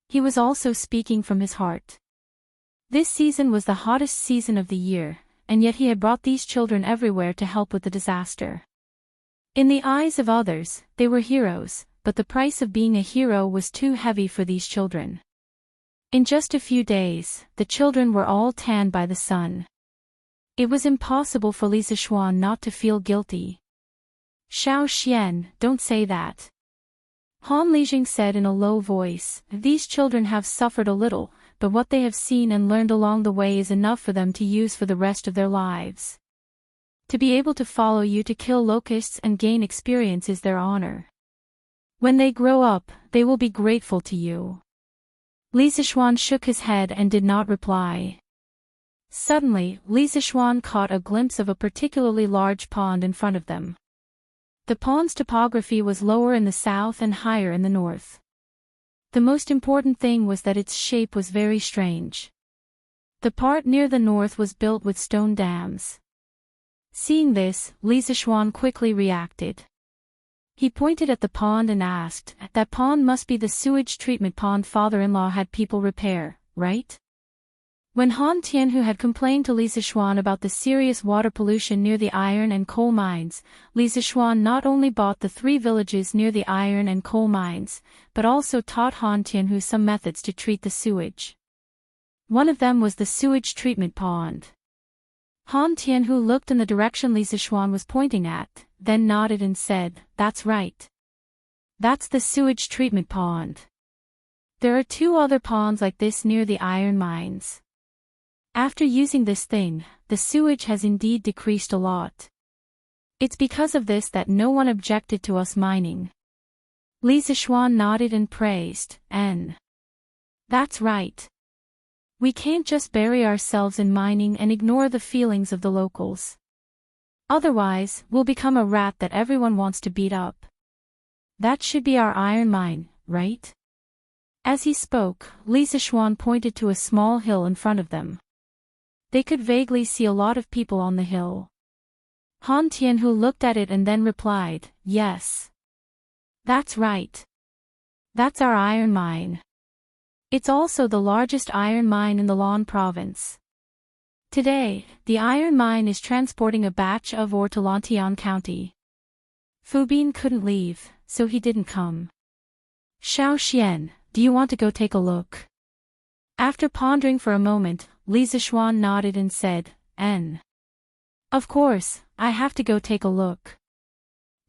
He was also speaking from his heart. This season was the hottest season of the year, and yet he had brought these children everywhere to help with the disaster. In the eyes of others, they were heroes, but the price of being a hero was too heavy for these children. In just a few days, the children were all tanned by the sun. It was impossible for Li Zixuan not to feel guilty. "Xiao Xian, don't say that." Han Lijing said in a low voice, "These children have suffered a little, but what they have seen and learned along the way is enough for them to use for the rest of their lives. To be able to follow you to kill locusts and gain experience is their honor. When they grow up, they will be grateful to you." Li Zixuan shook his head and did not reply. Suddenly, Li Zixuan caught a glimpse of a particularly large pond in front of them. The pond's topography was lower in the south and higher in the north. The most important thing was that its shape was very strange. The part near the north was built with stone dams. Seeing this, Li Zixuan quickly reacted. He pointed at the pond and asked, "That pond must be the sewage treatment pond father-in-law had people repair, right?" When Han Tianhu had complained to Li Zixuan about the serious water pollution near the iron and coal mines, Li Zixuan not only bought the 3 villages near the iron and coal mines, but also taught Han Tianhu some methods to treat the sewage. One of them was the sewage treatment pond. Han Tianhu looked in the direction Li Zixuan was pointing at, then nodded and said, "That's right. That's the sewage treatment pond. There are 2 other ponds like this near the iron mines. After using this thing, the sewage has indeed decreased a lot. It's because of this that no one objected to us mining." Li Zixuan nodded and praised, "That's right. We can't just bury ourselves in mining and ignore the feelings of the locals. Otherwise, we'll become a rat that everyone wants to beat up. That should be our iron mine, right?" As he spoke, Li Zixuan pointed to a small hill in front of them. They could vaguely see a lot of people on the hill. Han Tianhu looked at it and then replied, "Yes. That's right. That's our iron mine. It's also the largest iron mine in the Lan province. Today, the iron mine is transporting a batch of ore to Lantian County. Fubin couldn't leave, so he didn't come. Xiao Xian, do you want to go take a look?" After pondering for a moment, Li Zixuan nodded and said, Of course, I have to go take a look."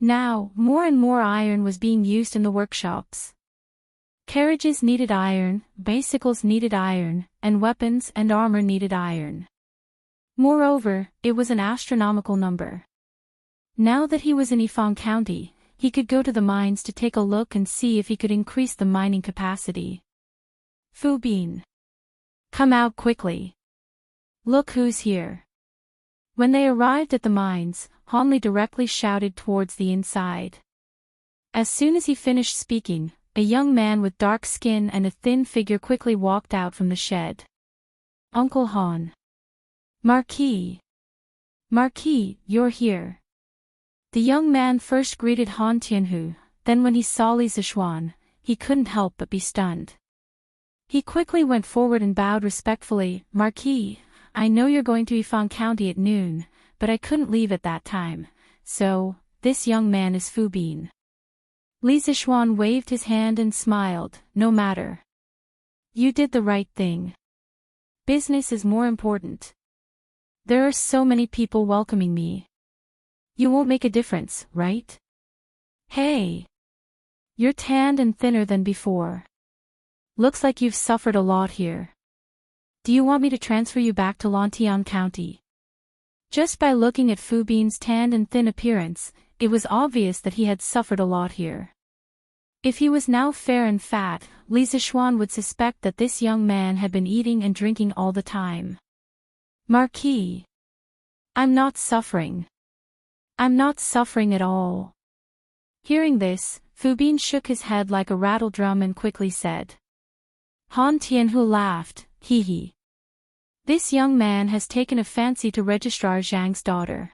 Now, more and more iron was being used in the workshops. Carriages needed iron, bicycles needed iron, and weapons and armor needed iron. Moreover, it was an astronomical number. Now that he was in Yifang County, he could go to the mines to take a look and see if he could increase the mining capacity. "Fubin, come out quickly. Look who's here." When they arrived at the mines, Han Li directly shouted towards the inside. As soon as he finished speaking, a young man with dark skin and a thin figure quickly walked out from the shed. "Uncle Han." Marquis, you're here." The young man first greeted Han Tianhu, then when he saw Li Zixuan, he couldn't help but be stunned. He quickly went forward and bowed respectfully, "Marquis, I know you're going to Yifang County at noon, but I couldn't leave at that time, so, this young man is Fubin." Li Zixuan waved his hand and smiled, "No matter. You did the right thing. Business is more important. There are so many people welcoming me. You won't make a difference, right? Hey! You're tanned and thinner than before. Looks like you've suffered a lot here. Do you want me to transfer you back to Lantian County?" Just by looking at Fubin's tanned and thin appearance, it was obvious that he had suffered a lot here. If he was now fair and fat, Li Zixuan would suspect that this young man had been eating and drinking all the time. "Marquis, I'm not suffering. I'm not suffering at all." Hearing this, Fubin shook his head like a rattle drum and quickly said. Han Tianhu laughed, "Hee. This young man has taken a fancy to Registrar Zhang's daughter.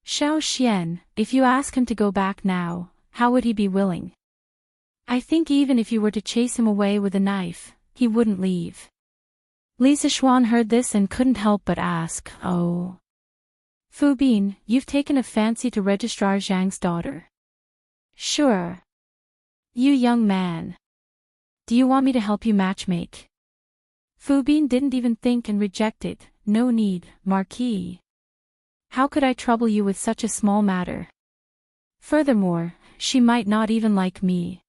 Xiao Xian, if you ask him to go back now, how would he be willing? I think even if you were to chase him away with a knife, he wouldn't leave." Li Zixuan heard this and couldn't help but ask, "Oh. Fubin, you've taken a fancy to Registrar Zhang's daughter?" "Sure. You young man. Do you want me to help you matchmake?" Fubin didn't even think and rejected, "No need, Marquis. How could I trouble you with such a small matter? Furthermore, she might not even like me."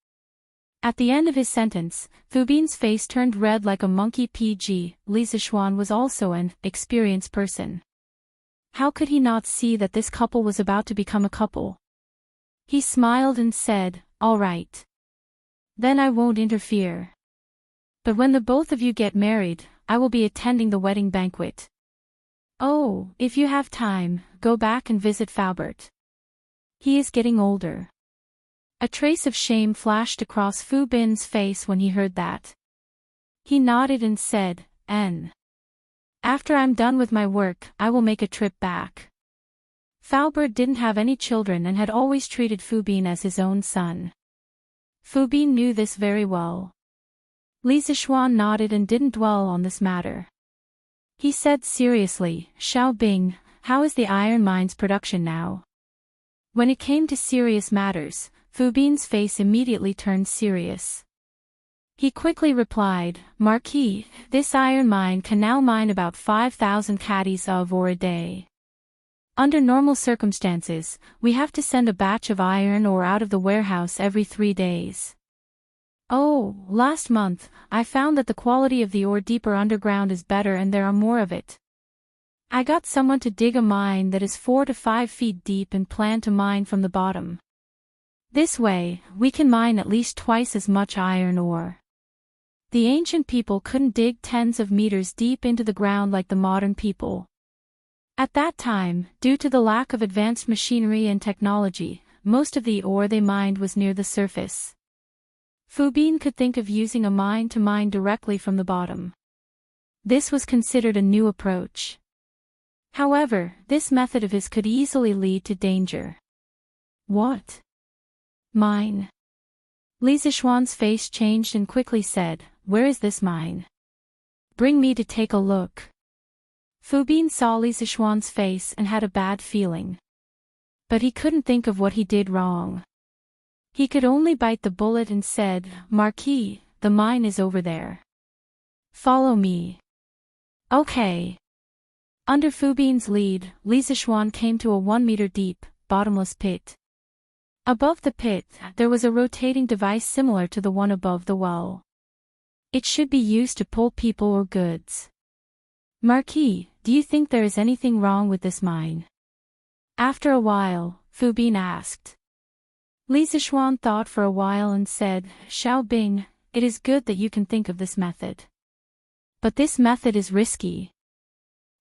At the end of his sentence, Fubin's face turned red like a monkey pg. Li Zixuan was also an experienced person. How could he not see that this couple was about to become a couple? He smiled and said, "All right. Then I won't interfere. But when the both of you get married, I will be attending the wedding banquet. Oh, if you have time, go back and visit Faubert. He is getting older." A trace of shame flashed across Fu Bin's face when he heard that. He nodded and said, After I'm done with my work, I will make a trip back." Faubert didn't have any children and had always treated Fu Bin as his own son. Fu Bin knew this very well. Li Zixuan nodded and didn't dwell on this matter. He said seriously, Xiao Bing, how is the iron mine's production now? When it came to serious matters, Fu Bin's face immediately turned serious. He quickly replied, Marquis, this iron mine can now mine about 5,000 caddies of ore a day. Under normal circumstances, we have to send a batch of iron ore out of the warehouse every 3 days. Oh, last month, I found that the quality of the ore deeper underground is better and there are more of it. I got someone to dig a mine that is 4 to 5 feet deep and plan to mine from the bottom. This way, we can mine at least twice as much iron ore. The ancient people couldn't dig tens of meters deep into the ground like the modern people. At that time, due to the lack of advanced machinery and technology, most of the ore they mined was near the surface. Fu Bin could think of using a mine to mine directly from the bottom. This was considered a new approach. However, this method of his could easily lead to danger. What? Mine? Li Zishuan's face changed and quickly said, Where is this mine? Bring me to take a look. Fu Bin saw Li Zishuan's face and had a bad feeling. But he couldn't think of what he did wrong. He could only bite the bullet and said, Marquis, the mine is over there. Follow me. Okay. Under Fu Bin's lead, Li Zishuan came to a 1-meter deep, bottomless pit. Above the pit, there was a rotating device similar to the one above the well. It should be used to pull people or goods. Marquis, do you think there is anything wrong with this mine? After a while, Fu Bin asked. Li Zishuan thought for a while and said, Xiao Bing, it is good that you can think of this method. But this method is risky.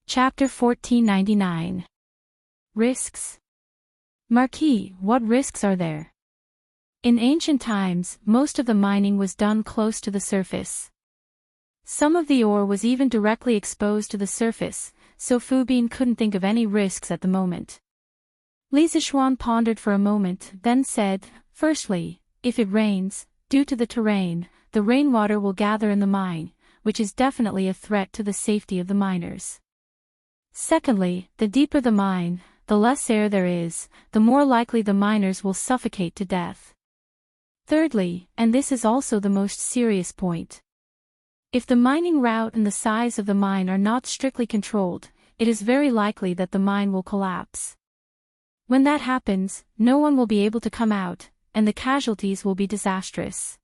Chapter 1499. Risks. Marquis, what risks are there? In ancient times, most of the mining was done close to the surface. Some of the ore was even directly exposed to the surface, so Fu Bin couldn't think of any risks at the moment. Li Zishuan pondered for a moment, then said, Firstly, if it rains, due to the terrain, the rainwater will gather in the mine, which is definitely a threat to the safety of the miners. Secondly, the deeper the mine, the less air there is, the more likely the miners will suffocate to death. Thirdly, and this is also the most serious point. If the mining route and the size of the mine are not strictly controlled, it is very likely that the mine will collapse. When that happens, no one will be able to come out, and the casualties will be disastrous.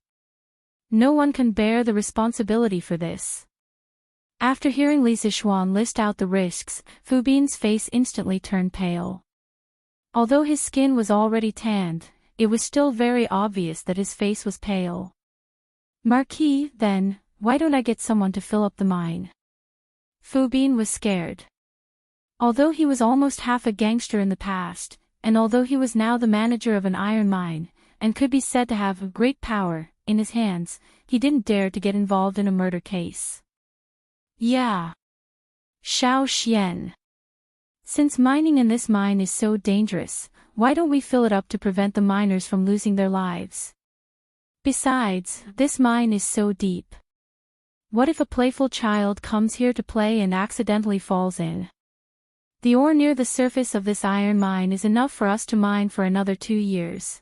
No one can bear the responsibility for this. After hearing Li Zishuan list out the risks, Fu Bin's face instantly turned pale. Although his skin was already tanned, it was still very obvious that his face was pale. Marquis, then, why don't I get someone to fill up the mine? Fu Bin was scared. Although he was almost half a gangster in the past, and although he was now the manager of an iron mine, and could be said to have great power in his hands, he didn't dare to get involved in a murder case. Yeah. Xiao Xian. Since mining in this mine is so dangerous, why don't we fill it up to prevent the miners from losing their lives? Besides, this mine is so deep. What if a playful child comes here to play and accidentally falls in? The ore near the surface of this iron mine is enough for us to mine for another 2 years.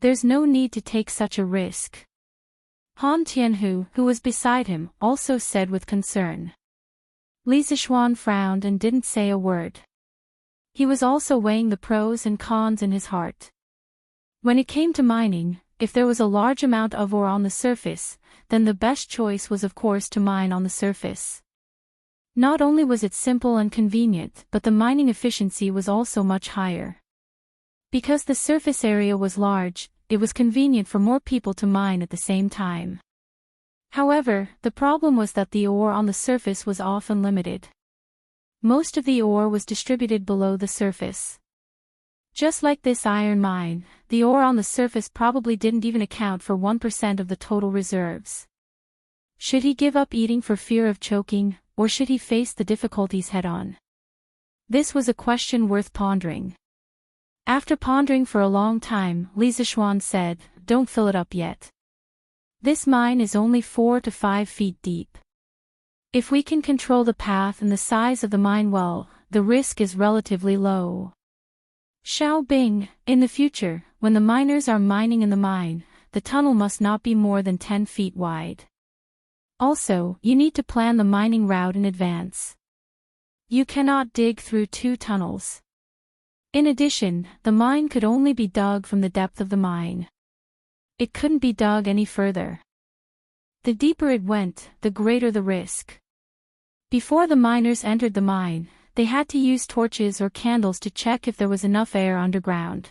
There's no need to take such a risk. Han Tianhu, who was beside him, also said with concern. Li Zishuan frowned and didn't say a word. He was also weighing the pros and cons in his heart. When it came to mining, if there was a large amount of ore on the surface, then the best choice was of course to mine on the surface. Not only was it simple and convenient, but the mining efficiency was also much higher. Because the surface area was large, it was convenient for more people to mine at the same time. However, the problem was that the ore on the surface was often limited. Most of the ore was distributed below the surface. Just like this iron mine, the ore on the surface probably didn't even account for 1% of the total reserves. Should he give up eating for fear of choking, or should he face the difficulties head-on? This was a question worth pondering. After pondering for a long time, Li Zishuan said, Don't fill it up yet. This mine is only 4 to 5 feet deep. If we can control the path and the size of the mine well, the risk is relatively low. Xiao Bing, in the future, when the miners are mining in the mine, the tunnel must not be more than 10 feet wide. Also, you need to plan the mining route in advance. You cannot dig through 2 tunnels. In addition, the mine could only be dug from the depth of the mine. It couldn't be dug any further. The deeper it went, the greater the risk. Before the miners entered the mine, they had to use torches or candles to check if there was enough air underground.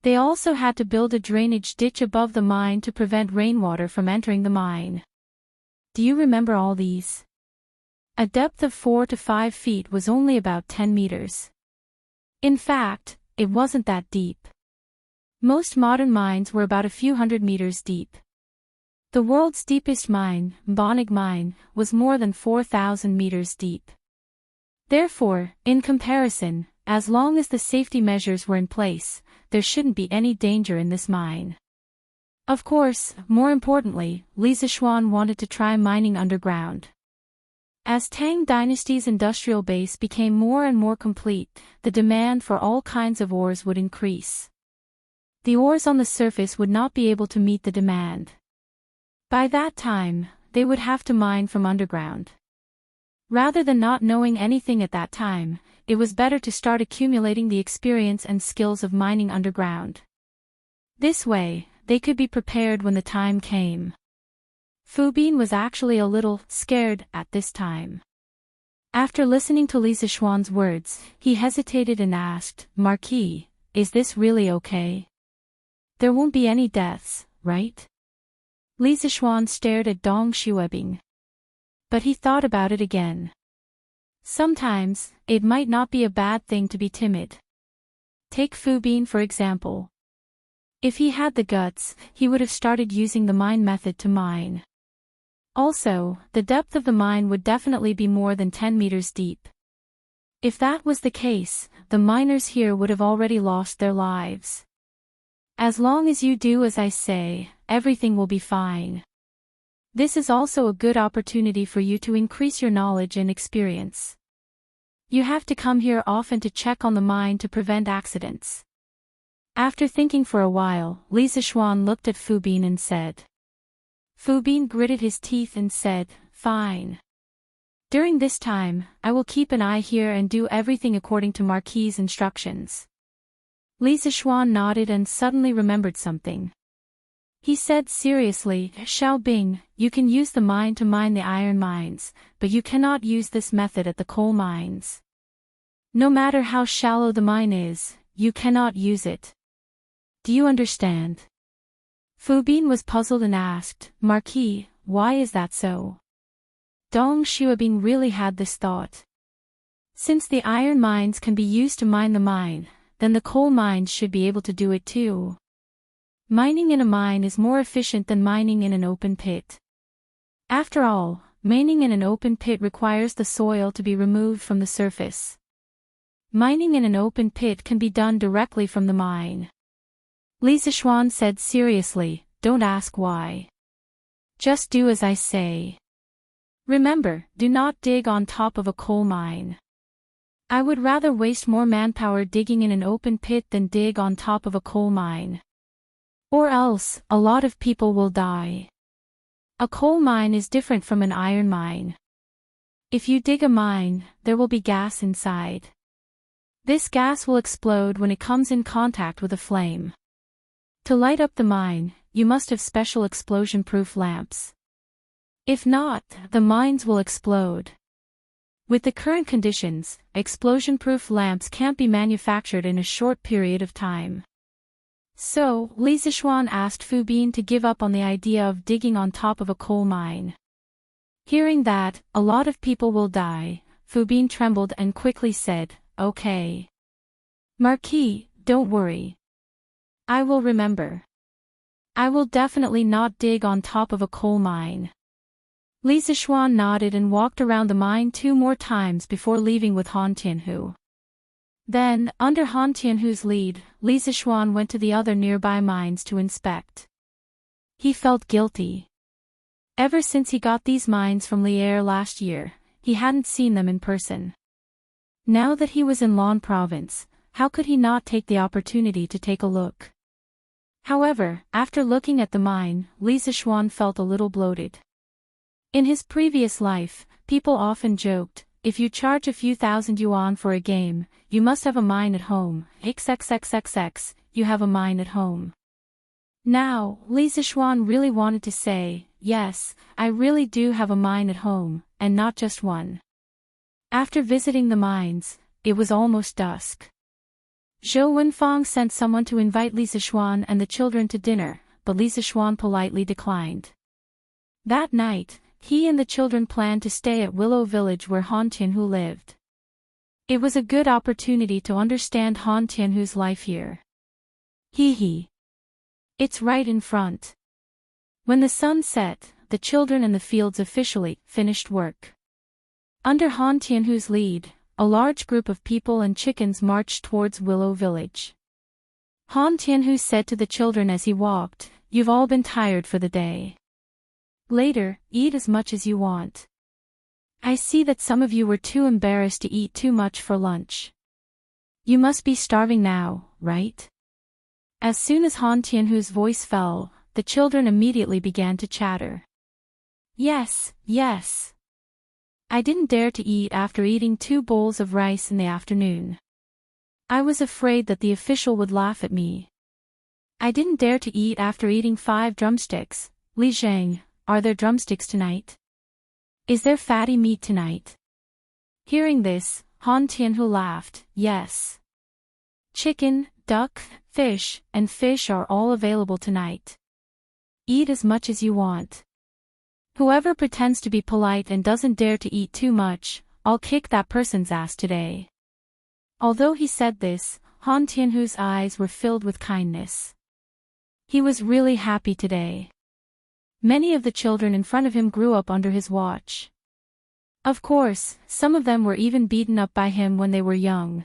They also had to build a drainage ditch above the mine to prevent rainwater from entering the mine. Do you remember all these? A depth of 4 to 5 feet was only about 10 meters. In fact, it wasn't that deep. Most modern mines were about a few hundred meters deep. The world's deepest mine, Bonnig Mine, was more than 4,000 meters deep. Therefore, in comparison, as long as the safety measures were in place, there shouldn't be any danger in this mine. Of course, more importantly, Li Zishuan wanted to try mining underground. As Tang Dynasty's industrial base became more and more complete, the demand for all kinds of ores would increase. The ores on the surface would not be able to meet the demand. By that time, they would have to mine from underground. Rather than not knowing anything at that time, it was better to start accumulating the experience and skills of mining underground. This way, they could be prepared when the time came. Fu Bin was actually a little scared at this time. After listening to Li Zishuan's words, he hesitated and asked, "Marquis, is this really okay? There won't be any deaths, right?" Li Zishuan stared at Dong Xuebing. But he thought about it again. Sometimes, it might not be a bad thing to be timid. Take Fu Bin for example. If he had the guts, he would have started using the mine method to mine. Also, the depth of the mine would definitely be more than 10 meters deep. If that was the case, the miners here would have already lost their lives. As long as you do as I say, everything will be fine. This is also a good opportunity for you to increase your knowledge and experience. You have to come here often to check on the mine to prevent accidents. After thinking for a while, Li Zishuan looked at Fu Bin and said. Fu Bin gritted his teeth and said, "Fine. During this time, I will keep an eye here and do everything according to Marquis' instructions." Li Zishuan nodded and suddenly remembered something. He said seriously, "Xiao Bing, you can use the mine to mine the iron mines, but you cannot use this method at the coal mines. No matter how shallow the mine is, you cannot use it. Do you understand?" Fu Bin was puzzled and asked, "Marquis, why is that so?" Dong Xuebing really had this thought. Since the iron mines can be used to mine the mine, then the coal mines should be able to do it too. Mining in a mine is more efficient than mining in an open pit. After all, mining in an open pit requires the soil to be removed from the surface. Mining in an open pit can be done directly from the mine. Li Zishuan said seriously, "Don't ask why. Just do as I say. Remember, do not dig on top of a coal mine. I would rather waste more manpower digging in an open pit than dig on top of a coal mine. Or else, a lot of people will die. A coal mine is different from an iron mine. If you dig a mine, there will be gas inside. This gas will explode when it comes in contact with a flame. To light up the mine, you must have special explosion-proof lamps. If not, the mines will explode. With the current conditions, explosion-proof lamps can't be manufactured in a short period of time." So, Li Zishuan asked Fu Bin to give up on the idea of digging on top of a coal mine. Hearing that, a lot of people will die, Fu Bin trembled and quickly said, "Okay. Marquis, don't worry. I will remember. I will definitely not dig on top of a coal mine." Li Zishuan nodded and walked around the mine 2 more times before leaving with Han Tianhu. Then, under Han Tianhu's lead, Li Zishuan went to the other nearby mines to inspect. He felt guilty. Ever since he got these mines from Lier last year, he hadn't seen them in person. Now that he was in Lan province, how could he not take the opportunity to take a look? However, after looking at the mine, Li Zishuan felt a little bloated. In his previous life, people often joked, if you charge a few thousand yuan for a game, you must have a mine at home, xxxxx, you have a mine at home. Now, Li Zishuan really wanted to say, yes, I really do have a mine at home, and not just one. After visiting the mines, it was almost dusk. Zhou Wenfang sent someone to invite Li Zishuan and the children to dinner, but Li Zishuan politely declined. That night, he and the children planned to stay at Willow Village where Han Tianhu lived. It was a good opportunity to understand Han Tianhu's life here. Hee. It's right in front. When the sun set, the children and the fields officially finished work. Under Han Tianhu's lead, a large group of people and chickens marched towards Willow Village. Han Tianhu said to the children as he walked, "You've all been tired for the day. Later, eat as much as you want. I see that some of you were too embarrassed to eat too much for lunch. You must be starving now, right?" As soon as Han Tianhu's voice fell, the children immediately began to chatter. Yes. I didn't dare to eat after eating 2 bowls of rice in the afternoon. I was afraid that the official would laugh at me. I didn't dare to eat after eating 5 drumsticks. Li Zhang, are there drumsticks tonight? Is there fatty meat tonight? Hearing this, Han Tianhu laughed, yes. Chicken, duck, fish, and fish are all available tonight. Eat as much as you want. Whoever pretends to be polite and doesn't dare to eat too much, I'll kick that person's ass today. Although he said this, Han Tianhu's eyes were filled with kindness. He was really happy today. Many of the children in front of him grew up under his watch. Of course, some of them were even beaten up by him when they were young.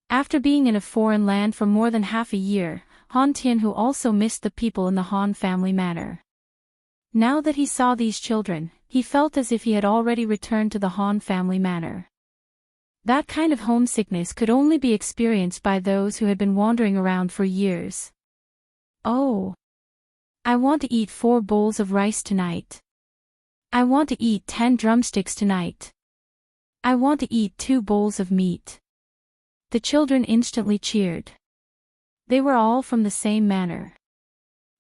After being in a foreign land for more than half a year, Han Tianhu also missed the people in the Han family manor. Now that he saw these children, he felt as if he had already returned to the Han family manor. That kind of homesickness could only be experienced by those who had been wandering around for years. Oh! I want to eat 4 bowls of rice tonight. I want to eat 10 drumsticks tonight. I want to eat 2 bowls of meat. The children instantly cheered. They were all from the same manor.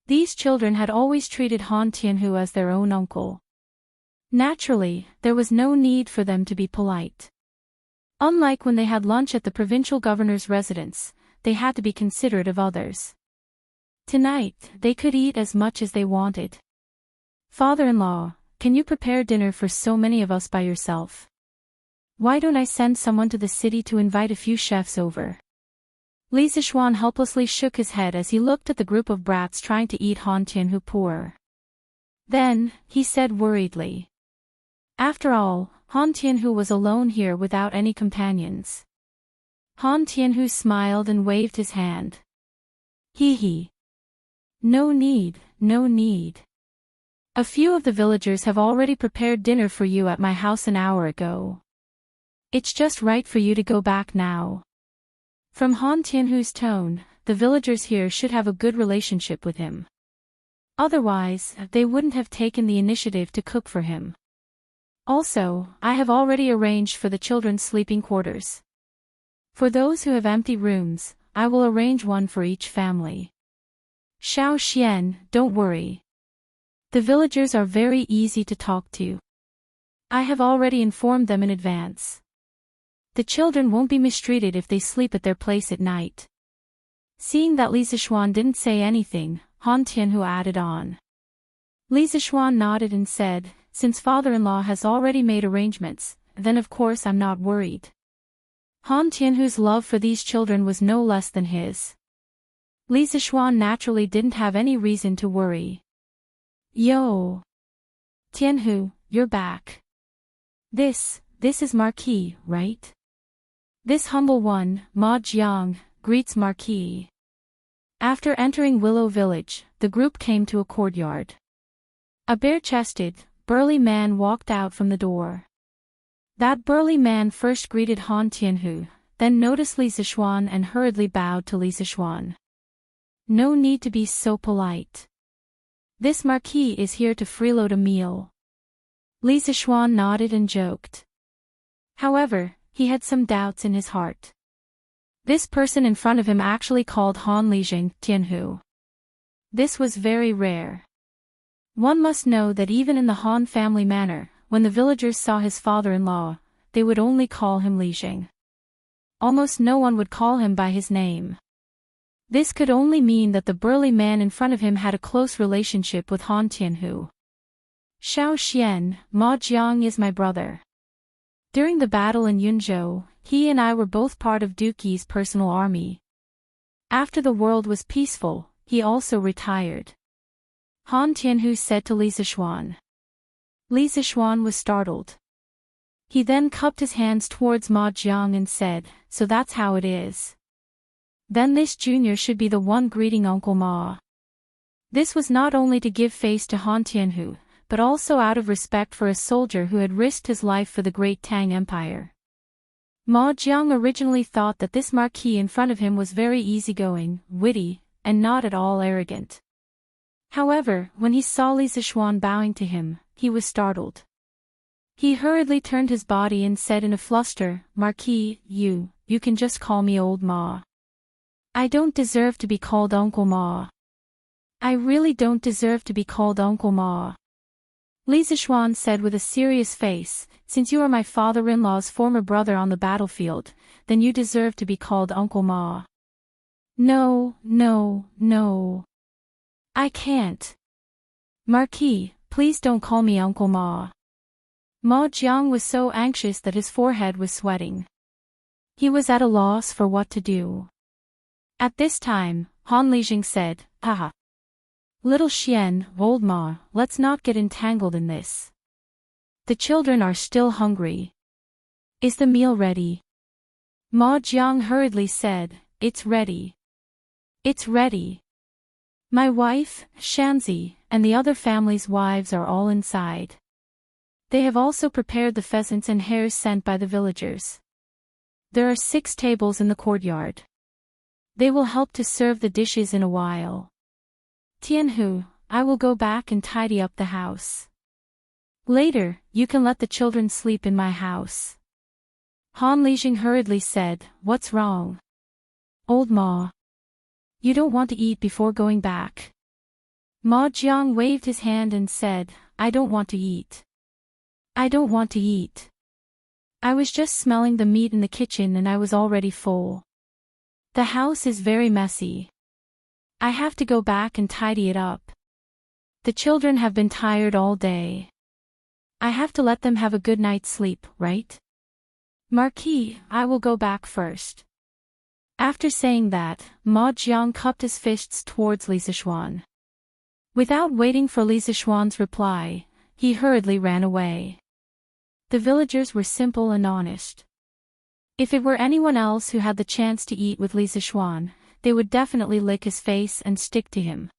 These children had always treated Han Tianhu as their own uncle. Naturally, there was no need for them to be polite. Unlike when they had lunch at the provincial governor's residence, they had to be considerate of others. Tonight, they could eat as much as they wanted. Father-in-law, can you prepare dinner for so many of us by yourself? Why don't I send someone to the city to invite a few chefs over? Li Zishuan helplessly shook his head as he looked at the group of brats trying to eat Han Tianhu poor. Then, he said worriedly. After all, Han Tianhu was alone here without any companions. Han Tianhu smiled and waved his hand. Hee. No need. A few of the villagers have already prepared dinner for you at my house an hour ago. It's just right for you to go back now. From Han Tianhu's tone, the villagers here should have a good relationship with him. Otherwise, they wouldn't have taken the initiative to cook for him. Also, I have already arranged for the children's sleeping quarters. For those who have empty rooms, I will arrange one for each family. Xiao Xian, don't worry. The villagers are very easy to talk to. I have already informed them in advance. The children won't be mistreated if they sleep at their place at night. Seeing that Li Zishuan didn't say anything, Han Tianhu added on. Li Zishuan nodded and said, since father-in-law has already made arrangements, then of course I'm not worried. Han Tianhu's love for these children was no less than his. Li Zishuan naturally didn't have any reason to worry. Yo! Tianhu, you're back. This is Marquis, right? This humble one, Ma Jiang, greets Marquis. After entering Willow Village, the group came to a courtyard. A bare-chested, burly man walked out from the door. That burly man first greeted Han Tianhu, then noticed Li Zixuan and hurriedly bowed to Li Zixuan. No need to be so polite. This marquis is here to freeload a meal. Li Zixuan nodded and joked. However, he had some doubts in his heart. This person in front of him actually called Han Lijing Tianhu. This was very rare. One must know that even in the Han family manor, when the villagers saw his father-in-law, they would only call him Lijing. Almost no one would call him by his name. This could only mean that the burly man in front of him had a close relationship with Han Tianhu. Xiao Xian, Ma Jiang is my brother. During the battle in Yunzhou, he and I were both part of Duqi's personal army. After the world was peaceful, he also retired. Han Tianhu said to Li Zixuan. Li Zixuan was startled. He then cupped his hands towards Ma Jiang and said, "So that's how it is. Then this junior should be the one greeting Uncle Ma." This was not only to give face to Han Tianhu, but also out of respect for a soldier who had risked his life for the great Tang Empire. Ma Jiang originally thought that this marquis in front of him was very easygoing, witty, and not at all arrogant. However, when he saw Li Zixuan bowing to him, he was startled. He hurriedly turned his body and said in a fluster, "Marquis, you can just call me Old Ma. I don't deserve to be called Uncle Ma. I really don't deserve to be called Uncle Ma." Li Zixuan said with a serious face, "Since you are my father-in-law's former brother on the battlefield, then you deserve to be called Uncle Ma." No. I can't. Marquis, please don't call me Uncle Ma." Ma Jiang was so anxious that his forehead was sweating. He was at a loss for what to do. At this time, Han Lijing said, "Haha. Little Xian, Old Ma, let's not get entangled in this. The children are still hungry. Is the meal ready?" Ma Jiang hurriedly said, "It's ready. It's ready. My wife, Shanzi, and the other family's wives are all inside. They have also prepared the pheasants and hares sent by the villagers. There are 6 tables in the courtyard. They will help to serve the dishes in a while. Tianhu, I will go back and tidy up the house. Later, you can let the children sleep in my house." Han Lijing hurriedly said, "What's wrong? Old Ma? You don't want to eat before going back?" Ma Jiang waved his hand and said, "I don't want to eat. I don't want to eat. I was just smelling the meat in the kitchen and I was already full. The house is very messy. I have to go back and tidy it up. The children have been tired all day. I have to let them have a good night's sleep, right? Marquis, I will go back first." After saying that, Ma Jiang cupped his fists towards Li Zixuan. Without waiting for Li Zixuan's reply, he hurriedly ran away. The villagers were simple and honest. If it were anyone else who had the chance to eat with Li Zixuan, they would definitely lick his face and stick to him.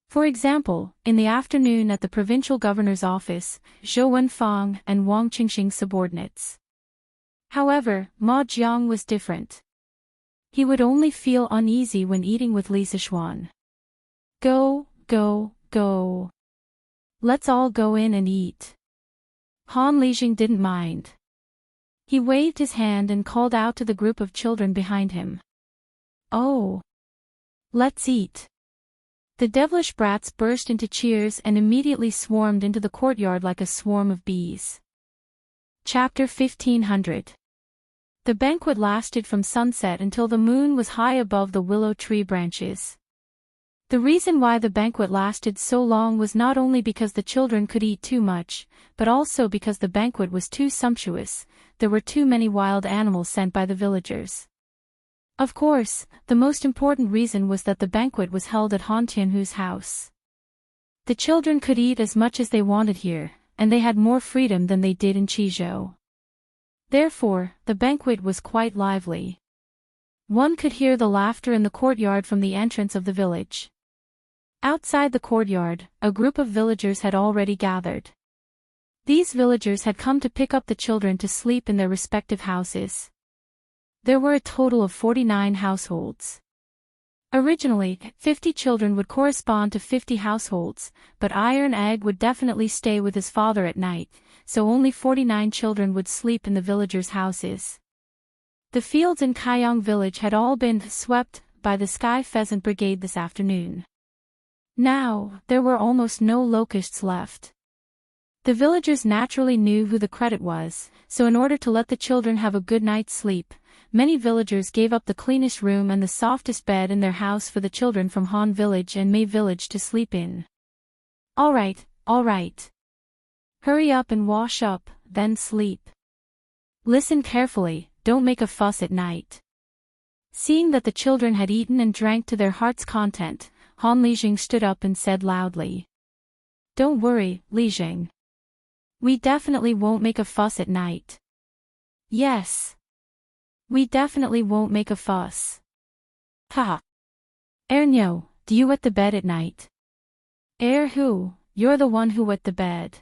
For example, in the afternoon at the provincial governor's office, Zhou Wenfang and Wang Qingxing's subordinates. However, Ma Jiang was different. He would only feel uneasy when eating with Li Zixuan. Go. Let's all go in and eat." Han Lijing didn't mind. He waved his hand and called out to the group of children behind him. "Oh! Let's eat." The devilish brats burst into cheers and immediately swarmed into the courtyard like a swarm of bees. Chapter 1500. The banquet lasted from sunset until the moon was high above the willow tree branches. The reason why the banquet lasted so long was not only because the children could eat too much, but also because the banquet was too sumptuous. There were too many wild animals sent by the villagers. Of course, the most important reason was that the banquet was held at Han Tianhu's house. The children could eat as much as they wanted here, and they had more freedom than they did in Qizhou. Therefore, the banquet was quite lively. One could hear the laughter in the courtyard from the entrance of the village. Outside the courtyard, a group of villagers had already gathered. These villagers had come to pick up the children to sleep in their respective houses. There were a total of 49 households. Originally, 50 children would correspond to 50 households, but Iron Egg would definitely stay with his father at night, so only 49 children would sleep in the villagers' houses. The fields in Kayong village had all been swept by the Sky Pheasant Brigade this afternoon. Now, there were almost no locusts left. The villagers naturally knew who the credit was, so in order to let the children have a good night's sleep, many villagers gave up the cleanest room and the softest bed in their house for the children from Han village and Mei village to sleep in. All right. Hurry up and wash up, then sleep. Listen carefully, don't make a fuss at night. Seeing that the children had eaten and drank to their heart's content, Han Lijing stood up and said loudly. Don't worry, Lijing. We definitely won't make a fuss at night. Yes. We definitely won't make a fuss. Haha. Ernyo, do you wet the bed at night? Who, you're the one who wet the bed.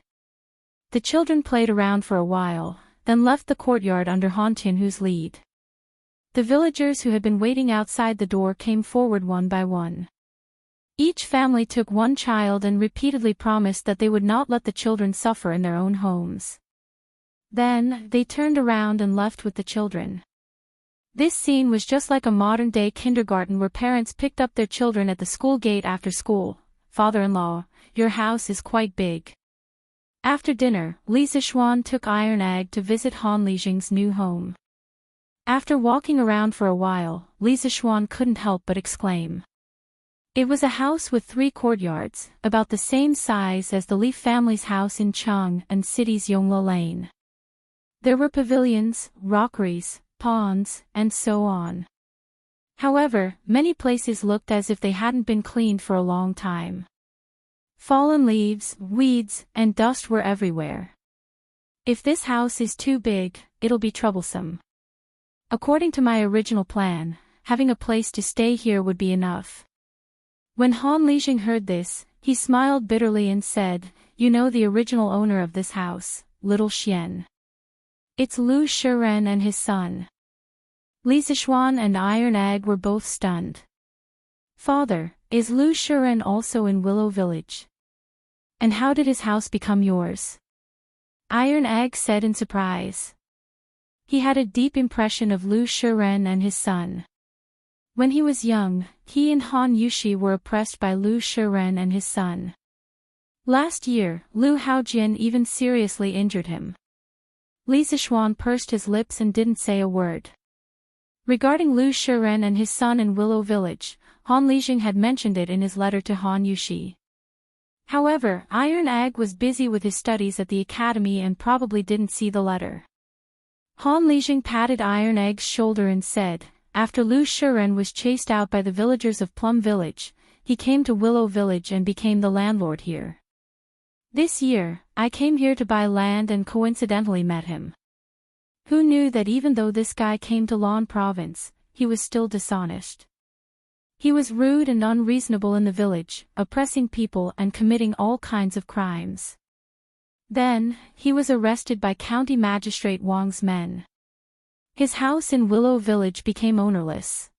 The children played around for a while, then left the courtyard under Han Tianhu's lead. The villagers who had been waiting outside the door came forward one by one. Each family took one child and repeatedly promised that they would not let the children suffer in their own homes. Then, they turned around and left with the children. This scene was just like a modern-day kindergarten where parents picked up their children at the school gate after school. Father-in-law, your house is quite big. After dinner, Li Zixuan took Iron Egg to visit Han Lijing's new home. After walking around for a while, Li Zixuan couldn't help but exclaim. It was a house with 3 courtyards, about the same size as the Li family's house in Cheng and City's Yongla Lane. There were pavilions, rockeries, ponds, and so on. However, many places looked as if they hadn't been cleaned for a long time. Fallen leaves, weeds, and dust were everywhere. If this house is too big, it'll be troublesome. According to my original plan, having a place to stay here would be enough. When Han Lijing heard this, he smiled bitterly and said, You know the original owner of this house, Little Xian. It's Lu Shiren and his son. Li Zixuan and Iron Egg were both stunned. Father, is Lu Shiren also in Willow Village? And how did his house become yours? Iron Egg said in surprise. He had a deep impression of Lu Shiren and his son. When he was young, he and Han Yushi were oppressed by Lu Shiren and his son. Last year, Lu Haojian even seriously injured him. Li Zixuan pursed his lips and didn't say a word. Regarding Lu Shiren and his son in Willow Village, Han Lijing had mentioned it in his letter to Han Yushi. However, Iron Egg was busy with his studies at the academy and probably didn't see the letter. Han Lijing patted Iron Egg's shoulder and said, After Lu Shiren was chased out by the villagers of Plum Village, he came to Willow Village and became the landlord here. This year, I came here to buy land and coincidentally met him. Who knew that even though this guy came to Lan Province, he was still dishonest? He was rude and unreasonable in the village, oppressing people and committing all kinds of crimes. Then, he was arrested by County Magistrate Wang's men. His house in Willow Village became ownerless.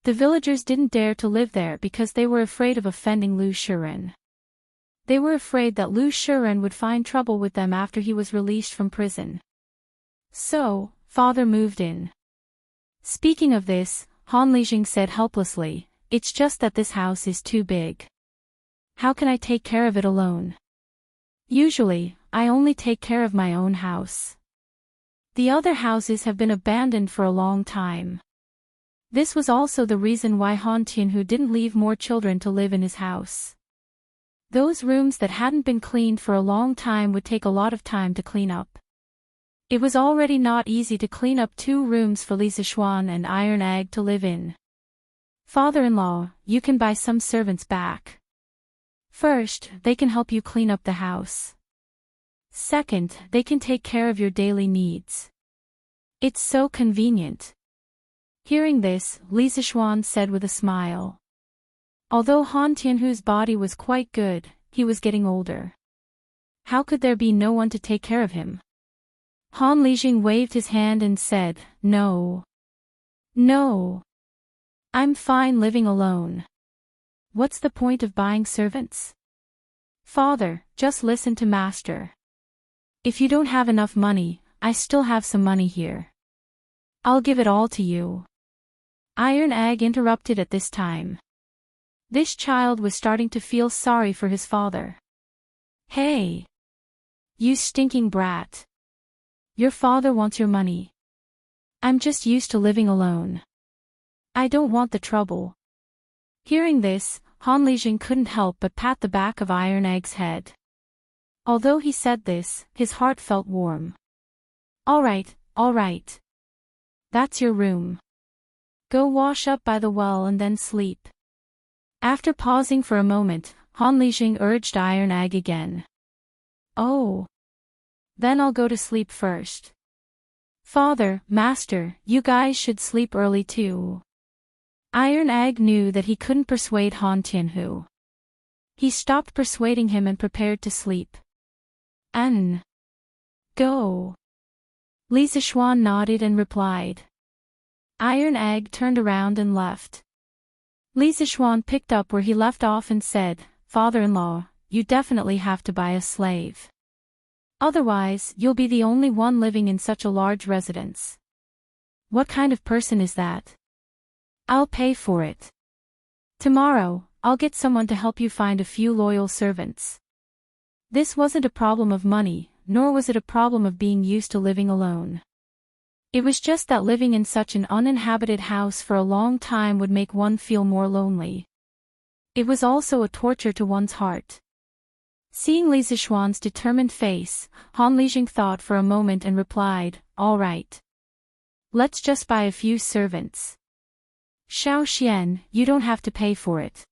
The villagers didn't dare to live there because they were afraid of offending Lu Shiren. They were afraid that Lu Shiren would find trouble with them after he was released from prison. So, father moved in. Speaking of this, Han Lijing said helplessly, It's just that this house is too big. How can I take care of it alone? Usually, I only take care of my own house. The other houses have been abandoned for a long time. This was also the reason why Han Tianhu didn't leave more children to live in his house. Those rooms that hadn't been cleaned for a long time would take a lot of time to clean up. It was already not easy to clean up 2 rooms for Li Zixuan and Iron Egg to live in. Father-in-law, you can buy some servants back. First, they can help you clean up the house. Second, they can take care of your daily needs. It's so convenient. Hearing this, Li Zixuan said with a smile. Although Han Tianhu's body was quite good, he was getting older. How could there be no one to take care of him? Han Lijing waved his hand and said, "No. No. I'm fine living alone. What's the point of buying servants? Father, just listen to Master. If you don't have enough money, I still have some money here. I'll give it all to you." Iron Egg interrupted at this time. This child was starting to feel sorry for his father. "Hey! You stinking brat. Your father wants your money. I'm just used to living alone. I don't want the trouble." Hearing this, Han Lijing couldn't help but pat the back of Iron Egg's head. Although he said this, his heart felt warm. All right. That's your room. Go wash up by the well and then sleep." After pausing for a moment, Han Lijing urged Iron Egg again. "Oh. Then I'll go to sleep first. Father, Master, you guys should sleep early too." Iron Egg knew that he couldn't persuade Han Tianhu. He stopped persuading him and prepared to sleep. Go." Li Zishuan nodded and replied. Iron Egg turned around and left. Li Zishuan picked up where he left off and said, "Father-in-law, you definitely have to buy a slave. Otherwise, you'll be the only one living in such a large residence." "What kind of person is that?" "I'll pay for it. Tomorrow, I'll get someone to help you find a few loyal servants." This wasn't a problem of money, nor was it a problem of being used to living alone. It was just that living in such an uninhabited house for a long time would make one feel more lonely. It was also a torture to one's heart. Seeing Li Zishuan's determined face, Han Lijing thought for a moment and replied, "All right. Let's just buy a few servants. Xiao Xian, you don't have to pay for it.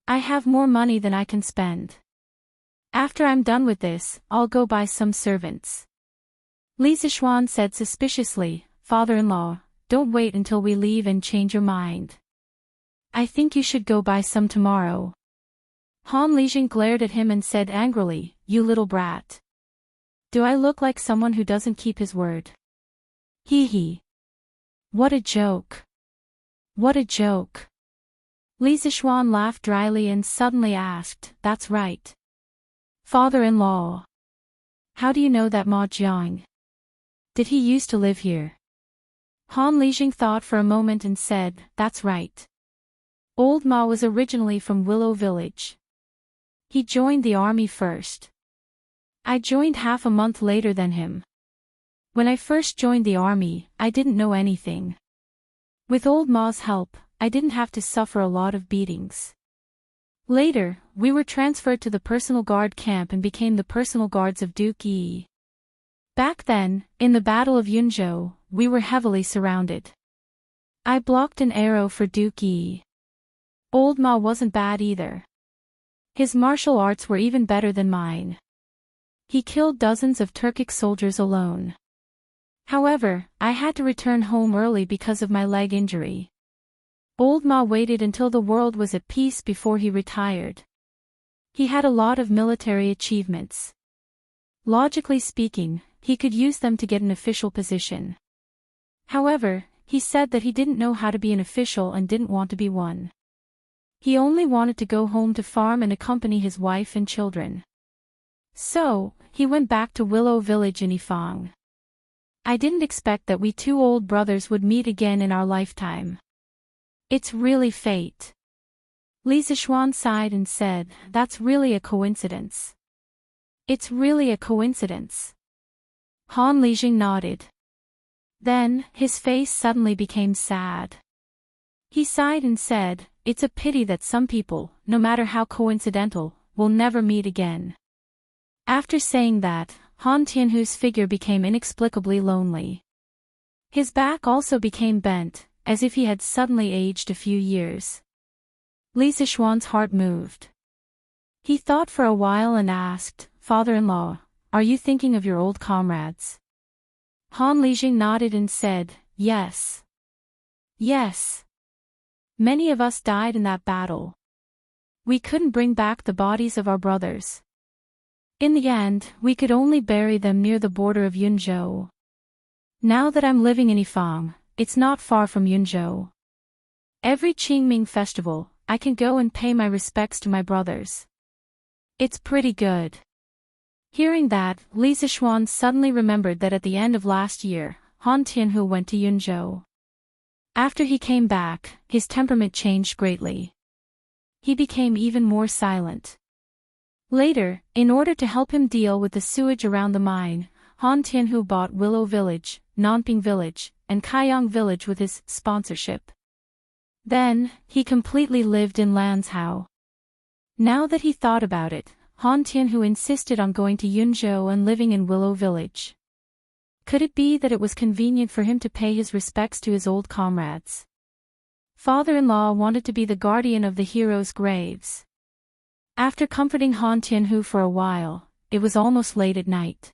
I have more money than I can spend. After I'm done with this, I'll go buy some servants." Li Zishuan said suspiciously, "Father-in-law, don't wait until we leave and change your mind. I think you should go buy some tomorrow." Han Lijing glared at him and said angrily, "You little brat. Do I look like someone who doesn't keep his word? Hee hee. What a joke. What a joke." Li Zishuan laughed dryly and suddenly asked, "That's right. Father-in-law. How do you know that Ma Jiang? Did he used to live here?" Han Lijing thought for a moment and said, "That's right. Old Ma was originally from Willow Village. He joined the army first. I joined half a month later than him. When I first joined the army, I didn't know anything. With Old Ma's help, I didn't have to suffer a lot of beatings. Later, we were transferred to the personal guard camp and became the personal guards of Duke Yi. Back then, in the Battle of Yunzhou, we were heavily surrounded. I blocked an arrow for Duke Yi. Old Ma wasn't bad either. His martial arts were even better than mine. He killed dozens of Turkic soldiers alone. However, I had to return home early because of my leg injury. Old Ma waited until the world was at peace before he retired. He had a lot of military achievements. Logically speaking, he could use them to get an official position. However, he said that he didn't know how to be an official and didn't want to be one. He only wanted to go home to farm and accompany his wife and children. So, he went back to Willow Village in Yifang. I didn't expect that we two old brothers would meet again in our lifetime. It's really fate." Li Zishuan sighed and said, "That's really a coincidence." "It's really a coincidence." Han Lijing nodded. Then, his face suddenly became sad. He sighed and said, "It's a pity that some people, no matter how coincidental, will never meet again." After saying that, Han Tianhu's figure became inexplicably lonely. His back also became bent, as if he had suddenly aged a few years. Li Zishuan's heart moved. He thought for a while and asked, "Father-in-law, are you thinking of your old comrades?" Han Lijing nodded and said, "Yes. Yes. Many of us died in that battle. We couldn't bring back the bodies of our brothers. In the end, we could only bury them near the border of Yunzhou. Now that I'm living in Ifang, it's not far from Yunzhou. Every Qingming festival, I can go and pay my respects to my brothers. It's pretty good. Hearing that, Li Zixuan suddenly remembered that at the end of last year, Han Tianhu went to Yunzhou. After he came back, his temperament changed greatly. He became even more silent. Later, in order to help him deal with the sewage around the mine, Han Tianhu bought Willow Village, Nanping Village, and Kaiyang Village with his sponsorship. Then, he completely lived in Lanzhou. Now that he thought about it, Han Tianhu insisted on going to Yunzhou and living in Willow Village. Could it be that it was convenient for him to pay his respects to his old comrades? Father-in-law wanted to be the guardian of the heroes' graves. After comforting Han Tianhu for a while, it was almost late at night.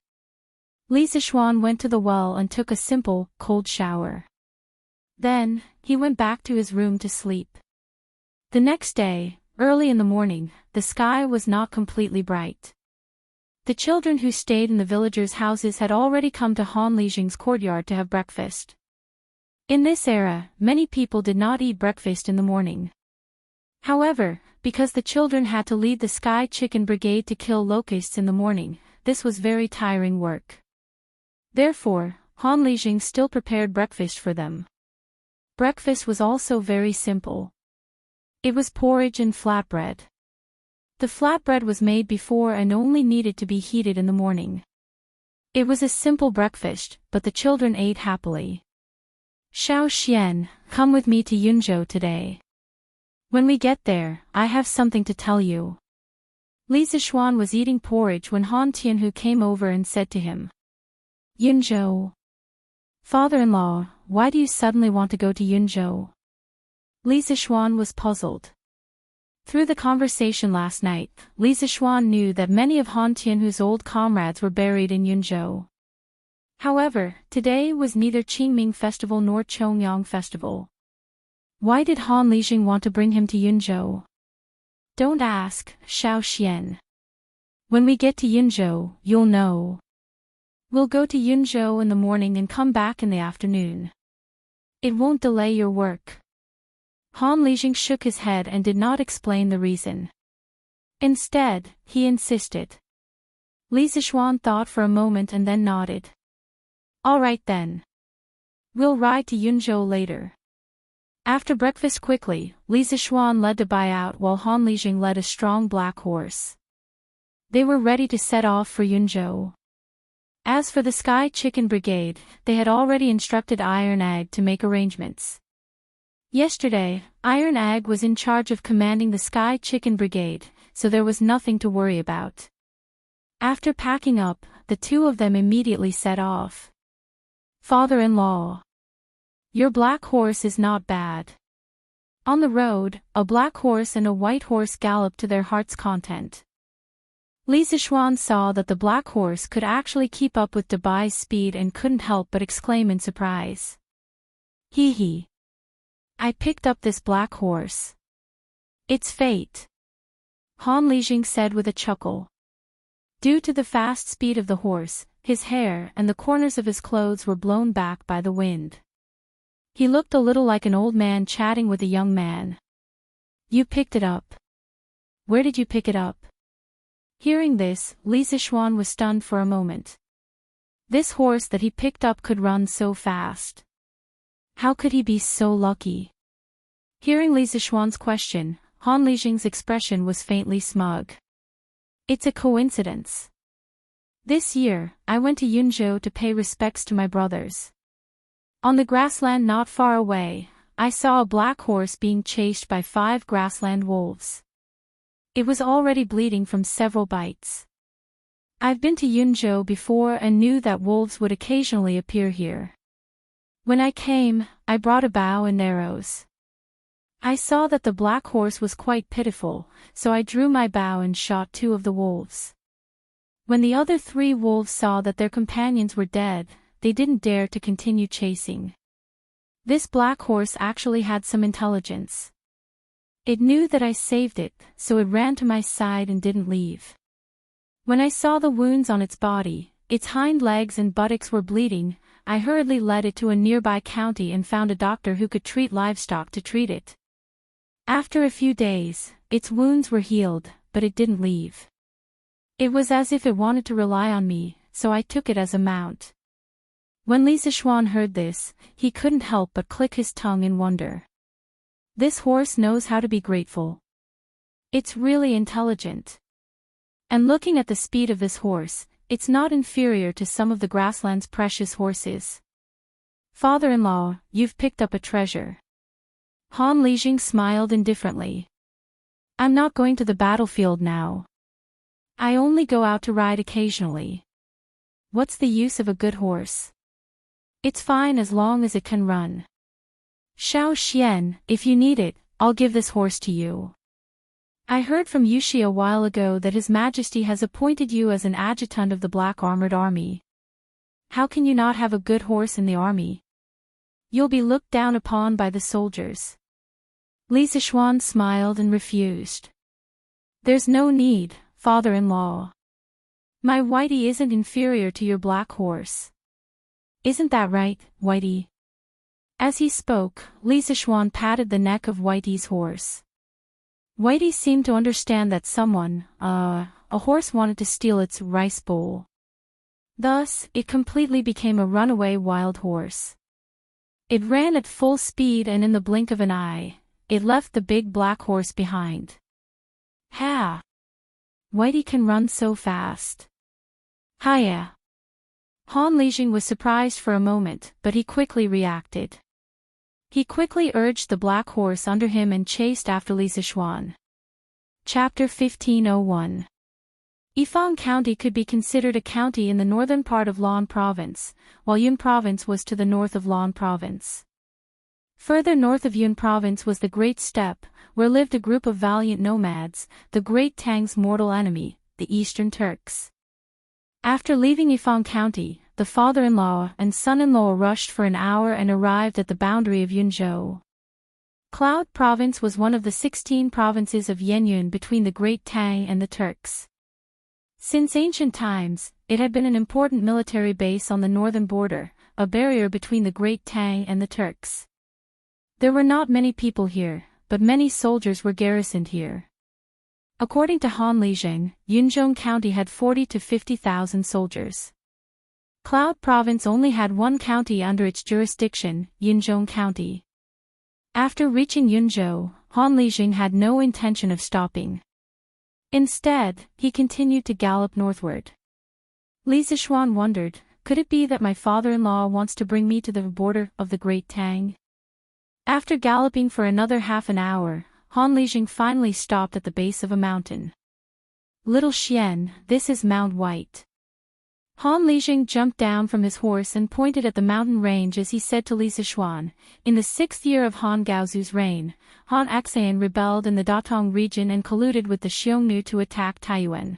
Li Zixuan went to the well and took a simple, cold shower. Then, he went back to his room to sleep. The next day, early in the morning, the sky was not completely bright. The children who stayed in the villagers' houses had already come to Han Lijing's courtyard to have breakfast. In this era, many people did not eat breakfast in the morning. However, because the children had to lead the Sky Chicken Brigade to kill locusts in the morning, this was very tiring work. Therefore, Han Lijing still prepared breakfast for them. Breakfast was also very simple. It was porridge and flatbread. The flatbread was made before and only needed to be heated in the morning. It was a simple breakfast, but the children ate happily. Xiao Xian, come with me to Yunzhou today. When we get there, I have something to tell you. Li Zixuan was eating porridge when Han Tianhu came over and said to him, Yunzhou. Father-in-law, why do you suddenly want to go to Yunzhou? Li Zixuan was puzzled. Through the conversation last night, Li Zixuan knew that many of Han Tianhu's old comrades were buried in Yunzhou. However, today was neither Qingming Festival nor Chongyang Festival. Why did Han Lijing want to bring him to Yunzhou? Don't ask, Xiao Xian. When we get to Yunzhou, you'll know. We'll go to Yunzhou in the morning and come back in the afternoon. It won't delay your work. Han Lijing shook his head and did not explain the reason. Instead, he insisted. Li Zixuan thought for a moment and then nodded. All right then. We'll ride to Yunzhou later. After breakfast quickly, Li Zixuan led the Bai out while Han Lijing led a strong black horse. They were ready to set off for Yunzhou. As for the Sky Chicken Brigade, they had already instructed Iron Egg to make arrangements. Yesterday, Iron Egg was in charge of commanding the Sky Chicken Brigade, so there was nothing to worry about. After packing up, the two of them immediately set off. Father-in-law. Your black horse is not bad. On the road, a black horse and a white horse galloped to their heart's content. Li Zixuan saw that the black horse could actually keep up with Dabai's speed and couldn't help but exclaim in surprise. Hee hee. I picked up this black horse. It's fate. Han Lijing said with a chuckle. Due to the fast speed of the horse, his hair and the corners of his clothes were blown back by the wind. He looked a little like an old man chatting with a young man. You picked it up. Where did you pick it up? Hearing this, Li Zixuan was stunned for a moment. This horse that he picked up could run so fast. How could he be so lucky? Hearing Li Zixuan's question, Han Lijing's expression was faintly smug. It's a coincidence. This year, I went to Yunzhou to pay respects to my brothers. On the grassland not far away, I saw a black horse being chased by 5 grassland wolves. It was already bleeding from several bites. I've been to Yunzhou before and knew that wolves would occasionally appear here. When I came, I brought a bow and arrows. I saw that the black horse was quite pitiful, so I drew my bow and shot 2 of the wolves. When the other 3 wolves saw that their companions were dead, they didn't dare to continue chasing. This black horse actually had some intelligence. It knew that I saved it, so it ran to my side and didn't leave. When I saw the wounds on its body, its hind legs and buttocks were bleeding, I hurriedly led it to a nearby county and found a doctor who could treat livestock to treat it. After a few days, its wounds were healed, but it didn't leave. It was as if it wanted to rely on me, so I took it as a mount. When Li Sichuan heard this, he couldn't help but click his tongue in wonder. This horse knows how to be grateful. It's really intelligent. And looking at the speed of this horse, it's not inferior to some of the grassland's precious horses. Father-in-law, you've picked up a treasure. Han Lijing smiled indifferently. I'm not going to the battlefield now. I only go out to ride occasionally. What's the use of a good horse? It's fine as long as it can run. Xiao Xian, if you need it, I'll give this horse to you. I heard from Yushi a while ago that His Majesty has appointed you as an adjutant of the Black Armored Army. How can you not have a good horse in the army? You'll be looked down upon by the soldiers. Li Sichuan smiled and refused. There's no need, father-in-law. My Whitey isn't inferior to your black horse. Isn't that right, Whitey? As he spoke, Li Sichuan patted the neck of Whitey's horse. Whitey seemed to understand that someone, a horse wanted to steal its rice bowl. Thus, it completely became a runaway wild horse. It ran at full speed and in the blink of an eye, it left the big black horse behind. Ha! Whitey can run so fast. Hiya! Han Lijing was surprised for a moment, but he quickly reacted. He quickly urged the black horse under him and chased after Li Sichuan. Chapter 1501. Yifang County could be considered a county in the northern part of Lan Province, while Yun Province was to the north of Lan Province. Further north of Yun Province was the Great Steppe, where lived a group of valiant nomads, the Great Tang's mortal enemy, the Eastern Turks. After leaving Yifang County, the father-in-law and son-in-law rushed for an hour and arrived at the boundary of Yunzhou. Cloud Province was one of the 16 provinces of Yenyun between the Great Tang and the Turks. Since ancient times, it had been an important military base on the northern border, a barrier between the Great Tang and the Turks. There were not many people here, but many soldiers were garrisoned here. According to Han Lijing, Yunzhou County had 40 to 50,000 soldiers. Cloud Province only had one county under its jurisdiction, Yunzhou County. After reaching Yunzhou, Han Lijing had no intention of stopping. Instead, he continued to gallop northward. Li Sichuan wondered, could it be that my father-in-law wants to bring me to the border of the Great Tang? After galloping for another half an hour, Han Lijing finally stopped at the base of a mountain. Little Xian, this is Mount White. Han Lijing jumped down from his horse and pointed at the mountain range as he said to Li Sichuan, in the 6th year of Han Gaozu's reign, Han Axayan rebelled in the Datong region and colluded with the Xiongnu to attack Taiyuan.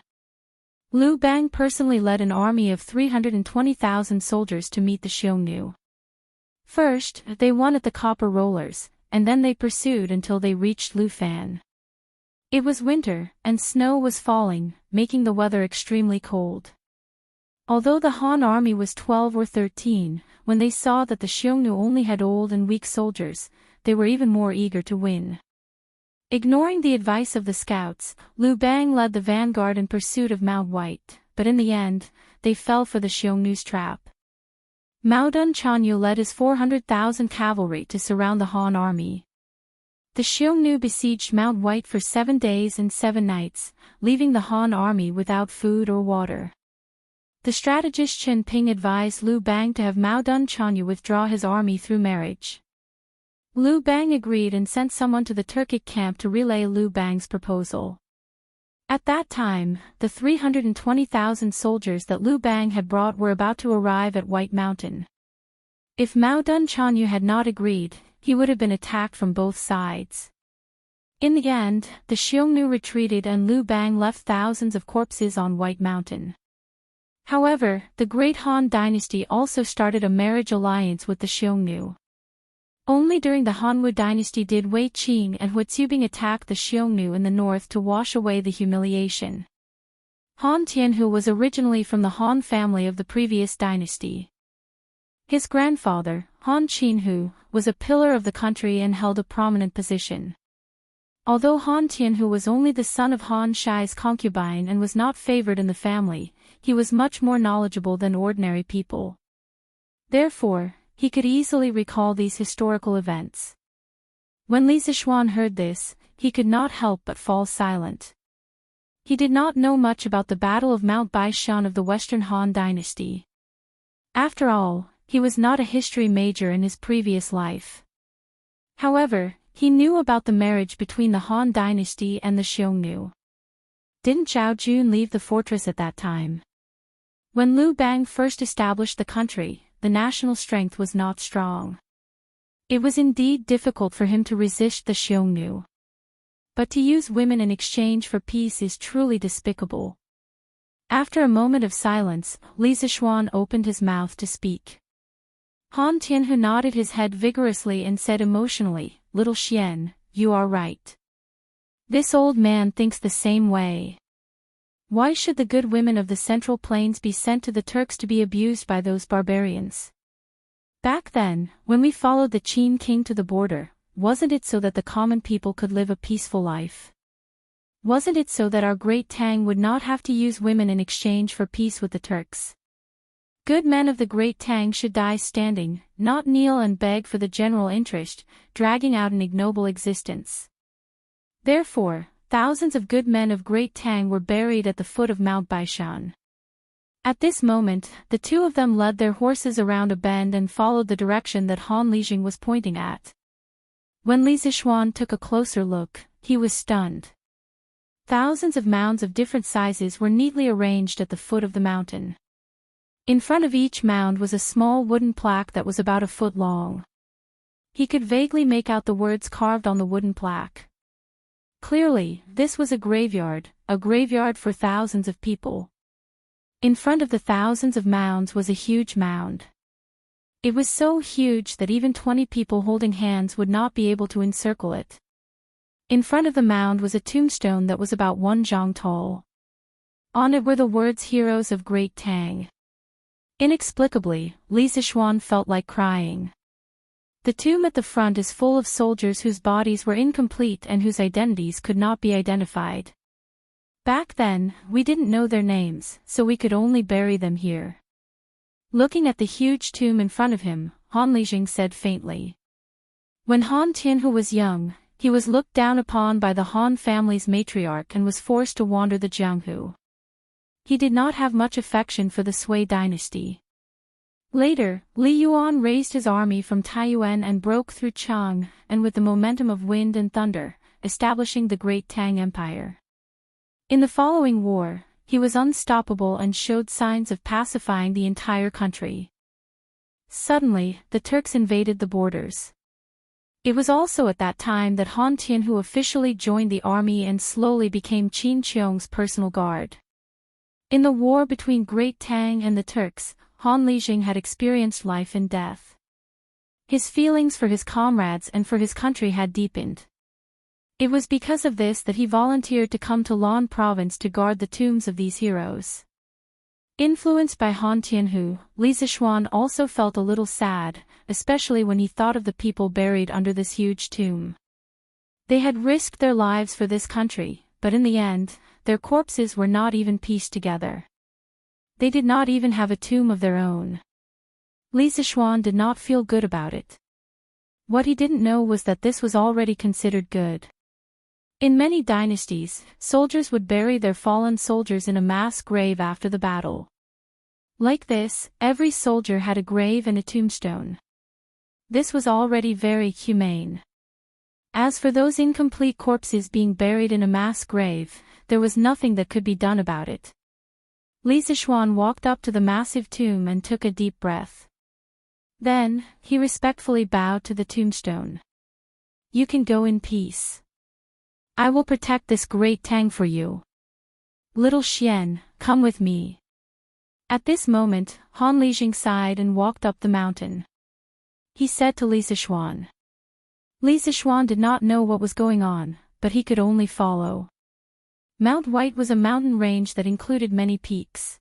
Liu Bang personally led an army of 320,000 soldiers to meet the Xiongnu. First, they won at the Copper Rollers, and then they pursued until they reached Lufan. It was winter, and snow was falling, making the weather extremely cold. Although the Han army was 12 or 13, when they saw that the Xiongnu only had old and weak soldiers, they were even more eager to win. Ignoring the advice of the scouts, Liu Bang led the vanguard in pursuit of Mount White, but in the end, they fell for the Xiongnu's trap. Mao Dun Chanyu led his 400,000 cavalry to surround the Han army. The Xiongnu besieged Mount White for 7 days and 7 nights, leaving the Han army without food or water. The strategist Chen Ping advised Liu Bang to have Mao Dun Chanyu withdraw his army through marriage. Liu Bang agreed and sent someone to the Turkic camp to relay Liu Bang's proposal. At that time, the 320,000 soldiers that Liu Bang had brought were about to arrive at White Mountain. If Mao Dun Chanyu had not agreed, he would have been attacked from both sides. In the end, the Xiongnu retreated and Liu Bang left thousands of corpses on White Mountain. However, the Great Han Dynasty also started a marriage alliance with the Xiongnu. Only during the Hanwu dynasty did Wei Qing and Hu Zubing attack the Xiongnu in the north to wash away the humiliation. Han Tianhu was originally from the Han family of the previous dynasty. His grandfather, Han Qinhu, was a pillar of the country and held a prominent position. Although Han Tianhu was only the son of Han Shai's concubine and was not favored in the family, he was much more knowledgeable than ordinary people. Therefore, he could easily recall these historical events. When Li Zixuan heard this, he could not help but fall silent. He did not know much about the Battle of Mount Baishan of the Western Han dynasty. After all, he was not a history major in his previous life. However, he knew about the marriage between the Han dynasty and the Xiongnu. Didn't Zhao Jun leave the fortress at that time? When Liu Bang first established the country, the national strength was not strong. It was indeed difficult for him to resist the Xiongnu. But to use women in exchange for peace is truly despicable. After a moment of silence, Li Zixuan opened his mouth to speak. Han Tianhu nodded his head vigorously and said emotionally, "Little Xian, you are right. This old man thinks the same way. Why should the good women of the Central Plains be sent to the Turks to be abused by those barbarians? Back then, when we followed the Qin king to the border, wasn't it so that the common people could live a peaceful life? Wasn't it so that our great Tang would not have to use women in exchange for peace with the Turks? Good men of the great Tang should die standing, not kneel and beg for the general interest, dragging out an ignoble existence. Therefore, thousands of good men of great Tang were buried at the foot of Mount Baishan. At this moment, the two of them led their horses around a bend and followed the direction that Han Lijing was pointing at. When Li Zixuan took a closer look, he was stunned. Thousands of mounds of different sizes were neatly arranged at the foot of the mountain. In front of each mound was a small wooden plaque that was about a foot long. He could vaguely make out the words carved on the wooden plaque. Clearly, this was a graveyard for thousands of people. In front of the thousands of mounds was a huge mound. It was so huge that even 20 people holding hands would not be able to encircle it. In front of the mound was a tombstone that was about 1 zhang tall. On it were the words Heroes of Great Tang. Inexplicably, Li Zixuan felt like crying. The tomb at the front is full of soldiers whose bodies were incomplete and whose identities could not be identified. Back then, we didn't know their names, so we could only bury them here. Looking at the huge tomb in front of him, Han Lijing said faintly. When Han Tianhu was young, he was looked down upon by the Han family's matriarch and was forced to wander the Jianghu. He did not have much affection for the Sui dynasty. Later, Li Yuan raised his army from Taiyuan and broke through Chang, and with the momentum of wind and thunder, establishing the great Tang Empire. In the following war, he was unstoppable and showed signs of pacifying the entire country. Suddenly, the Turks invaded the borders. It was also at that time that Han Tianhu officially joined the army and slowly became Qin Qiong's personal guard. In the war between Great Tang and the Turks, Han Lijing had experienced life and death. His feelings for his comrades and for his country had deepened. It was because of this that he volunteered to come to Lan province to guard the tombs of these heroes. Influenced by Han Tianhu, Li Zixuan also felt a little sad, especially when he thought of the people buried under this huge tomb. They had risked their lives for this country, but in the end, their corpses were not even pieced together. They did not even have a tomb of their own. Li Zixuan did not feel good about it. What he didn't know was that this was already considered good. In many dynasties, soldiers would bury their fallen soldiers in a mass grave after the battle. Like this, every soldier had a grave and a tombstone. This was already very humane. As for those incomplete corpses being buried in a mass grave, there was nothing that could be done about it. Li Zixuan walked up to the massive tomb and took a deep breath. Then, he respectfully bowed to the tombstone. "You can go in peace. I will protect this great Tang for you. Little Xian, come with me." At this moment, Han Lijing sighed and walked up the mountain. He said to Li Zixuan, Li Sichuan did not know what was going on, but he could only follow. Mount White was a mountain range that included many peaks.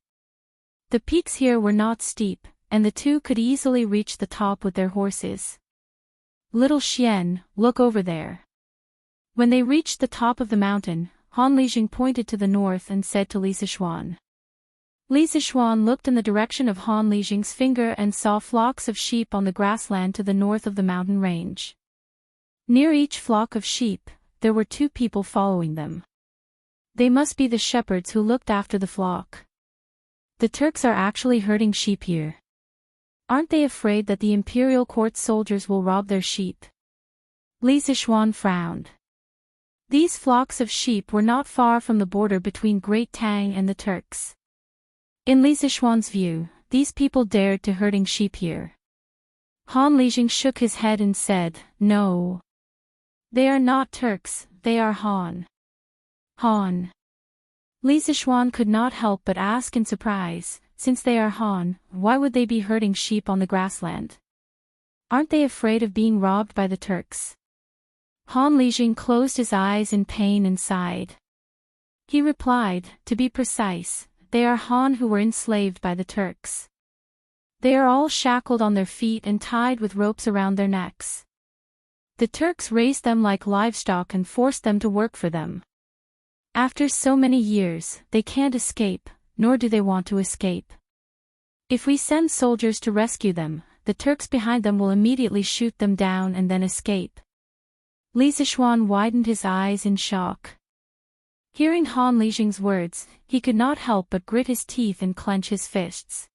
The peaks here were not steep, and the two could easily reach the top with their horses. Little Xian, look over there. When they reached the top of the mountain, Han Lijing pointed to the north and said to Li Sichuan. Li Sichuan looked in the direction of Han Lijing's finger and saw flocks of sheep on the grassland to the north of the mountain range. Near each flock of sheep, there were 2 people following them. They must be the shepherds who looked after the flock. The Turks are actually herding sheep here. Aren't they afraid that the imperial court soldiers will rob their sheep? Li Sichuan frowned. These flocks of sheep were not far from the border between Great Tang and the Turks. In Li Sichuan's view, these people dared to herding sheep here. Han Lijing shook his head and said, "No. They are not Turks, they are Han." Han. Li Sichuan could not help but ask in surprise, since they are Han, why would they be herding sheep on the grassland? Aren't they afraid of being robbed by the Turks? Han Lijing closed his eyes in pain and sighed. He replied, to be precise, they are Han who were enslaved by the Turks. They are all shackled on their feet and tied with ropes around their necks. The Turks raised them like livestock and forced them to work for them. After so many years, they can't escape, nor do they want to escape. If we send soldiers to rescue them, the Turks behind them will immediately shoot them down and then escape. Li Sichuan widened his eyes in shock. Hearing Han Lijing's words, he could not help but grit his teeth and clench his fists.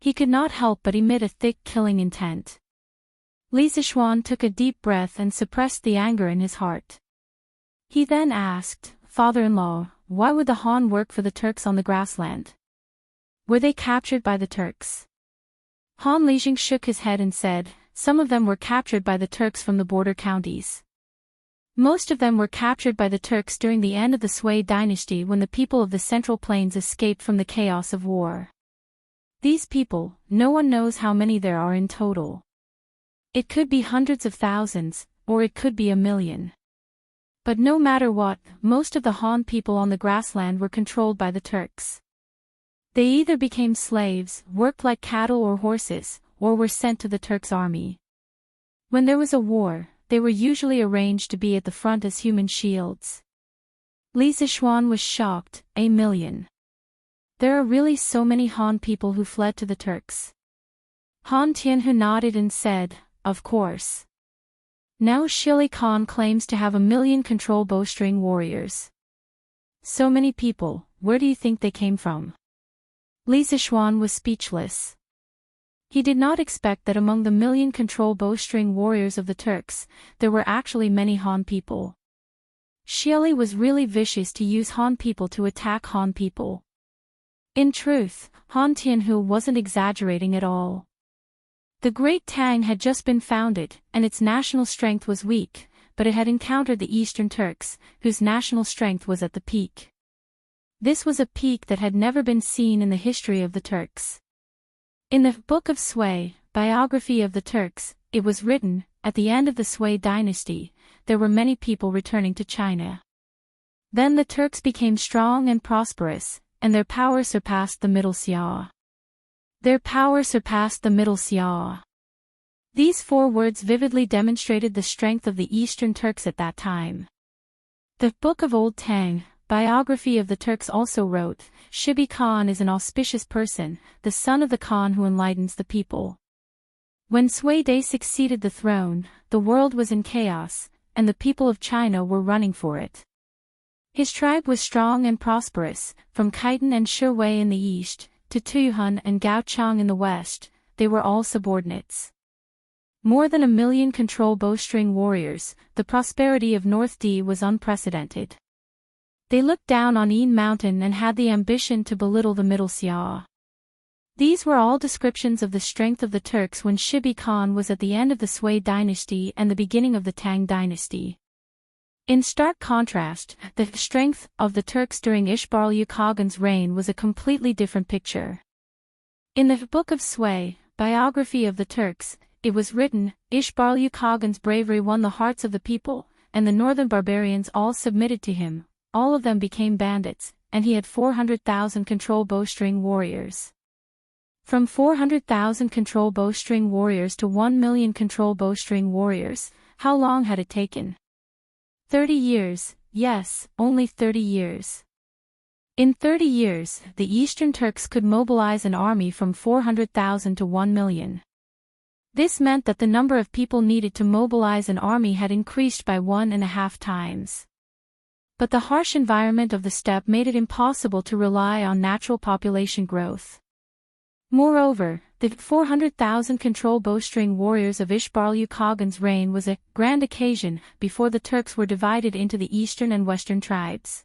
He could not help but emit a thick killing intent. Li Sichuan took a deep breath and suppressed the anger in his heart. He then asked, "Father-in-law, why would the Han work for the Turks on the grassland? Were they captured by the Turks?" Han Lijing shook his head and said, "Some of them were captured by the Turks from the border counties. Most of them were captured by the Turks during the end of the Sui dynasty when the people of the Central Plains escaped from the chaos of war. These people, no one knows how many there are in total. It could be hundreds of thousands, or it could be 1 million. But no matter what, most of the Han people on the grassland were controlled by the Turks. They either became slaves, worked like cattle or horses, or were sent to the Turks' army. When there was a war, they were usually arranged to be at the front as human shields." Li Sichuan was shocked, 1 million. There are really so many Han people who fled to the Turks. Han Tianhu nodded and said, "Of course. Now Shili Khan claims to have 1 million control bowstring warriors. So many people, where do you think they came from?" Li Sichuan was speechless. He did not expect that among the 1 million control bowstring warriors of the Turks, there were actually many Han people. Shili was really vicious to use Han people to attack Han people. In truth, Han Tianhu wasn't exaggerating at all. The Great Tang had just been founded, and its national strength was weak, but it had encountered the Eastern Turks, whose national strength was at the peak. This was a peak that had never been seen in the history of the Turks. In the Book of Sui, Biography of the Turks, it was written, at the end of the Sui dynasty, there were many people returning to China. Then the Turks became strong and prosperous, and their power surpassed the Middle Xia. Their power surpassed the Middle Xia. These 4 words vividly demonstrated the strength of the Eastern Turks at that time. The Book of Old Tang, Biography of the Turks also wrote, Shibi Khan is an auspicious person, the son of the Khan who enlightens the people. When Sui Dai succeeded the throne, the world was in chaos, and the people of China were running for it. His tribe was strong and prosperous, from Khitan and Shiwei in the east, to Tuyuhun and Gaochang in the west, they were all subordinates. More than 1 million control bowstring warriors, the prosperity of North Di was unprecedented. They looked down on Yin Mountain and had the ambition to belittle the Middle Xia. These were all descriptions of the strength of the Turks when Shibi Khan was at the end of the Sui dynasty and the beginning of the Tang dynasty. In stark contrast, the strength of the Turks during Ishbarliu Khagan's reign was a completely different picture. In the Book of Sui, Biography of the Turks, it was written, Ishbarlu Khagan's bravery won the hearts of the people, and the northern barbarians all submitted to him, all of them became bandits, and he had 400,000 control bowstring warriors. From 400,000 control bowstring warriors to 1 million control bowstring warriors, how long had it taken? 30 years, yes, only 30 years. In 30 years, the Eastern Turks could mobilize an army from 400,000 to 1 million. This meant that the number of people needed to mobilize an army had increased by 1.5 times. But the harsh environment of the steppe made it impossible to rely on natural population growth. Moreover, the 400,000 control bowstring warriors of Ishbarlu Khagan's reign was a grand occasion before the Turks were divided into the eastern and western tribes.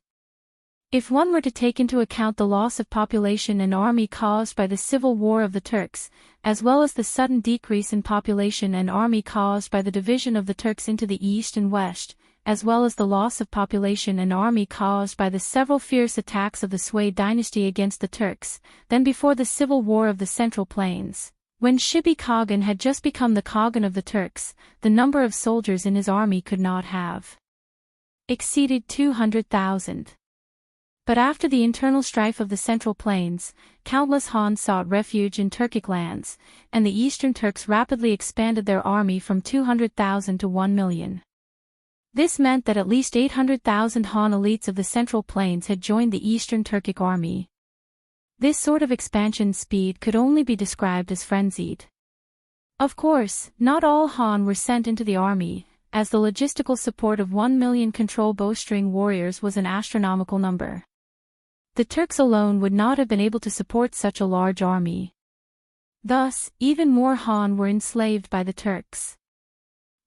If one were to take into account the loss of population and army caused by the civil war of the Turks, as well as the sudden decrease in population and army caused by the division of the Turks into the east and west, as well as the loss of population and army caused by the several fierce attacks of the Sui dynasty against the Turks, then before the civil war of the Central Plains, when Shibi Khagan had just become the Khagan of the Turks, the number of soldiers in his army could not have exceeded 200,000. But after the internal strife of the Central Plains, countless Hans sought refuge in Turkic lands, and the Eastern Turks rapidly expanded their army from 200,000 to 1 million. This meant that at least 800,000 Han elites of the Central Plains had joined the Eastern Turkic army. This sort of expansion speed could only be described as frenzied. Of course, not all Han were sent into the army, as the logistical support of 1 million control bowstring warriors was an astronomical number. The Turks alone would not have been able to support such a large army. Thus, even more Han were enslaved by the Turks.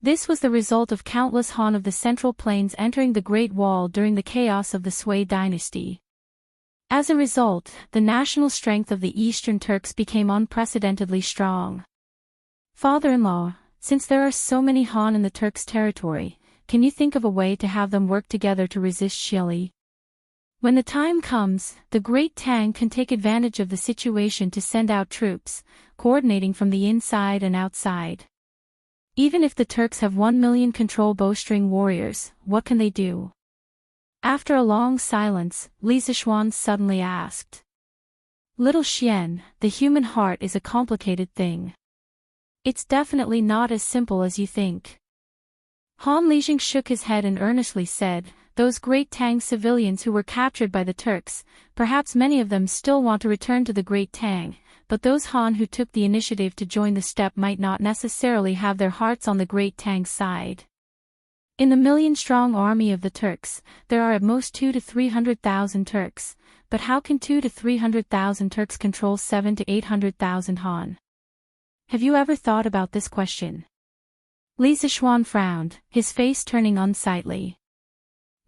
This was the result of countless Han of the Central Plains entering the Great Wall during the chaos of the Sui dynasty. As a result, the national strength of the Eastern Turks became unprecedentedly strong. Father-in-law, since there are so many Han in the Turks' territory, can you think of a way to have them work together to resist Shili? When the time comes, the Great Tang can take advantage of the situation to send out troops, coordinating from the inside and outside. Even if the Turks have 1 million control bowstring warriors, what can they do? After a long silence, Li Zishuan suddenly asked. Little Xian, the human heart is a complicated thing. It's definitely not as simple as you think. Han Lijing shook his head and earnestly said, those Great Tang civilians who were captured by the Turks, perhaps many of them still want to return to the Great Tang, but those Han who took the initiative to join the steppe might not necessarily have their hearts on the Great Tang's side. In the million-strong army of the Turks, there are at most 200,000 to 300,000 Turks, but how can 200,000 to 300,000 Turks control 700,000 to 800,000 Han? Have you ever thought about this question? Li Zishuan frowned, his face turning unsightly.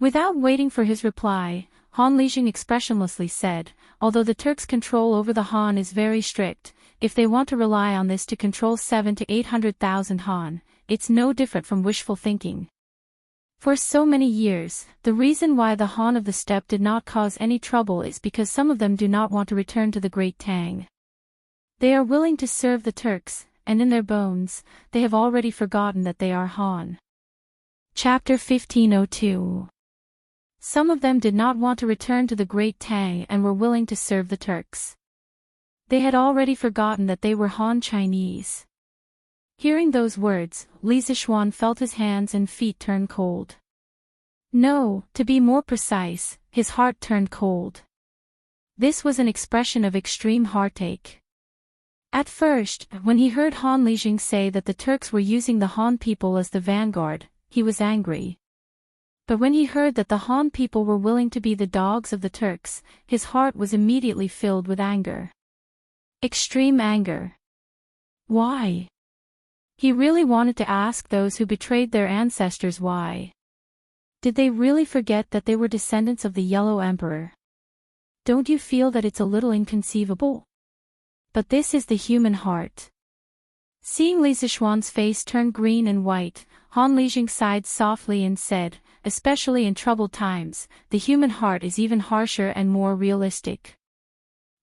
Without waiting for his reply, Han Lijing expressionlessly said, although the Turks' control over the Han is very strict, if they want to rely on this to control 700,000 to 800,000 Han, it's no different from wishful thinking. For so many years, the reason why the Han of the steppe did not cause any trouble is because some of them do not want to return to the Great Tang. They are willing to serve the Turks, and in their bones, they have already forgotten that they are Han. Chapter 1502. Some of them did not want to return to the Great Tang and were willing to serve the Turks. They had already forgotten that they were Han Chinese. Hearing those words, Li Zishuan felt his hands and feet turn cold. No, to be more precise, his heart turned cold. This was an expression of extreme heartache. At first, when he heard Han Lijing say that the Turks were using the Han people as the vanguard, he was angry. But when he heard that the Han people were willing to be the dogs of the Turks, his heart was immediately filled with anger. Extreme anger. Why? He really wanted to ask those who betrayed their ancestors why. Did they really forget that they were descendants of the Yellow Emperor? Don't you feel that it's a little inconceivable? But this is the human heart. Seeing Li Zishuan's face turn green and white, Han Lijing sighed softly and said, especially in troubled times, the human heart is even harsher and more realistic.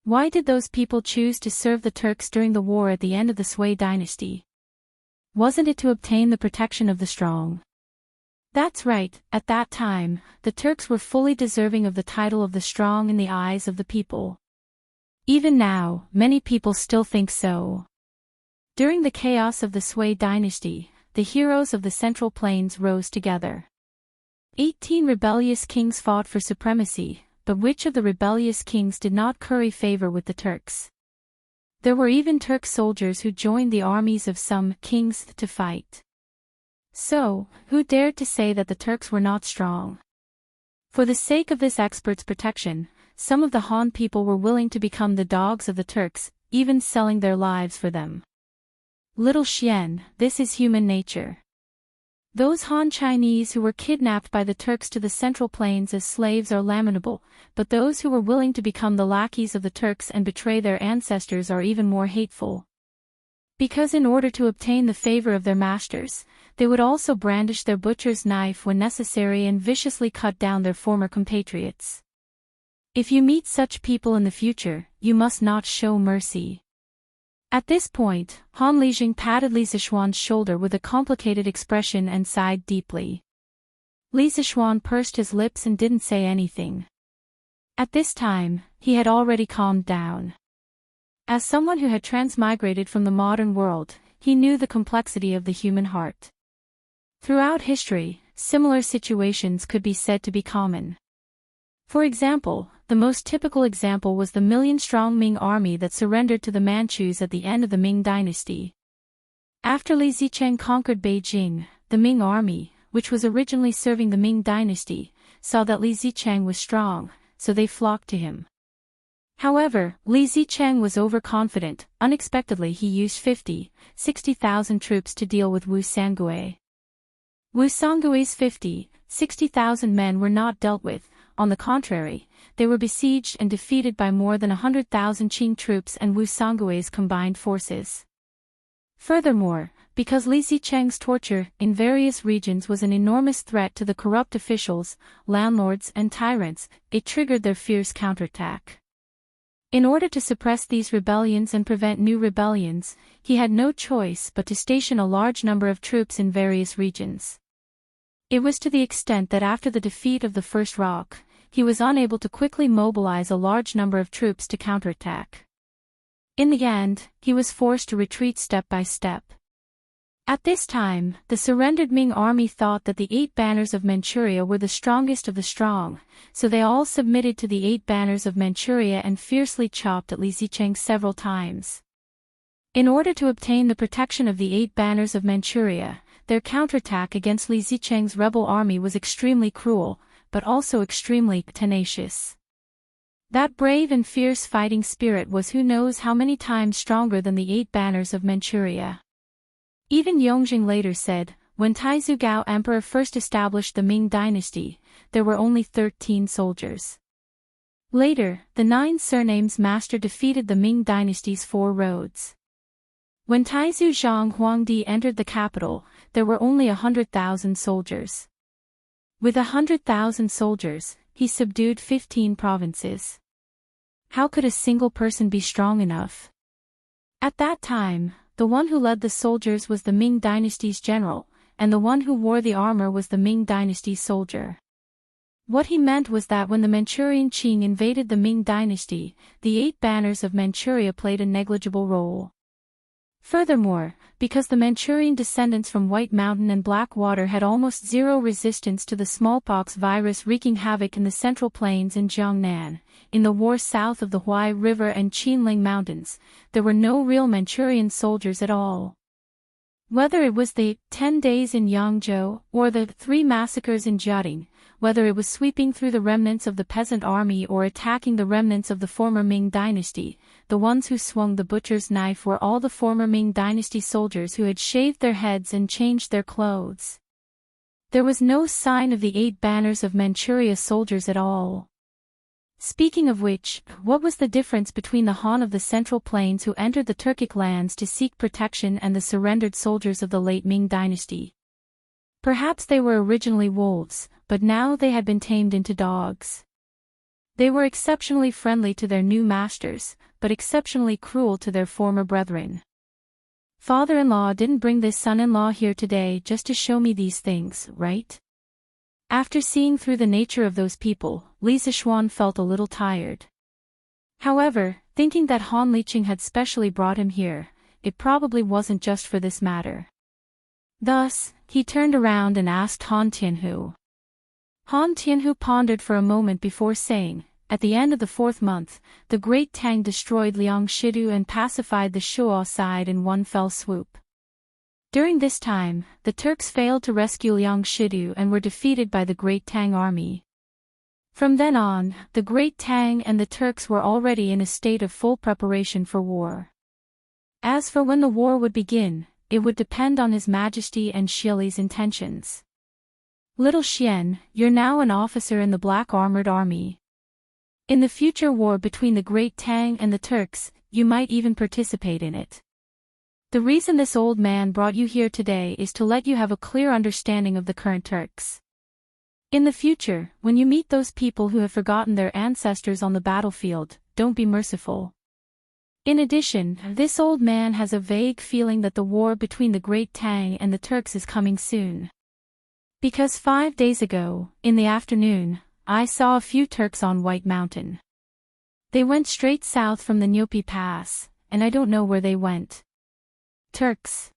Why did those people choose to serve the Turks during the war at the end of the Sui dynasty? Wasn't it to obtain the protection of the strong? That's right, at that time, the Turks were fully deserving of the title of the strong in the eyes of the people. Even now, many people still think so. During the chaos of the Sui dynasty, the heroes of the Central Plains rose together. 18 rebellious kings fought for supremacy, but which of the rebellious kings did not curry favor with the Turks? There were even Turk soldiers who joined the armies of some kings to fight. So, who dared to say that the Turks were not strong? For the sake of this expert's protection, some of the Han people were willing to become the dogs of the Turks, even selling their lives for them. Little Xian, this is human nature. Those Han Chinese who were kidnapped by the Turks to the Central Plains as slaves are lamentable, but those who were willing to become the lackeys of the Turks and betray their ancestors are even more hateful. Because in order to obtain the favor of their masters, they would also brandish their butcher's knife when necessary and viciously cut down their former compatriots. If you meet such people in the future, you must not show mercy. At this point, Han Lijing patted Li Zixuan's shoulder with a complicated expression and sighed deeply. Li Zixuan pursed his lips and didn't say anything. At this time, he had already calmed down. As someone who had transmigrated from the modern world, he knew the complexity of the human heart. Throughout history, similar situations could be said to be common. For example, the most typical example was the million-strong Ming army that surrendered to the Manchus at the end of the Ming dynasty. After Li Zicheng conquered Beijing, the Ming army, which was originally serving the Ming dynasty, saw that Li Zicheng was strong, so they flocked to him. However, Li Zicheng was overconfident. Unexpectedly he used 60,000 troops to deal with Wu Sangui. Wu Sangui's 60,000 men were not dealt with. On the contrary, they were besieged and defeated by more than 100,000 Qing troops and Wu Sangui's combined forces. Furthermore, because Li Zicheng's torture in various regions was an enormous threat to the corrupt officials, landlords and tyrants, it triggered their fierce counterattack. In order to suppress these rebellions and prevent new rebellions, he had no choice but to station a large number of troops in various regions. It was to the extent that after the defeat of the First Rock, he was unable to quickly mobilize a large number of troops to counterattack. In the end, he was forced to retreat step by step. At this time, the surrendered Ming army thought that the 8 banners of Manchuria were the strongest of the strong, so they all submitted to the 8 banners of Manchuria and fiercely chopped at Li Zicheng several times. In order to obtain the protection of the 8 banners of Manchuria, their counterattack against Li Zicheng's rebel army was extremely cruel, but also extremely tenacious. That brave and fierce fighting spirit was who knows how many times stronger than the 8 banners of Manchuria. Even Yongjing later said, when Taizu Gao Emperor first established the Ming dynasty, there were only 13 soldiers. Later, the 9 surnames master defeated the Ming dynasty's 4 roads. When Taizu Zhang Huangdi entered the capital, there were only 100,000 soldiers. With 100,000 soldiers, he subdued 15 provinces. How could a single person be strong enough? At that time, the one who led the soldiers was the Ming dynasty's general, and the one who wore the armor was the Ming dynasty's soldier. What he meant was that when the Manchurian Qing invaded the Ming dynasty, the 8 banners of Manchuria played a negligible role. Furthermore, because the Manchurian descendants from White Mountain and Blackwater had almost zero resistance to the smallpox virus wreaking havoc in the Central Plains in Jiangnan, in the war south of the Huai River and Qinling Mountains, there were no real Manchurian soldiers at all. Whether it was the 10 days in Yangzhou or the 3 massacres in Jiading, whether it was sweeping through the remnants of the peasant army or attacking the remnants of the former Ming dynasty, the ones who swung the butcher's knife were all the former Ming dynasty soldiers who had shaved their heads and changed their clothes. There was no sign of the 8 banners of Manchuria soldiers at all. Speaking of which, what was the difference between the Han of the Central Plains who entered the Turkic lands to seek protection and the surrendered soldiers of the late Ming dynasty? Perhaps they were originally wolves, but now they had been tamed into dogs. They were exceptionally friendly to their new masters, but exceptionally cruel to their former brethren. Father-in-law didn't bring this son-in-law here today just to show me these things, right? After seeing through the nature of those people, Lisa Schwan felt a little tired. However, thinking that Han Liqing had specially brought him here, it probably wasn't just for this matter. Thus, he turned around and asked Han Tianhu. Han Tianhu pondered for a moment before saying, at the end of the 4th month, the Great Tang destroyed Liang Shidu and pacified the Shuo side in one fell swoop. During this time, the Turks failed to rescue Liang Shidu and were defeated by the Great Tang army. From then on, the Great Tang and the Turks were already in a state of full preparation for war. As for when the war would begin, it would depend on His Majesty and Shili's intentions. Little Xian, you're now an officer in the Black Armored Army. In the future war between the Great Tang and the Turks, you might even participate in it. The reason this old man brought you here today is to let you have a clear understanding of the current Turks. In the future, when you meet those people who have forgotten their ancestors on the battlefield, don't be merciful. In addition, this old man has a vague feeling that the war between the Great Tang and the Turks is coming soon. Because 5 days ago, in the afternoon, I saw a few Turks on White Mountain. They went straight south from the Nyopi Pass, and I don't know where they went. Turks.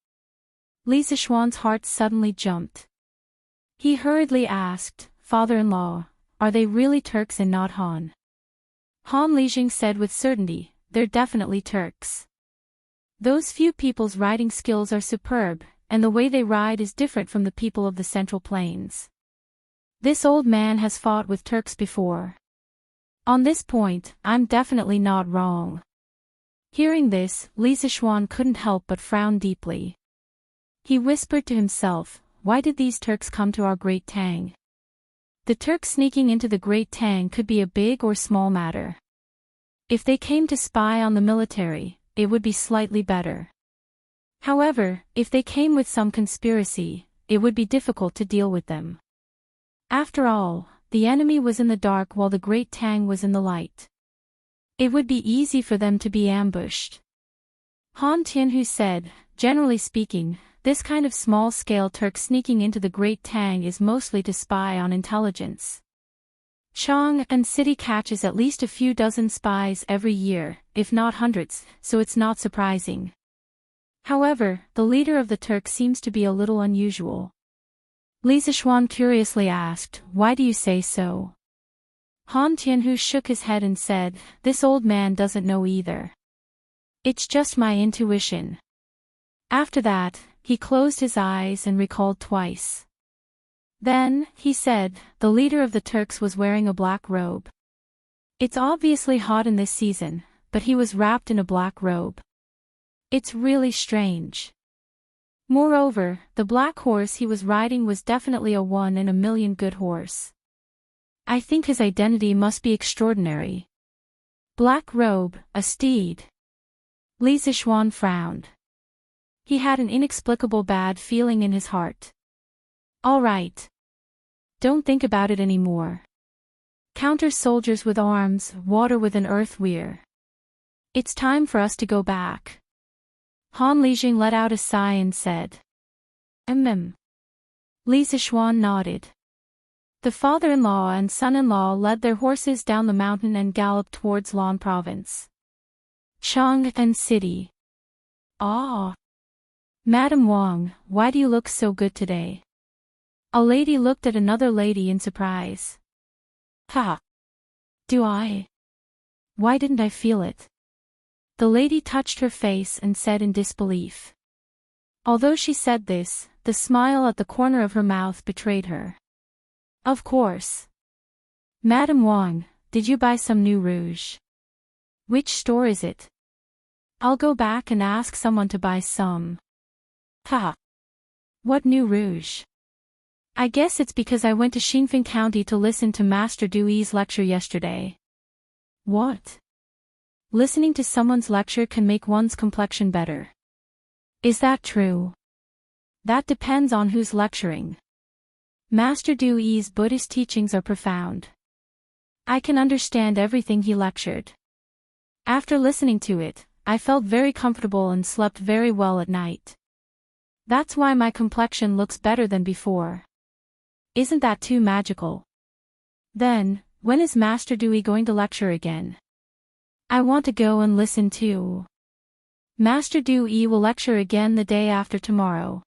Li Zixuan's heart suddenly jumped. He hurriedly asked, Father-in-law, are they really Turks and not Han? Han Lijing said with certainty, they're definitely Turks. Those few people's riding skills are superb, and the way they ride is different from the people of the Central Plains. This old man has fought with Turks before. On this point, I'm definitely not wrong. Hearing this, Li Zixuan couldn't help but frown deeply. He whispered to himself, why did these Turks come to our Great Tang? The Turks sneaking into the Great Tang could be a big or small matter. If they came to spy on the military, it would be slightly better. However, if they came with some conspiracy, it would be difficult to deal with them. After all, the enemy was in the dark while the Great Tang was in the light. It would be easy for them to be ambushed. Han Tianhu said, generally speaking, this kind of small-scale Turk sneaking into the Great Tang is mostly to spy on intelligence. Chang'an City catches at least a few dozen spies every year, if not hundreds, so it's not surprising. However, the leader of the Turks seems to be a little unusual. Li Zixuan curiously asked, why do you say so? Han Tianhu shook his head and said, this old man doesn't know either. It's just my intuition. After that, he closed his eyes and recalled twice. Then, he said, the leader of the Turks was wearing a black robe. It's obviously hot in this season, but he was wrapped in a black robe. It's really strange. Moreover, the black horse he was riding was definitely a 1 in a million good horse. I think his identity must be extraordinary. Black robe, a steed. Li Zixuan frowned. He had an inexplicable bad feeling in his heart. All right. Don't think about it anymore. Counter soldiers with arms, water with an earth weir. It's time for us to go back. Han Lijing let out a sigh and said. Li Zixuan nodded. The father-in-law and son-in-law led their horses down the mountain and galloped towards Lan Province. Chang'an City. Ah. Madam Wang, why do you look so good today? A lady looked at another lady in surprise. Ha! Do I? Why didn't I feel it? The lady touched her face and said in disbelief. Although she said this, the smile at the corner of her mouth betrayed her. Of course. Madam Wang, did you buy some new rouge? Which store is it? I'll go back and ask someone to buy some. Ha! What new rouge? I guess it's because I went to Xinfeng County to listen to Master Dui's lecture yesterday. What? Listening to someone's lecture can make one's complexion better. Is that true? That depends on who's lecturing. Master Dui's Buddhist teachings are profound. I can understand everything he lectured. After listening to it, I felt very comfortable and slept very well at night. That's why my complexion looks better than before. Isn't that too magical? Then, when is Master Dewey going to lecture again? I want to go and listen too. Master Dewey will lecture again the day after tomorrow.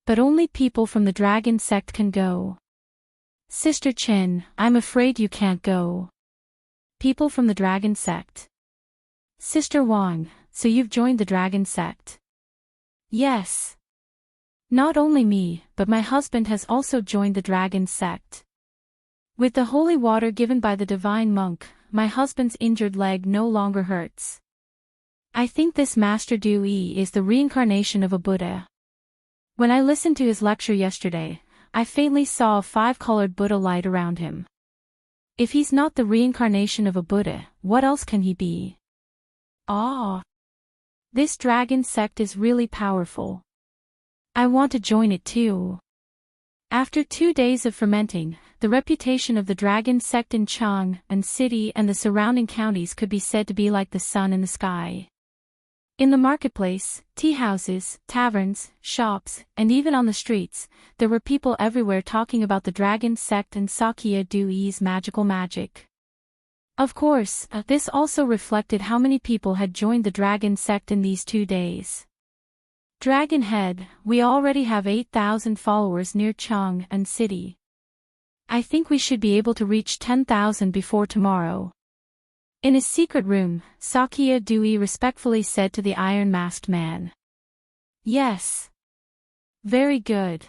But only people from the dragon sect can go. Sister Chin, I'm afraid you can't go. People from the dragon sect. Sister Wang, so you've joined the dragon sect? Yes. Not only me, but my husband has also joined the dragon sect. With the holy water given by the divine monk, my husband's injured leg no longer hurts. I think this Master Dewey is the reincarnation of a Buddha. When I listened to his lecture yesterday, I faintly saw a 5-colored Buddha light around him. If he's not the reincarnation of a Buddha, what else can he be? Ah! This dragon sect is really powerful. I want to join it too. After 2 days of fermenting, the reputation of the dragon sect in Chang'an City and the surrounding counties could be said to be like the sun in the sky. In the marketplace, tea houses, taverns, shops, and even on the streets, there were people everywhere talking about the dragon sect and Sakya Dewey's magical magic. Of course, this also reflected how many people had joined the dragon sect in these 2 days. Dragon Head, we already have 8,000 followers near Chang'an City. I think we should be able to reach 10,000 before tomorrow. In his secret room, Sakya Dewey respectfully said to the iron-masked man. Yes. Very good.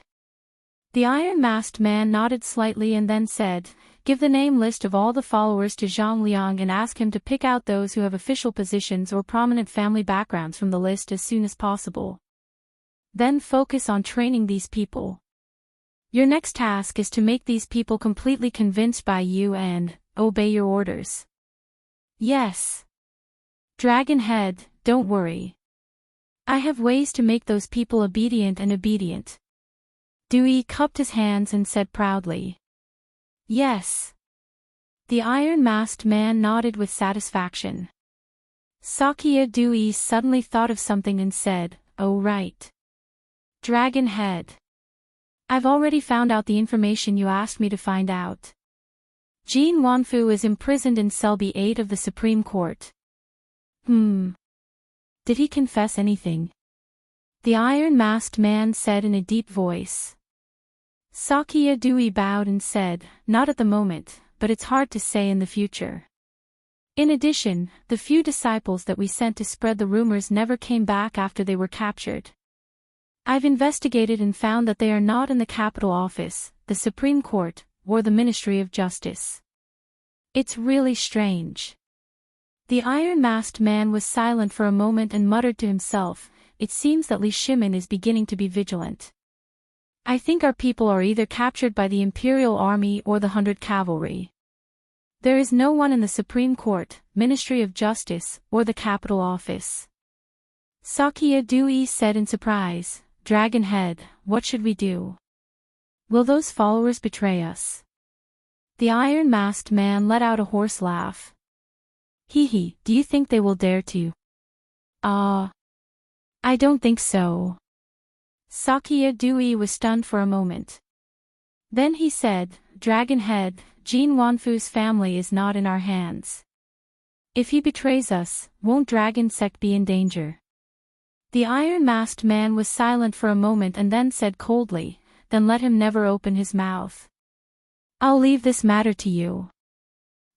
The iron-masked man nodded slightly and then said, give the name list of all the followers to Zhang Liang and ask him to pick out those who have official positions or prominent family backgrounds from the list as soon as possible. Then focus on training these people. Your next task is to make these people completely convinced by you and obey your orders. Yes. Dragon Head, don't worry. I have ways to make those people obedient and obedient. Dewey cupped his hands and said proudly. Yes. The iron-masked man nodded with satisfaction. Sakya Dewey suddenly thought of something and said, oh right. Dragon Head. I've already found out the information you asked me to find out. Jin Wanfu is imprisoned in Cell B8 of the Supreme Court. Did he confess anything? The iron-masked man said in a deep voice. Sakya Dewey bowed and said, not at the moment, but it's hard to say in the future. In addition, the few disciples that we sent to spread the rumors never came back after they were captured. I've investigated and found that they are not in the capital office, the Supreme Court, or the Ministry of Justice. It's really strange. The iron-masked man was silent for a moment and muttered to himself, it seems that Li Shimin is beginning to be vigilant. I think our people are either captured by the Imperial Army or the 100 Cavalry. There is no one in the Supreme Court, Ministry of Justice, or the capital office. Sakya Dewey said in surprise, Dragon Head, what should we do? Will those followers betray us? The iron-masked man let out a hoarse laugh. Hee, do you think they will dare to? I don't think so. Sakya Dewey was stunned for a moment. Then he said, Dragon Head, Jin Wanfu's family is not in our hands. If he betrays us, won't Dragon Sect be in danger? The iron-masked man was silent for a moment and then said coldly, then let him never open his mouth. I'll leave this matter to you.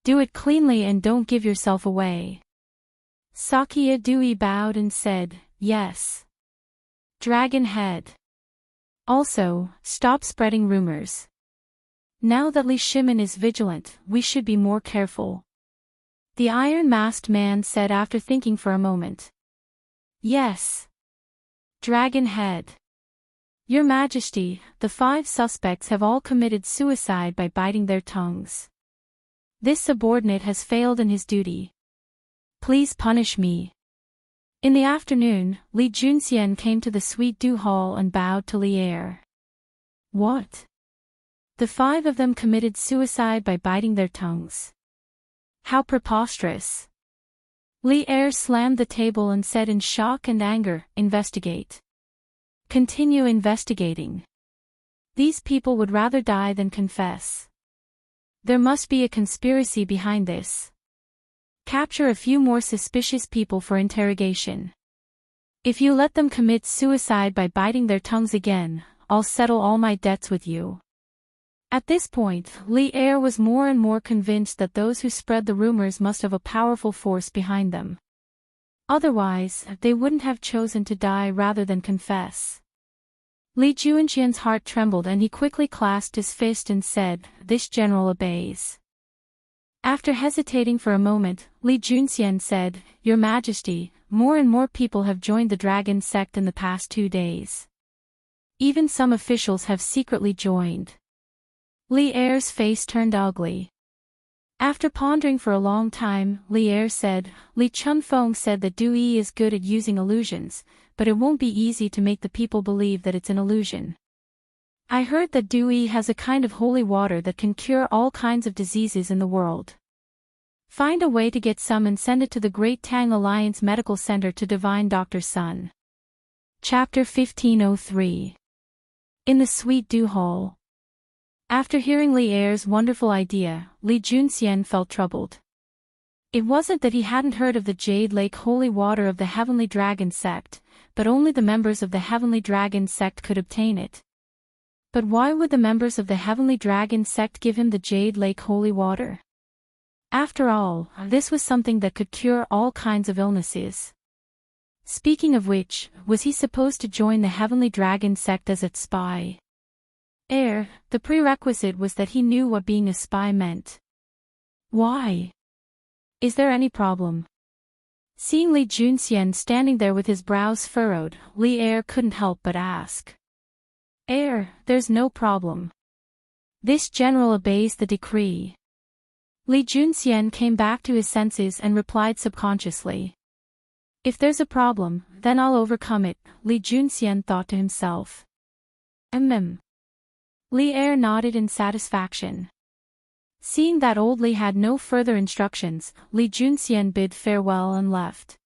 Do it cleanly and don't give yourself away. Sakya Dewey bowed and said, yes. Dragon Head. Also, stop spreading rumors. Now that Li Shimin is vigilant, we should be more careful. The iron-masked man said after thinking for a moment. Yes. Dragon Head. Your Majesty, the 5 suspects have all committed suicide by biting their tongues. This subordinate has failed in his duty. Please punish me. In the afternoon, Li Junxian came to the Suite du Hall and bowed to Li Er. What? The 5 of them committed suicide by biting their tongues. How preposterous. Li Er slammed the table and said in shock and anger, "Investigate. Continue investigating. These people would rather die than confess. There must be a conspiracy behind this. Capture a few more suspicious people for interrogation. If you let them commit suicide by biting their tongues again, I'll settle all my debts with you." At this point, Li Er was more and more convinced that those who spread the rumors must have a powerful force behind them. Otherwise, they wouldn't have chosen to die rather than confess. Li Juanxian's heart trembled and he quickly clasped his fist and said, "This general obeys." After hesitating for a moment, Li Junxian said, "Your Majesty, more and more people have joined the dragon sect in the past 2 days. Even some officials have secretly joined." Li Er's face turned ugly. After pondering for a long time, Li Er said, "Li Chunfeng said that Dui is good at using illusions, but it won't be easy to make the people believe that it's an illusion. I heard that Dui has a kind of holy water that can cure all kinds of diseases in the world. Find a way to get some and send it to the Great Tang Alliance Medical Center to Divine Dr. Sun." Chapter 1503. In the Sweet Dew Hall. After hearing Li Er's wonderful idea, Li Junxian felt troubled. It wasn't that he hadn't heard of the Jade Lake holy water of the Heavenly Dragon sect, but only the members of the Heavenly Dragon sect could obtain it. But why would the members of the Heavenly Dragon sect give him the Jade Lake holy water? After all, this was something that could cure all kinds of illnesses. Speaking of which, was he supposed to join the Heavenly Dragon sect as its spy? The prerequisite was that he knew what being a spy meant. Why? Is there any problem? Seeing Li Junxian standing there with his brows furrowed, Li Er couldn't help but ask. There's no problem. This general obeys the decree." Li Junxian came back to his senses and replied subconsciously. "If there's a problem, then I'll overcome it," Li Junxian thought to himself. Li Er nodded in satisfaction. Seeing that old Li had no further instructions, Li Junxian bid farewell and left.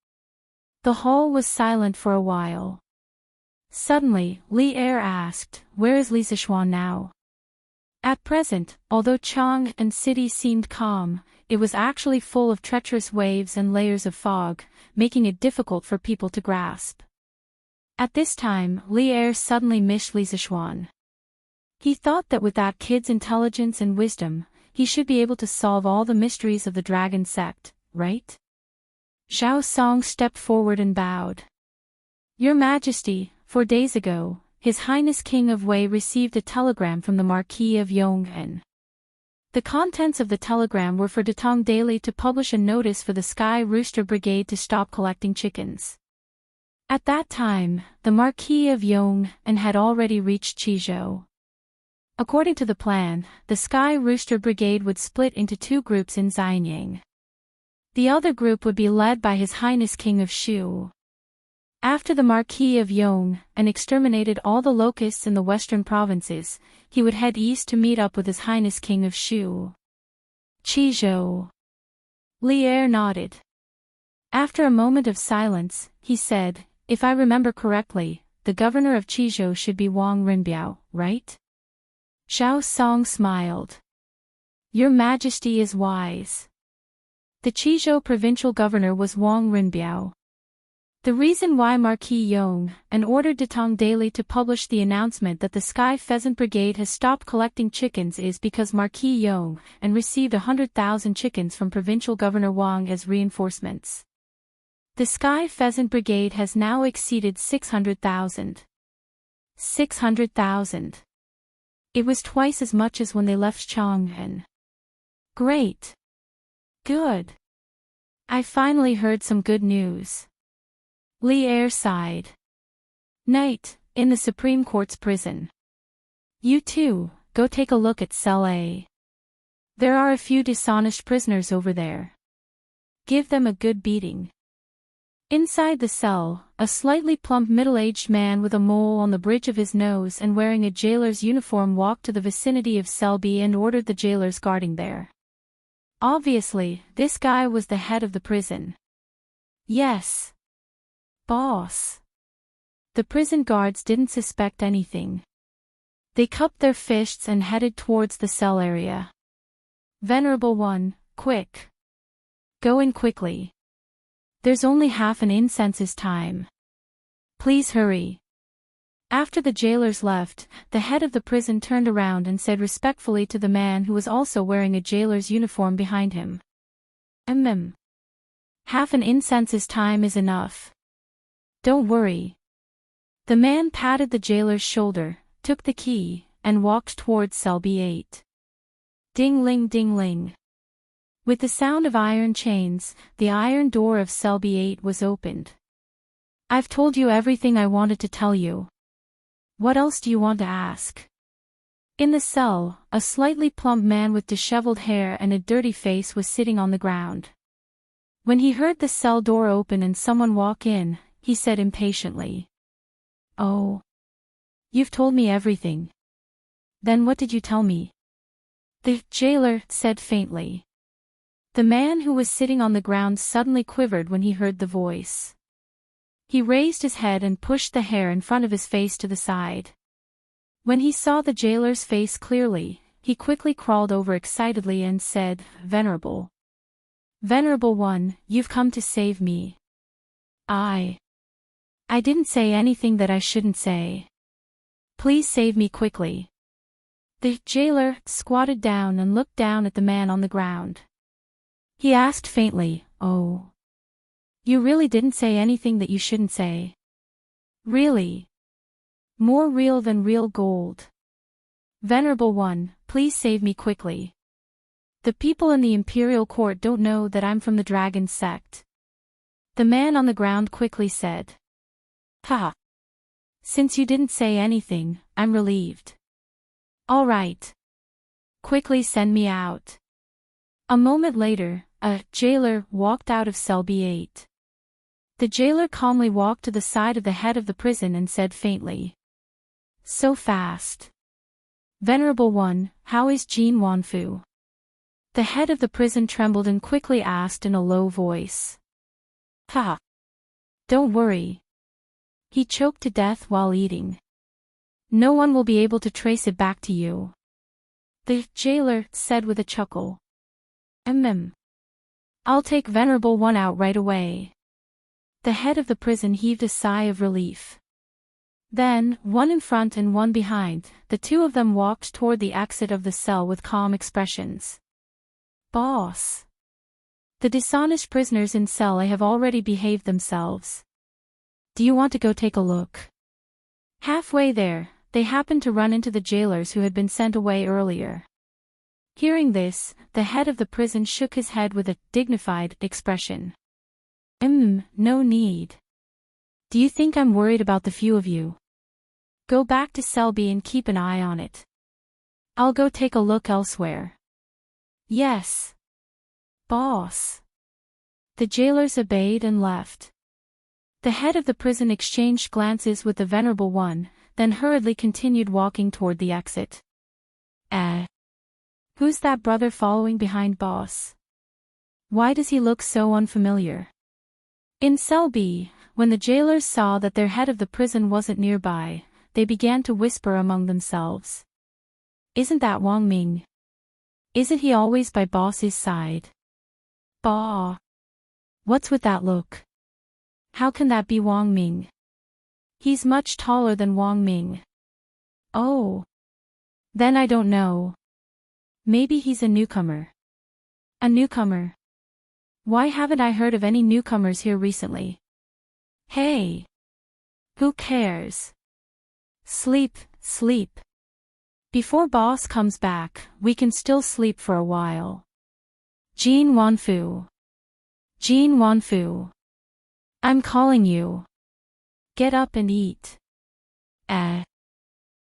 The hall was silent for a while. Suddenly, Li Er asked, "Where is Li Zixuan now?" At present, although Chang and city seemed calm, it was actually full of treacherous waves and layers of fog, making it difficult for people to grasp. At this time, Li Er suddenly missed Li Zixuan. He thought that with that kid's intelligence and wisdom, he should be able to solve all the mysteries of the dragon sect, right? Zhao Song stepped forward and bowed. "Your Majesty, 4 days ago, His Highness King of Wei received a telegram from the Marquis of Yong'an. The contents of the telegram were for Datong Daily to publish a notice for the Sky Rooster Brigade to stop collecting chickens." At that time, the Marquis of Yong'an had already reached Qizhou. According to the plan, the Sky Rooster Brigade would split into 2 groups in Xianyang. The other group would be led by His Highness King of Shu. After the Marquis of Yong'an exterminated all the locusts in the western provinces, he would head east to meet up with His Highness King of Shu. Qizhou. Li Er nodded. After a moment of silence, he said, "If I remember correctly, the governor of Qizhou should be Wang Rinbiao, right?" Zhao Song smiled. "Your Majesty is wise." The Qizhou provincial governor was Wang Rinbiao. The reason why Marquis Yong'an ordered Datong Daily to publish the announcement that the Sky Pheasant Brigade has stopped collecting chickens is because Marquis Yong'an received 100,000 chickens from Provincial Governor Wang as reinforcements. The Sky Pheasant Brigade has now exceeded 600,000. 600,000. It was twice as much as when they left Chang'an. Great. Good. I finally heard some good news. Li Er sighed. Night, in the Supreme Court's prison. You too, go take a look at Cell A. There are a few dishonest prisoners over there. Give them a good beating. Inside the cell, a slightly plump middle-aged man with a mole on the bridge of his nose and wearing a jailer's uniform walked to the vicinity of Cell B and ordered the jailers guarding there. Obviously, this guy was the head of the prison. Yes. Boss. The prison guards didn't suspect anything. They cupped their fists and headed towards the cell area. Venerable one, quick. Go in quickly. There's only half an incense's time. Please hurry. After the jailers left, the head of the prison turned around and said respectfully to the man who was also wearing a jailer's uniform behind him. Half an incense's time is enough. Don't worry. The man patted the jailer's shoulder, took the key, and walked towards cell B8. Ding-ling ding-ling. With the sound of iron chains, the iron door of cell B8 was opened. I've told you everything I wanted to tell you. What else do you want to ask? In the cell, a slightly plump man with disheveled hair and a dirty face was sitting on the ground. When he heard the cell door open and someone walk in, he said impatiently. Oh. You've told me everything. Then what did you tell me? The jailer said faintly. The man who was sitting on the ground suddenly quivered when he heard the voice. He raised his head and pushed the hair in front of his face to the side. When he saw the jailer's face clearly, he quickly crawled over excitedly and said, Venerable. Venerable one, you've come to save me. I didn't say anything that I shouldn't say. Please save me quickly. The jailer squatted down and looked down at the man on the ground. He asked faintly, Oh. You really didn't say anything that you shouldn't say? Really? More real than real gold. Venerable one, please save me quickly. The people in the imperial court don't know that I'm from the dragon sect. The man on the ground quickly said. Ha. Since you didn't say anything, I'm relieved. All right. Quickly send me out. A moment later, a jailer walked out of cell B8. The jailer calmly walked to the side of the head of the prison and said faintly. So fast. Venerable one, how is Jean Wanfu? The head of the prison trembled and quickly asked in a low voice. Ha. Don't worry. He choked to death while eating. No one will be able to trace it back to you. The jailer said with a chuckle. I'll take Venerable one out right away. The head of the prison heaved a sigh of relief. Then, one in front and one behind, the two of them walked toward the exit of the cell with calm expressions. Boss. The dishonest prisoners in cell A have already behaved themselves. Do you want to go take a look? Halfway there, they happened to run into the jailers who had been sent away earlier. Hearing this, the head of the prison shook his head with a dignified expression. No need. Do you think I'm worried about the few of you? Go back to cell B and keep an eye on it. I'll go take a look elsewhere. Yes. Boss. The jailers obeyed and left. The head of the prison exchanged glances with the Venerable one, then hurriedly continued walking toward the exit. Who's that brother following behind boss? Why does he look so unfamiliar? In cell B, when the jailers saw that their head of the prison wasn't nearby, they began to whisper among themselves. Isn't that Wang Ming? Isn't he always by boss's side? Bah! What's with that look? How can that be Wang Ming? He's much taller than Wang Ming. Oh. Then I don't know. Maybe he's a newcomer. A newcomer? Why haven't I heard of any newcomers here recently? Hey! Who cares? Sleep, sleep. Before boss comes back, we can still sleep for a while. Jean Wanfu. Jean Wanfu. I'm calling you. Get up and eat.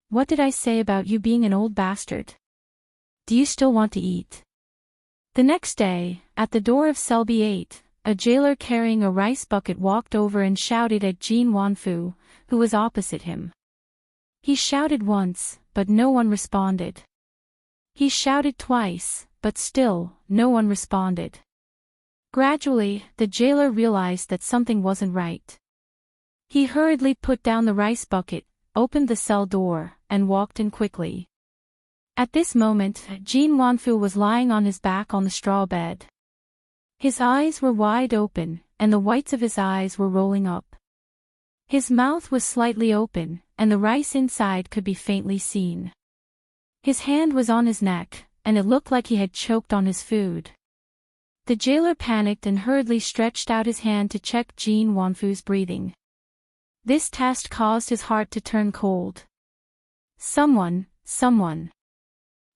What did I say about you being an old bastard? Do you still want to eat? The next day, at the door of cell B8, a jailer carrying a rice bucket walked over and shouted at Jean Wanfu, who was opposite him. He shouted once, but no one responded. He shouted twice, but still, no one responded. Gradually, the jailer realized that something wasn't right. He hurriedly put down the rice bucket, opened the cell door, and walked in quickly. At this moment, Jin Wanfu was lying on his back on the straw bed. His eyes were wide open, and the whites of his eyes were rolling up. His mouth was slightly open, and the rice inside could be faintly seen. His hand was on his neck, and it looked like he had choked on his food. The jailer panicked and hurriedly stretched out his hand to check Jin Wanfu's breathing. This test caused his heart to turn cold. Someone.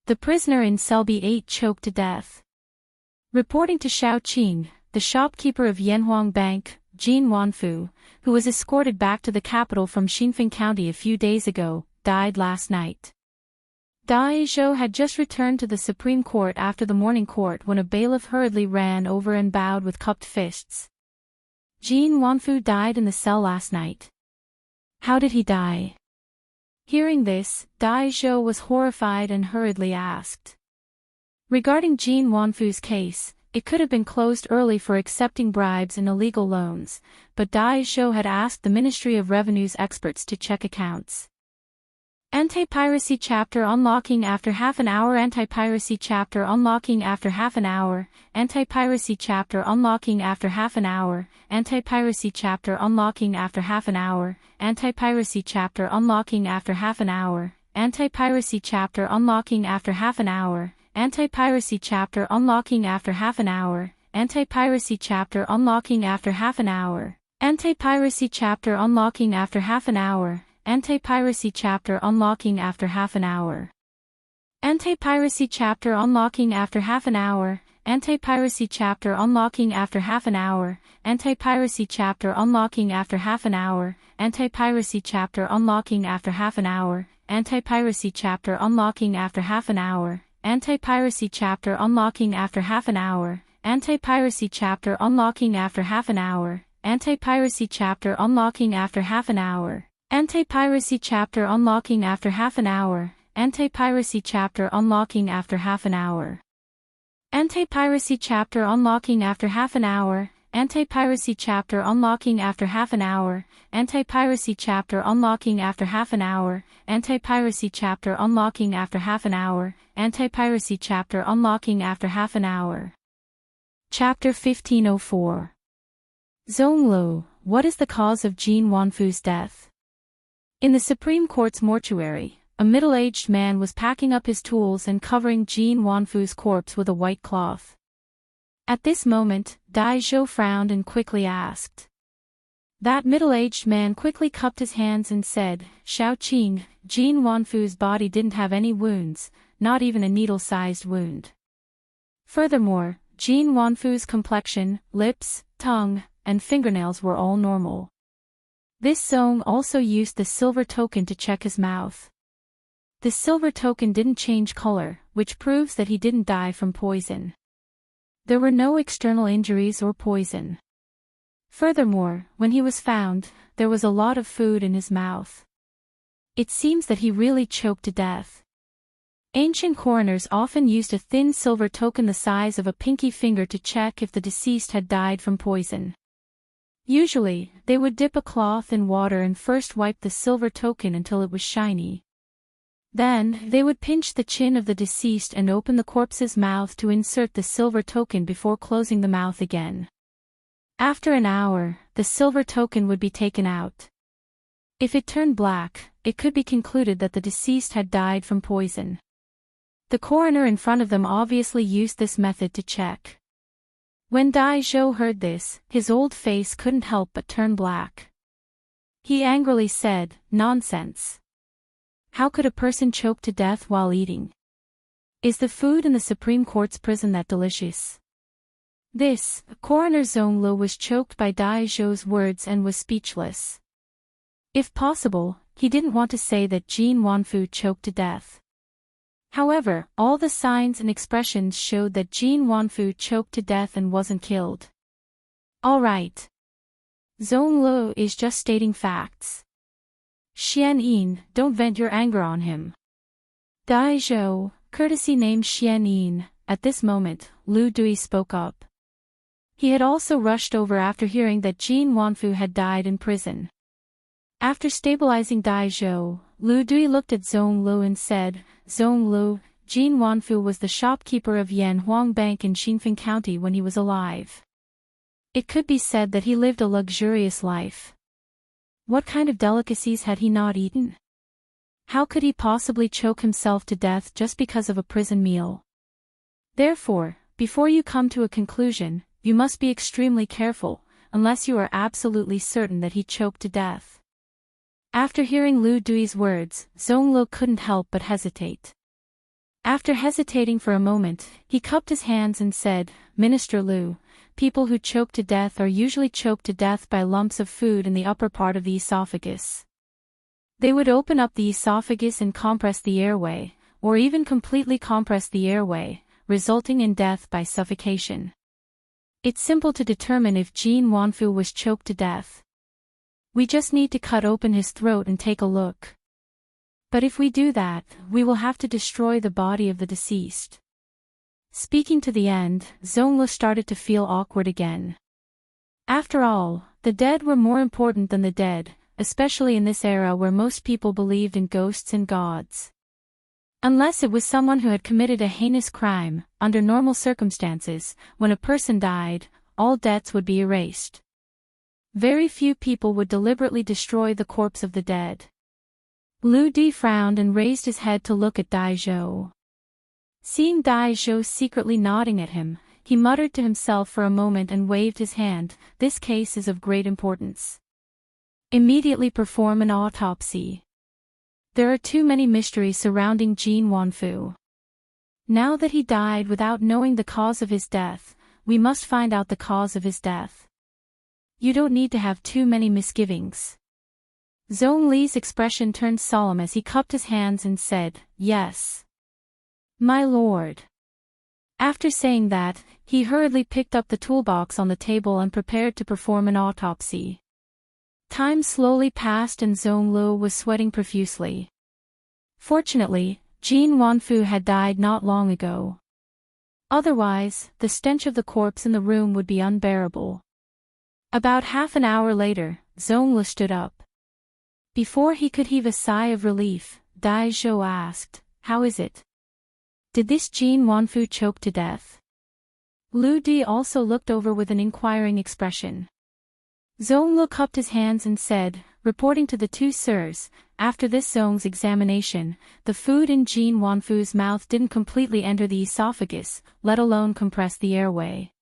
The prisoner in cell B8 choked to death. Reporting to Xiaoqing, the shopkeeper of Yanhuang Bank, Jin Wanfu, who was escorted back to the capital from Xinfeng County a few days ago, died last night. Dai Zhou had just returned to the Supreme Court after the morning court when a bailiff hurriedly ran over and bowed with cupped fists. Jin Wanfu died in the cell last night. How did he die? Hearing this, Dai Zhou was horrified and hurriedly asked. Regarding Jin Wanfu's case, it could have been closed early for accepting bribes and illegal loans, but Dai Zhou had asked the Ministry of Revenue's experts to check accounts. Anti-piracy chapter unlocking after half an hour. Anti-piracy chapter unlocking after half an hour. Anti-piracy chapter unlocking after half an hour. Anti-piracy chapter unlocking after half an hour. Anti-piracy chapter unlocking after half an hour. Anti-piracy chapter unlocking after half an hour. Anti-piracy chapter unlocking after half an hour. Anti-piracy chapter unlocking after half an hour. Anti-piracy chapter unlocking after half an hour. Anti-piracy chapter unlocking after half an hour. Anti-piracy chapter unlocking after half an hour. Anti-piracy chapter unlocking after half an hour. Anti-piracy chapter unlocking after half an hour. Anti-piracy chapter unlocking after half an hour. Anti-piracy chapter unlocking after half an hour. Anti-piracy chapter unlocking after half an hour. Anti-piracy chapter unlocking after half an hour. Anti-piracy chapter unlocking after half an hour. Anti-piracy chapter unlocking after half an hour. Anti-piracy chapter unlocking after half an hour. Anti-piracy chapter unlocking after half an hour. Anti-piracy chapter unlocking after half an hour. Anti-piracy chapter unlocking after half an hour. Anti-piracy chapter unlocking after half an hour. Anti-piracy chapter unlocking after half an hour. Chapter 1504. Zhonglu, what is the cause of Jin Wanfu's death? In the Supreme Court's mortuary, a middle-aged man was packing up his tools and covering Jin Wanfu's corpse with a white cloth. At this moment, Dai Zhou frowned and quickly asked. That middle-aged man quickly cupped his hands and said, Xiaoqing, Jin Wanfu's body didn't have any wounds, not even a needle-sized wound. Furthermore, Jin Wanfu's complexion, lips, tongue, and fingernails were all normal. This Zong also used the silver token to check his mouth. The silver token didn't change color, which proves that he didn't die from poison. There were no external injuries or poison. Furthermore, when he was found, there was a lot of food in his mouth. It seems that he really choked to death. Ancient coroners often used a thin silver token the size of a pinky finger to check if the deceased had died from poison. Usually, they would dip a cloth in water and first wipe the silver token until it was shiny. Then, they would pinch the chin of the deceased and open the corpse's mouth to insert the silver token before closing the mouth again. After an hour, the silver token would be taken out. If it turned black, it could be concluded that the deceased had died from poison. The coroner in front of them obviously used this method to check. When Dai Zhou heard this, his old face couldn't help but turn black. He angrily said, "Nonsense. How could a person choke to death while eating? Is the food in the Supreme Court's prison that delicious?" This, Coroner Zhonglu was choked by Dai Zhou's words and was speechless. If possible, he didn't want to say that Jin Wanfu choked to death. However, all the signs and expressions showed that Jin Wanfu choked to death and wasn't killed. All right. Zhonglu is just stating facts. Xian Yin, don't vent your anger on him. Dai Zhou, courtesy named Xian Yin. At this moment, Lu Dui spoke up. He had also rushed over after hearing that Jin Wanfu had died in prison. After stabilizing Dai Zhou, Lu Dui looked at Zhong Lu and said, "Zhong Lu, Jin Wanfu was the shopkeeper of Yan Huang Bank in Xinfeng County when he was alive. It could be said that he lived a luxurious life. What kind of delicacies had he not eaten? How could he possibly choke himself to death just because of a prison meal? Therefore, before you come to a conclusion, you must be extremely careful, unless you are absolutely certain that he choked to death." After hearing Lu Dui's words, Zhong Lu couldn't help but hesitate. After hesitating for a moment, he cupped his hands and said, "Minister Lu, people who choke to death are usually choked to death by lumps of food in the upper part of the esophagus. They would open up the esophagus and compress the airway, or even completely compress the airway, resulting in death by suffocation. It's simple to determine if Jin Wanfu was choked to death. We just need to cut open his throat and take a look. But if we do that, we will have to destroy the body of the deceased." Speaking to the end, Zhonglu started to feel awkward again. After all, the dead were more important than the dead, especially in this era where most people believed in ghosts and gods. Unless it was someone who had committed a heinous crime, under normal circumstances, when a person died, all debts would be erased. Very few people would deliberately destroy the corpse of the dead. Lu Di frowned and raised his head to look at Dai Zhou. Seeing Dai Zhou secretly nodding at him, he muttered to himself for a moment and waved his hand. "This case is of great importance. Immediately perform an autopsy. There are too many mysteries surrounding Jin Wanfu. Now that he died without knowing the cause of his death, we must find out the cause of his death. You don't need to have too many misgivings." Zhong Li's expression turned solemn as he cupped his hands and said, "Yes, my lord." After saying that, he hurriedly picked up the toolbox on the table and prepared to perform an autopsy. Time slowly passed and Zhong Lu was sweating profusely. Fortunately, Jin Wanfu had died not long ago. Otherwise, the stench of the corpse in the room would be unbearable. About half an hour later, Zhong Lu stood up. Before he could heave a sigh of relief, Dai Zhou asked, "How is it? Did this Jin Wanfu choke to death?" Lu Di also looked over with an inquiring expression. Zhong Lu cupped his hands and said, "Reporting to the two sirs, after this Zhong's examination, the food in Jin Wanfu's mouth didn't completely enter the esophagus, let alone compress the airway.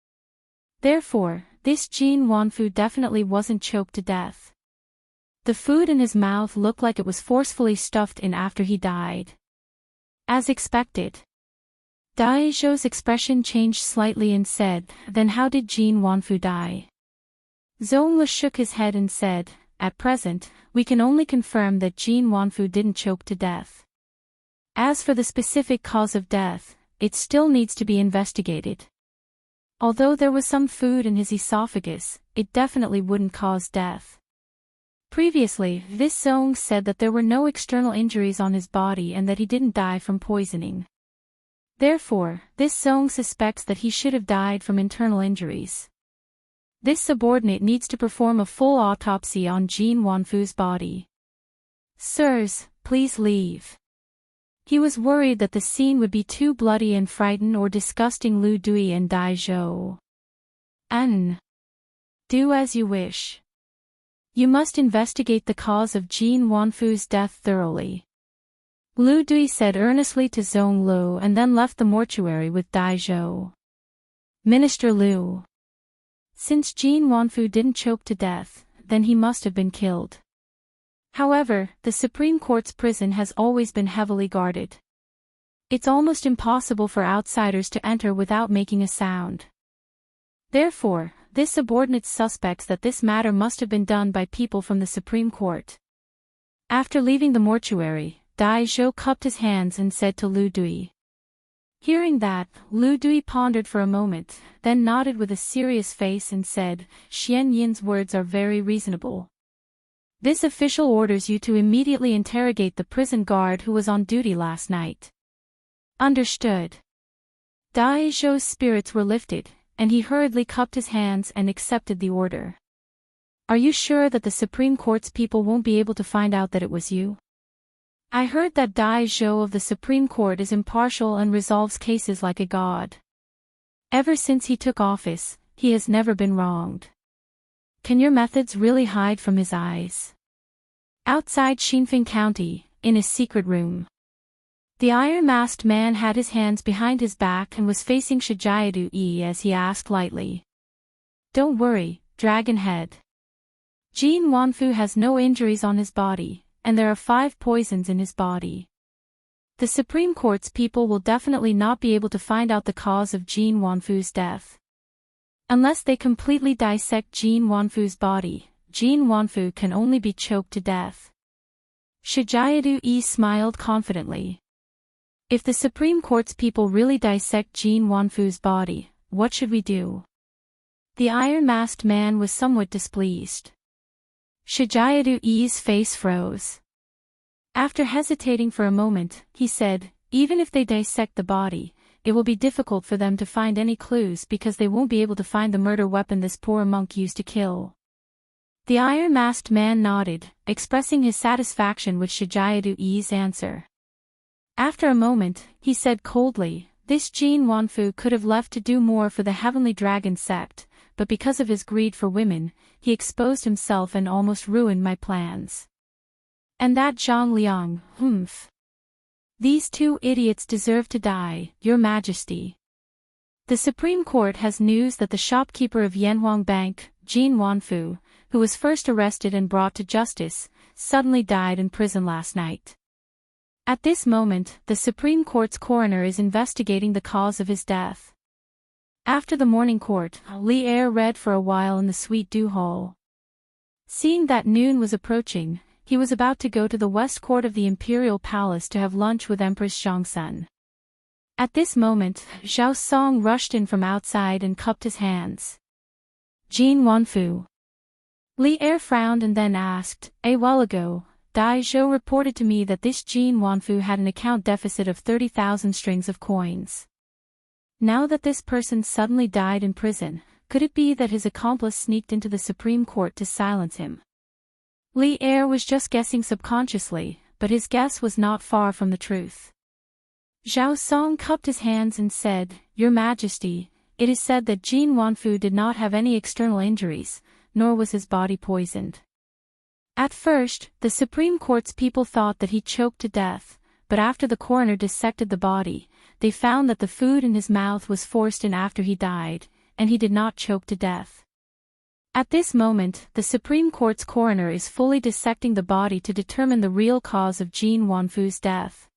Therefore, this Jin Wanfu definitely wasn't choked to death. The food in his mouth looked like it was forcefully stuffed in after he died." As expected. Dai Zhou's expression changed slightly and said, "Then how did Jin Wanfu die?" Zhong Lu shook his head and said, "At present, we can only confirm that Jin Wanfu didn't choke to death. As for the specific cause of death, it still needs to be investigated. Although there was some food in his esophagus, it definitely wouldn't cause death." Previously, this Zhong said that there were no external injuries on his body and that he didn't die from poisoning. Therefore, this Zhong suspects that he should have died from internal injuries. This subordinate needs to perform a full autopsy on Jin Wanfu's body. "Sirs, please leave." He was worried that the scene would be too bloody and frighten or disgusting Lu Dui and Dai Zhou. Do as you wish. You must investigate the cause of Jin Wanfu's death thoroughly," Lu Dui said earnestly to Zhong Lu and then left the mortuary with Dai Zhou. "Minister Lu. Since Jin Wanfu didn't choke to death, then he must have been killed. However, the Supreme Court's prison has always been heavily guarded. It's almost impossible for outsiders to enter without making a sound. Therefore, this subordinate suspects that this matter must have been done by people from the Supreme Court." After leaving the mortuary, Dai Zhou cupped his hands and said to Lu Dui. Hearing that, Lu Dui pondered for a moment, then nodded with a serious face and said, "Xian Yin's words are very reasonable. This official orders you to immediately interrogate the prison guard who was on duty last night." "Understood." Dai Zhou's spirits were lifted, and he hurriedly cupped his hands and accepted the order. Are you sure that the Supreme Court's people won't be able to find out that it was you? I heard that Dai Zhou of the Supreme Court is impartial and resolves cases like a god. Ever since he took office, he has never been wronged. Can your methods really hide from his eyes? Outside Xinfeng County, in his secret room, the iron-masked man had his hands behind his back and was facing Shijiadu Yi as he asked lightly. Don't worry, Dragon Head. Jin Wanfu has no injuries on his body, and there are 5 poisons in his body. The Supreme Court's people will definitely not be able to find out the cause of Jin Wanfu's death. Unless they completely dissect Jin Wanfu's body, Jin Wanfu can only be choked to death. Shijiadu Yi smiled confidently. If the Supreme Court's people really dissect Jin Wanfu's body, what should we do? The iron-masked man was somewhat displeased. Shijiadu Yi's face froze. After hesitating for a moment, he said, even if they dissect the body, it will be difficult for them to find any clues because they won't be able to find the murder weapon this poor monk used to kill. The iron-masked man nodded, expressing his satisfaction with Shijiadu Yi's answer. After a moment, he said coldly, this Jin Wanfu could have left to do more for the Heavenly Dragon sect, but because of his greed for women, he exposed himself and almost ruined my plans. And that Zhang Liang, humph. These 2 idiots deserve to die, Your Majesty. The Supreme Court has news that the shopkeeper of Yanhuang Bank, Jin Wanfu, who was first arrested and brought to justice, suddenly died in prison last night. At this moment, the Supreme Court's coroner is investigating the cause of his death. After the morning court, Li Er read for a while in the Sweet Dew Hall. Seeing that noon was approaching, he was about to go to the west court of the Imperial Palace to have lunch with Empress Zhongsun. At this moment, Zhao Song rushed in from outside and cupped his hands. Jin Wanfu. Li Er frowned and then asked, a while ago, Dai Zhou reported to me that this Jin Wanfu had an account deficit of 30,000 strings of coins. Now that this person suddenly died in prison, could it be that his accomplice sneaked into the Supreme Court to silence him? Li Er was just guessing subconsciously, but his guess was not far from the truth. Zhao Song cupped his hands and said, Your Majesty, it is said that Jin Wanfu did not have any external injuries, nor was his body poisoned. At first, the Supreme Court's people thought that he choked to death, but after the coroner dissected the body, they found that the food in his mouth was forced in after he died, and he did not choke to death. At this moment, the Supreme Court's coroner is fully dissecting the body to determine the real cause of Jin Wanfu's death.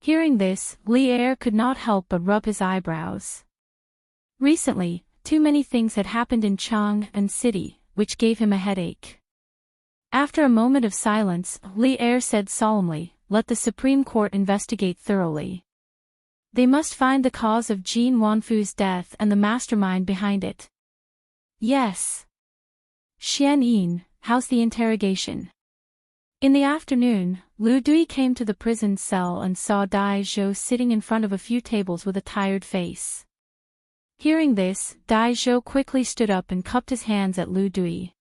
Hearing this, Li Er could not help but rub his eyebrows. Recently, too many things had happened in Chang'an City, which gave him a headache. After a moment of silence, Li Er said solemnly, let the Supreme Court investigate thoroughly. They must find the cause of Jin Wanfu's death and the mastermind behind it. Yes. Xian Yin, how's the interrogation? In the afternoon, Lu Dui came to the prison cell and saw Dai Zhou sitting in front of a few tables with a tired face. Hearing this, Dai Zhou quickly stood up and cupped his hands at Lu Dui.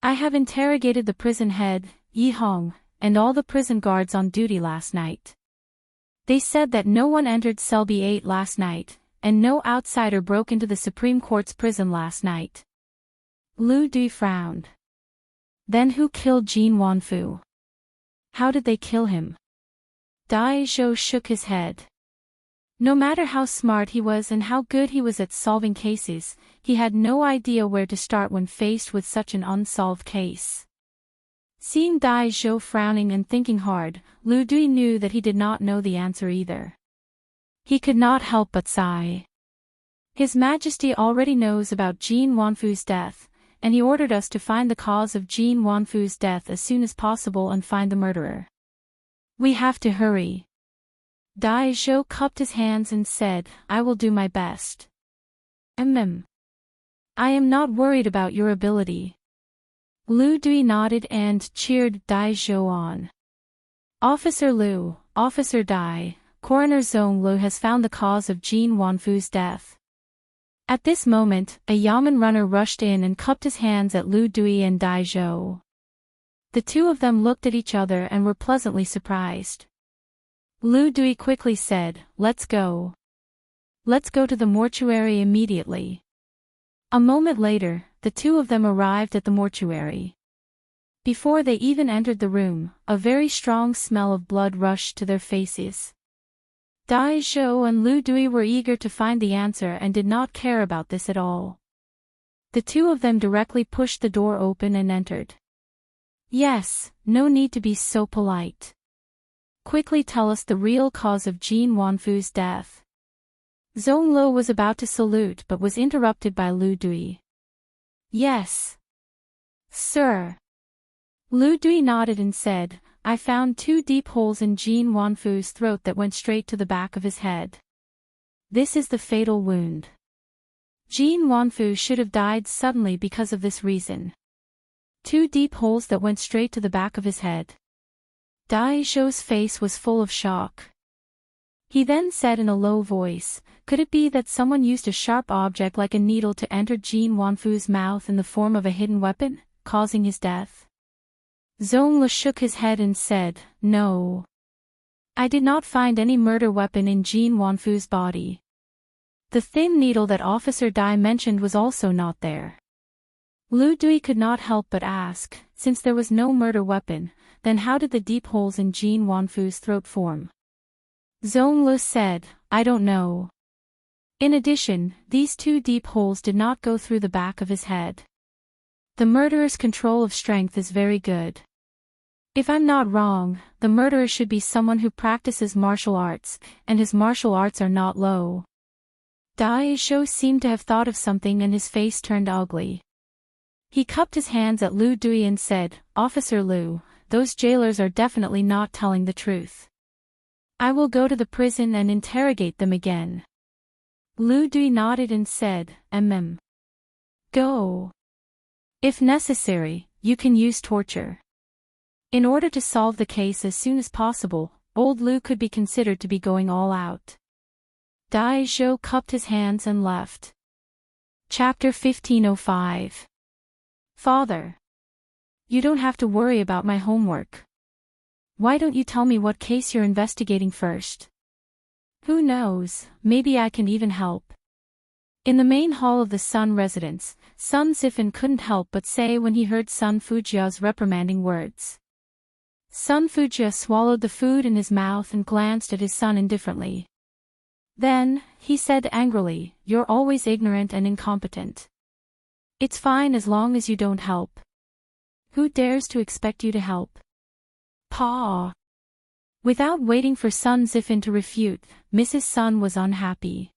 I have interrogated the prison head, Yi Hong, and all the prison guards on duty last night. They said that no one entered cell B8 last night, and no outsider broke into the Supreme Court's prison last night. Lu Dui frowned. Then who killed Jin Wanfu? How did they kill him? Dai Zhou shook his head. No matter how smart he was and how good he was at solving cases, he had no idea where to start when faced with such an unsolved case. Seeing Dai Zhou frowning and thinking hard, Lu Dui knew that he did not know the answer either. He could not help but sigh. His Majesty already knows about Jin Wanfu's death, and he ordered us to find the cause of Jin Wanfu's death as soon as possible and find the murderer. We have to hurry. Dai Zhou cupped his hands and said, I will do my best. I am not worried about your ability. Lu Dui nodded and cheered Dai Zhou on. Officer Lu, Officer Dai, Coroner Zhong Lu has found the cause of Jin Wanfu's death. At this moment, a Yamen runner rushed in and cupped his hands at Lu Dui and Dai Zhou. The two of them looked at each other and were pleasantly surprised. Lu Dui quickly said, "Let's go. Let's go to the mortuary immediately." A moment later, the two of them arrived at the mortuary. Before they even entered the room, a very strong smell of blood rushed to their faces. Dai Zhou and Lu Dui were eager to find the answer and did not care about this at all. The two of them directly pushed the door open and entered. "Yes, no need to be so polite. Quickly tell us the real cause of Jin Wanfu's death." Zhonglo was about to salute but was interrupted by Lu Dui. "Yes, sir." Lu Dui nodded and said, "I found 2 deep holes in Jin Wanfu's throat that went straight to the back of his head. This is the fatal wound. Jin Wanfu should have died suddenly because of this reason. 2 deep holes that went straight to the back of his head." Dai Zhou's face was full of shock. He then said in a low voice, "Could it be that someone used a sharp object like a needle to enter Jin Wanfu's mouth in the form of a hidden weapon, causing his death?" Zhongli shook his head and said, "No. I did not find any murder weapon in Jin Wanfu's body. The thin needle that Officer Dai mentioned was also not there." Lu Dui could not help but ask, since there was no murder weapon, then how did the deep holes in Jin Wanfu's throat form? Zhongli said, "I don't know. In addition, these 2 deep holes did not go through the back of his head. The murderer's control of strength is very good. If I'm not wrong, the murderer should be someone who practices martial arts, and his martial arts are not low." Dai Zhou seemed to have thought of something and his face turned ugly. He cupped his hands at Lu Dui and said, "Officer Lu, those jailers are definitely not telling the truth. I will go to the prison and interrogate them again." Lu Dui nodded and said, Go. If necessary, you can use torture." In order to solve the case as soon as possible, old Lu could be considered to be going all out. Dai Zhou cupped his hands and left. Chapter 1505. "Father. You don't have to worry about my homework. Why don't you tell me what case you're investigating first? Who knows, maybe I can even help." In the main hall of the Sun residence, Sun Zifan couldn't help but say when he heard Sun Fujia's reprimanding words. Sun Fujia swallowed the food in his mouth and glanced at his son indifferently. Then, he said angrily, "You're always ignorant and incompetent. It's fine as long as you don't help. Who dares to expect you to help?" Pa. Without waiting for Sun Zifan to refute, Mrs. Sun was unhappy.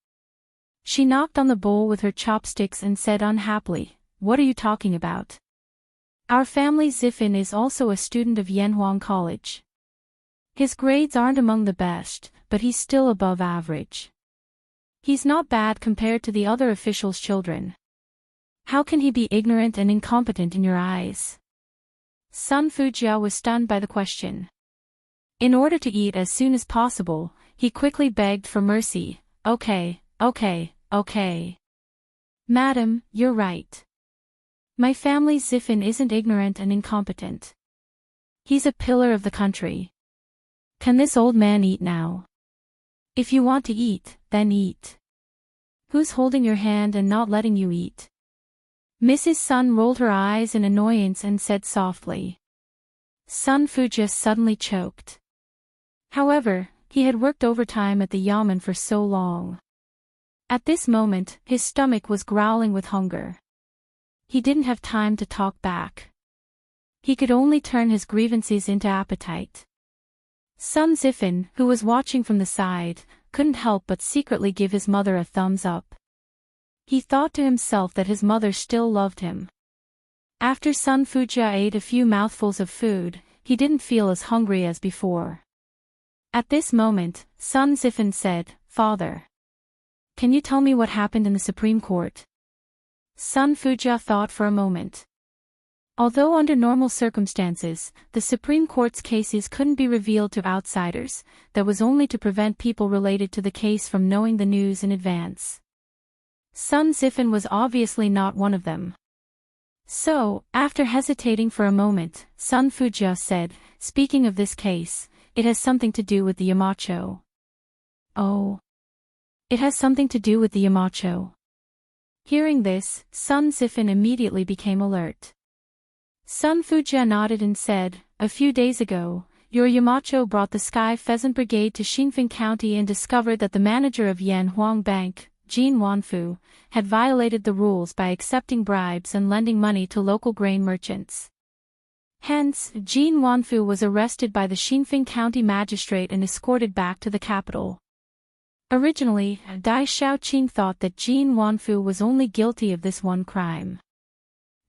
She knocked on the bowl with her chopsticks and said unhappily, "What are you talking about? Our family Zifan is also a student of Yanhuang College. His grades aren't among the best, but he's still above average. He's not bad compared to the other officials' children. How can he be ignorant and incompetent in your eyes?" Sun Fujia was stunned by the question. In order to eat as soon as possible, he quickly begged for mercy. Okay. Madam, you're right. My family Zifan isn't ignorant and incompetent. He's a pillar of the country. Can this old man eat now? If you want to eat, then eat. Who's holding your hand and not letting you eat?" Mrs. Sun rolled her eyes in annoyance and said softly. Sun Fujia suddenly choked. However, he had worked overtime at the yamen for so long. At this moment, his stomach was growling with hunger. He didn't have time to talk back. He could only turn his grievances into appetite. Sun Zifan, who was watching from the side, couldn't help but secretly give his mother a thumbs up. He thought to himself that his mother still loved him. After Sun Fujia ate a few mouthfuls of food, he didn't feel as hungry as before. At this moment, Sun Zifan said, "Father. Can you tell me what happened in the Supreme Court?" Sun Fujia thought for a moment. Although under normal circumstances, the Supreme Court's cases couldn't be revealed to outsiders, that was only to prevent people related to the case from knowing the news in advance. Sun Zifan was obviously not one of them. So, after hesitating for a moment, Sun Fujia said, "Speaking of this case, it has something to do with the Yamacho." "Oh. It has something to do with the Yamacho." Hearing this, Sun Zifan immediately became alert. Sun Fujia nodded and said, "A few days ago, your Yamacho brought the Sky Pheasant Brigade to Xinfeng County and discovered that the manager of Yan Huang Bank, Jin Wanfu, had violated the rules by accepting bribes and lending money to local grain merchants. Hence, Jin Wanfu was arrested by the Xinfeng County magistrate and escorted back to the capital. Originally, Dai Xiaoqing thought that Jin Wanfu was only guilty of this one crime.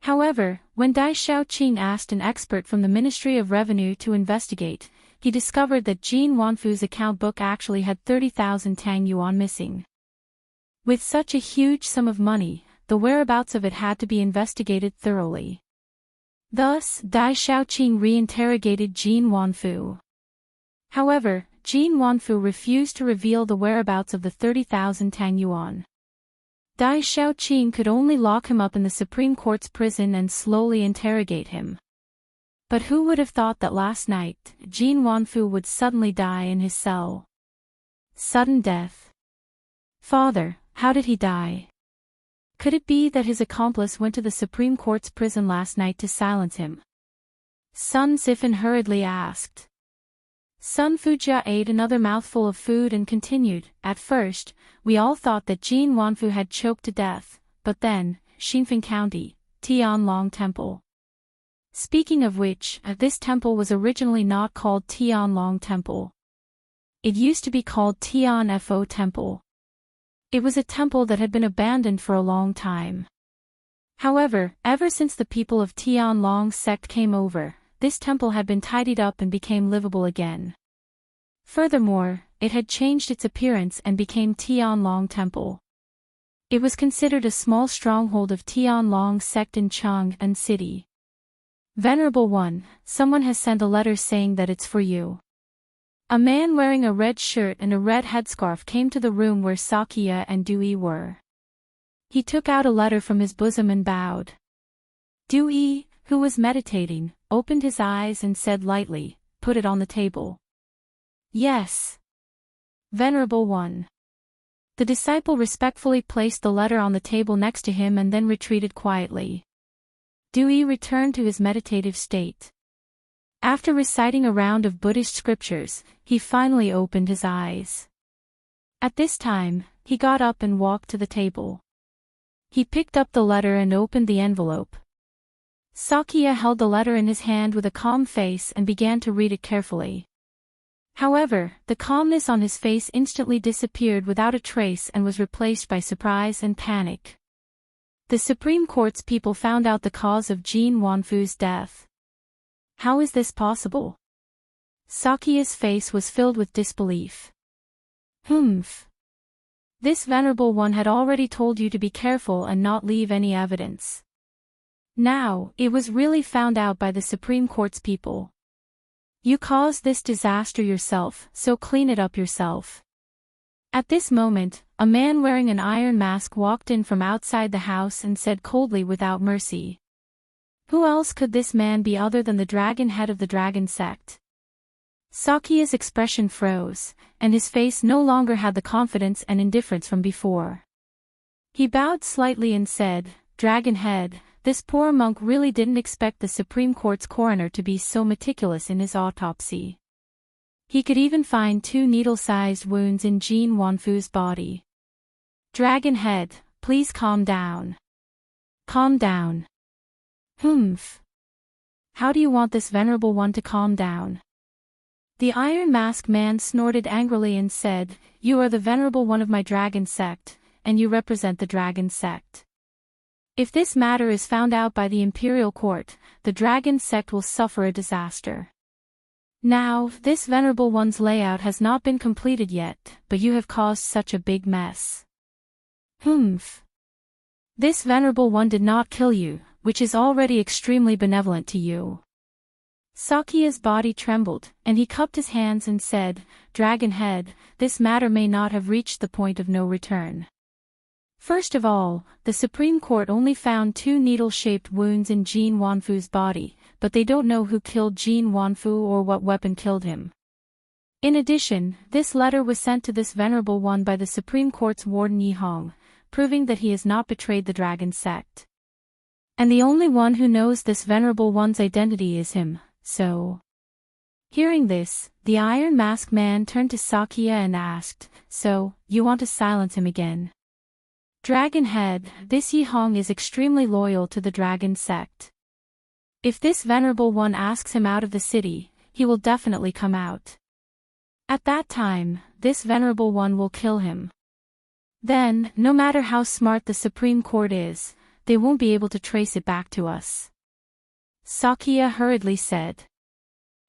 However, when Dai Xiaoqing asked an expert from the Ministry of Revenue to investigate, he discovered that Jin Wanfu's account book actually had 30,000 Tang Yuan missing. With such a huge sum of money, the whereabouts of it had to be investigated thoroughly. Thus, Dai Xiaoqing re-interrogated Jin Wanfu. However, Jin Wanfu refused to reveal the whereabouts of the 30,000 Tang Yuan. Dai Xiaoqing could only lock him up in the Supreme Court's prison and slowly interrogate him. But who would have thought that last night, Jin Wanfu would suddenly die in his cell? Sudden death. Father, how did he die? Could it be that his accomplice went to the Supreme Court's prison last night to silence him? Sun Zifan hurriedly asked. Sun Fujia ate another mouthful of food and continued, "At first, we all thought that Jin Wanfu had choked to death, but then, Xinfeng County, Tianlong Temple." Speaking of which, this temple was originally not called Tianlong Temple. It used to be called Tianfo Temple. It was a temple that had been abandoned for a long time. However, ever since the people of Tianlong sect came over, this temple had been tidied up and became livable again. Furthermore, it had changed its appearance and became Tianlong Temple. It was considered a small stronghold of Tianlong sect in Chang'an City. "Venerable One, someone has sent a letter saying that it's for you." A man wearing a red shirt and a red headscarf came to the room where Sakya and Dewey were. He took out a letter from his bosom and bowed. Dewey, who was meditating, opened his eyes and said lightly, "Put it on the table." "Yes. Venerable One." The disciple respectfully placed the letter on the table next to him and then retreated quietly. Dewey returned to his meditative state. After reciting a round of Buddhist scriptures, he finally opened his eyes. At this time, he got up and walked to the table. He picked up the letter and opened the envelope. Sakya held the letter in his hand with a calm face and began to read it carefully. However, the calmness on his face instantly disappeared without a trace and was replaced by surprise and panic. The Supreme Court's people found out the cause of Jin Wanfu's death. How is this possible? Sakya's face was filled with disbelief. Humph. This Venerable One had already told you to be careful and not leave any evidence. Now, it was really found out by the Supreme Court's people. You caused this disaster yourself, so clean it up yourself. At this moment, a man wearing an iron mask walked in from outside the house and said coldly without mercy. Who else could this man be other than the dragon head of the dragon sect? Sakya's expression froze, and his face no longer had the confidence and indifference from before. He bowed slightly and said, "Dragon head, this poor monk really didn't expect the Supreme Court's coroner to be so meticulous in his autopsy. He could even find 2 needle-sized wounds in Jin Wanfu's body. Dragon head, please calm down. Calm down." Humph. How do you want this Venerable One to calm down? The Iron Mask man snorted angrily and said, "You are the Venerable One of my dragon sect, and you represent the dragon sect. If this matter is found out by the Imperial Court, the dragon sect will suffer a disaster. Now, this Venerable One's layout has not been completed yet, but you have caused such a big mess." Humph. This Venerable One did not kill you, which is already extremely benevolent to you. Sakya's body trembled, and he cupped his hands and said, "Dragon head, this matter may not have reached the point of no return. First of all, the Supreme Court only found 2 needle-shaped wounds in Jin Wanfu's body, but they don't know who killed Jin Wanfu or what weapon killed him. In addition, this letter was sent to this Venerable One by the Supreme Court's warden Yi Hong, proving that he has not betrayed the dragon sect. And the only one who knows this Venerable One's identity is him, so... Hearing this, the Iron Mask Man turned to Sakya and asked, "So, you want to silence him again?" Dragon Head, this Yi Hong is extremely loyal to the dragon sect. If this Venerable One asks him out of the city, he will definitely come out. At that time, this Venerable One will kill him. Then, no matter how smart the Supreme Court is, they won't be able to trace it back to us. Sakya hurriedly said.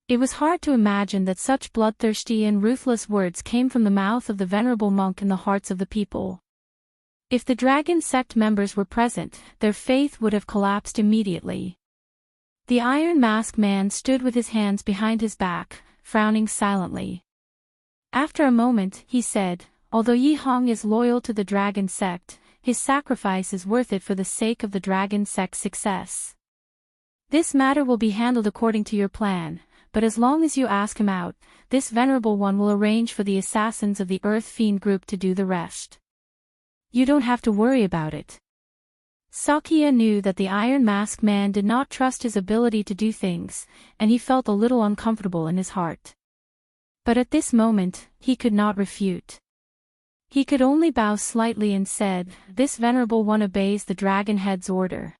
It was hard to imagine that such bloodthirsty and ruthless words came from the mouth of the venerable monk in the hearts of the people. If the dragon sect members were present, their faith would have collapsed immediately. The Iron Mask Man stood with his hands behind his back, frowning silently. After a moment, he said, "Although Yi Hong is loyal to the dragon sect, his sacrifice is worth it for the sake of the dragon sect's success. This matter will be handled according to your plan, but as long as you ask him out, this Venerable One will arrange for the assassins of the Earth Fiend group to do the rest. You don't have to worry about it." Sakya knew that the Iron Mask Man did not trust his ability to do things, and he felt a little uncomfortable in his heart. But at this moment, he could not refute. He could only bow slightly and said, "This Venerable One obeys the Dragon Head's order."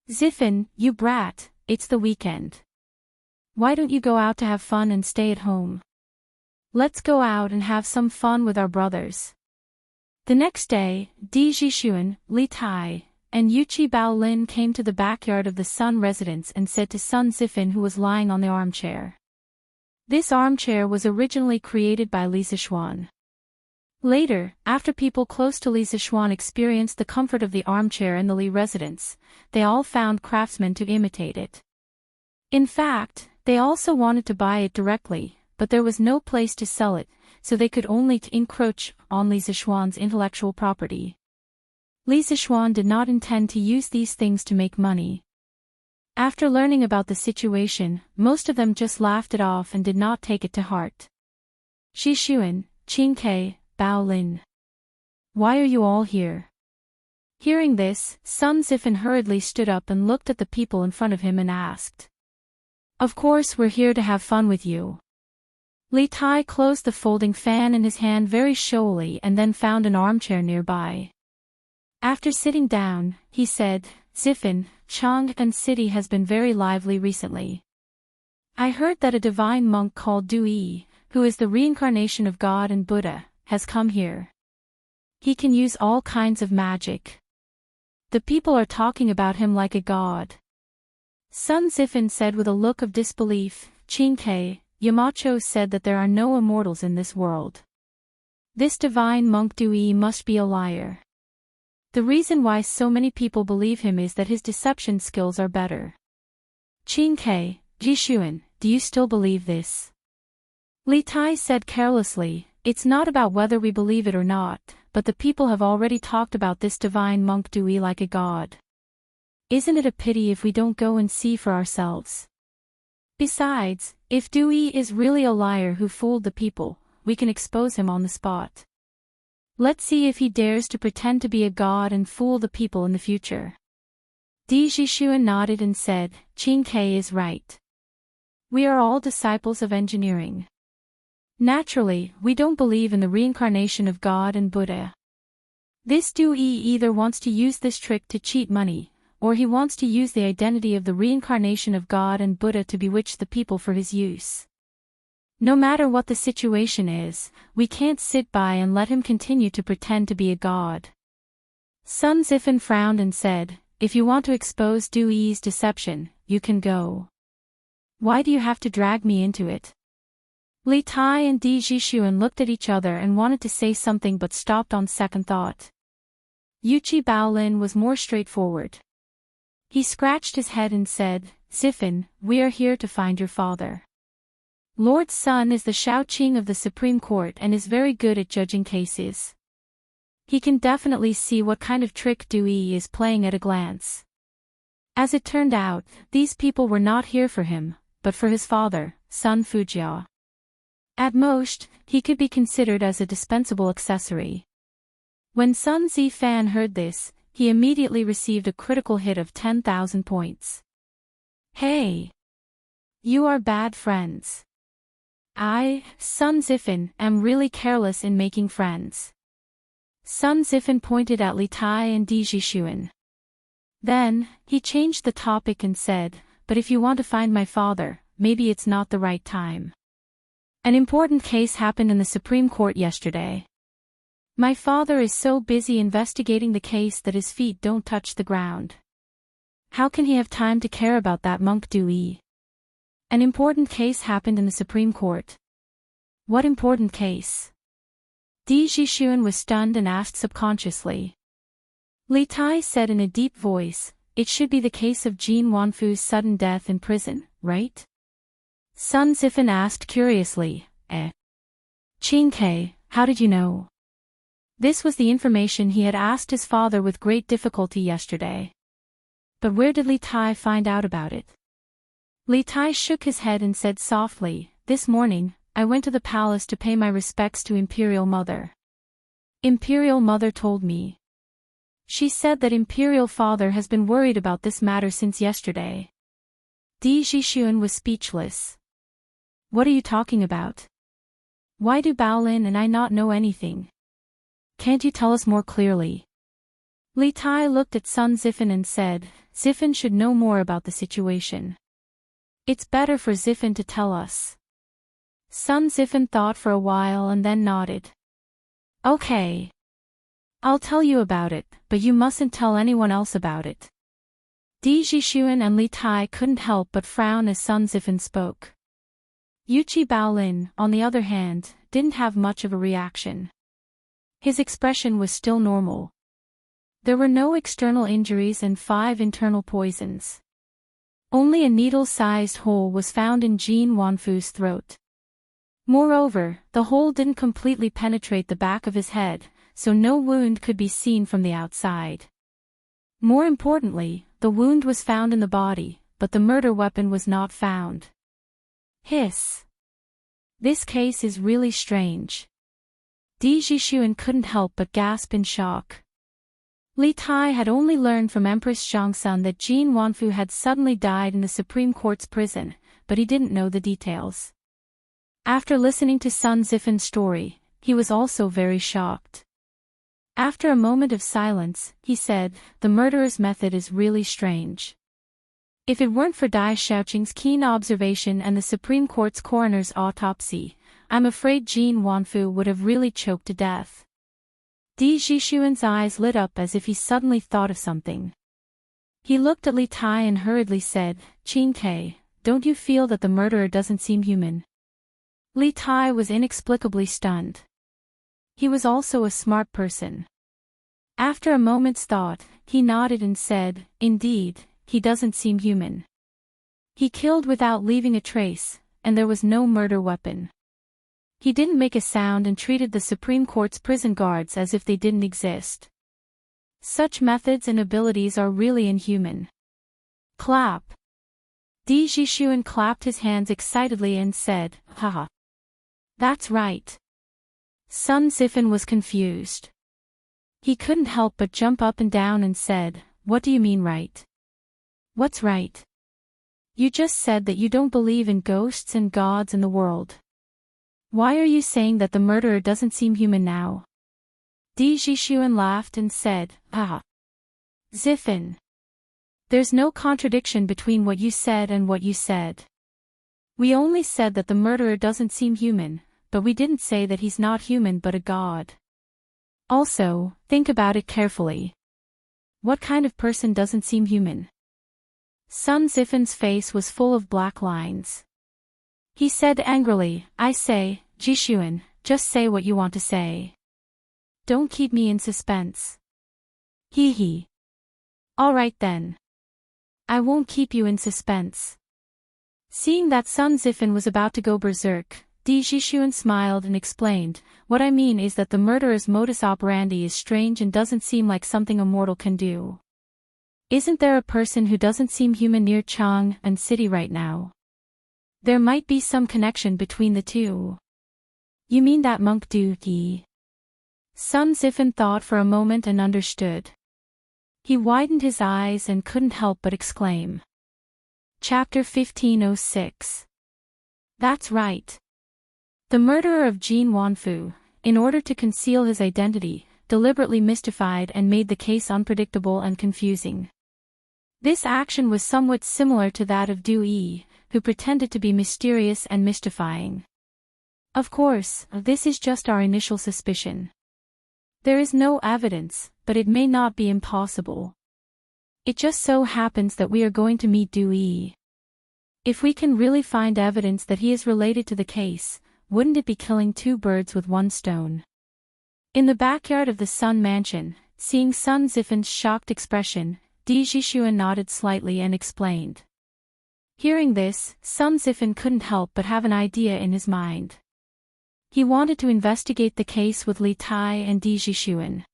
"Ziffin, you brat, it's the weekend. Why don't you go out to have fun and stay at home? Let's go out and have some fun with our brothers." The next day, Di Jixuan, Li Tai, and Yuchi Baolin came to the backyard of the Sun residence and said to Sun Ziffin, who was lying on the armchair. This armchair was originally created by Li Zixuan. Later, after people close to Li Zixuan experienced the comfort of the armchair in the Li residence, they all found craftsmen to imitate it. In fact, they also wanted to buy it directly, but there was no place to sell it, so they could only encroach on Li Zixuan's intellectual property. Li Zixuan did not intend to use these things to make money. After learning about the situation, most of them just laughed it off and did not take it to heart. Xixuan, Qingke, Baolin. Why are you all here? Hearing this, Sun Ziffin hurriedly stood up and looked at the people in front of him and asked. Of course we're here to have fun with you. Li Tai closed the folding fan in his hand very showily and then found an armchair nearby. After sitting down, he said, Ziffin, Chang'an City has been very lively recently. I heard that a divine monk called Du Yi, who is the reincarnation of God and Buddha, has come here. He can use all kinds of magic. The people are talking about him like a god. Sun Ziffin said with a look of disbelief, Qingke, Yamacho said that there are no immortals in this world. This divine monk Du Yi must be a liar. The reason why so many people believe him is that his deception skills are better. Qingke, Jixuan, do you still believe this? Li Tai said carelessly, it's not about whether we believe it or not, but the people have already talked about this divine monk Du Yi like a god. Isn't it a pity if we don't go and see for ourselves? Besides, if Du Yi is really a liar who fooled the people, we can expose him on the spot. Let's see if he dares to pretend to be a god and fool the people in the future. Di Jixuan nodded and said, Qingke is right. We are all disciples of engineering. Naturally, we don't believe in the reincarnation of God and Buddha. This Du Yi either wants to use this trick to cheat money, or he wants to use the identity of the reincarnation of God and Buddha to bewitch the people for his use. No matter what the situation is, we can't sit by and let him continue to pretend to be a god. Sun Ziffin frowned and said, if you want to expose Du Yi's deception, you can go. Why do you have to drag me into it? Li Tai and Di Jixuan looked at each other and wanted to say something but stopped on second thought. Yuchi Baolin was more straightforward. He scratched his head and said, Ziffin, we are here to find your father. Lord Sun is the Shaoqing of the Supreme Court and is very good at judging cases. He can definitely see what kind of trick Dewey is playing at a glance. As it turned out, these people were not here for him, but for his father, Sun Fujiao. At most, he could be considered as a dispensable accessory. When Sun Zifan heard this, he immediately received a critical hit of 10,000 points. Hey! You are bad friends. I, Sun Zifan, am really careless in making friends. Sun Zifan pointed at Li Tai and Di Jixuan. Then, he changed the topic and said, but if you want to find my father, maybe it's not the right time. An important case happened in the Supreme Court yesterday. My father is so busy investigating the case that his feet don't touch the ground. How can he have time to care about that monk Dewey? An important case happened in the Supreme Court. What important case? Di Jixuan was stunned and asked subconsciously. Li Tai said in a deep voice, it should be the case of Jin Wanfu's sudden death in prison, right? Sun Zifan asked curiously, Qin Ke, how did you know? This was the information he had asked his father with great difficulty yesterday. But where did Li Tai find out about it? Li Tai shook his head and said softly, this morning, I went to the palace to pay my respects to Imperial Mother. Imperial Mother told me. She said that Imperial Father has been worried about this matter since yesterday. Di Jixuan was speechless. What are you talking about? Why do Baolin and I not know anything? Can't you tell us more clearly? Li Tai looked at Sun Zifan and said, Zifan should know more about the situation. It's better for Zifan to tell us. Sun Zifan thought for a while and then nodded. Okay. I'll tell you about it, but you mustn't tell anyone else about it. Di Jixuan and Li Tai couldn't help but frown as Sun Zifan spoke. Yuqi Baolin, on the other hand, didn't have much of a reaction. His expression was still normal. There were no external injuries and 5 internal poisons. Only a needle-sized hole was found in Jin Wanfu's throat. Moreover, the hole didn't completely penetrate the back of his head, so no wound could be seen from the outside. More importantly, the wound was found in the body, but the murder weapon was not found. Hiss. This case is really strange. Di Jixuan couldn't help but gasp in shock. Li Tai had only learned from Empress Zhangsun that Jin Wanfu had suddenly died in the Supreme Court's prison, but he didn't know the details. After listening to Sun Zifan's story, he was also very shocked. After a moment of silence, he said, the murderer's method is really strange. If it weren't for Dai Xiaoqing's keen observation and the Supreme Court's coroner's autopsy, I'm afraid Jin Wanfu would have really choked to death. Di Jixuan's eyes lit up as if he suddenly thought of something. He looked at Li Tai and hurriedly said, Qin Ke, don't you feel that the murderer doesn't seem human? Li Tai was inexplicably stunned. He was also a smart person. After a moment's thought, he nodded and said, indeed, he doesn't seem human. He killed without leaving a trace, and there was no murder weapon. He didn't make a sound and treated the Supreme Court's prison guards as if they didn't exist. Such methods and abilities are really inhuman. Clap. Di Jixuan clapped his hands excitedly and said, haha. That's right. Sun Zifan was confused. He couldn't help but jump up and down and said, what do you mean right? What's right? You just said that you don't believe in ghosts and gods in the world. Why are you saying that the murderer doesn't seem human now? Di Jixuan laughed and said, ah. Zifan. There's no contradiction between what you said and what you said. We only said that the murderer doesn't seem human, but we didn't say that he's not human but a god. Also, think about it carefully. What kind of person doesn't seem human? Sun Zifan's face was full of black lines. He said angrily, I say, Jixuan, just say what you want to say. Don't keep me in suspense. Hee hee. All right then. I won't keep you in suspense. Seeing that Sun Zifan was about to go berserk, Di Jixuan smiled and explained, "What I mean is that the murderer's modus operandi is strange and doesn't seem like something a mortal can do. Isn't there a person who doesn't seem human near Chang and City right now? There might be some connection between the two." "You mean that monk Du Yi?" Sun Zifan thought for a moment and understood. He widened his eyes and couldn't help but exclaim. Chapter 1506. That's right. The murderer of Jin Wanfu, in order to conceal his identity, deliberately mystified and made the case unpredictable and confusing. This action was somewhat similar to that of Du Yi, who pretended to be mysterious and mystifying. Of course, this is just our initial suspicion. There is no evidence, but it may not be impossible. It just so happens that we are going to meet Du Yi. If we can really find evidence that he is related to the case, wouldn't it be killing two birds with one stone? In the backyard of the Sun Mansion, seeing Sun Zifan's shocked expression, Di Jixuan nodded slightly and explained. Hearing this, Sun Zifan couldn't help but have an idea in his mind. He wanted to investigate the case with Li Tai and Di Jixuan.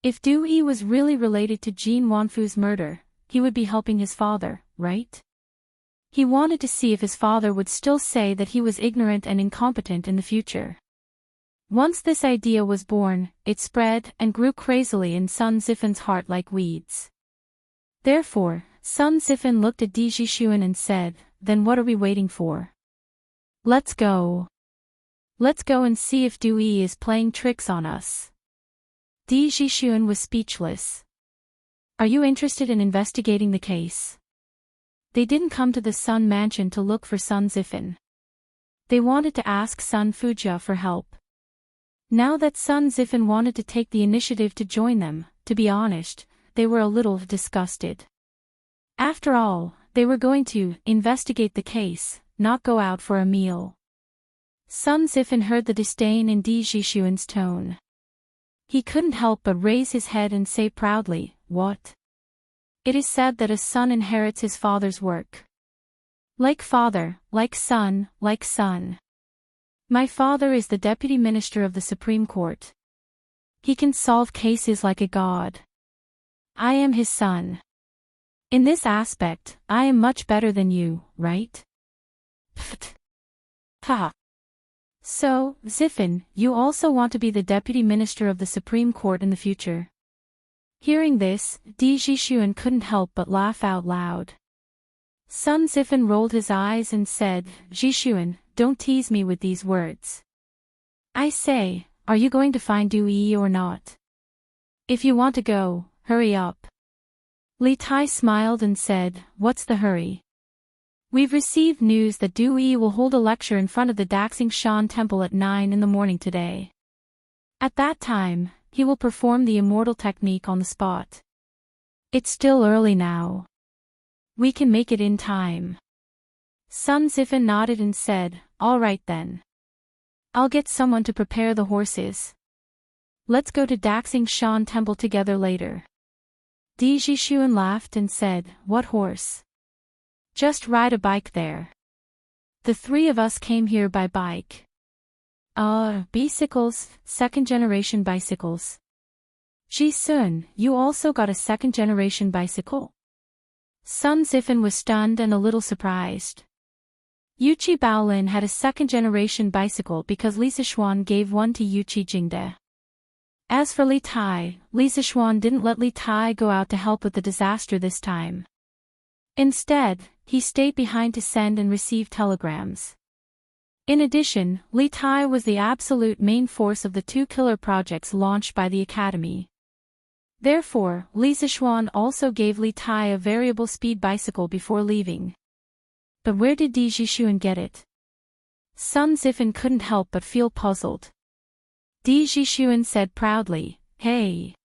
If Du Yi was really related to Jin Wanfu's murder, he would be helping his father, right? He wanted to see if his father would still say that he was ignorant and incompetent in the future. Once this idea was born, it spread and grew crazily in Sun Zifan's heart like weeds. Therefore, Sun Zifan looked at Di Jixuan and said, "Then what are we waiting for? Let's go. Let's go and see if Du Yi is playing tricks on us." Di Jixuan was speechless. "Are you interested in investigating the case?" They didn't come to the Sun Mansion to look for Sun Zifan. They wanted to ask Sun Fujia for help. Now that Sun Zifan wanted to take the initiative to join them, to be honest, they were a little disgusted. After all, they were going to investigate the case, not go out for a meal. Sun Zifan heard the disdain in Di Jixuan's tone. He couldn't help but raise his head and say proudly, "What? It is said that a son inherits his father's work. Like father, like son, like son. My father is the deputy minister of the Supreme Court. He can solve cases like a god. I am his son. In this aspect, I am much better than you, right?" Pfft. Ha. So, Zifan, you also want to be the deputy minister of the Supreme Court in the future? Hearing this, Di Jixuan couldn't help but laugh out loud. Sun Zifan rolled his eyes and said, "Jixuan, don't tease me with these words. I say, are you going to find Du Yi or not? If you want to go, hurry up." Li Tai smiled and said, "What's the hurry? We've received news that Du Yi will hold a lecture in front of the Daxing Shan Temple at 9 in the morning today. At that time, he will perform the immortal technique on the spot. It's still early now. We can make it in time." Sun Zifan nodded and said, "All right then. I'll get someone to prepare the horses. Let's go to Daxing Shan Temple together later." Di Jixuan laughed and said, "What horse? Just ride a bike there. The three of us came here by bike." Bicycles, second-generation bicycles. Ji-sun, you also got a second-generation bicycle? Sun Zifan was stunned and a little surprised. Yuqi Baolin had a second-generation bicycle because Li Zixuan gave one to Yuqi Jingde. As for Li Tai, Li Zixuan didn't let Li Tai go out to help with the disaster this time. Instead, he stayed behind to send and receive telegrams. In addition, Li Tai was the absolute main force of the two killer projects launched by the Academy. Therefore, Li Zixuan also gave Li Tai a variable speed bicycle before leaving. But where did Di Jixuan get it? Sun Zifan couldn't help but feel puzzled. Di Jixuan said proudly, "Hey!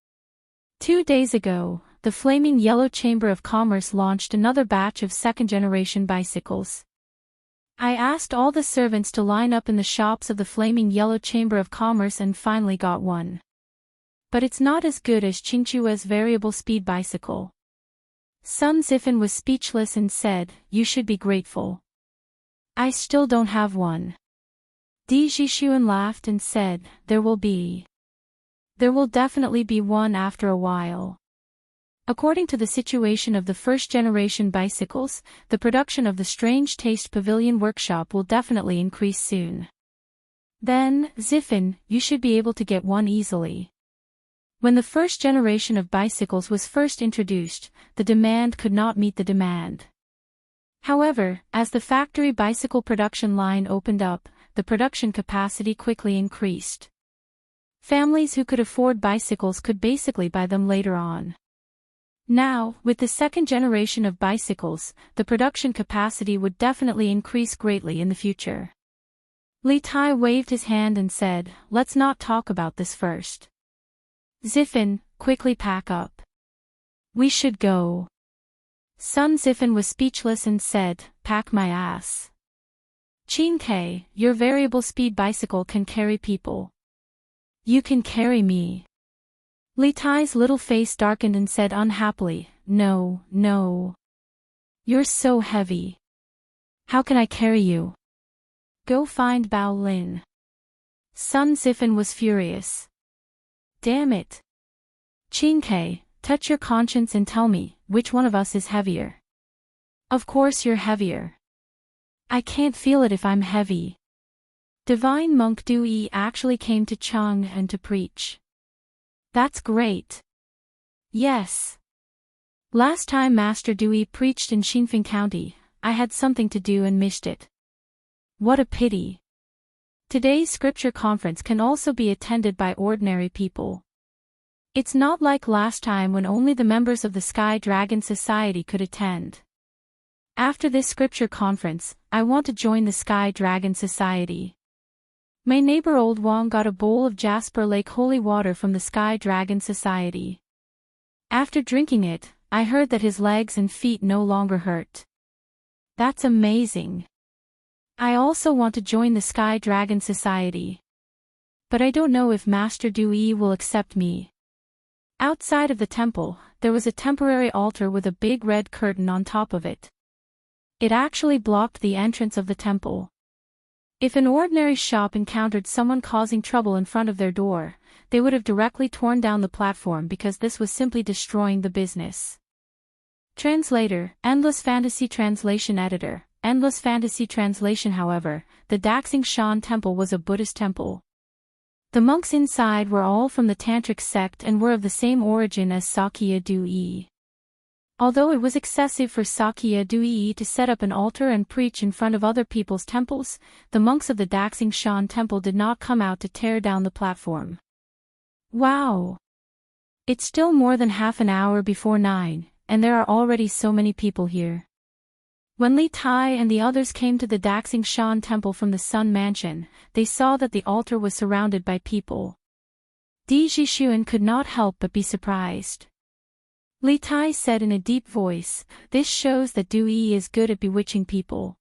2 days ago, the Flaming Yellow Chamber of Commerce launched another batch of second-generation bicycles. I asked all the servants to line up in the shops of the Flaming Yellow Chamber of Commerce and finally got one. But it's not as good as Qingchua's variable speed bicycle." Sun Zifan was speechless and said, "You should be grateful. I still don't have one." Di Jixuan laughed and said, There will definitely be one after a while. According to the situation of the first-generation bicycles, the production of the Strange Taste Pavilion workshop will definitely increase soon. Then, Ziffin, you should be able to get one easily. When the first generation of bicycles was first introduced, the demand could not meet the demand. However, as the factory bicycle production line opened up, the production capacity quickly increased. Families who could afford bicycles could basically buy them later on. Now, with the second generation of bicycles, the production capacity would definitely increase greatly in the future. Li Tai waved his hand and said, Let's not talk about this first. Ziffin, quickly pack up. We should go. Sun Ziffin was speechless and said, Pack my ass. Qin Ke, your variable speed bicycle can carry people. You can carry me. Li Tai's little face darkened and said unhappily, No, no. You're so heavy. How can I carry you? Go find Bao Lin. Sun Ziffin was furious. Damn it. Qin Ke, touch your conscience and tell me, which one of us is heavier? Of course you're heavier. I can't feel it if I'm heavy. Divine Monk Dui actually came to Cheng and to preach. That's great. Yes. Last time Master Dewey preached in Xinfeng County, I had something to do and missed it. What a pity. Today's scripture conference can also be attended by ordinary people. It's not like last time when only the members of the Sky Dragon Society could attend. After this scripture conference, I want to join the Sky Dragon Society. My neighbor Old Wong got a bowl of Jasper Lake holy water from the Sky Dragon Society. After drinking it, I heard that his legs and feet no longer hurt. That's amazing. I also want to join the Sky Dragon Society. But I don't know if Master Dui will accept me. Outside of the temple, there was a temporary altar with a big red curtain on top of it. It actually blocked the entrance of the temple. If an ordinary shop encountered someone causing trouble in front of their door, they would have directly torn down the platform because this was simply destroying the business. Translator, Endless Fantasy Translation Editor, Endless Fantasy Translation. However, the Daxing Shan Temple was a Buddhist temple. The monks inside were all from the Tantric sect and were of the same origin as Sakya Dui. Although it was excessive for Sakya Dui to set up an altar and preach in front of other people's temples, the monks of the Daxing Shan Temple did not come out to tear down the platform. Wow! It's still more than half an hour before 9, and there are already so many people here. When Li Tai and the others came to the Daxing Shan Temple from the Sun Mansion, they saw that the altar was surrounded by people. Di Jixuan could not help but be surprised. Li Tai said in a deep voice, This shows that Dui is good at bewitching people.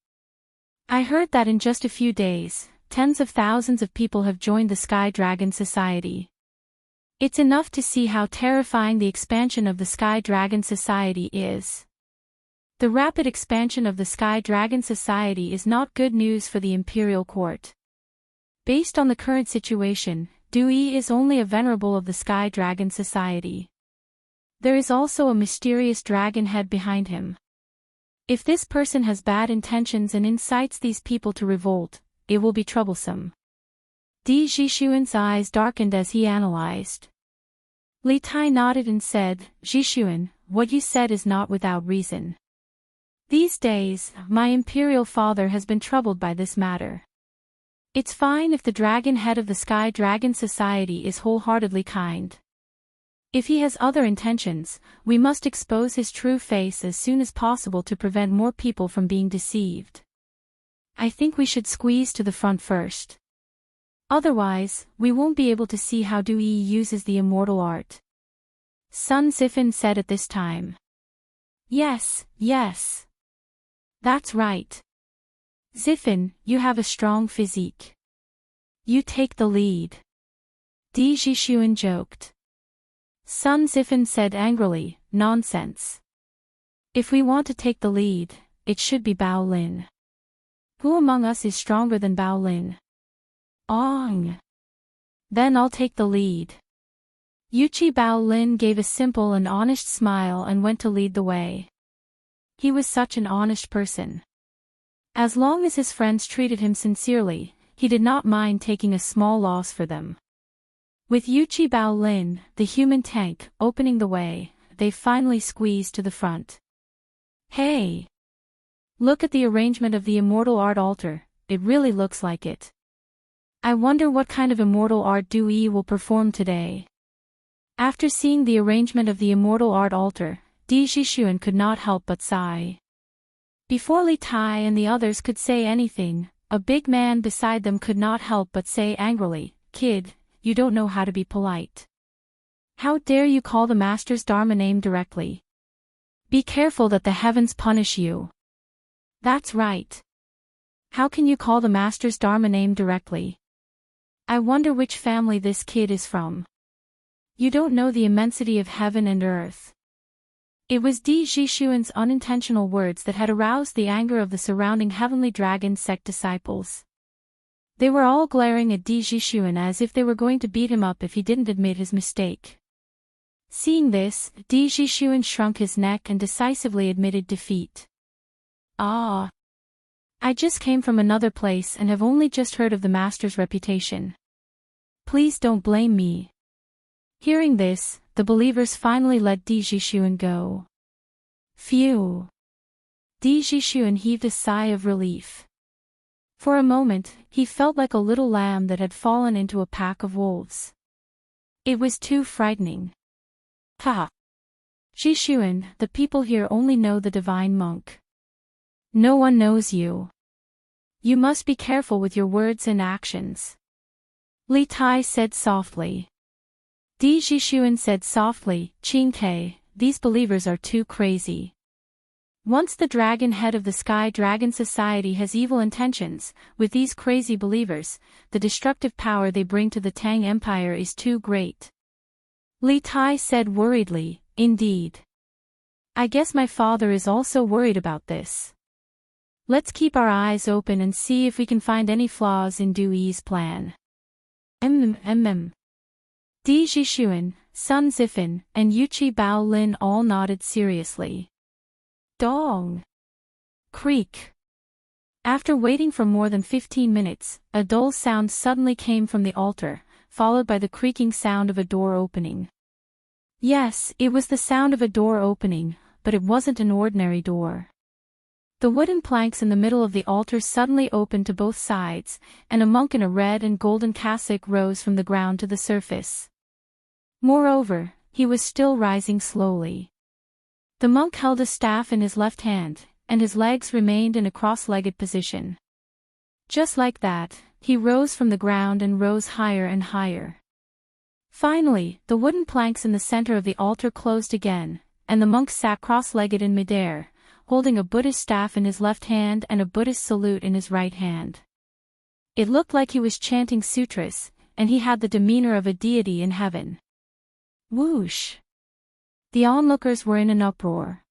I heard that in just a few days, tens of thousands of people have joined the Sky Dragon Society. It's enough to see how terrifying the expansion of the Sky Dragon Society is. The rapid expansion of the Sky Dragon Society is not good news for the Imperial Court. Based on the current situation, Dui is only a venerable of the Sky Dragon Society. There is also a mysterious dragon head behind him. If this person has bad intentions and incites these people to revolt, it will be troublesome. Di Jixuan's eyes darkened as he analyzed. Li Tai nodded and said, Jixuan, what you said is not without reason. These days, my imperial father has been troubled by this matter. It's fine if the dragon head of the Sky Dragon Society is wholeheartedly kind. If he has other intentions, we must expose his true face as soon as possible to prevent more people from being deceived. I think we should squeeze to the front first. Otherwise, we won't be able to see how Dui uses the immortal art. Sun Ziffin said at this time. Yes, yes. That's right. Ziffin, you have a strong physique. You take the lead. Di Jixuan joked. Sun Ziffin said angrily, Nonsense. If we want to take the lead, it should be Bao Lin. Who among us is stronger than Bao Lin? Ong. Then I'll take the lead. Yuchi Bao Lin gave a simple and honest smile and went to lead the way. He was such an honest person. As long as his friends treated him sincerely, he did not mind taking a small loss for them. With Yuchi Bao Lin, the human tank, opening the way, they finally squeezed to the front. Hey! Look at the arrangement of the immortal art altar, it really looks like it. I wonder what kind of immortal art Du Yi will perform today. After seeing the arrangement of the immortal art altar, Di Zhixuan could not help but sigh. Before Li Tai and the others could say anything, a big man beside them could not help but say angrily, "Kid, you don't know how to be polite. How dare you call the Master's Dharma name directly? Be careful that the heavens punish you." That's right. How can you call the Master's Dharma name directly? I wonder which family this kid is from. You don't know the immensity of heaven and earth. It was Di Zhixuan's unintentional words that had aroused the anger of the surrounding heavenly dragon sect disciples. They were all glaring at Di Zhixuan as if they were going to beat him up if he didn't admit his mistake. Seeing this, Di Zhixuan shrunk his neck and decisively admitted defeat. I just came from another place and have only just heard of the Master's reputation. Please don't blame me. Hearing this, the believers finally let Di Zhixuan go. Phew! Di Zhixuan heaved a sigh of relief. For a moment, he felt like a little lamb that had fallen into a pack of wolves. It was too frightening. Ha! Zhixuan, the people here only know the divine monk. No one knows you. You must be careful with your words and actions. Li Tai said softly. Di Zhixuan said softly, "Qingke, these believers are too crazy. Once the dragon head of the Sky Dragon Society has evil intentions, with these crazy believers, the destructive power they bring to the Tang Empire is too great." Li Tai said worriedly, "Indeed. I guess my father is also worried about this. Let's keep our eyes open and see if we can find any flaws in Du Yi's plan." Di Zhixuan, Sun Zifan, and Yuchi Bao Lin all nodded seriously. Dong! Creak! After waiting for more than 15 minutes, a dull sound suddenly came from the altar, followed by the creaking sound of a door opening. Yes, it was the sound of a door opening, but it wasn't an ordinary door. The wooden planks in the middle of the altar suddenly opened to both sides, and a monk in a red and golden cassock rose from the ground to the surface. Moreover, he was still rising slowly. The monk held a staff in his left hand, and his legs remained in a cross-legged position. Just like that, he rose from the ground and rose higher and higher. Finally, the wooden planks in the center of the altar closed again, and the monk sat cross-legged in midair, holding a Buddhist staff in his left hand and a Buddhist salute in his right hand. It looked like he was chanting sutras, and he had the demeanor of a deity in heaven. Whoosh! The onlookers were in an uproar.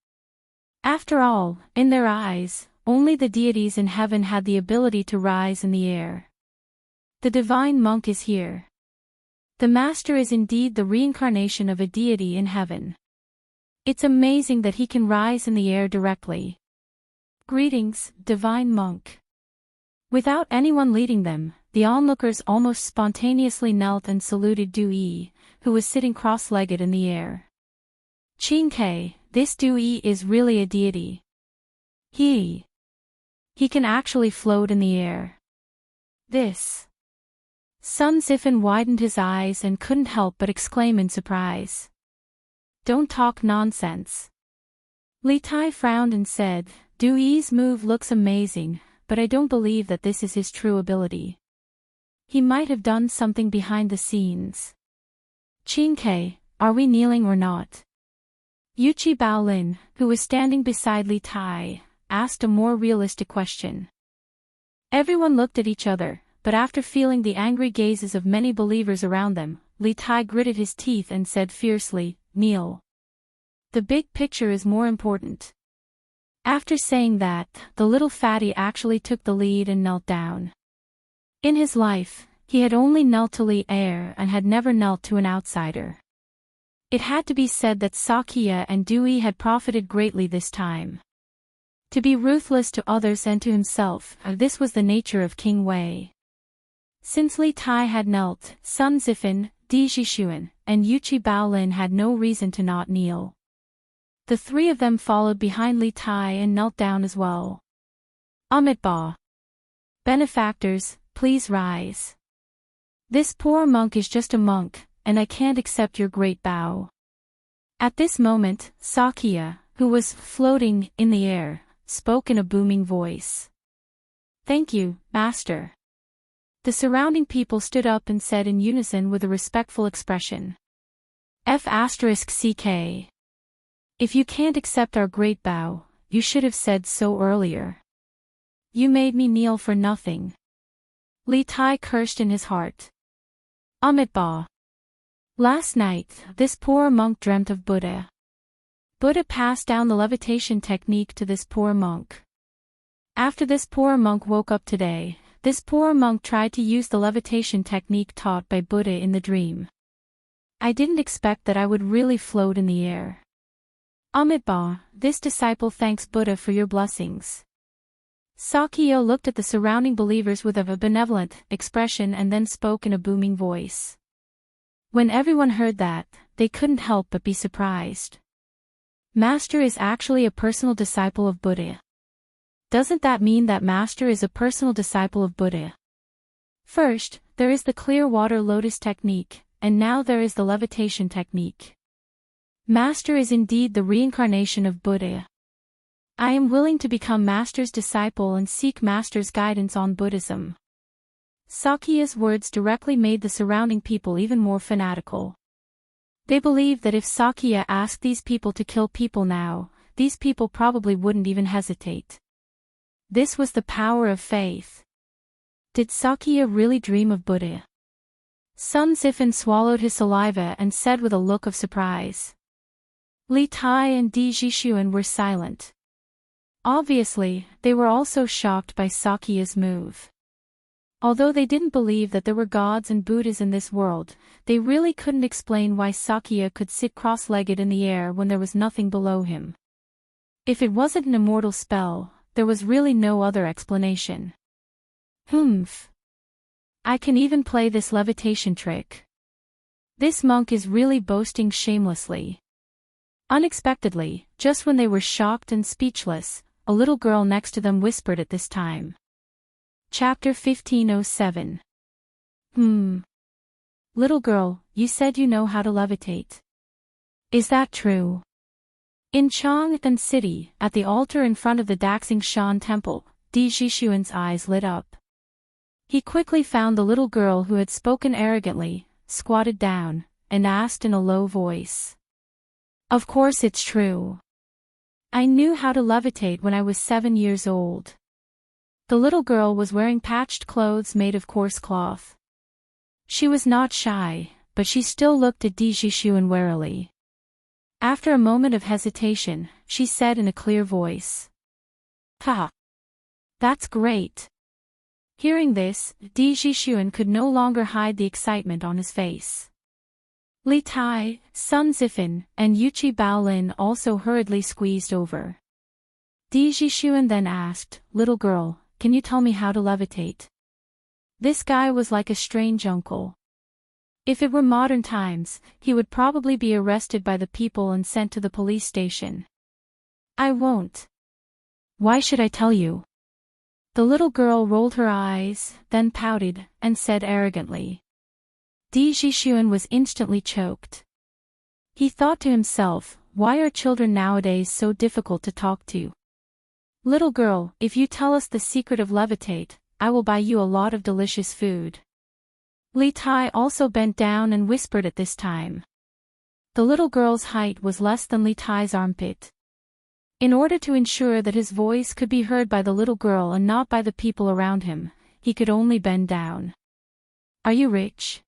After all, in their eyes, only the deities in heaven had the ability to rise in the air. The divine monk is here. The Master is indeed the reincarnation of a deity in heaven. It's amazing that he can rise in the air directly. Greetings, divine monk. Without anyone leading them, the onlookers almost spontaneously knelt and saluted Du Yi, who was sitting cross-legged in the air. Qingke, this Du Yi is really a deity. He can actually float in the air. This. Sun Zifan widened his eyes and couldn't help but exclaim in surprise. Don't talk nonsense. Li Tai frowned and said, Du Yi's move looks amazing, but I don't believe that this is his true ability. He might have done something behind the scenes. Qingke, are we kneeling or not? Yuchi Baolin, who was standing beside Li Tai, asked a more realistic question. Everyone looked at each other, but after feeling the angry gazes of many believers around them, Li Tai gritted his teeth and said fiercely, "Kneel. The big picture is more important." After saying that, the little fatty actually took the lead and knelt down. In his life, He had only knelt to Li Air and had never knelt to an outsider. It had to be said that Sakya and Dewey had profited greatly this time. To be ruthless to others and to himself, this was the nature of King Wei. Since Li Tai had knelt, Sun Zifan, Di Jixuan, and Yuchi Baolin had no reason to not kneel. The three of them followed behind Li Tai and knelt down as well. Amitabha. Benefactors, please rise. This poor monk is just a monk, and I can't accept your great bow. At this moment, Sakya, who was floating in the air, spoke in a booming voice. Thank you, Master. The surrounding people stood up and said in unison with a respectful expression. F***CK. If you can't accept our great bow, you should have said so earlier. You made me kneel for nothing. Li Tai cursed in his heart. Amitabha. Last night, this poor monk dreamt of Buddha. Buddha passed down the levitation technique to this poor monk. After this poor monk woke up today, this poor monk tried to use the levitation technique taught by Buddha in the dream. I didn't expect that I would really float in the air. Amitabha, this disciple thanks Buddha for your blessings. Sakya looked at the surrounding believers with a benevolent expression and then spoke in a booming voice. When everyone heard that, they couldn't help but be surprised. Master is actually a personal disciple of Buddha. Doesn't that mean that Master is a personal disciple of Buddha? First, there is the clear water lotus technique, and now there is the levitation technique. Master is indeed the reincarnation of Buddha. I am willing to become Master's disciple and seek Master's guidance on Buddhism. Sakya's words directly made the surrounding people even more fanatical. They believed that if Sakya asked these people to kill people now, these people probably wouldn't even hesitate. This was the power of faith. Did Sakya really dream of Buddha? Sun Zifan swallowed his saliva and said with a look of surprise. Li Tai and Di Jixuan were silent. Obviously, they were also shocked by Sakya's move. Although they didn't believe that there were gods and Buddhas in this world, they really couldn't explain why Sakya could sit cross-legged in the air when there was nothing below him. If it wasn't an immortal spell, there was really no other explanation. Humph. I can even play this levitation trick. This monk is really boasting shamelessly. Unexpectedly, just when they were shocked and speechless, a little girl next to them whispered at this time. Chapter 1507. Little girl, you said you know how to levitate. Is that true? In Chang'an City, at the altar in front of the Daxing Shan Temple, Di Jixuan's eyes lit up. He quickly found the little girl who had spoken arrogantly, squatted down, and asked in a low voice. Of course it's true. I knew how to levitate when I was 7 years old. The little girl was wearing patched clothes made of coarse cloth. She was not shy, but she still looked at Di Jixuan warily. After a moment of hesitation, she said in a clear voice. Ha! That's great. Hearing this, Di Jixuan could no longer hide the excitement on his face. Li Tai, Sun Zifan, and Yuchi Baolin also hurriedly squeezed over. Di Jixuan then asked, Little girl, can you tell me how to levitate? This guy was like a strange uncle. If it were modern times, he would probably be arrested by the people and sent to the police station. I won't. Why should I tell you? The little girl rolled her eyes, then pouted, and said arrogantly. Di Jixuan was instantly choked. He thought to himself, why are children nowadays so difficult to talk to? Little girl, if you tell us the secret of levitate, I will buy you a lot of delicious food. Li Tai also bent down and whispered at this time. The little girl's height was less than Li Tai's armpit. In order to ensure that his voice could be heard by the little girl and not by the people around him, he could only bend down. Are you rich?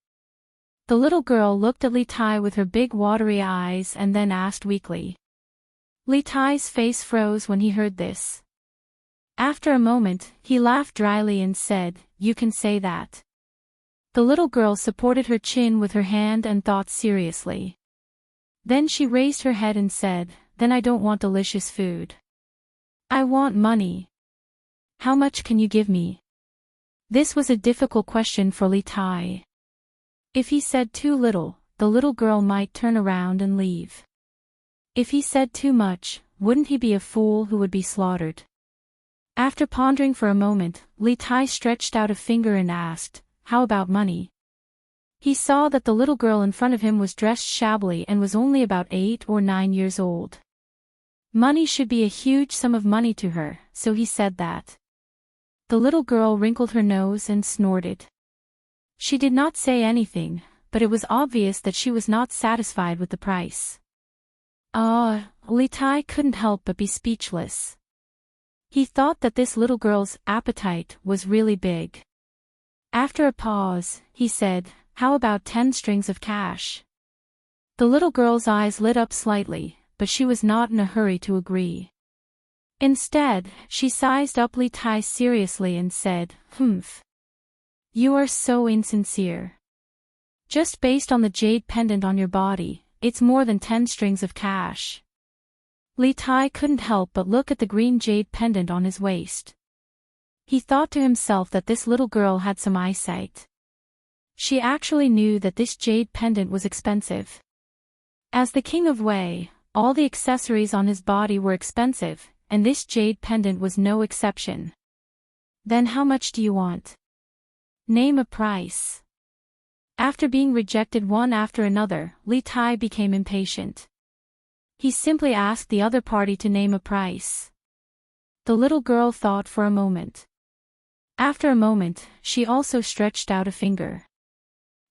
The little girl looked at Li Tai with her big watery eyes and then asked weakly. Li Tai's face froze when he heard this. After a moment, he laughed dryly and said, You can say that. The little girl supported her chin with her hand and thought seriously. Then she raised her head and said, "Then I don't want delicious food. I want money. How much can you give me?" This was a difficult question for Li Tai. If he said too little, the little girl might turn around and leave. If he said too much, wouldn't he be a fool who would be slaughtered? After pondering for a moment, Li Tai stretched out a finger and asked, "How about money?" He saw that the little girl in front of him was dressed shabbily and was only about 8 or 9 years old. Money should be a huge sum of money to her, so he said that. The little girl wrinkled her nose and snorted. She did not say anything, but it was obvious that she was not satisfied with the price. Li Tai couldn't help but be speechless. He thought that this little girl's appetite was really big. After a pause, he said, "How about 10 strings of cash?" The little girl's eyes lit up slightly, but she was not in a hurry to agree. Instead, she sized up Li Tai seriously and said, "Humph. You are so insincere. Just based on the jade pendant on your body, it's more than 10 strings of cash." Li Tai couldn't help but look at the green jade pendant on his waist. He thought to himself that this little girl had some eyesight. She actually knew that this jade pendant was expensive. As the king of Wei, all the accessories on his body were expensive, and this jade pendant was no exception. "Then how much do you want? Name a price." After being rejected one after another, Li Tai became impatient. He simply asked the other party to name a price. The little girl thought for a moment. After a moment, she also stretched out a finger.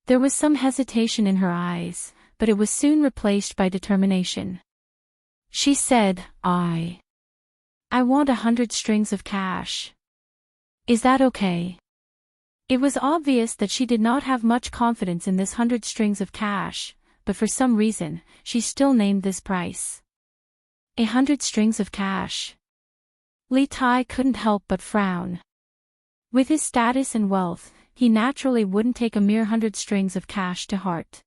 There was some hesitation in her eyes, but it was soon replaced by determination. She said, I want 100 strings of cash. Is that okay?" It was obvious that she did not have much confidence in this 100 strings of cash, but for some reason, she still named this price. 100 strings of cash. Li Tai couldn't help but frown. With his status and wealth, he naturally wouldn't take a mere 100 strings of cash to heart.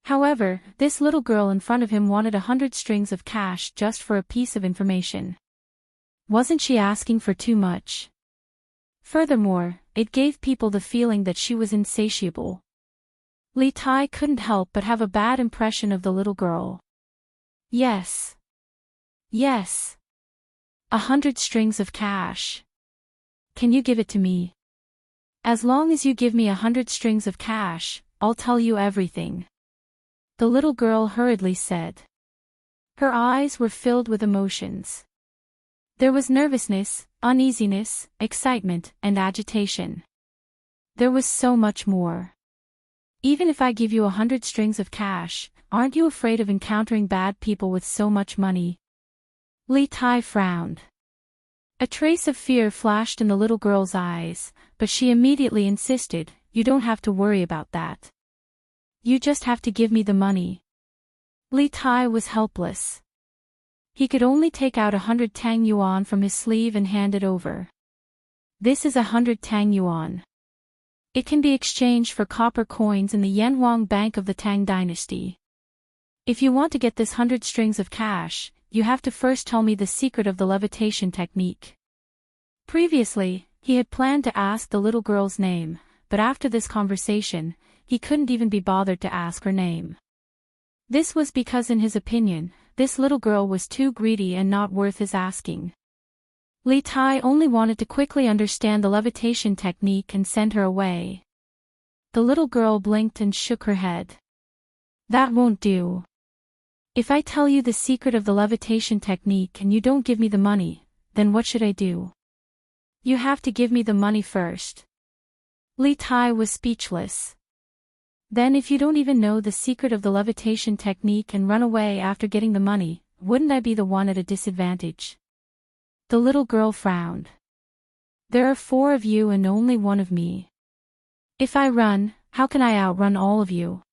However, this little girl in front of him wanted 100 strings of cash just for a piece of information. Wasn't she asking for too much? Furthermore, it gave people the feeling that she was insatiable. Li Tai couldn't help but have a bad impression of the little girl. Yes. Yes. 100 strings of cash. Can you give it to me? As long as you give me 100 strings of cash, I'll tell you everything. The little girl hurriedly said. Her eyes were filled with emotions. There was nervousness, uneasiness, excitement, and agitation. There was so much more. Even if I give you 100 strings of cash, aren't you afraid of encountering bad people with so much money? Li Tai frowned. A trace of fear flashed in the little girl's eyes, but she immediately insisted, "You don't have to worry about that. You just have to give me the money." Li Tai was helpless. He could only take out 100 Tang Yuan from his sleeve and hand it over. This is 100 Tang Yuan. It can be exchanged for copper coins in the Yanhuang Bank of the Tang Dynasty. If you want to get this 100 strings of cash, you have to first tell me the secret of the levitation technique. Previously, he had planned to ask the little girl's name, but after this conversation, he couldn't even be bothered to ask her name. This was because in his opinion, this little girl was too greedy and not worth his asking. Li Tai only wanted to quickly understand the levitation technique and send her away. The little girl blinked and shook her head. That won't do. If I tell you the secret of the levitation technique and you don't give me the money, then what should I do? You have to give me the money first. Li Tai was speechless. Then if you don't even know the secret of the levitation technique and run away after getting the money, wouldn't I be the one at a disadvantage? The little girl frowned. There are 4 of you and only 1 of me. If I run, how can I outrun all of you?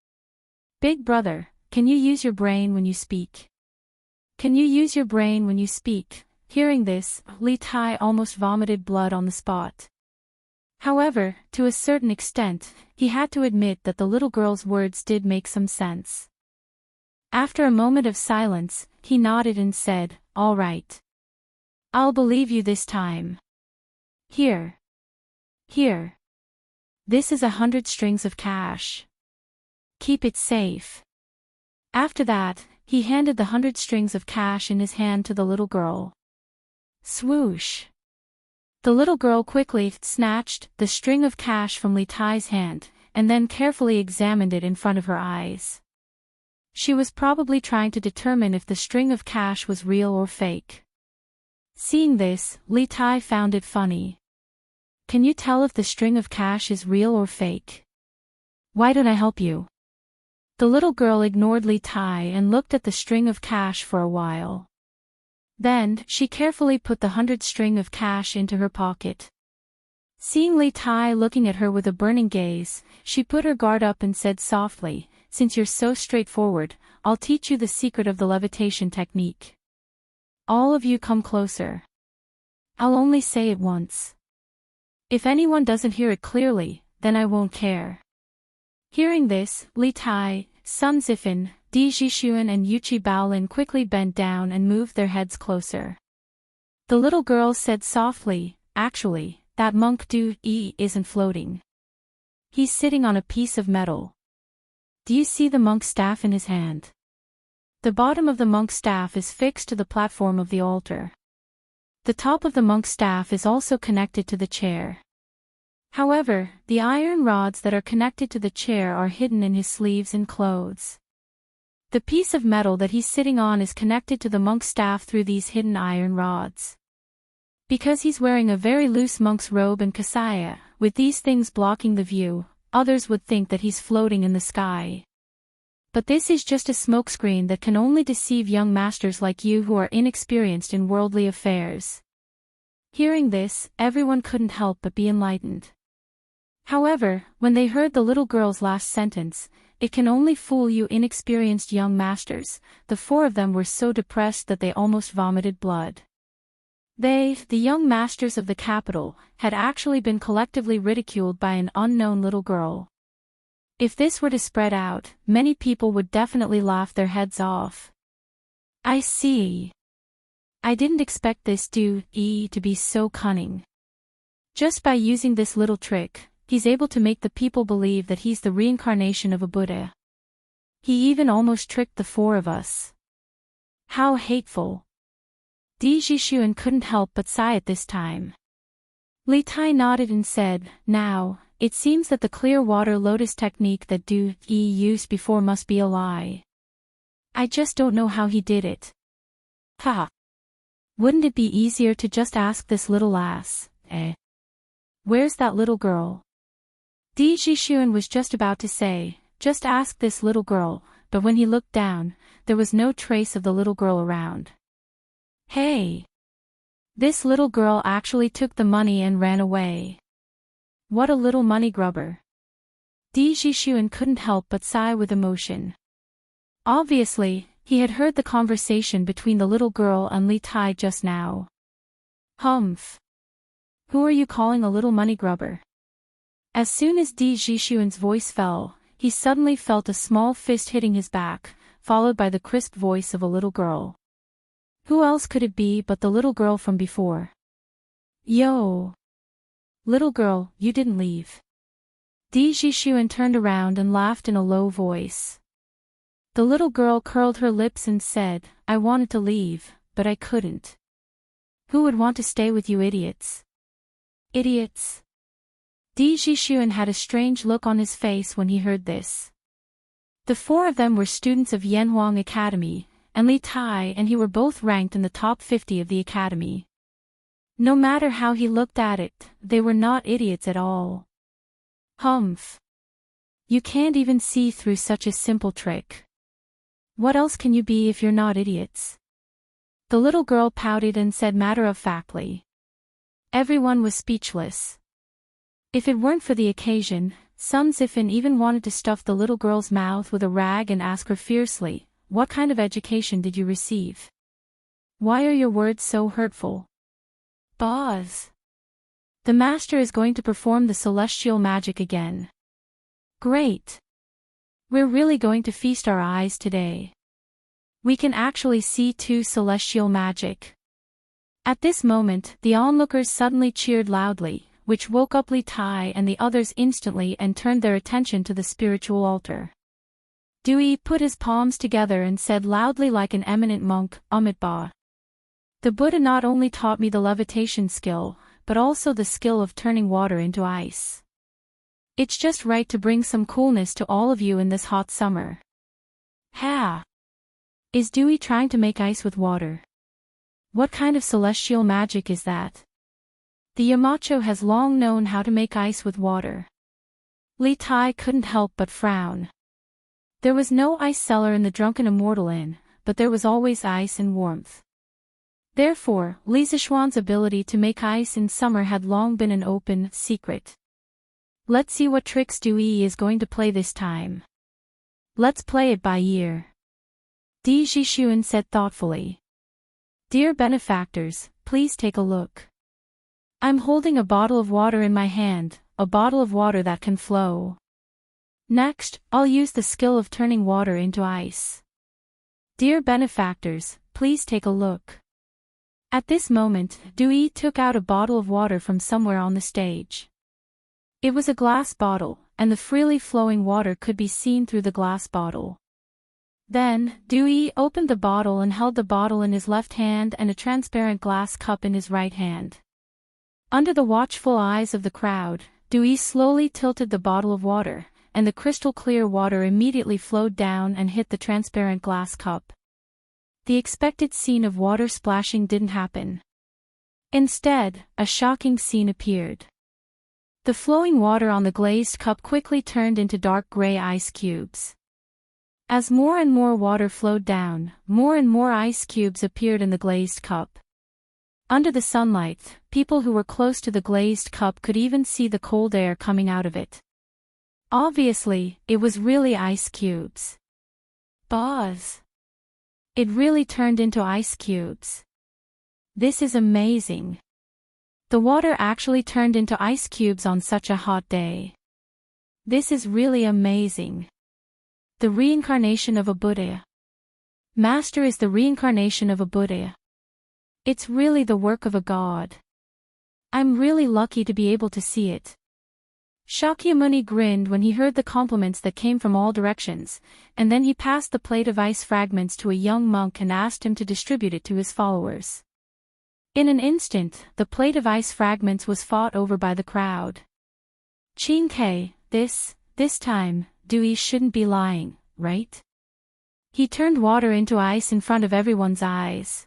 Big brother, can you use your brain when you speak? Can you use your brain when you speak? Hearing this, Li Tai almost vomited blood on the spot. However, to a certain extent, he had to admit that the little girl's words did make some sense. After a moment of silence, he nodded and said, "All right. I'll believe you this time. Here. Here. This is 100 strings of cash. Keep it safe." After that, he handed the 100 strings of cash in his hand to the little girl. Swoosh. The little girl quickly snatched the string of cash from Li Tai's hand, and then carefully examined it in front of her eyes. She was probably trying to determine if the string of cash was real or fake. Seeing this, Li Tai found it funny. "Can you tell if the string of cash is real or fake? Why don't I help you?" The little girl ignored Li Tai and looked at the string of cash for a while. Then, she carefully put the 100 string of cash into her pocket. Seeing Li Tai looking at her with a burning gaze, she put her guard up and said softly, "Since you're so straightforward, I'll teach you the secret of the levitation technique. All of you come closer. I'll only say it once. If anyone doesn't hear it clearly, then I won't care." Hearing this, Li Tai, Sun Zifan, Di Jixuan and Yuchi Baolin quickly bent down and moved their heads closer. The little girl said softly, "Actually, that monk Du Yi isn't floating. He's sitting on a piece of metal. Do you see the monk's staff in his hand? The bottom of the monk's staff is fixed to the platform of the altar. The top of the monk's staff is also connected to the chair. However, the iron rods that are connected to the chair are hidden in his sleeves and clothes. The piece of metal that he's sitting on is connected to the monk's staff through these hidden iron rods. Because he's wearing a very loose monk's robe and kasaya, with these things blocking the view, others would think that he's floating in the sky. But this is just a smokescreen that can only deceive young masters like you who are inexperienced in worldly affairs." Hearing this, everyone couldn't help but be enlightened. However, when they heard the little girl's last sentence, "It can only fool you inexperienced young masters," the four of them were so depressed that they almost vomited blood. They, the young masters of the capital, had actually been collectively ridiculed by an unknown little girl. If this were to spread out, many people would definitely laugh their heads off. "I see. I didn't expect this Du Yi to be so cunning. Just by using this little trick, he's able to make the people believe that he's the reincarnation of a Buddha. He even almost tricked the four of us. How hateful." Di Jixuan couldn't help but sigh at this time. Li Tai nodded and said, "Now, it seems that the clear water lotus technique that Du Yi used before must be a lie. I just don't know how he did it. Ha! Wouldn't it be easier to just ask this little lass, eh? Where's that little girl?" Di Jixuan was just about to say, "Just ask this little girl," but when he looked down, there was no trace of the little girl around. Hey! This little girl actually took the money and ran away. What a little money grubber. Di Jixuan couldn't help but sigh with emotion. Obviously, he had heard the conversation between the little girl and Li Tai just now. Humph. Who are you calling a little money grubber? As soon as Di Jixuan's voice fell, he suddenly felt a small fist hitting his back, followed by the crisp voice of a little girl. Who else could it be but the little girl from before? Yo! Little girl, you didn't leave. Di Jixuan turned around and laughed in a low voice. The little girl curled her lips and said, "I wanted to leave, but I couldn't. Who would want to stay with you idiots? Idiots?" Di Jixuan had a strange look on his face when he heard this. The four of them were students of Yanhuang Academy, and Li Tai and he were both ranked in the top 50 of the academy. No matter how he looked at it, they were not idiots at all. Humph. You can't even see through such a simple trick. What else can you be if you're not idiots? The little girl pouted and said matter-of-factly. Everyone was speechless. If it weren't for the occasion, Sun Zifan even wanted to stuff the little girl's mouth with a rag and ask her fiercely, "What kind of education did you receive? Why are your words so hurtful?" Boz. The master is going to perform the celestial magic again. Great! We're really going to feast our eyes today. We can actually see two celestial magic. At this moment, the onlookers suddenly cheered loudly, which woke up Li Tai and the others instantly and turned their attention to the spiritual altar. Dewey put his palms together and said loudly like an eminent monk, Amitabha. The Buddha not only taught me the levitation skill, but also the skill of turning water into ice. It's just right to bring some coolness to all of you in this hot summer. Ha! Is Dewey trying to make ice with water? What kind of celestial magic is that? The Yamacho has long known how to make ice with water. Li Tai couldn't help but frown. There was no ice cellar in the Drunken Immortal Inn, but there was always ice and warmth. Therefore, Li Zishuan's ability to make ice in summer had long been an open secret. Let's see what tricks Dewey is going to play this time. Let's play it by ear. Di Zhishuan said thoughtfully. Dear benefactors, please take a look. I'm holding a bottle of water in my hand, a bottle of water that can flow. Next, I'll use the skill of turning water into ice. Dear benefactors, please take a look. At this moment, Dewey took out a bottle of water from somewhere on the stage. It was a glass bottle, and the freely flowing water could be seen through the glass bottle. Then, Dewey opened the bottle and held the bottle in his left hand and a transparent glass cup in his right hand. Under the watchful eyes of the crowd, Dewey slowly tilted the bottle of water, and the crystal-clear water immediately flowed down and hit the transparent glass cup. The expected scene of water splashing didn't happen. Instead, a shocking scene appeared. The flowing water on the glazed cup quickly turned into dark gray ice cubes. As more and more water flowed down, more and more ice cubes appeared in the glazed cup. Under the sunlight, people who were close to the glazed cup could even see the cold air coming out of it. Obviously, it was really ice cubes. Buzz! It really turned into ice cubes. This is amazing. The water actually turned into ice cubes on such a hot day. This is really amazing. The reincarnation of a Buddha. Master is the reincarnation of a Buddha. It's really the work of a god. I'm really lucky to be able to see it. Shakyamuni grinned when he heard the compliments that came from all directions, and then he passed the plate of ice fragments to a young monk and asked him to distribute it to his followers. In an instant, the plate of ice fragments was fought over by the crowd. Chin-Kei, this time, Dewey shouldn't be lying, right? He turned water into ice in front of everyone's eyes.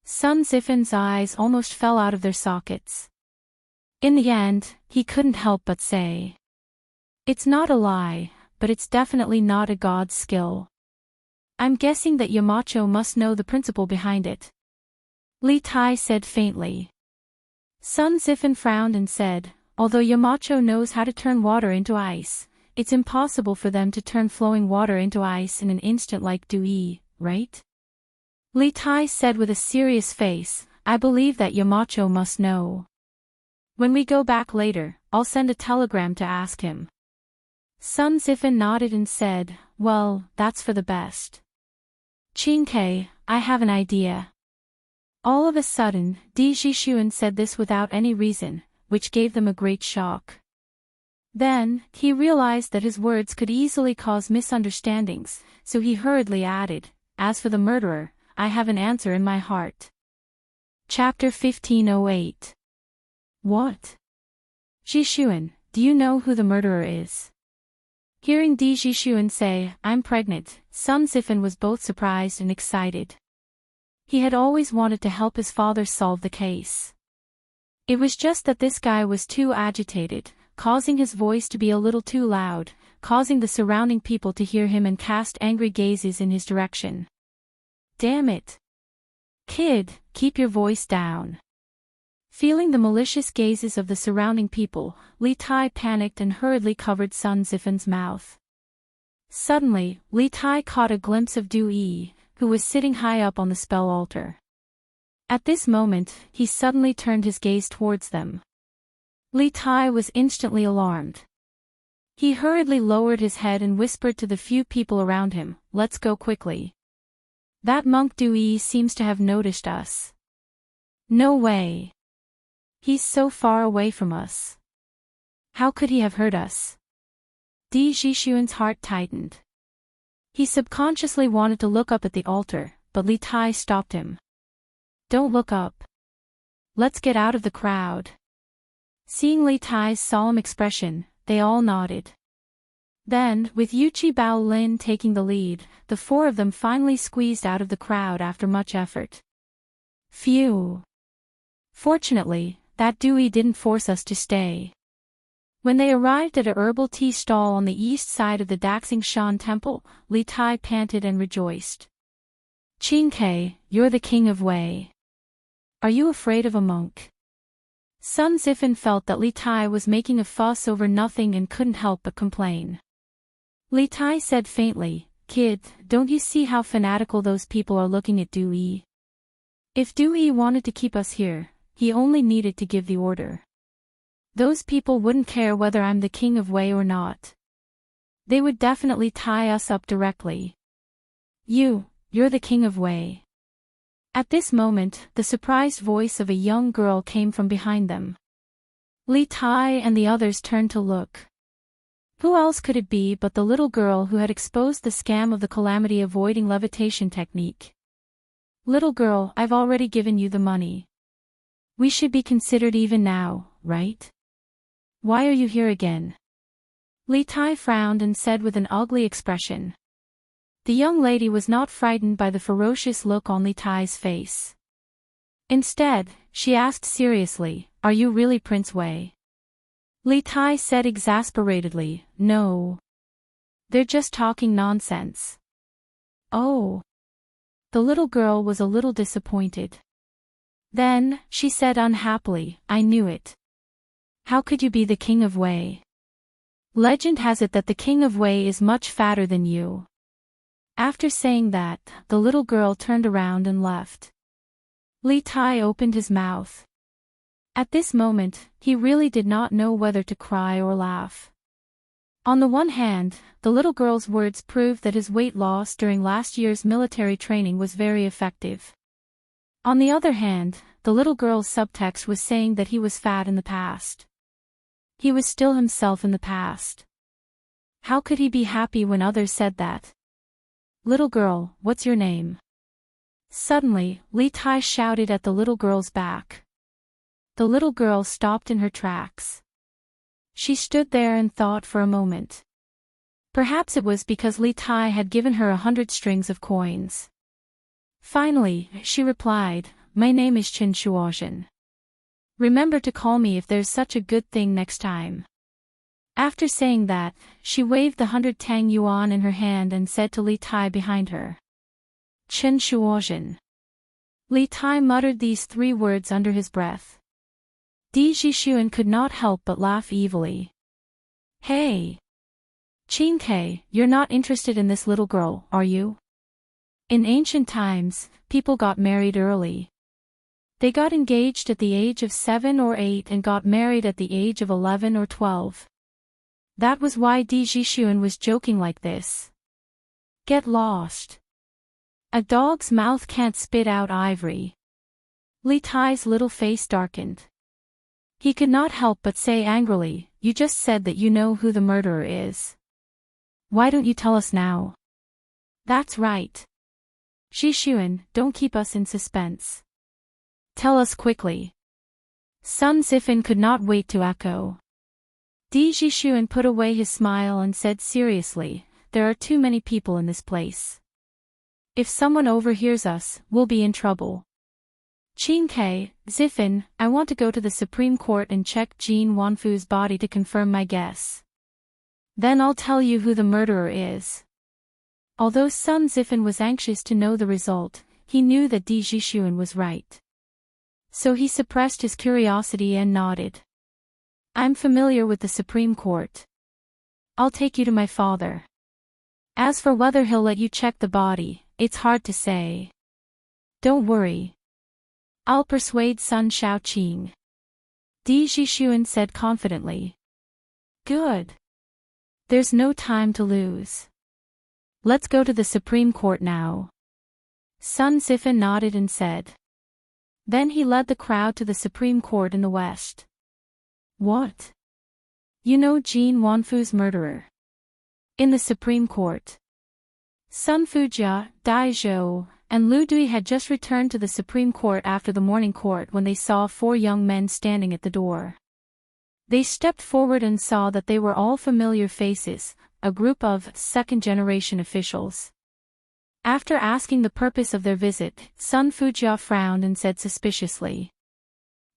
Sun Zifan's eyes almost fell out of their sockets. In the end, he couldn't help but say, "It's not a lie, but it's definitely not a god's skill. I'm guessing that Yamacho must know the principle behind it." Li Tai said faintly. Sun Zifan frowned and said, "Although Yamacho knows how to turn water into ice, it's impossible for them to turn flowing water into ice in an instant like Dewey, right?" Li Tai said with a serious face, "I believe that Yamacho must know. When we go back later, I'll send a telegram to ask him." Sun Zifan nodded and said, "Well, that's for the best. Chin-Kei, I have an idea." All of a sudden, Di Zhishuan said this without any reason, which gave them a great shock. Then, he realized that his words could easily cause misunderstandings, so he hurriedly added, "As for the murderer, I have an answer in my heart." Chapter 1508. What? Zhishuan, do you know who the murderer is? Hearing Di Zhishuan say, "I'm pregnant," Sun Zifan was both surprised and excited. He had always wanted to help his father solve the case. It was just that this guy was too agitated, causing his voice to be a little too loud, causing the surrounding people to hear him and cast angry gazes in his direction. "Damn it! Kid, keep your voice down." Feeling the malicious gazes of the surrounding people, Li Tai panicked and hurriedly covered Sun Zifan's mouth. Suddenly, Li Tai caught a glimpse of Dewey, who was sitting high up on the spell altar. At this moment, he suddenly turned his gaze towards them. Li Tai was instantly alarmed. He hurriedly lowered his head and whispered to the few people around him, "Let's go quickly. That monk Dewey seems to have noticed us." "No way. He's so far away from us. How could he have heard us?" Di Jixuan's heart tightened. He subconsciously wanted to look up at the altar, but Li Tai stopped him. "Don't look up. Let's get out of the crowd." Seeing Li Tai's solemn expression, they all nodded. Then, with Yuchi Bao Lin taking the lead, the four of them finally squeezed out of the crowd after much effort. Phew. Fortunately, that Dewey didn't force us to stay. When they arrived at a herbal tea stall on the east side of the Daxing Shan temple, Li Tai panted and rejoiced. "Qingke, you're the king of Wei. Are you afraid of a monk?" Sun Zifan felt that Li Tai was making a fuss over nothing and couldn't help but complain. Li Tai said faintly, "Kid, don't you see how fanatical those people are looking at Dewey? If Dewey wanted to keep us here, he only needed to give the order. Those people wouldn't care whether I'm the king of Wei or not. They would definitely tie us up directly. You're the king of Wei." At this moment, the surprised voice of a young girl came from behind them. Li Tai and the others turned to look. Who else could it be but the little girl who had exposed the scam of the calamity-avoiding levitation technique? "Little girl, I've already given you the money. We should be considered even now, right? Why are you here again?" Li Tai frowned and said with an ugly expression. The young lady was not frightened by the ferocious look on Li Tai's face. Instead, she asked seriously, "Are you really Prince Wei?" Li Tai said exasperatedly, "No. They're just talking nonsense." "Oh." The little girl was a little disappointed. Then, she said unhappily, "I knew it. How could you be the king of Wei? Legend has it that the king of Wei is much fatter than you." After saying that, the little girl turned around and left. Li Tai opened his mouth. At this moment, he really did not know whether to cry or laugh. On the one hand, the little girl's words proved that his weight loss during last year's military training was very effective. On the other hand, the little girl's subtext was saying that he was fat in the past. He was still himself in the past. How could he be happy when others said that? "Little girl, what's your name?" Suddenly, Li Tai shouted at the little girl's back. The little girl stopped in her tracks. She stood there and thought for a moment. Perhaps it was because Li Tai had given her 100 strings of coins. Finally, she replied, "My name is Chen Shuozhen. Remember to call me if there's such a good thing next time." After saying that, she waved the 100 Tang Yuan in her hand and said to Li Tai behind her, "Chen Shuozhen." Li Tai muttered these 3 words under his breath. Di Jixuan could not help but laugh evilly. "Hey! Qingke, you're not interested in this little girl, are you? In ancient times, people got married early. They got engaged at the age of 7 or 8 and got married at the age of 11 or 12. That was why Di Jixuan was joking like this. Get lost. A dog's mouth can't spit out ivory." Li Tai's little face darkened. He could not help but say angrily, "You just said that you know who the murderer is. Why don't you tell us now?" "That's right. Jixuan, don't keep us in suspense. Tell us quickly." Sun Zifan could not wait to echo. Di Jixuan put away his smile and said seriously, "There are too many people in this place. If someone overhears us, we'll be in trouble. Qingke, Zifan, I want to go to the Supreme Court and check Jin Wanfu's body to confirm my guess. Then I'll tell you who the murderer is." Although Sun Zifan was anxious to know the result, he knew that Di Jixuan was right. So he suppressed his curiosity and nodded. "I'm familiar with the Supreme Court. I'll take you to my father. As for whether he'll let you check the body, it's hard to say. Don't worry. I'll persuade Sun Shaoqing." Di Jixuan said confidently. Good. There's no time to lose. Let's go to the Supreme Court now. Sun Sifan nodded and said. Then he led the crowd to the Supreme Court in the west. What? You know Jin Wanfu's murderer? In the Supreme Court. Sun Fujia, Dai Zhou, and Lu Dui had just returned to the Supreme Court after the morning court when they saw 4 young men standing at the door. They stepped forward and saw that they were all familiar faces, a group of second-generation officials. After asking the purpose of their visit, Sun Fujia frowned and said suspiciously.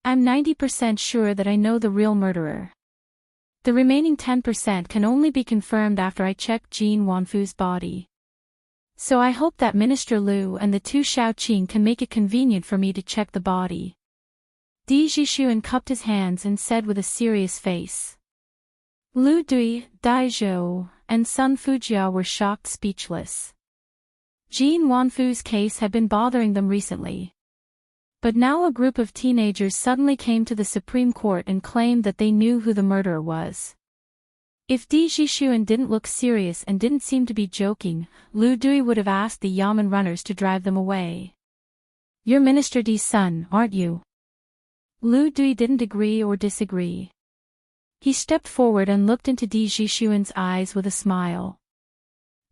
I'm 90% sure that I know the real murderer. The remaining 10% can only be confirmed after I check Jin Wanfu's body. So I hope that Minister Liu and the 2 Shaoqing can make it convenient for me to check the body. Di Jixuan cupped his hands and said with a serious face. Lu Dui, Dai Zhou, and Sun Fujia were shocked speechless. Jin Wanfu's case had been bothering them recently. But now a group of teenagers suddenly came to the Supreme Court and claimed that they knew who the murderer was. If Di Jixuan didn't look serious and didn't seem to be joking, Lu Dui would have asked the Yamen runners to drive them away. You're Minister Di's son, aren't you? Lu Dui didn't agree or disagree. He stepped forward and looked into Di Jixuan's eyes with a smile.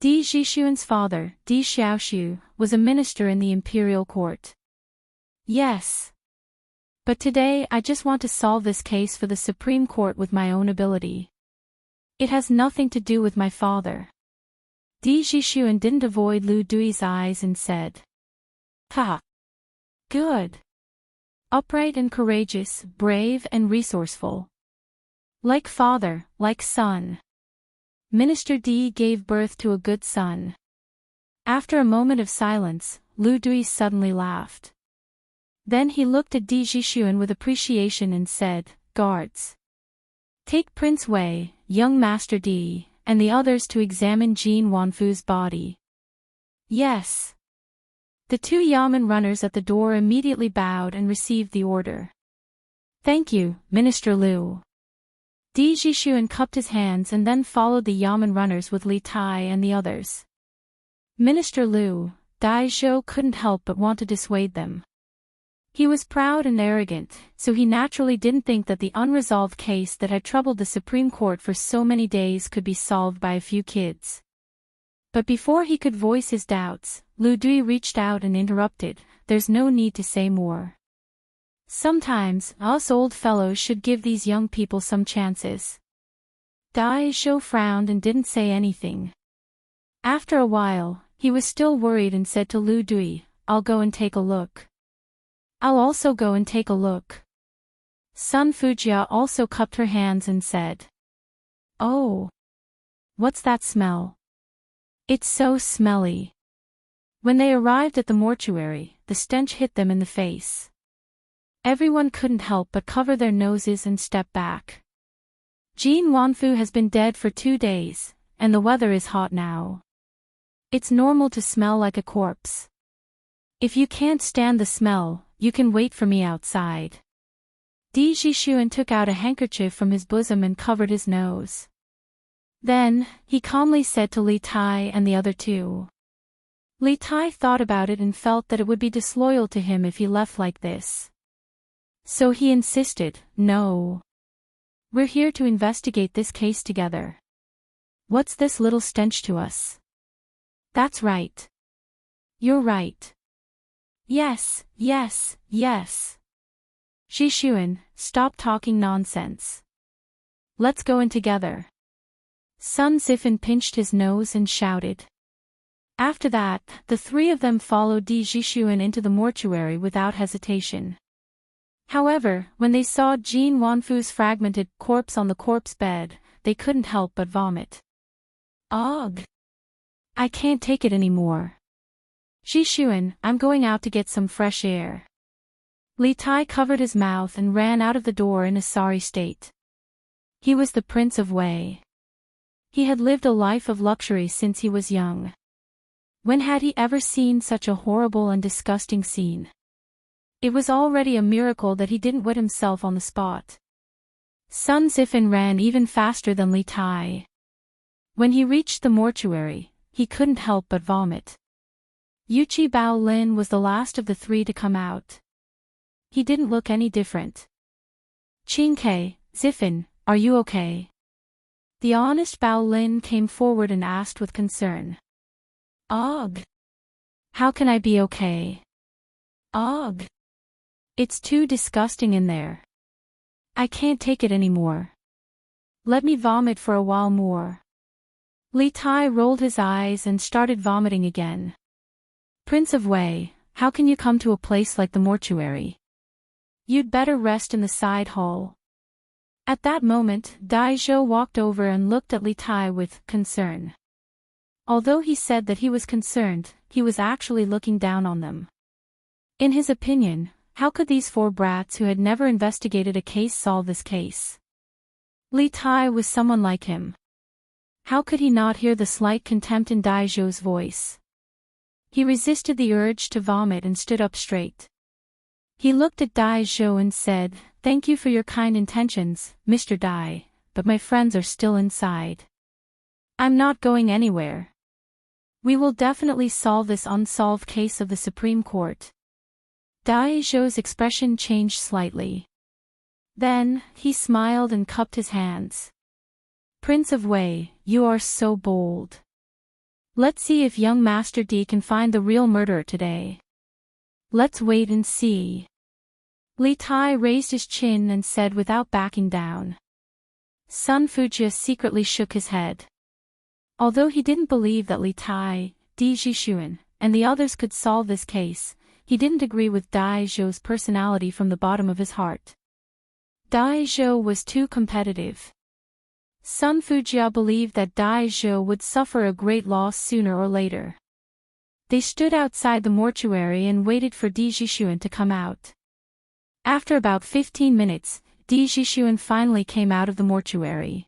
Di Jixuan's father, Di Xiaoxiu, was a minister in the imperial court. Yes. But today I just want to solve this case for the Supreme Court with my own ability. It has nothing to do with my father. Di Jixuan didn't avoid Lu Dui's eyes and said. Ha! Good. Upright and courageous, brave and resourceful. Like father, like son. Minister Di gave birth to a good son. After a moment of silence, Lu Dui suddenly laughed. Then he looked at Di Jixuan with appreciation and said, Guards. Take Prince Wei, young Master Di, and the others to examine Jin Wanfu's body. Yes. The 2 Yamen runners at the door immediately bowed and received the order. Thank you, Minister Liu. Di Jixuan cupped his hands and then followed the Yamen runners with Li Tai and the others. Minister Liu, Dai Zhou couldn't help but want to dissuade them. He was proud and arrogant, so he naturally didn't think that the unresolved case that had troubled the Supreme Court for so many days could be solved by a few kids. But before he could voice his doubts, Lu Dui reached out and interrupted, there's no need to say more. Sometimes, us old fellows should give these young people some chances. Dai Zhou frowned and didn't say anything. After a while, he was still worried and said to Lu Dui, I'll go and take a look. I'll also go and take a look. Sun Fujia also cupped her hands and said. Oh. What's that smell? It's so smelly. When they arrived at the mortuary, the stench hit them in the face. Everyone couldn't help but cover their noses and step back. Jin Wanfu has been dead for 2 days, and the weather is hot now. It's normal to smell like a corpse. If you can't stand the smell, you can wait for me outside. Di Jixuan took out a handkerchief from his bosom and covered his nose. Then, he calmly said to Li Tai and the other 2. Li Tai thought about it and felt that it would be disloyal to him if he left like this. So he insisted, no. We're here to investigate this case together. What's this little stench to us? That's right. You're right. Yes, yes, yes. Jixuan, stop talking nonsense. Let's go in together. Sun Sifan pinched his nose and shouted. After that, the 3 of them followed Di Jixuan into the mortuary without hesitation. However, when they saw Jin Wanfu's fragmented corpse on the corpse bed, they couldn't help but vomit. Ugh! I can't take it anymore. Jixuan, I'm going out to get some fresh air. Li Tai covered his mouth and ran out of the door in a sorry state. He was the Prince of Wei. He had lived a life of luxury since he was young. When had he ever seen such a horrible and disgusting scene? It was already a miracle that he didn't wet himself on the spot. Sun Zifan ran even faster than Li Tai. When he reached the mortuary, he couldn't help but vomit. Yuchi Bao Lin was the last of the three to come out. He didn't look any different. Qingke, Zifan, are you okay? The honest Bao Lin came forward and asked with concern. Ugh. How can I be okay? Ugh. It's too disgusting in there. I can't take it anymore. Let me vomit for a while more. Li Tai rolled his eyes and started vomiting again. Prince of Wei, how can you come to a place like the mortuary? You'd better rest in the side hall. At that moment, Dai Zhou walked over and looked at Li Tai with concern. Although he said that he was concerned, he was actually looking down on them. In his opinion, how could these four brats who had never investigated a case solve this case? Li Tai was someone like him. How could he not hear the slight contempt in Dai Zhou's voice? He resisted the urge to vomit and stood up straight. He looked at Dai Zhou and said, "Thank you for your kind intentions, Mr. Dai, but my friends are still inside. I'm not going anywhere. We will definitely solve this unsolved case of the Supreme Court." Dai Zhou's expression changed slightly. Then, he smiled and cupped his hands. Prince of Wei, you are so bold. Let's see if young Master D can find the real murderer today. Let's wait and see. Li Tai raised his chin and said without backing down. Sun Fujia secretly shook his head. Although he didn't believe that Li Tai, Di Jixuan, and the others could solve this case, he didn't agree with Dai Zhou's personality from the bottom of his heart. Dai Zhou was too competitive. Sun Fujia believed that Dai Zhou would suffer a great loss sooner or later. They stood outside the mortuary and waited for Di Jixuan to come out. After about 15 minutes, Di Jixuan finally came out of the mortuary.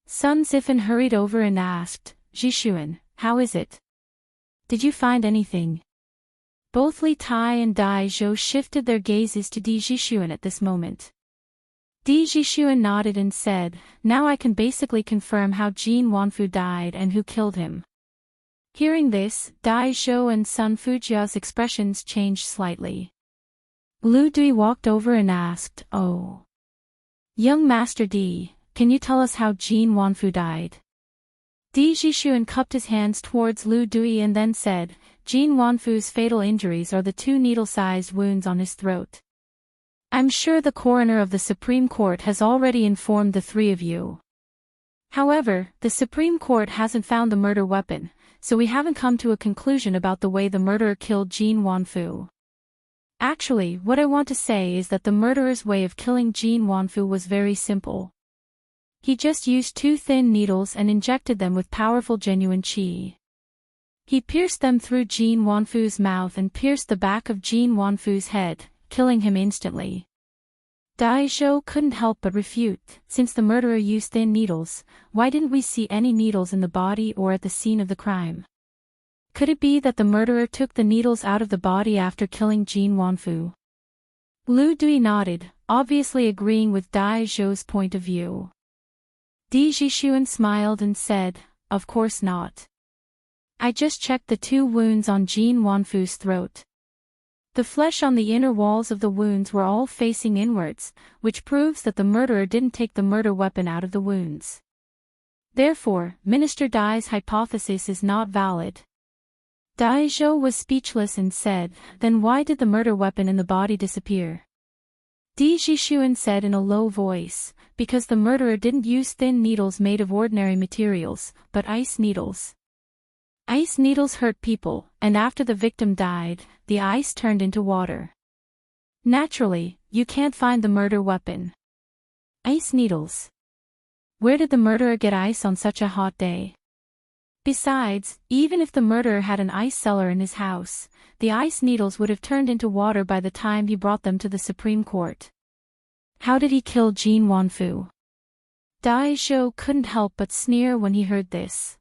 Sun Zifan hurried over and asked, Jixuan, how is it? Did you find anything? Both Li Tai and Dai Zhou shifted their gazes to Di Jixuan at this moment. Di Jixuan nodded and said, now I can basically confirm how Jin Wanfu died and who killed him. Hearing this, Dai Zhou and Sun Fujia's expressions changed slightly. Lu Dui walked over and asked, oh. Young Master Di, can you tell us how Jin Wanfu died? Di Jixuan cupped his hands towards Lu Dui and then said, Jin Wanfu's fatal injuries are the 2 needle-sized wounds on his throat. I'm sure the coroner of the Supreme Court has already informed the 3 of you. However, the Supreme Court hasn't found the murder weapon, so we haven't come to a conclusion about the way the murderer killed Jin Wanfu. Actually, what I want to say is that the murderer's way of killing Jin Wanfu was very simple. He just used 2 thin needles and injected them with powerful genuine qi. He pierced them through Jin Wanfu's mouth and pierced the back of Jin Wanfu's head, killing him instantly. Dai Zhou couldn't help but refute, since the murderer used thin needles, why didn't we see any needles in the body or at the scene of the crime? Could it be that the murderer took the needles out of the body after killing Jin Wanfu? Lu Dui nodded, obviously agreeing with Dai Zhou's point of view. Di Jixuan smiled and said, of course not. I just checked the 2 wounds on Jin Wanfu's throat. The flesh on the inner walls of the wounds were all facing inwards, which proves that the murderer didn't take the murder weapon out of the wounds. Therefore, Minister Dai's hypothesis is not valid. Dai Zhou was speechless and said, then why did the murder weapon in the body disappear? Di Jixuan said in a low voice, because the murderer didn't use thin needles made of ordinary materials, but ice needles. Ice needles hurt people, and after the victim died, the ice turned into water. Naturally, you can't find the murder weapon. Ice needles. Where did the murderer get ice on such a hot day? Besides, even if the murderer had an ice cellar in his house, the ice needles would have turned into water by the time he brought them to the Supreme Court. How did he kill Jin Wanfu? Dai Zhou couldn't help but sneer when he heard this.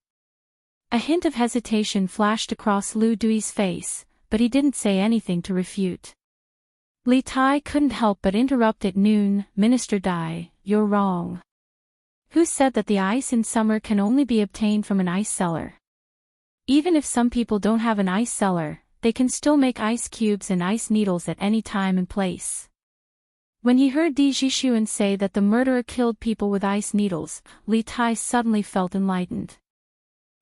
A hint of hesitation flashed across Lu Dui's face, but he didn't say anything to refute. Li Tai couldn't help but interrupt at noon, Minister Dai, you're wrong. Who said that the ice in summer can only be obtained from an ice cellar? Even if some people don't have an ice cellar, they can still make ice cubes and ice needles at any time and place. When he heard Di Jishuan say that the murderer killed people with ice needles, Li Tai suddenly felt enlightened.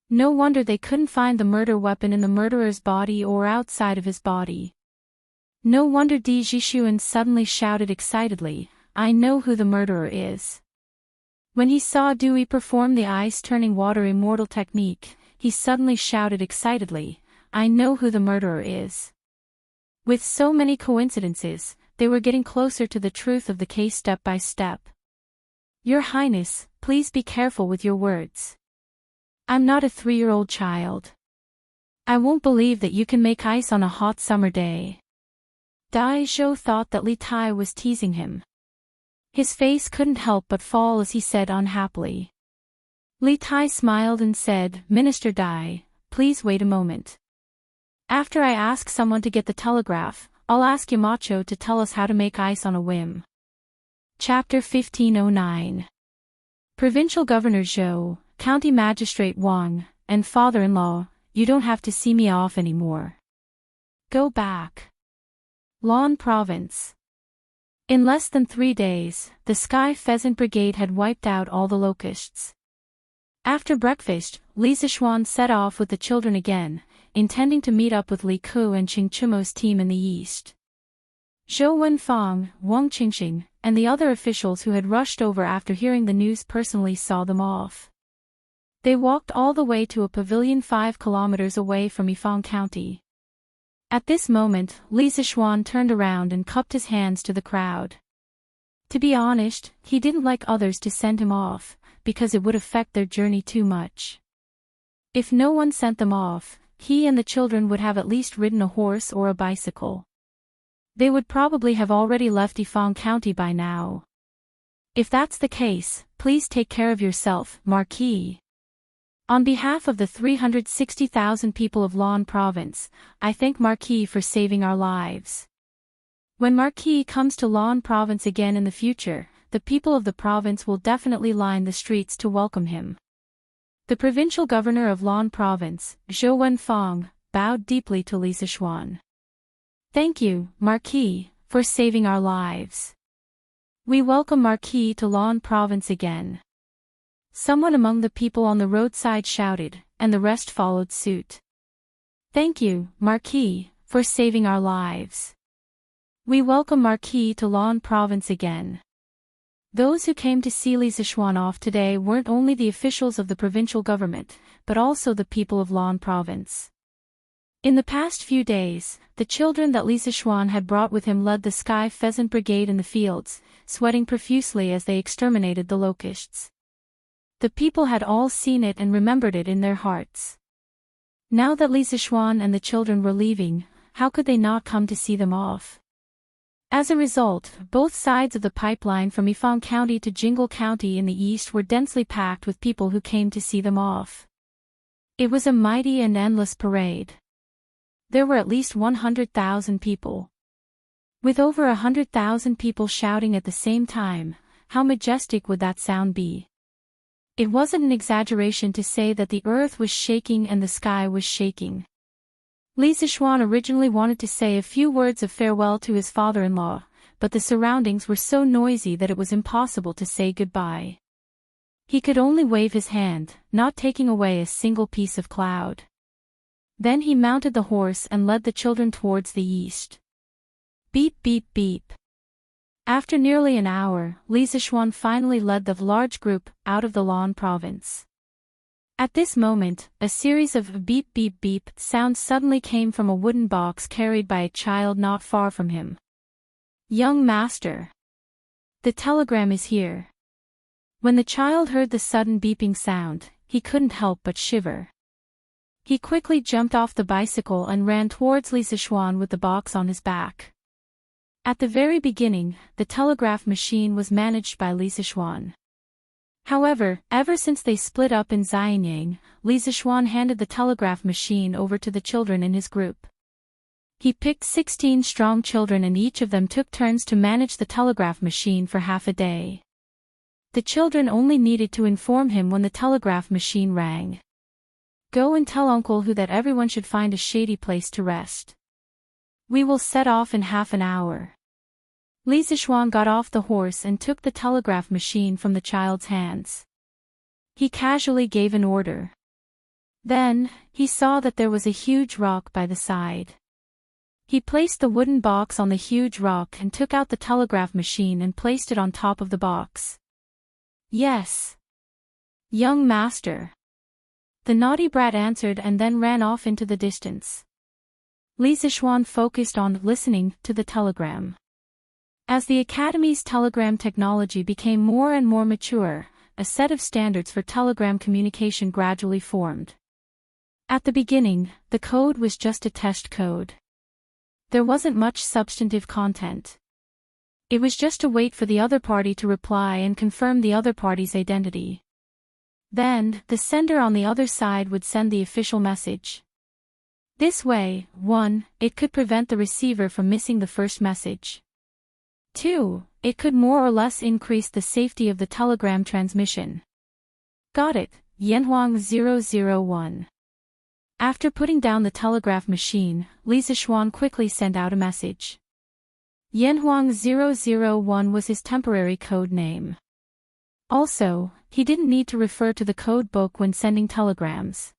No wonder they couldn't find the murder weapon in the murderer's body or outside of his body. No wonder Di Jishuan suddenly shouted excitedly, "I know who the murderer is." When he saw Dewey perform the ice-turning water immortal technique, he suddenly shouted excitedly, "I know who the murderer is." With so many coincidences, they were getting closer to the truth of the case step by step. "Your Highness, please be careful with your words. I'm not a 3-year-old child. I won't believe that you can make ice on a hot summer day." Dai Zhou thought that Li Tai was teasing him. His face couldn't help but fall as he said unhappily. Li Tai smiled and said, "Minister Dai, please wait a moment. After I ask someone to get the telegraph, I'll ask Yamacho to tell us how to make ice on a whim." Chapter 1509. Provincial Governor Zhou, County Magistrate Wang, and father-in-law, you don't have to see me off anymore. Go back. Lan Province. In less than 3 days, the Sky Pheasant Brigade had wiped out all the locusts. After breakfast, Li Zishuan set off with the children again, intending to meet up with Li Ku and Qing Chimo's team in the east. Zhou Wenfang, Wang Qingxing, and the other officials who had rushed over after hearing the news personally saw them off. They walked all the way to a pavilion 5 kilometers away from Yifang County. At this moment, Li Zishuan turned around and cupped his hands to the crowd. To be honest, he didn't like others to send him off, because it would affect their journey too much. If no one sent them off, he and the children would have at least ridden a horse or a bicycle. They would probably have already left Yifang County by now. If that's the case, please take care of yourself, Marquis. On behalf of the 360,000 people of Lan Province, I thank Marquis for saving our lives. When Marquis comes to Lan Province again in the future, the people of the province will definitely line the streets to welcome him. The provincial governor of Lan Province, Zhou Wenfang, bowed deeply to Li Zishuan. Thank you, Marquis, for saving our lives. We welcome Marquis to Lan Province again. Someone among the people on the roadside shouted, and the rest followed suit. Thank you, Marquis, for saving our lives. We welcome Marquis to Lan Province again. Those who came to see Li Zishuan off today weren't only the officials of the provincial government, but also the people of Lan Province. In the past few days, the children that Li Zishuan had brought with him led the Sky Pheasant Brigade in the fields, sweating profusely as they exterminated the locusts. The people had all seen it and remembered it in their hearts. Now that Li Zishuan and the children were leaving, how could they not come to see them off? As a result, both sides of the pipeline from Yifang County to Jingle County in the east were densely packed with people who came to see them off. It was a mighty and endless parade. There were at least 100,000 people. With over 100,000 people shouting at the same time, how majestic would that sound be? It wasn't an exaggeration to say that the earth was shaking and the sky was shaking. Li Zishuan originally wanted to say a few words of farewell to his father-in-law, but the surroundings were so noisy that it was impossible to say goodbye. He could only wave his hand, not taking away a single piece of cloud. Then he mounted the horse and led the children towards the east. Beep beep beep. After nearly an hour, Li Zishuan finally led the large group out of the Lan Province. At this moment, a series of beep beep beep sounds suddenly came from a wooden box carried by a child not far from him. Young master. The telegram is here. When the child heard the sudden beeping sound, he couldn't help but shiver. He quickly jumped off the bicycle and ran towards Li Zishuan with the box on his back. At the very beginning, the telegraph machine was managed by Li Zishuan. However, ever since they split up in Xianyang, Li Zishuan handed the telegraph machine over to the children in his group. He picked 16 strong children and each of them took turns to manage the telegraph machine for half a day. The children only needed to inform him when the telegraph machine rang. Go and tell Uncle Hu that everyone should find a shady place to rest. We will set off in half an hour. Li Zixuan got off the horse and took the telegraph machine from the child's hands. He casually gave an order. Then, he saw that there was a huge rock by the side. He placed the wooden box on the huge rock and took out the telegraph machine and placed it on top of the box. Yes. Young master. The naughty brat answered and then ran off into the distance. Li Zixuan focused on listening to the telegram. As the Academy's telegram technology became more and more mature, a set of standards for telegram communication gradually formed. At the beginning, the code was just a test code. There wasn't much substantive content. It was just to wait for the other party to reply and confirm the other party's identity. Then, the sender on the other side would send the official message. This way, 1, it could prevent the receiver from missing the first message. 2, it could more or less increase the safety of the telegram transmission. Got it, Yanhuang 001. After putting down the telegraph machine, Li Zixuan quickly sent out a message. Yanhuang 001 was his temporary code name. Also, he didn't need to refer to the code book when sending telegrams.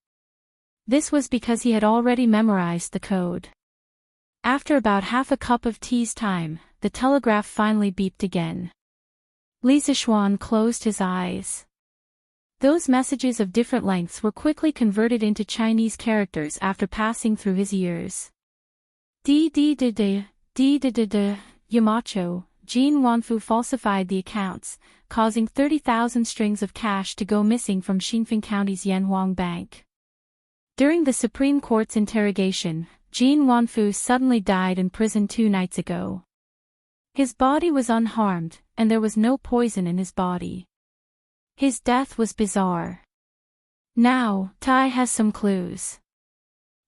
This was because he had already memorized the code. After about half a cup of tea's time, the telegraph finally beeped again. Li Zixuan closed his eyes. Those messages of different lengths were quickly converted into Chinese characters after passing through his ears. Yamacho, Jin Wanfu falsified the accounts, causing 30,000 strings of cash to go missing from Xinfeng County's Yanhuang Bank. During the Supreme Court's interrogation, Jin Wanfu suddenly died in prison 2 nights ago. His body was unharmed, and there was no poison in his body. His death was bizarre. Now, Tai has some clues.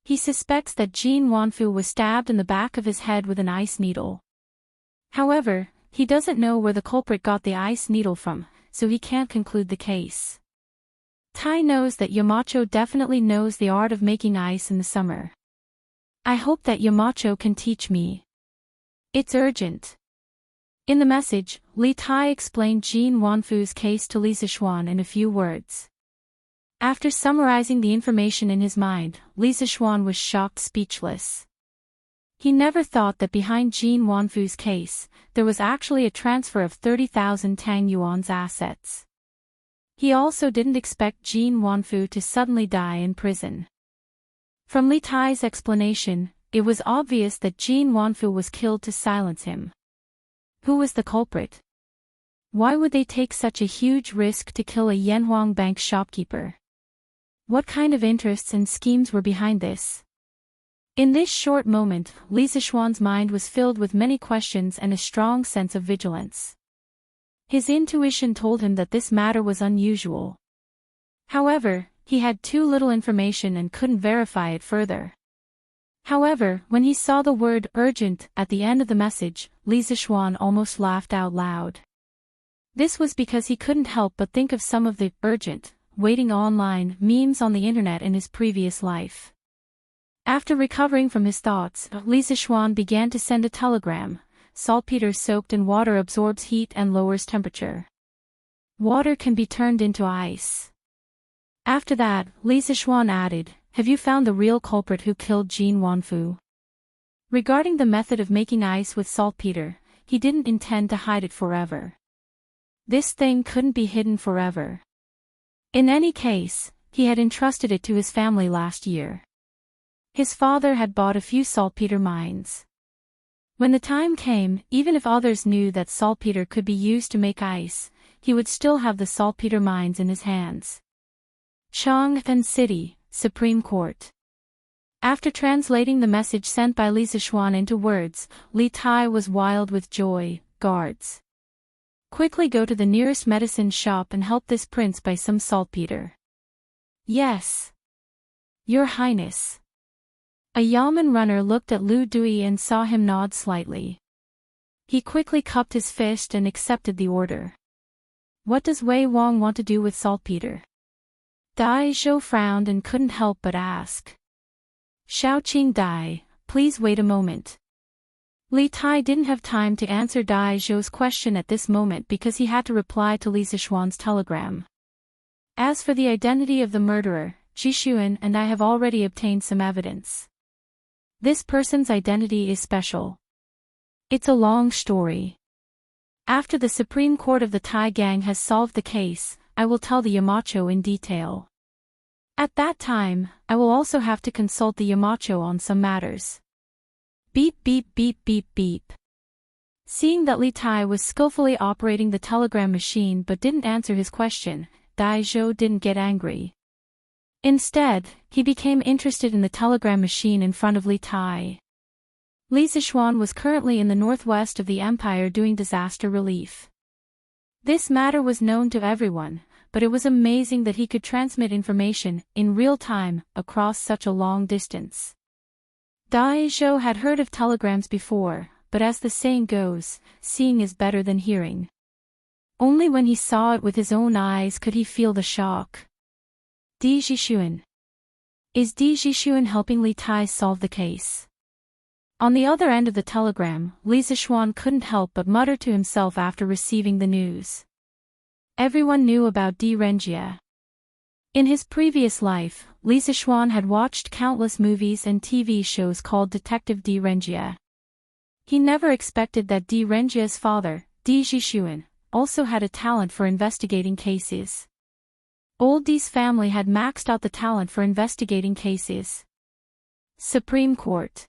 He suspects that Jin Wanfu was stabbed in the back of his head with an ice needle. However, he doesn't know where the culprit got the ice needle from, so he can't conclude the case. Tai knows that Yamacho definitely knows the art of making ice in the summer. I hope that Yamacho can teach me. It's urgent. In the message, Li Tai explained Jin Wanfu's case to Li Zixuan in a few words. After summarizing the information in his mind, Li Zixuan was shocked speechless. He never thought that behind Jin Wanfu's case, there was actually a transfer of 30,000 Tang Yuan's assets. He also didn't expect Jin Wanfu to suddenly die in prison. From Li Tai's explanation, it was obvious that Jin Wanfu was killed to silence him. Who was the culprit? Why would they take such a huge risk to kill a Yanhuang Bank shopkeeper? What kind of interests and schemes were behind this? In this short moment, Li Zixuan's mind was filled with many questions and a strong sense of vigilance. His intuition told him that this matter was unusual. However, he had too little information and couldn't verify it further. However, when he saw the word urgent at the end of the message, Li Zixuan almost laughed out loud. This was because he couldn't help but think of some of the urgent, waiting online memes on the internet in his previous life. After recovering from his thoughts, Li Zixuan began to send a telegram. Saltpeter soaked in water absorbs heat and lowers temperature. Water can be turned into ice. After that, Li Zixuan added, have you found the real culprit who killed Jin Wanfu? Regarding the method of making ice with saltpeter, he didn't intend to hide it forever. This thing couldn't be hidden forever. In any case, he had entrusted it to his family last year. His father had bought a few saltpeter mines. When the time came, even if others knew that saltpeter could be used to make ice, he would still have the saltpeter mines in his hands. Chang'an City, Supreme Court. After translating the message sent by Li Zixuan into words, Li Tai was wild with joy. Guards, quickly go to the nearest medicine shop and help this prince buy some saltpeter. Yes, Your Highness. A yeoman runner looked at Lu Dui and saw him nod slightly. He quickly cupped his fist and accepted the order. What does Wei Wang want to do with saltpeter? Dai Zhou frowned and couldn't help but ask. Xiaoqing Dai, please wait a moment. Li Tai didn't have time to answer Dai Zhou's question at this moment because he had to reply to Li Zixuan's telegram. As for the identity of the murderer, Jixuan and I have already obtained some evidence. This person's identity is special. It's a long story. After the Supreme Court of the Tai Gang has solved the case, I will tell the Yamacho in detail. At that time, I will also have to consult the Yamacho on some matters. Beep beep beep beep beep. Seeing that Li Tai was skillfully operating the telegram machine but didn't answer his question, Dai Zhou didn't get angry. Instead, he became interested in the telegram machine in front of Li Tai. Li Zixuan was currently in the northwest of the empire doing disaster relief. This matter was known to everyone, but it was amazing that he could transmit information, in real time, across such a long distance. Dai Zhou had heard of telegrams before, but as the saying goes, seeing is better than hearing. Only when he saw it with his own eyes could he feel the shock. Di Jixuan. Is Di Jixuan helping Li Tai solve the case? On the other end of the telegram, Li Zixuan couldn't help but mutter to himself after receiving the news. Everyone knew about Di Renjie. In his previous life, Li Zixuan had watched countless movies and TV shows called Detective Di Renjie. He never expected that Di Renjie's father, Di Jixuan, also had a talent for investigating cases. Old Di's family had maxed out the talent for investigating cases. Supreme Court.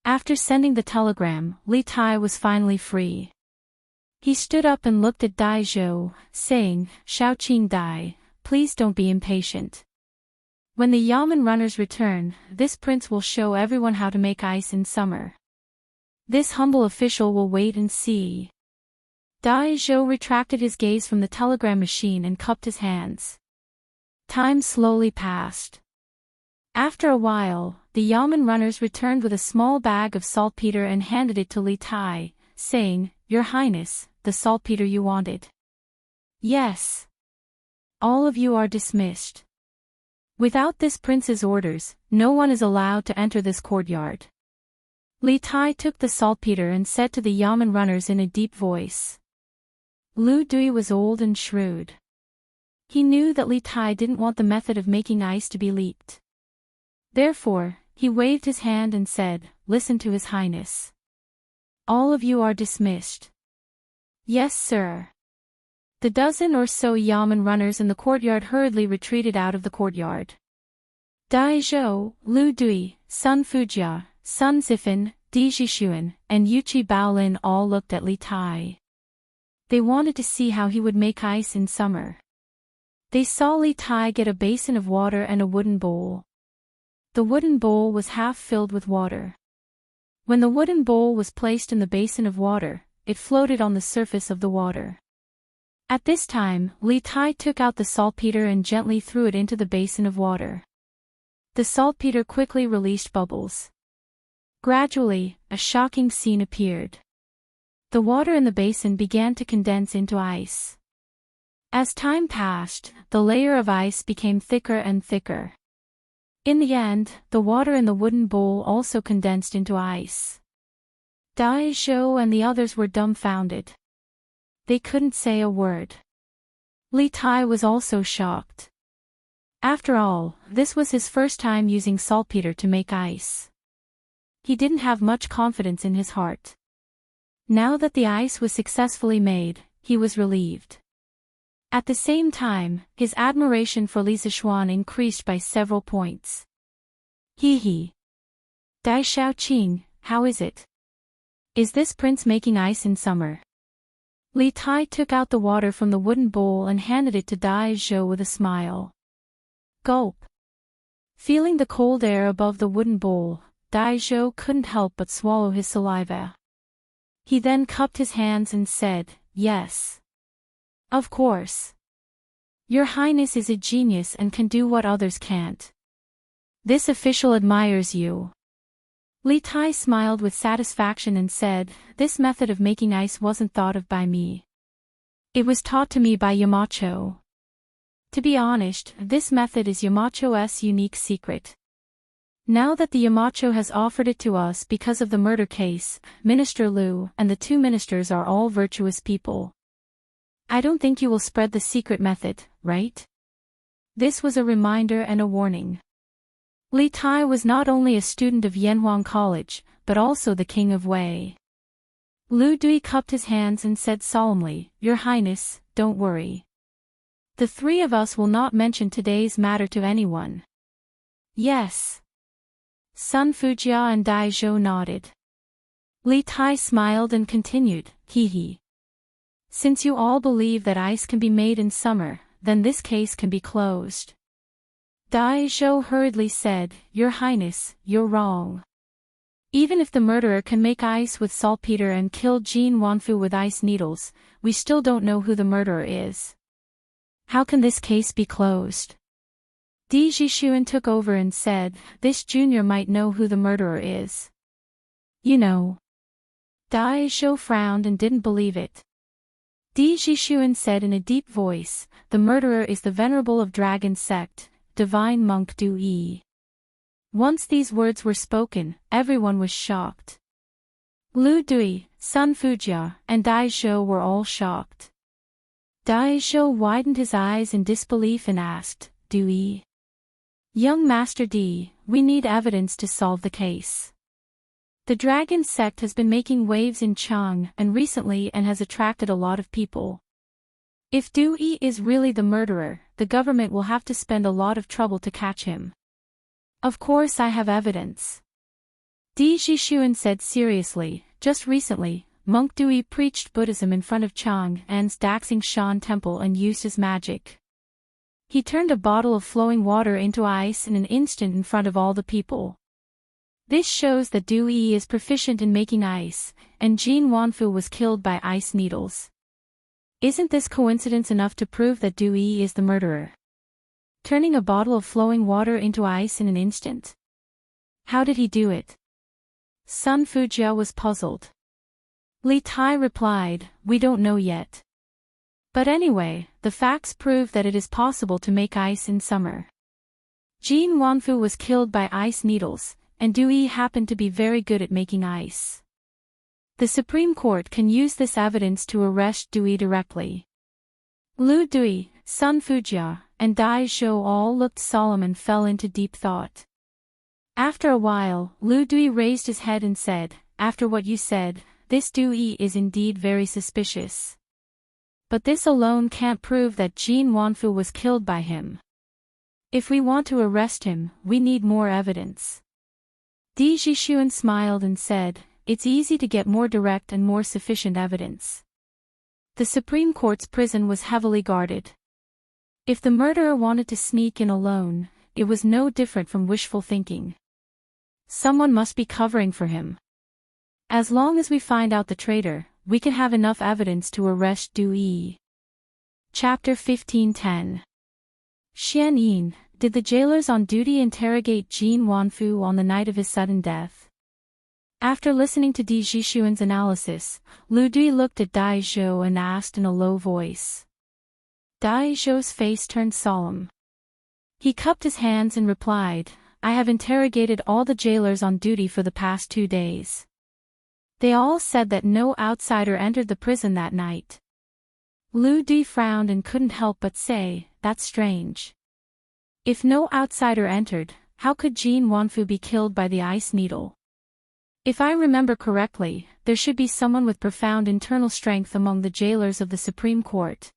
After sending the telegram, Li Tai was finally free. He stood up and looked at Dai Zhou, saying, Xiaoqing Dai, please don't be impatient. When the Yamen runners return, this prince will show everyone how to make ice in summer. This humble official will wait and see. Dai Zhou retracted his gaze from the telegram machine and cupped his hands. Time slowly passed. After a while, the Yamen runners returned with a small bag of saltpeter and handed it to Li Tai, saying, Your Highness, the saltpeter you wanted. Yes. All of you are dismissed. Without this prince's orders, no one is allowed to enter this courtyard. Li Tai took the saltpeter and said to the Yamen runners in a deep voice. Lu Dui was old and shrewd. He knew that Li Tai didn't want the method of making ice to be leaked. Therefore, he waved his hand and said, Listen to His Highness. All of you are dismissed. Yes, sir. The dozen or so Yamen runners in the courtyard hurriedly retreated out of the courtyard. Dai Zhou, Lu Dui, Sun Fujia, Sun Zifan, Di Jixuan, and Yuchi Baolin all looked at Li Tai. They wanted to see how he would make ice in summer. They saw Li Tai get a basin of water and a wooden bowl. The wooden bowl was half filled with water. When the wooden bowl was placed in the basin of water, it floated on the surface of the water. At this time, Li Tai took out the saltpeter and gently threw it into the basin of water. The saltpeter quickly released bubbles. Gradually, a shocking scene appeared. The water in the basin began to condense into ice. As time passed, the layer of ice became thicker and thicker. In the end, the water in the wooden bowl also condensed into ice. Dai Zhou and the others were dumbfounded. They couldn't say a word. Li Tai was also shocked. After all, this was his first time using saltpeter to make ice. He didn't have much confidence in his heart. Now that the ice was successfully made, he was relieved. At the same time, his admiration for Li Zixuan increased by several points. Hee. Dai Xiaoqing, how is it? Is this prince making ice in summer? Li Tai took out the water from the wooden bowl and handed it to Dai Zhou with a smile. Gulp. Feeling the cold air above the wooden bowl, Dai Zhou couldn't help but swallow his saliva. He then cupped his hands and said, Yes. Of course. Your Highness is a genius and can do what others can't. This official admires you. Li Tai smiled with satisfaction and said, This method of making ice wasn't thought of by me. It was taught to me by Yamacho. To be honest, this method is Yamacho's unique secret. Now that the Yamacho has offered it to us because of the murder case, Minister Liu and the two ministers are all virtuous people. I don't think you will spread the secret method, right? This was a reminder and a warning. Li Tai was not only a student of Yanhuang College, but also the king of Wei. Lu Dui cupped his hands and said solemnly, Your Highness, don't worry. The three of us will not mention today's matter to anyone. Yes. Sun Fujia and Dai Zhou nodded. Li Tai smiled and continued, Hee. Since you all believe that ice can be made in summer, then this case can be closed. Dai Zhou hurriedly said, Your Highness, you're wrong. Even if the murderer can make ice with saltpeter and kill Jin Wanfu with ice needles, we still don't know who the murderer is. How can this case be closed? Di Jixuan took over and said, This junior might know who the murderer is. You know. Dai Zhou frowned and didn't believe it. Di Jixuan said in a deep voice, The murderer is the venerable of Dragon Sect, Divine Monk Du Yi. Once these words were spoken, everyone was shocked. Lu Dui, Sun Fujia, and Dai Zhou were all shocked. Dai Zhou widened his eyes in disbelief and asked, Du Yi? Young Master Di, we need evidence to solve the case. The Dragon Sect has been making waves in Chang and recently and has attracted a lot of people. If Du Yi is really the murderer, the government will have to spend a lot of trouble to catch him. Of course I have evidence. Di Jixuan said seriously, just recently, Monk Dui preached Buddhism in front of Chang An's Daxing Shan temple and used his magic. He turned a bottle of flowing water into ice in an instant in front of all the people. This shows that Du Yi is proficient in making ice, and Jin Wanfu was killed by ice needles. Isn't this coincidence enough to prove that Du Yi is the murderer? Turning a bottle of flowing water into ice in an instant? How did he do it? Sun Fujia was puzzled. Li Tai replied, We don't know yet. But anyway, the facts prove that it is possible to make ice in summer. Jin Wanfu was killed by ice needles, and Du Yi happened to be very good at making ice. The Supreme Court can use this evidence to arrest Du Yi directly. Lu Dui, Sun Fujia, and Dai Zhou all looked solemn and fell into deep thought. After a while, Lu Dui raised his head and said, After what you said, this Du Yi is indeed very suspicious. But this alone can't prove that Jin Wanfu was killed by him. If we want to arrest him, we need more evidence. Di Jixuan smiled and said, It's easy to get more direct and more sufficient evidence. The Supreme Court's prison was heavily guarded. If the murderer wanted to sneak in alone, it was no different from wishful thinking. Someone must be covering for him. As long as we find out the traitor, we can have enough evidence to arrest Du Yi. Chapter 1510. Xian Yin, did the jailers on duty interrogate Jin Wanfu on the night of his sudden death? After listening to Di Jixuan's analysis, Lu Dui looked at Dai Zhou and asked in a low voice. Dai Zhou's face turned solemn. He cupped his hands and replied, I have interrogated all the jailers on duty for the past 2 days. They all said that no outsider entered the prison that night. Lu Dui frowned and couldn't help but say, That's strange. If no outsider entered, how could Jin Wanfu be killed by the ice needle? If I remember correctly, there should be someone with profound internal strength among the jailers of the Supreme Court.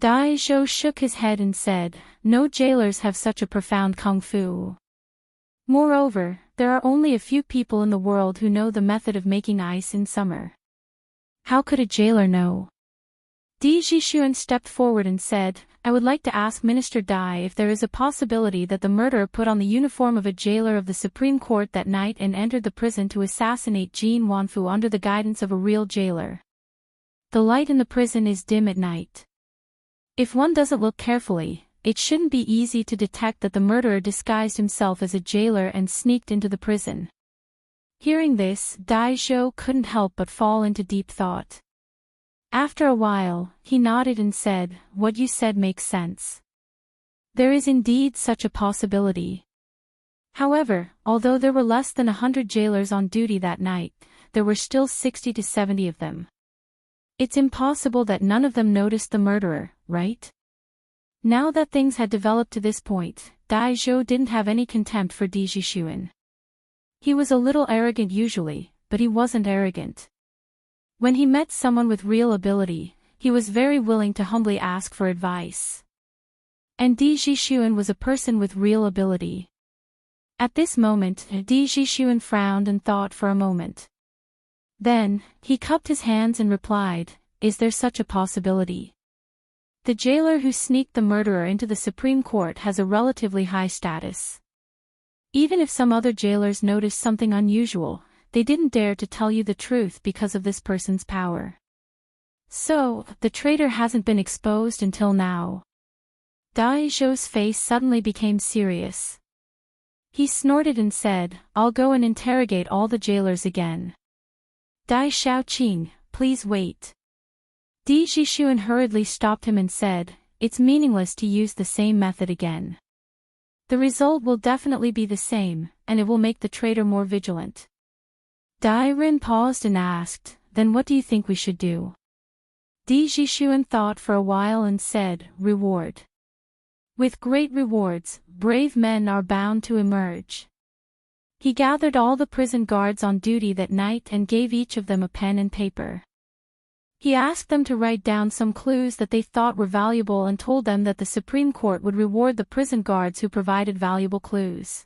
Dai Zhou shook his head and said, No jailers have such a profound kung fu. Moreover, there are only a few people in the world who know the method of making ice in summer. How could a jailer know? Di Jixuan stepped forward and said, I would like to ask Minister Dai if there is a possibility that the murderer put on the uniform of a jailer of the Supreme Court that night and entered the prison to assassinate Jin Wanfu under the guidance of a real jailer. The light in the prison is dim at night. If one doesn't look carefully, it shouldn't be easy to detect that the murderer disguised himself as a jailer and sneaked into the prison. Hearing this, Dai Zhou couldn't help but fall into deep thought. After a while, he nodded and said, "What you said makes sense. There is indeed such a possibility." However, although there were less than 100 jailers on duty that night, there were still 60 to 70 of them. It's impossible that none of them noticed the murderer, right? Now that things had developed to this point, Dai Zhou didn't have any contempt for Di Jixuan. He was a little arrogant usually, but he wasn't arrogant. When he met someone with real ability, he was very willing to humbly ask for advice. And Di Jixuan was a person with real ability. At this moment, Di Jixuan frowned and thought for a moment. Then, he cupped his hands and replied, "Is there such a possibility? The jailer who sneaked the murderer into the Supreme Court has a relatively high status. Even if some other jailers noticed something unusual, they didn't dare to tell you the truth because of this person's power. So, the traitor hasn't been exposed until now." Dai Zhou's face suddenly became serious. He snorted and said, "I'll go and interrogate all the jailers again." "Dai Xiaoqing, please wait." Di Jixuan hurriedly stopped him and said, "It's meaningless to use the same method again. The result will definitely be the same, and it will make the traitor more vigilant." Dai Ren paused and asked, "Then what do you think we should do?" Di Jixuan thought for a while and said, "Reward. With great rewards, brave men are bound to emerge." He gathered all the prison guards on duty that night and gave each of them a pen and paper. He asked them to write down some clues that they thought were valuable and told them that the Supreme Court would reward the prison guards who provided valuable clues.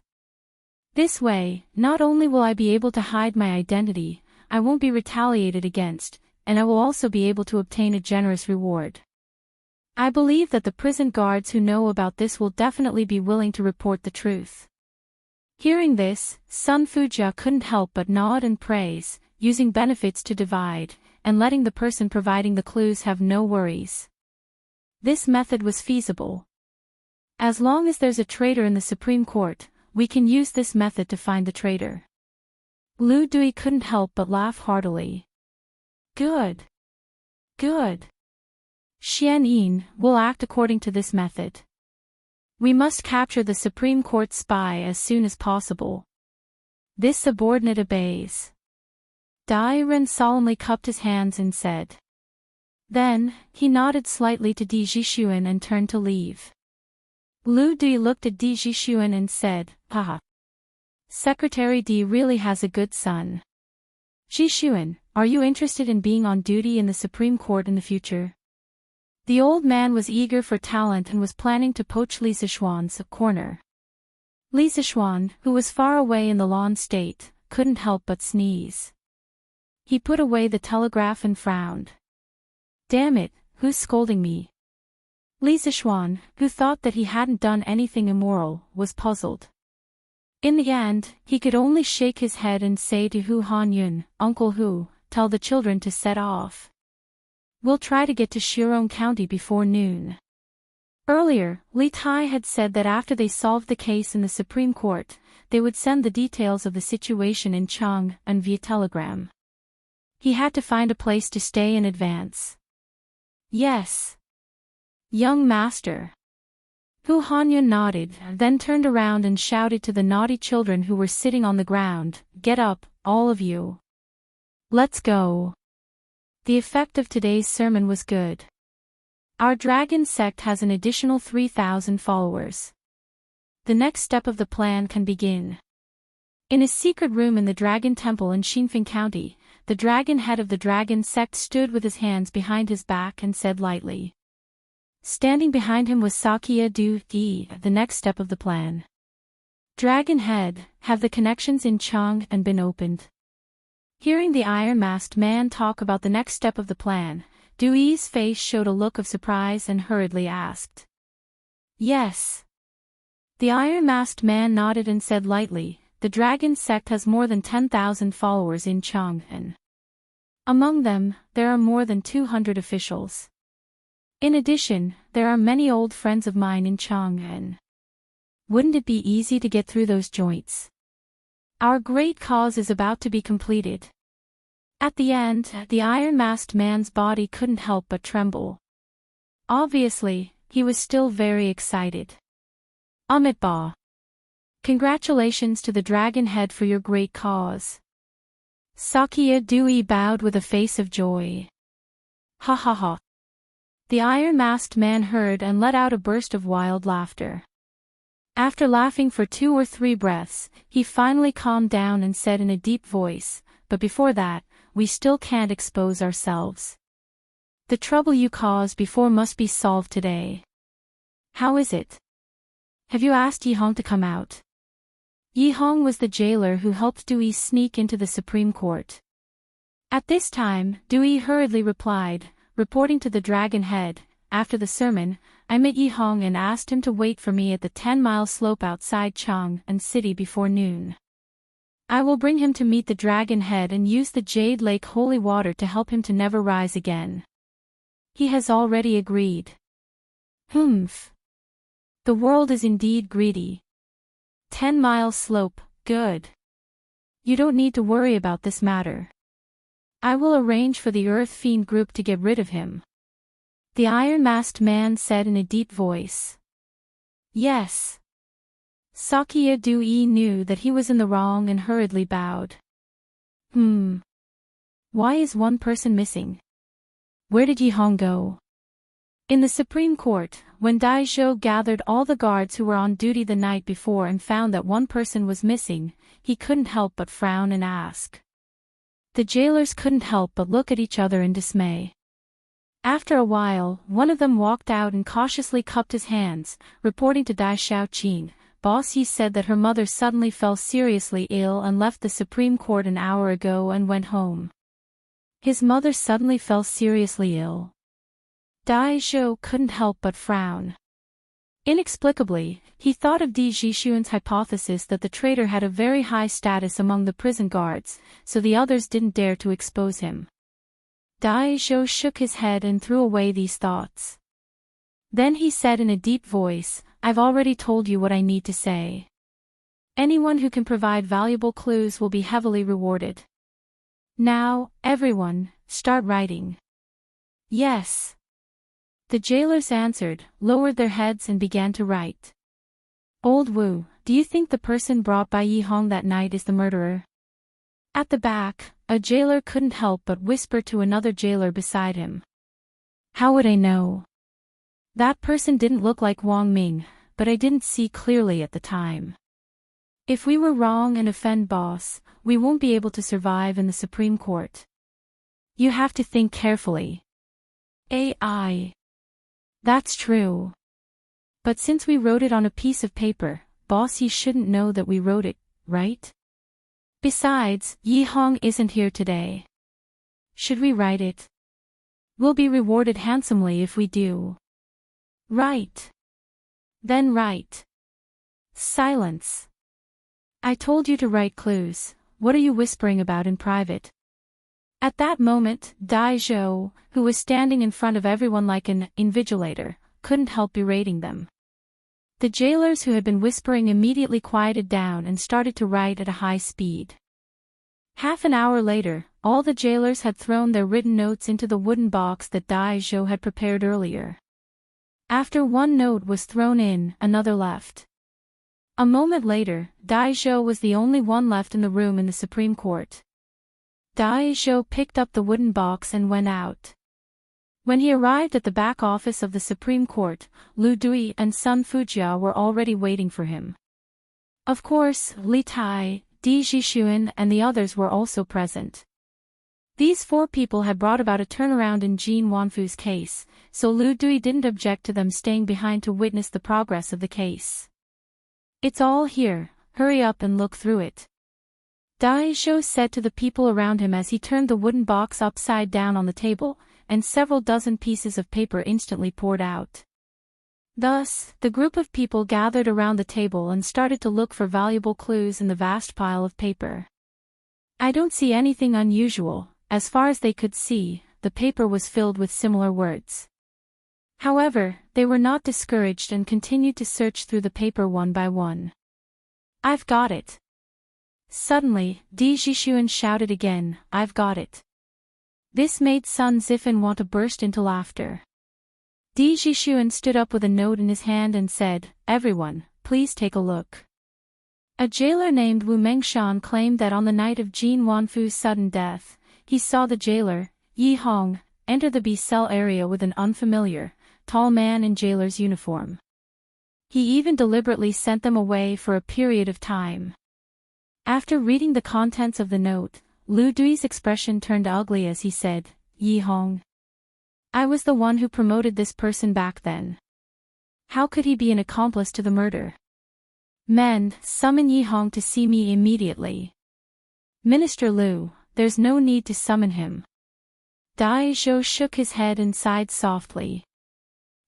This way, not only will I be able to hide my identity, I won't be retaliated against, and I will also be able to obtain a generous reward. I believe that the prison guards who know about this will definitely be willing to report the truth. Hearing this, Sun Fujia couldn't help but nod and praise, using benefits to divide, and letting the person providing the clues have no worries. This method was feasible. As long as there's a traitor in the Supreme Court, we can use this method to find the traitor. Lu Dui couldn't help but laugh heartily. Good. Good. Xian Yin will act according to this method. We must capture the Supreme Court spy as soon as possible. This subordinate obeys. Dai Ren solemnly cupped his hands and said. Then, he nodded slightly to Di Jixuan and turned to leave. Lu Dui looked at Di Jixuan and said, "Haha. Secretary Di really has a good son. Jixuan, are you interested in being on duty in the Supreme Court in the future?" The old man was eager for talent and was planning to poach Li Zixuan's corner. Li Zixuan, who was far away in the Lan state, couldn't help but sneeze. He put away the telegraph and frowned. "Damn it, who's scolding me?" Li Zixuan, who thought that he hadn't done anything immoral, was puzzled. In the end, he could only shake his head and say to Hu Hanyun, "Uncle Hu, tell the children to set off. We'll try to get to Shirong County before noon." Earlier, Li Tai had said that after they solved the case in the Supreme Court, they would send the details of the situation in Chang'an via telegram. He had to find a place to stay in advance. "Yes. Young master." Hu Hanyun nodded, then turned around and shouted to the naughty children who were sitting on the ground, "Get up, all of you. Let's go." The effect of today's sermon was good. Our dragon sect has an additional 3,000 followers. The next step of the plan can begin. In a secret room in the Dragon Temple in Xinfeng County, the dragon head of the dragon sect stood with his hands behind his back and said lightly. Standing behind him was Sakya Du Yi, the next step of the plan. Dragon head, have the connections in Chang'an been opened? Hearing the iron-masked man talk about the next step of the plan, Du Yi's face showed a look of surprise and hurriedly asked. Yes. The iron-masked man nodded and said lightly, the dragon sect has more than 10,000 followers in Chang'an. Among them, there are more than 200 officials. In addition, there are many old friends of mine in Chang'an. Wouldn't it be easy to get through those joints? Our great cause is about to be completed. At the end, the iron-masked man's body couldn't help but tremble. Obviously, he was still very excited. Ba. Congratulations to the dragon head for your great cause. Sakia Dewey bowed with a face of joy. Ha ha ha. The iron-masked man heard and let out a burst of wild laughter. After laughing for 2 or 3 breaths, he finally calmed down and said in a deep voice, "But before that, we still can't expose ourselves. The trouble you caused before must be solved today." "How is it? Have you asked Yi Hong to come out?" Yi Hong was the jailer who helped Dewey sneak into the Supreme Court. At this time, Dewey hurriedly replied, reporting to the dragon head, "After the sermon, I met Yi Hong and asked him to wait for me at the 10-mile slope outside Chang'an City before noon. I will bring him to meet the dragon head and use the Jade Lake holy water to help him to never rise again. He has already agreed." Humph. The world is indeed greedy. 10-mile slope, good. You don't need to worry about this matter. I will arrange for the Earth Fiend group to get rid of him. The iron-masked man said in a deep voice. Yes. Sakia Dewey knew that he was in the wrong and hurriedly bowed. Why is one person missing? Where did Yi Hong go? In the Supreme Court, when Dai Zhou gathered all the guards who were on duty the night before and found that one person was missing, he couldn't help but frown and ask. The jailers couldn't help but look at each other in dismay. After a while, one of them walked out and cautiously cupped his hands, reporting to Dai Xiaoqing. Boss Yi said that her mother suddenly fell seriously ill and left the Supreme Court an hour ago and went home. His mother suddenly fell seriously ill. Dai Zhou couldn't help but frown. Inexplicably, he thought of Di Zhishuan's hypothesis that the traitor had a very high status among the prison guards, so the others didn't dare to expose him. Dai Zhou shook his head and threw away these thoughts. Then he said in a deep voice, "I've already told you what I need to say. Anyone who can provide valuable clues will be heavily rewarded. Now, everyone, start writing." Yes. The jailers answered, lowered their heads and began to write. "Old Wu, do you think the person brought by Yi Hong that night is the murderer?" At the back, a jailer couldn't help but whisper to another jailer beside him. "How would I know? That person didn't look like Wang Ming, but I didn't see clearly at the time. If we were wrong and offend boss, we won't be able to survive in the Supreme Court. You have to think carefully." AI. That's true. But since we wrote it on a piece of paper, boss, he shouldn't know that we wrote it, right? Besides, Yi Hong isn't here today. Should we write it? We'll be rewarded handsomely if we do. Right. Then write. Silence. I told you to write clues. What are you whispering about in private? At that moment, Dai Zhou, who was standing in front of everyone like an invigilator, couldn't help berating them. The jailers who had been whispering immediately quieted down and started to write at a high speed. Half an hour later, all the jailers had thrown their written notes into the wooden box that Dai Zhou had prepared earlier. After one note was thrown in, another left. A moment later, Dai Zhou was the only one left in the room in the Supreme Court. Dai Zhou picked up the wooden box and went out. When he arrived at the back office of the Supreme Court, Lu Dui and Sun Fujia were already waiting for him. Of course, Li Tai, Di Zhishuan and the others were also present. These 4 people had brought about a turnaround in Jin Wanfu's case, so Lu Dui didn't object to them staying behind to witness the progress of the case. "It's all here, hurry up and look through it," Dai Zhou said to the people around him as he turned the wooden box upside down on the table, and several dozen pieces of paper instantly poured out. Thus, the group of people gathered around the table and started to look for valuable clues in the vast pile of paper. I don't see anything unusual. As far as they could see, the paper was filled with similar words. However, they were not discouraged and continued to search through the paper one by one. "I've got it." Suddenly, Di Zhishuan shouted again, "I've got it." This made Sun Zifan want to burst into laughter. Di Jishuan stood up with a note in his hand and said, "Everyone, please take a look." A jailer named Wu Mengshan claimed that on the night of Jin Wanfu's sudden death, he saw the jailer, Yi Hong, enter the B cell area with an unfamiliar, tall man in jailer's uniform. He even deliberately sent them away for a period of time. After reading the contents of the note, Lu Dui's expression turned ugly as he said, "Yi Hong. I was the one who promoted this person back then. How could he be an accomplice to the murder? Men, summon Yi Hong to see me immediately." "Minister Lu, there's no need to summon him." Dai Zhou shook his head and sighed softly.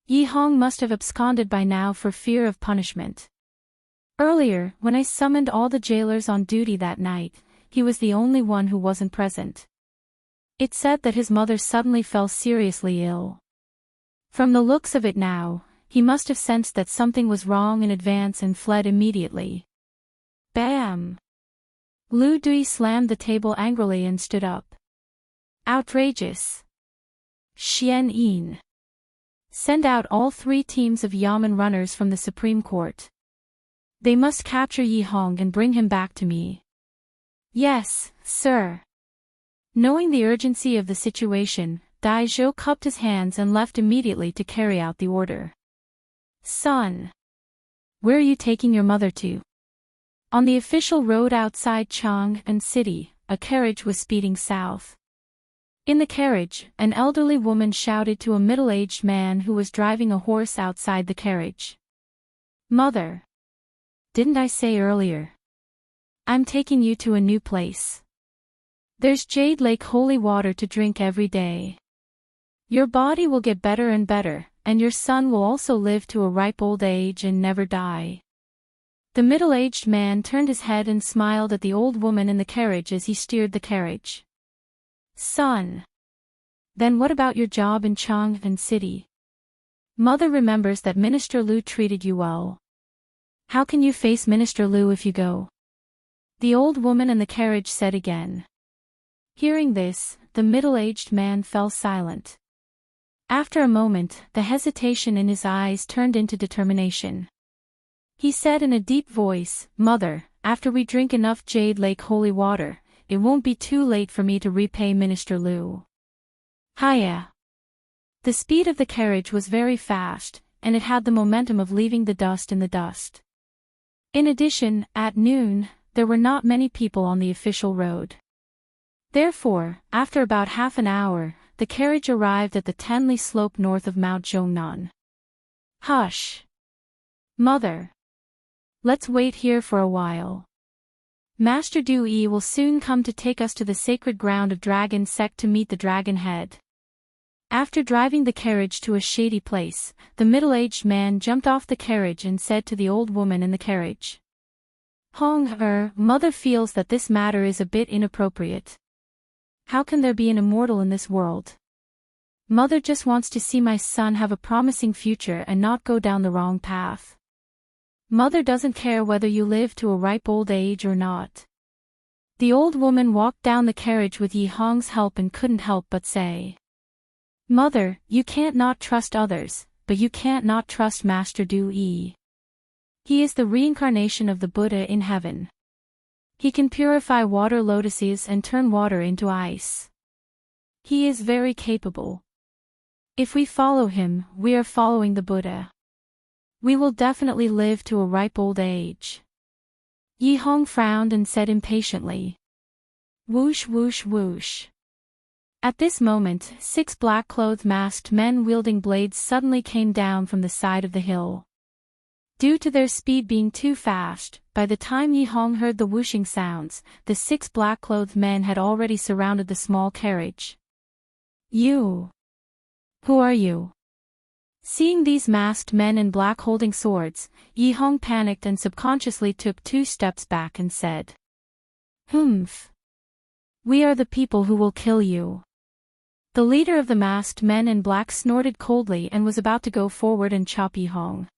Yi Hong must have absconded by now for fear of punishment. Earlier, when I summoned all the jailers on duty that night, he was the only one who wasn't present. It said that his mother suddenly fell seriously ill. From the looks of it now, he must have sensed that something was wrong in advance and fled immediately. Bam! Lu Dui slammed the table angrily and stood up. "Outrageous! Xian Yin. Send out all 3 teams of Yamen runners from the Supreme Court. They must capture Yi Hong and bring him back to me." "Yes, sir." Knowing the urgency of the situation, Dai Zhou cupped his hands and left immediately to carry out the order. "Son. Where are you taking your mother to?" On the official road outside Chang'an City, a carriage was speeding south. In the carriage, an elderly woman shouted to a middle-aged man who was driving a horse outside the carriage. "Mother. Didn't I say earlier? I'm taking you to a new place. There's Jade Lake holy water to drink every day. Your body will get better and better, and your son will also live to a ripe old age and never die." The middle-aged man turned his head and smiled at the old woman in the carriage as he steered the carriage. "Son. Then what about your job in Chang'an City? Mother remembers that Minister Lu treated you well. How can you face Minister Lu if you go?" the old woman in the carriage said again. Hearing this, the middle-aged man fell silent. After a moment, the hesitation in his eyes turned into determination. He said in a deep voice, "Mother, after we drink enough Jade Lake holy water, it won't be too late for me to repay Minister Lu." Hiya! The speed of the carriage was very fast, and it had the momentum of leaving the dust in the dust. In addition, at noon, there were not many people on the official road. Therefore, after about half an hour, the carriage arrived at the Tenli slope north of Mount Zhongnan. "Hush! Mother. Let's wait here for a while. Master Du Yi will soon come to take us to the sacred ground of Dragon Sect to meet the dragon head." After driving the carriage to a shady place, the middle-aged man jumped off the carriage and said to the old woman in the carriage, Mother feels that this matter is a bit inappropriate. How can there be an immortal in this world? Mother just wants to see my son have a promising future and not go down the wrong path. Mother doesn't care whether you live to a ripe old age or not." The old woman walked down the carriage with Yi Hong's help and couldn't help but say, "Mother, you can't not trust others, but you can't not trust Master Du Yi. He is the reincarnation of the Buddha in heaven. He can purify water lotuses and turn water into ice. He is very capable. If we follow him, we are following the Buddha. We will definitely live to a ripe old age." Yi Hong frowned and said impatiently, "Whoosh whoosh whoosh." At this moment, 6 black-clothed masked men wielding blades suddenly came down from the side of the hill. Due to their speed being too fast, by the time Yi Hong heard the whooshing sounds, the 6 black-clothed men had already surrounded the small carriage. "You? Who are you?" Seeing these masked men in black holding swords, Yi Hong panicked and subconsciously took 2 steps back and said, "Humph. We are the people who will kill you." The leader of the masked men in black snorted coldly and was about to go forward and chop Yi Hong.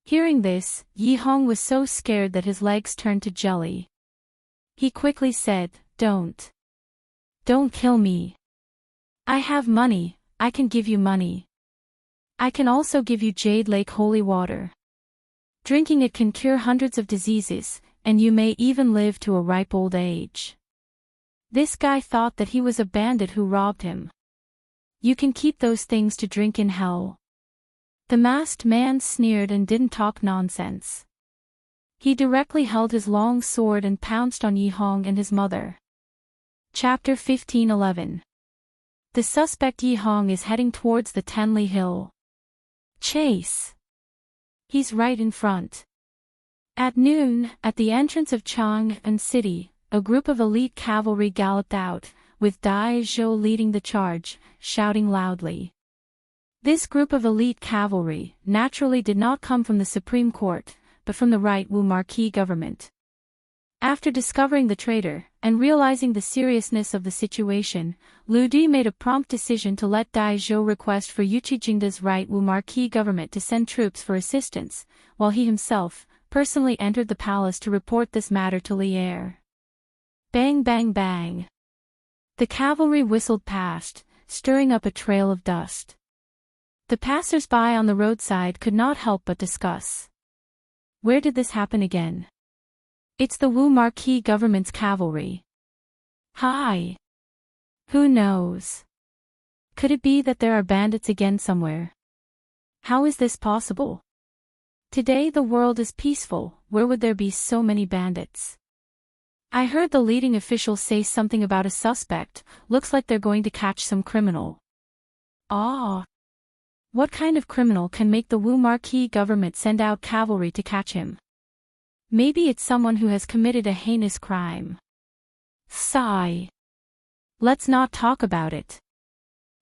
Hearing this, Yi Hong was so scared that his legs turned to jelly. He quickly said, Don't kill me. I have money, I can give you money. I can also give you Jade Lake holy water. Drinking it can cure hundreds of diseases, and you may even live to a ripe old age. This guy thought that he was a bandit who robbed him. You can keep those things to drink in hell. The masked man sneered and didn't talk nonsense. He directly held his long sword and pounced on Yi Hong and his mother. Chapter 15:11. The suspect Yi Hong is heading towards the Tenli Hill. Chase. He's right in front. At noon, at the entrance of Chang'an City, a group of elite cavalry galloped out, with Dai Zhou leading the charge, shouting loudly. This group of elite cavalry naturally did not come from the Supreme Court, but from the Right Wu Marquis government. After discovering the traitor, and realizing the seriousness of the situation, Lu Di made a prompt decision to let Dai Zhou request for Yuqi Jingda's Right Wu Marquis government to send troops for assistance, while he himself personally entered the palace to report this matter to Li Er. Bang bang bang. The cavalry whistled past, stirring up a trail of dust. The passers-by on the roadside could not help but discuss. Where did this happen again? It's the Wu Marquis government's cavalry. Hi. Who knows? Could it be that there are bandits again somewhere? How is this possible? Today the world is peaceful, where would there be so many bandits? I heard the leading official say something about a suspect, looks like they're going to catch some criminal. Ah. What kind of criminal can make the Wu Marquis government send out cavalry to catch him? Maybe it's someone who has committed a heinous crime. Sigh. Let's not talk about it.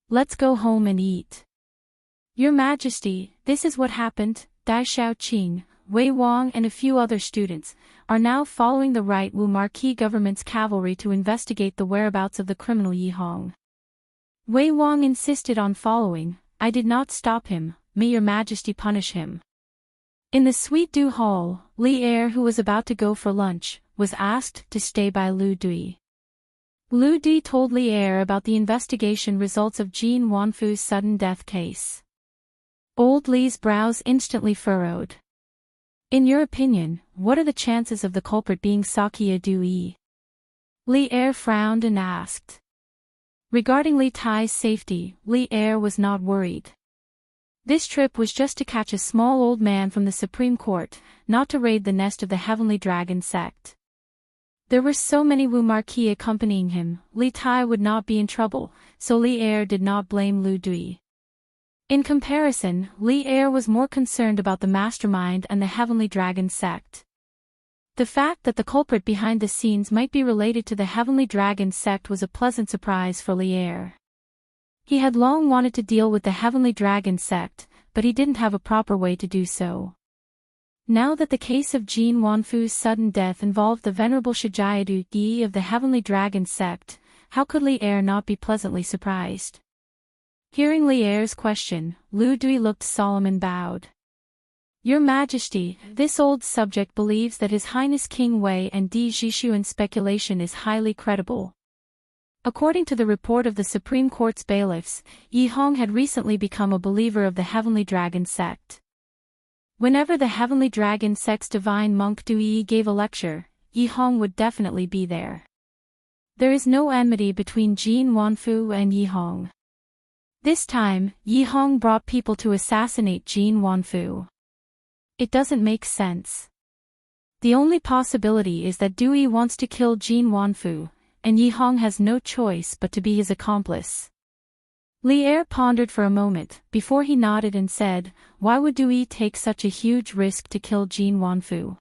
Let's go home and eat. Your Majesty, this is what happened. Dai Xiaoqing, Wei Wang and a few other students are now following the Right Wu Marquis government's cavalry to investigate the whereabouts of the criminal Yi Hong. Wei Wang insisted on following. I did not stop him, may your Majesty punish him. In the Suite du Hall, Li Er, who was about to go for lunch, was asked to stay by Lu Di. Lu Di told Li Er about the investigation results of Jin Wanfu's sudden death case. Old Li's brows instantly furrowed. In your opinion, what are the chances of the culprit being Sakya Dui? Li Er frowned and asked. Regarding Li Tai's safety, Li Er was not worried. This trip was just to catch a small old man from the Supreme Court, not to raid the nest of the Heavenly Dragon sect. There were so many Wu Marquis accompanying him, Li Tai would not be in trouble, so Li Er did not blame Lu Dui. In comparison, Li Er was more concerned about the mastermind and the Heavenly Dragon sect. The fact that the culprit behind the scenes might be related to the Heavenly Dragon sect was a pleasant surprise for Li Er. He had long wanted to deal with the Heavenly Dragon sect, but he didn't have a proper way to do so. Now that the case of Jin Wanfu's sudden death involved the venerable Shijayadu Yi of the Heavenly Dragon sect, how could Li Er not be pleasantly surprised? Hearing Li Er's question, Lu Dui looked solemn and bowed. Your Majesty, this old subject believes that His Highness King Wei and Di Zhishuan's speculation is highly credible. According to the report of the Supreme Court's bailiffs, Yi Hong had recently become a believer of the Heavenly Dragon sect. Whenever the Heavenly Dragon sect's divine monk Dui gave a lecture, Yi Hong would definitely be there. There is no enmity between Jin Wanfu and Yi Hong. This time, Yi Hong brought people to assassinate Jin Wanfu. It doesn't make sense. The only possibility is that Dui wants to kill Jin Wanfu, and Yi Hong has no choice but to be his accomplice. Li Er pondered for a moment, before he nodded and said, why would Dui take such a huge risk to kill Jin Wanfu?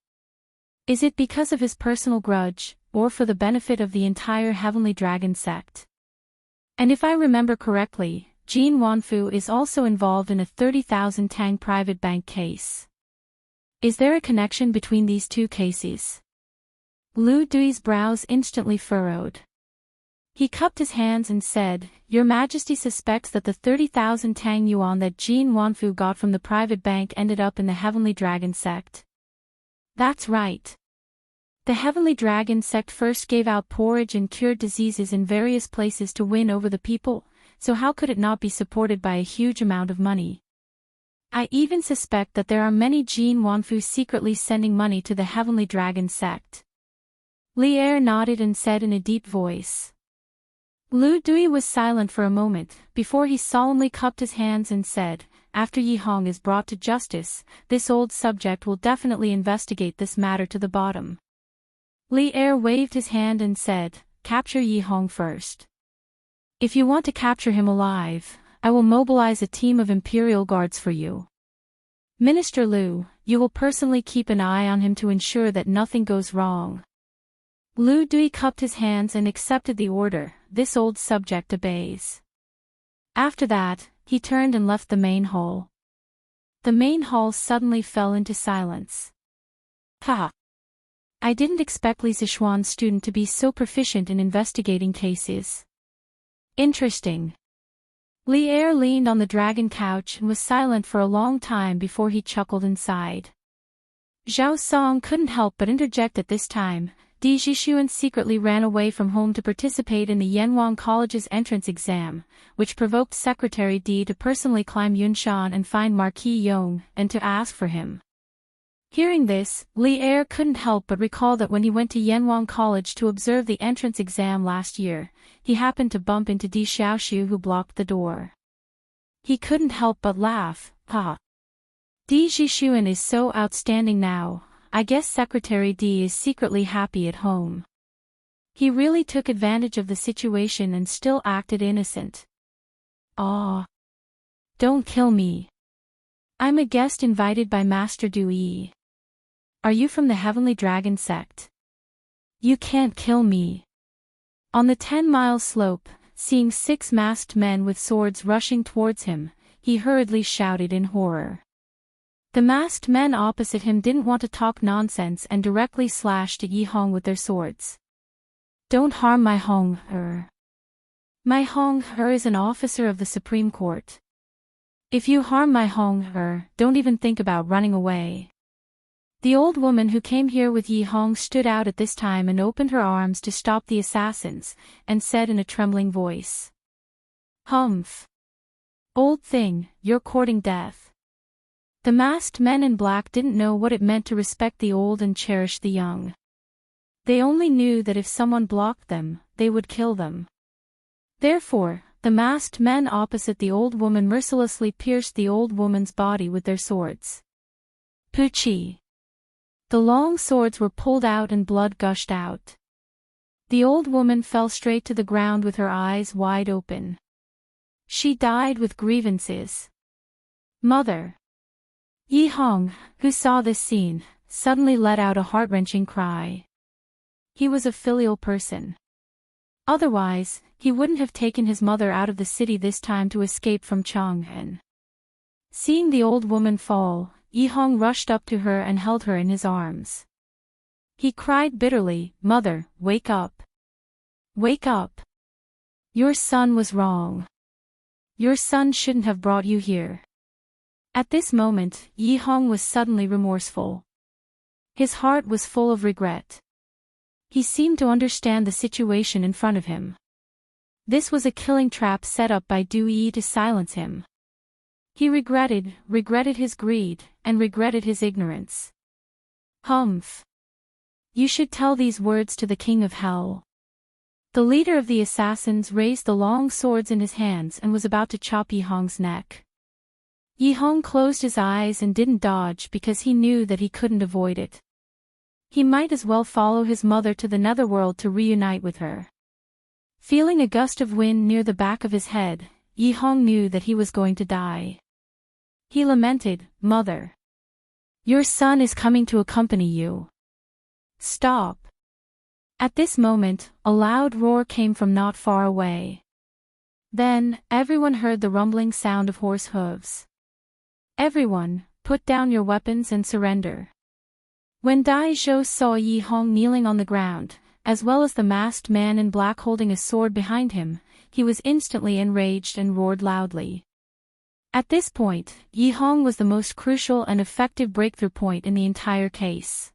Is it because of his personal grudge, or for the benefit of the entire Heavenly Dragon sect? And if I remember correctly, Jin Wanfu is also involved in a 30,000 tang private bank case. Is there a connection between these two cases? Lu Dui's brows instantly furrowed. He cupped his hands and said, Your Majesty suspects that the 30,000 tang yuan that Jin Wanfu got from the private bank ended up in the Heavenly Dragon sect. That's right. The Heavenly Dragon sect first gave out porridge and cured diseases in various places to win over the people, so how could it not be supported by a huge amount of money? I even suspect that there are many Jin Wanfu secretly sending money to the Heavenly Dragon sect. Li Er nodded and said in a deep voice. Lu Dui was silent for a moment, before he solemnly cupped his hands and said, after Yi Hong is brought to justice, this old subject will definitely investigate this matter to the bottom. Li Er waved his hand and said, capture Yi Hong first. If you want to capture him alive, I will mobilize a team of Imperial Guards for you. Minister Lu, you will personally keep an eye on him to ensure that nothing goes wrong. Lu Dui cupped his hands and accepted the order. This old subject obeys. After that, he turned and left the main hall. The main hall suddenly fell into silence. Ha! I didn't expect Li Sichuan's student to be so proficient in investigating cases. Interesting. Li Er leaned on the dragon couch and was silent for a long time before he chuckled and sighed. Zhao Song couldn't help but interject at this time. Di Jixuan secretly ran away from home to participate in the Yanwang College's entrance exam, which provoked Secretary Di to personally climb Yunshan and find Marquis Yong, and to ask for him. Hearing this, Li Er couldn't help but recall that when he went to Yanwang College to observe the entrance exam last year, he happened to bump into Di Xiaoxiu who blocked the door. He couldn't help but laugh. Ha! Di Jixuan is so outstanding now. I guess Secretary D is secretly happy at home. He really took advantage of the situation and still acted innocent. Aw. Don't kill me. I'm a guest invited by Master Dui. Are you from the Heavenly Dragon sect? You can't kill me. On the 10-mile slope, seeing 6 masked men with swords rushing towards him, he hurriedly shouted in horror. The masked men opposite him didn't want to talk nonsense and directly slashed at Yi Hong with their swords. Don't harm my Hong-er. My Hong-er is an officer of the Supreme Court. If you harm my Hong-er, don't even think about running away. The old woman who came here with Yi Hong stood out at this time and opened her arms to stop the assassins, and said in a trembling voice. Humph. Old thing, you're courting death. The masked men in black didn't know what it meant to respect the old and cherish the young. They only knew that if someone blocked them, they would kill them. Therefore, the masked men opposite the old woman mercilessly pierced the old woman's body with their swords. Puchi! The long swords were pulled out and blood gushed out. The old woman fell straight to the ground with her eyes wide open. She died with grievances. Mother! Yi Hong, who saw this scene, suddenly let out a heart-wrenching cry. He was a filial person. Otherwise, he wouldn't have taken his mother out of the city this time to escape from Chang'an. Seeing the old woman fall, Yi Hong rushed up to her and held her in his arms. He cried bitterly, Mother, wake up. Wake up. Your son was wrong. Your son shouldn't have brought you here. At this moment, Yi Hong was suddenly remorseful. His heart was full of regret. He seemed to understand the situation in front of him. This was a killing trap set up by Du Yi to silence him. He regretted his greed, and regretted his ignorance. Humph. You should tell these words to the King of Hell. The leader of the assassins raised the long swords in his hands and was about to chop Yi Hong's neck. Yi Hong closed his eyes and didn't dodge because he knew that he couldn't avoid it. He might as well follow his mother to the netherworld to reunite with her. Feeling a gust of wind near the back of his head, Yi Hong knew that he was going to die. He lamented, Mother. Your son is coming to accompany you. Stop. At this moment, a loud roar came from not far away. Then, everyone heard the rumbling sound of horse hooves. Everyone, put down your weapons and surrender. When Dai Zhou saw Yi Hong kneeling on the ground, as well as the masked man in black holding a sword behind him, he was instantly enraged and roared loudly. At this point, Yi Hong was the most crucial and effective breakthrough point in the entire case.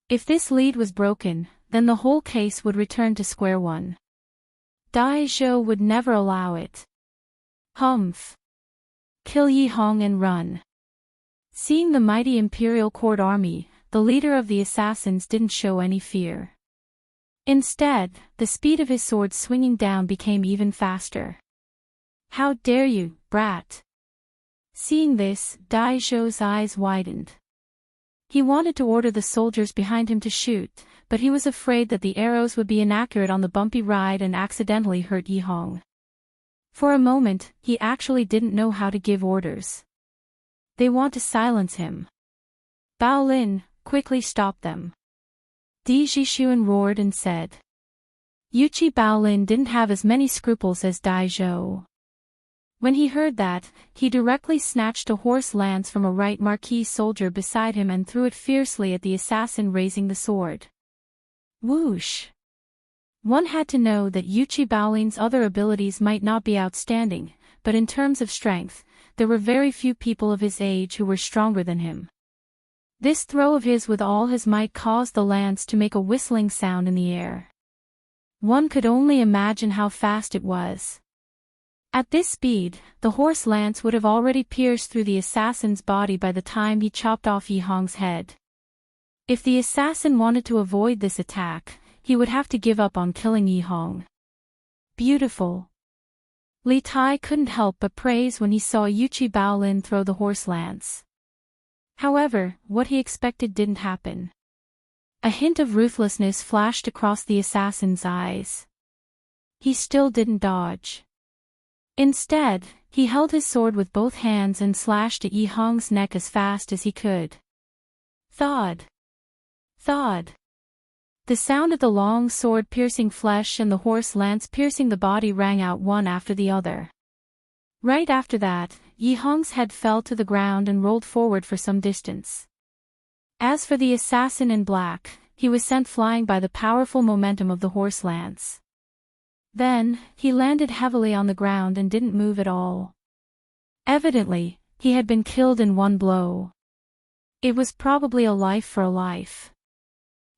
If this lead was broken, then the whole case would return to square one. Dai Zhou would never allow it. Humph! Kill Yi Hong and run. Seeing the mighty imperial court army, the leader of the assassins didn't show any fear. Instead, the speed of his sword swinging down became even faster. How dare you, brat! Seeing this, Dai Zhou's eyes widened. He wanted to order the soldiers behind him to shoot, but he was afraid that the arrows would be inaccurate on the bumpy ride and accidentally hurt Yi Hong. For a moment, he actually didn't know how to give orders. They want to silence him. Bao Lin, quickly stop them. Di Zhishuan roared and said. Yuchi Bao Lin didn't have as many scruples as Dai Zhou. When he heard that, he directly snatched a horse lance from a right marquis soldier beside him and threw it fiercely at the assassin raising the sword. Whoosh! One had to know that Yuchi Baolin's other abilities might not be outstanding, but in terms of strength, there were very few people of his age who were stronger than him. This throw of his with all his might caused the lance to make a whistling sound in the air. One could only imagine how fast it was. At this speed, the horse lance would have already pierced through the assassin's body by the time he chopped off Yi Hong's head. If the assassin wanted to avoid this attack, he would have to give up on killing Yi Hong. Beautiful. Li Tai couldn't help but praise when he saw Yuchi Baolin throw the horse lance. However, what he expected didn't happen. A hint of ruthlessness flashed across the assassin's eyes. He still didn't dodge. Instead, he held his sword with both hands and slashed at Yi Hong's neck as fast as he could. Thud! Thud! The sound of the long sword piercing flesh and the horse lance piercing the body rang out one after the other. Right after that, Yi Hong's head fell to the ground and rolled forward for some distance. As for the assassin in black, he was sent flying by the powerful momentum of the horse lance. Then, he landed heavily on the ground and didn't move at all. Evidently, he had been killed in one blow. It was probably a life for a life.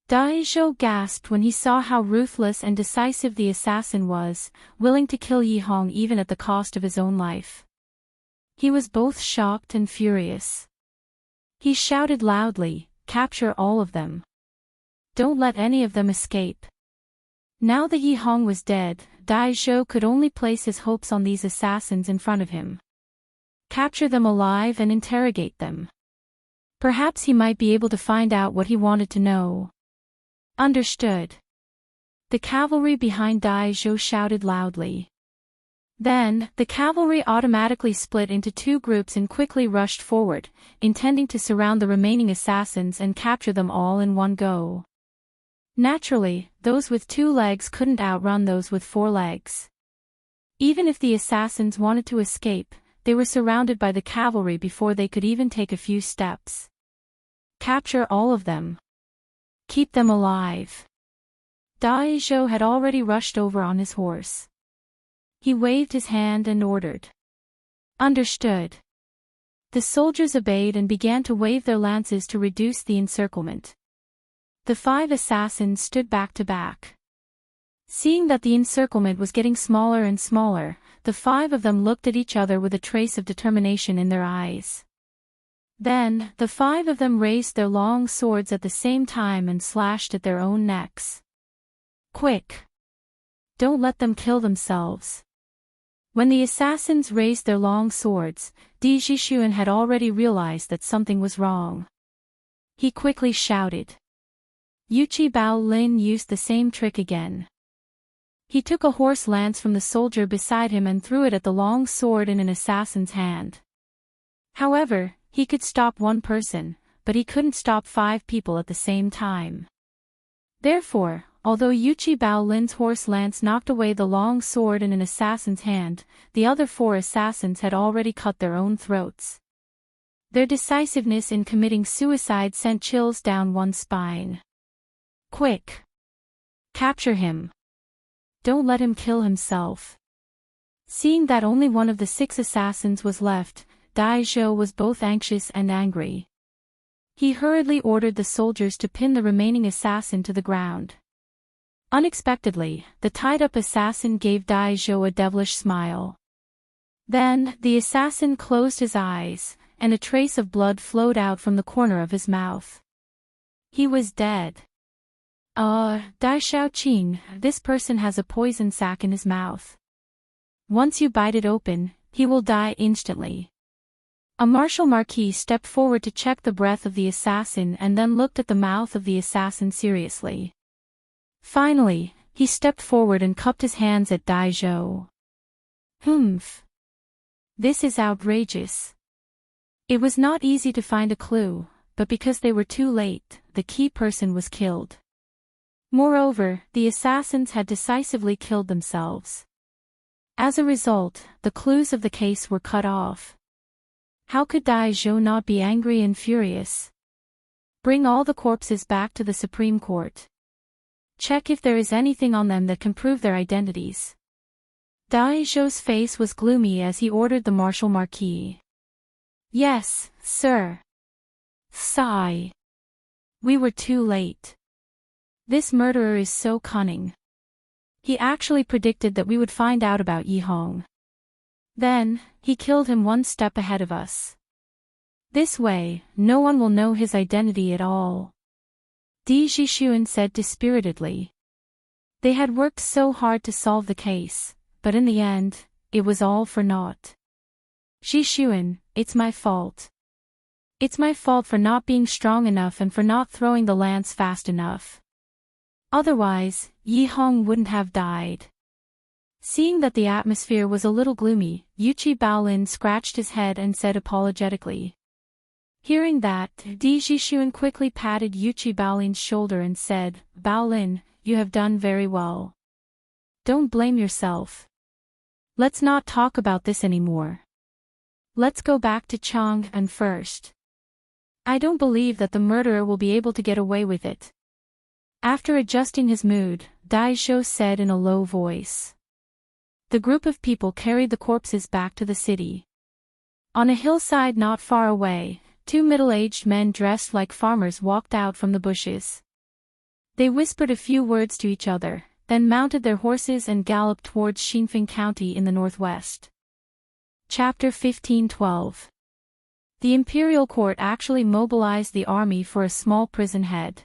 Dai Zhou gasped when he saw how ruthless and decisive the assassin was, willing to kill Yi Hong even at the cost of his own life. He was both shocked and furious. He shouted loudly, "Capture all of them. Don't let any of them escape." Now that Yi Hong was dead, Dai Zhou could only place his hopes on these assassins in front of him. Capture them alive and interrogate them. Perhaps he might be able to find out what he wanted to know. Understood. The cavalry behind Dai Zhou shouted loudly. Then, the cavalry automatically split into two groups and quickly rushed forward, intending to surround the remaining assassins and capture them all in one go. Naturally, those with 2 legs couldn't outrun those with 4 legs. Even if the assassins wanted to escape, they were surrounded by the cavalry before they could even take a few steps. Capture all of them. Keep them alive. Dai Zhou had already rushed over on his horse. He waved his hand and ordered. Understood. The soldiers obeyed and began to wave their lances to reduce the encirclement. The 5 assassins stood back to back. Seeing that the encirclement was getting smaller and smaller, the 5 of them looked at each other with a trace of determination in their eyes. Then, the 5 of them raised their long swords at the same time and slashed at their own necks. Quick! Don't let them kill themselves. When the assassins raised their long swords, Di Zhishuan had already realized that something was wrong. He quickly shouted. Yuchi Bao Lin used the same trick again. He took a horse lance from the soldier beside him and threw it at the long sword in an assassin's hand. However, he could stop one person, but he couldn't stop 5 people at the same time. Therefore, although Yuchi Bao Lin's horse lance knocked away the long sword in an assassin's hand, the other 4 assassins had already cut their own throats. Their decisiveness in committing suicide sent chills down one's spine. Quick! Capture him. Don't let him kill himself. Seeing that only one of the 6 assassins was left, Dai Zhou was both anxious and angry. He hurriedly ordered the soldiers to pin the remaining assassin to the ground. Unexpectedly, the tied-up assassin gave Dai Zhou a devilish smile. Then, the assassin closed his eyes, and a trace of blood flowed out from the corner of his mouth. He was dead. Dai Xiaoqing, this person has a poison sac in his mouth. Once you bite it open, he will die instantly. A martial marquis stepped forward to check the breath of the assassin and then looked at the mouth of the assassin seriously. Finally, he stepped forward and cupped his hands at Dai Zhou. Humph. This is outrageous. It was not easy to find a clue, but because they were too late, the key person was killed. Moreover, the assassins had decisively killed themselves. As a result, the clues of the case were cut off. How could Dai Zhou not be angry and furious? Bring all the corpses back to the Supreme Court. Check if there is anything on them that can prove their identities. Dai Zhou's face was gloomy as he ordered the martial marquis. Yes, sir. Sigh. We were too late. This murderer is so cunning. He actually predicted that we would find out about Yi Hong. Then, he killed him one step ahead of us. This way, no one will know his identity at all. Di Zhixuan said dispiritedly. They had worked so hard to solve the case, but in the end, it was all for naught. Zhixuan, it's my fault. It's my fault for not being strong enough and for not throwing the lance fast enough. Otherwise, Yi Hong wouldn't have died. Seeing that the atmosphere was a little gloomy, Yuqi Baolin scratched his head and said apologetically. Hearing that, Di Zhixuan quickly patted Yuqi Baolin's shoulder and said, Baolin, you have done very well. Don't blame yourself. Let's not talk about this anymore. Let's go back to Chang'an first. I don't believe that the murderer will be able to get away with it. After adjusting his mood, Dai Zhou said in a low voice. The group of people carried the corpses back to the city. On a hillside not far away, two middle-aged men dressed like farmers walked out from the bushes. They whispered a few words to each other, then mounted their horses and galloped towards Xinfeng County in the northwest. Chapter 15:12. The imperial court actually mobilized the army for a small prison head.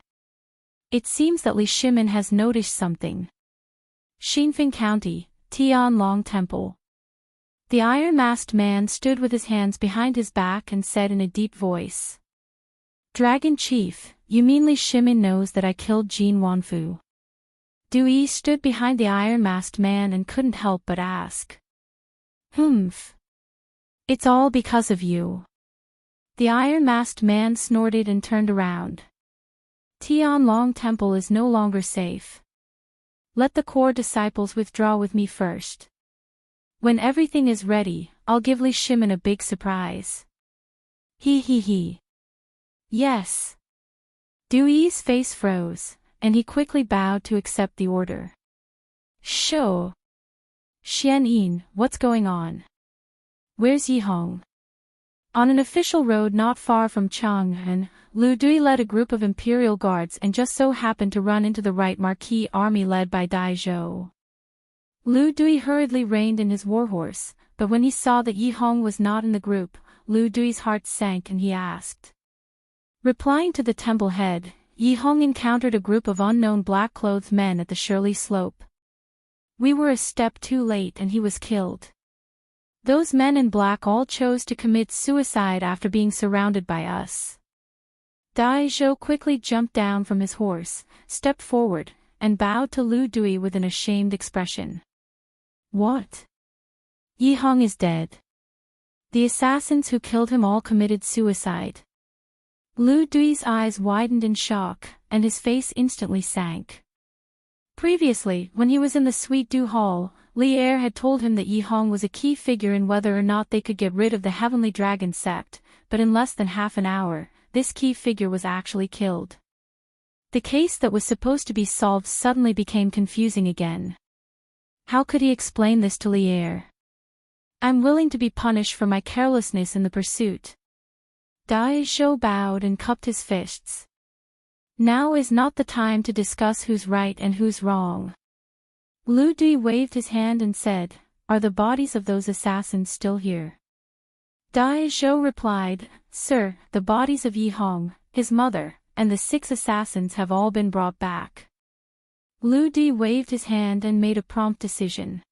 It seems that Li Shimin has noticed something. Xinfeng County, Tianlong Temple. The iron-masked man stood with his hands behind his back and said in a deep voice. Dragon Chief, you mean Li Shimin knows that I killed Jin Wanfu? Du Yi stood behind the iron-masked man and couldn't help but ask. Humph. It's all because of you. The iron-masked man snorted and turned around. Tianlong Temple is no longer safe. Let the core disciples withdraw with me first. When everything is ready, I'll give Li Shimin a big surprise. He. Yes. Du Yi's face froze, and he quickly bowed to accept the order. Sho. Xian Yin, what's going on? Where's Yi Hong? On an official road not far from Chang'an, Lu Dui led a group of imperial guards and just so happened to run into the right marquis army led by Dai Zhou. Lu Dui hurriedly reined in his warhorse, but when he saw that Yi Hong was not in the group, Lu Dui's heart sank and he asked. Replying to the temple head, Yi Hong encountered a group of unknown black-clothed men at the Shirley Slope. We were a step too late and he was killed. Those men in black all chose to commit suicide after being surrounded by us. Dai Zhou quickly jumped down from his horse, stepped forward, and bowed to Lu Dui with an ashamed expression. What? Yi Hong is dead. The assassins who killed him all committed suicide. Lu Dui's eyes widened in shock, and his face instantly sank. Previously, when he was in the Sweet Dew Hall, Li Er had told him that Yi Hong was a key figure in whether or not they could get rid of the Heavenly Dragon sect, but in less than half an hour, this key figure was actually killed. The case that was supposed to be solved suddenly became confusing again. How could he explain this to Li Er? I'm willing to be punished for my carelessness in the pursuit. Dai Zhou bowed and cupped his fists. Now is not the time to discuss who's right and who's wrong. Lu Dui waved his hand and said, are the bodies of those assassins still here? Dai Zhou replied, Sir, the bodies of Yi Hong, his mother, and the 6 assassins have all been brought back. Lu Di waved his hand and made a prompt decision.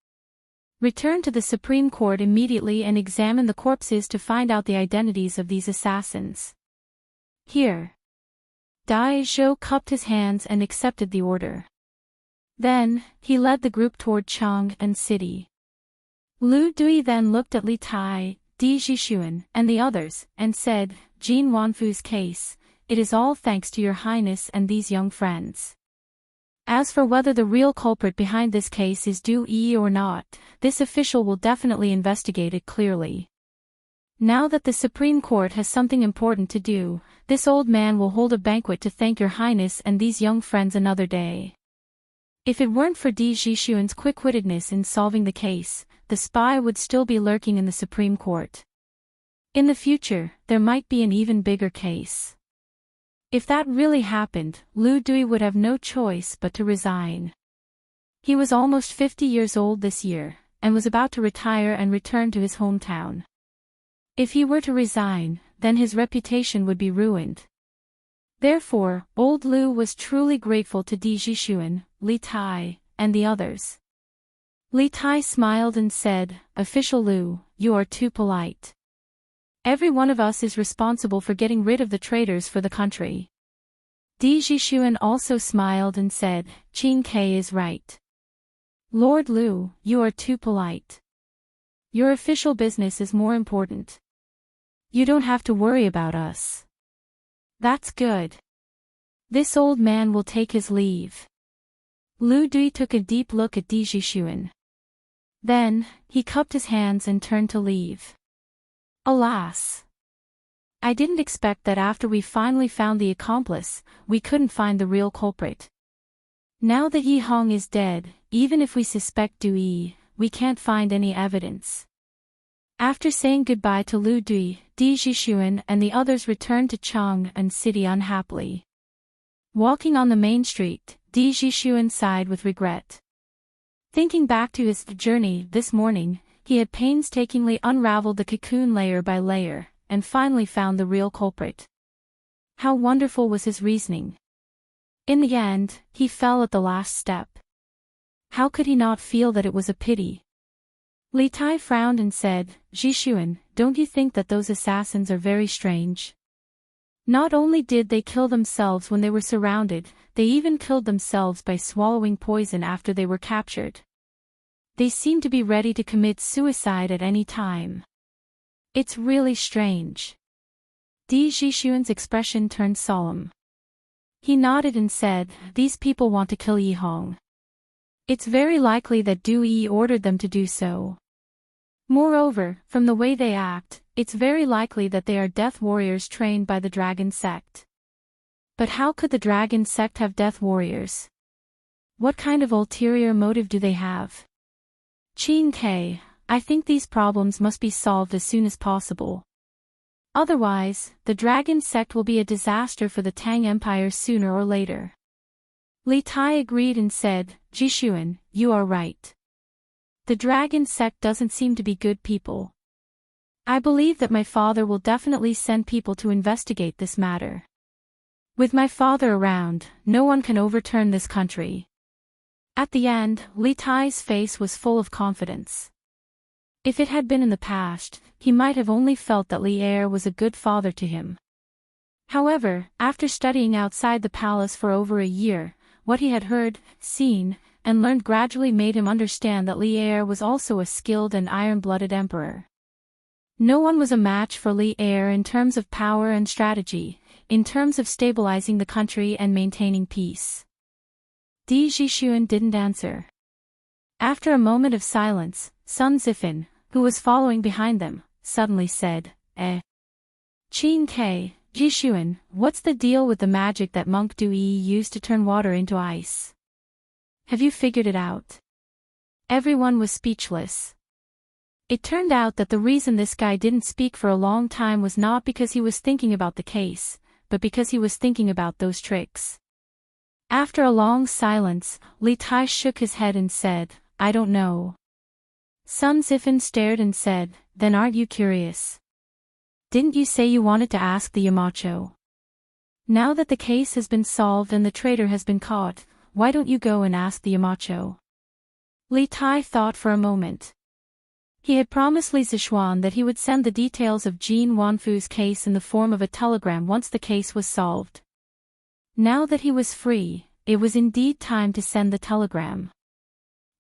Return to the Supreme Court immediately and examine the corpses to find out the identities of these assassins. Here. Dai Zhou cupped his hands and accepted the order. Then, he led the group toward Chang'an City. Lu Dui then looked at Li Tai, Di Jixuan, and the others, and said, Jin Wanfu's case, it is all thanks to your highness and these young friends. As for whether the real culprit behind this case is Du Yi or not, this official will definitely investigate it clearly. Now that the Supreme Court has something important to do, this old man will hold a banquet to thank your highness and these young friends another day. If it weren't for Di Jixuan's quick-wittedness in solving the case, the spy would still be lurking in the Supreme Court. In the future, there might be an even bigger case. If that really happened, Lu Dui would have no choice but to resign. He was almost 50 years old this year, and was about to retire and return to his hometown. If he were to resign, then his reputation would be ruined. Therefore, old Lu was truly grateful to Di Jixuan, Li Tai, and the others. Li Tai smiled and said, Official Lu, you are too polite. Every one of us is responsible for getting rid of the traitors for the country. Di Jixuan also smiled and said, Qin Ke is right. Lord Lu, you are too polite. Your official business is more important. You don't have to worry about us. That's good. This old man will take his leave. Lu Dui took a deep look at Di Jixuan. Then, he cupped his hands and turned to leave. Alas! I didn't expect that after we finally found the accomplice, we couldn't find the real culprit. Now that Yi Hong is dead, even if we suspect Du Yi, we can't find any evidence. After saying goodbye to Lu Dui, Di Jixuan and the others returned to Chang'an City unhappily. Walking on the main street, Di Jixuan sighed with regret. Thinking back to his journey this morning, he had painstakingly unraveled the cocoon layer by layer, and finally found the real culprit. How wonderful was his reasoning! In the end, he fell at the last step. How could he not feel that it was a pity? Li Tai frowned and said, Jixuan, don't you think that those assassins are very strange? Not only did they kill themselves when they were surrounded, they even killed themselves by swallowing poison after they were captured. They seem to be ready to commit suicide at any time. It's really strange. Di Jixuan's expression turned solemn. He nodded and said, These people want to kill Yi Hong. It's very likely that Du Yi ordered them to do so. Moreover, from the way they act, it's very likely that they are death warriors trained by the dragon sect. But how could the dragon sect have death warriors? What kind of ulterior motive do they have? Qin Ke, I think these problems must be solved as soon as possible. Otherwise, the dragon sect will be a disaster for the Tang Empire sooner or later. Li Tai agreed and said, Jixuan, you are right. The dragon sect doesn't seem to be good people. I believe that my father will definitely send people to investigate this matter. With my father around, no one can overturn this country. At the end, Li Tai's face was full of confidence. If it had been in the past, he might have only felt that Li Er was a good father to him. However, after studying outside the palace for over a year, what he had heard, seen, and learned gradually made him understand that Li Er was also a skilled and iron-blooded emperor. No one was a match for Li Er in terms of power and strategy, in terms of stabilizing the country and maintaining peace. Di Jixuan didn't answer. After a moment of silence, Sun Zifan, who was following behind them, suddenly said, Qin Ke, Jixuan, what's the deal with the magic that monk Du Yi used to turn water into ice? Have you figured it out? Everyone was speechless. It turned out that the reason this guy didn't speak for a long time was not because he was thinking about the case, but because he was thinking about those tricks. After a long silence, Li Tai shook his head and said, I don't know. Sun Zifan stared and said, "Then aren't you curious? Didn't you say you wanted to ask the Yamacho? Now that the case has been solved and the traitor has been caught, why don't you go and ask the Yamacho?" Li Tai thought for a moment. He had promised Li Zishuan that he would send the details of Jin Wanfu's case in the form of a telegram once the case was solved. Now that he was free, it was indeed time to send the telegram.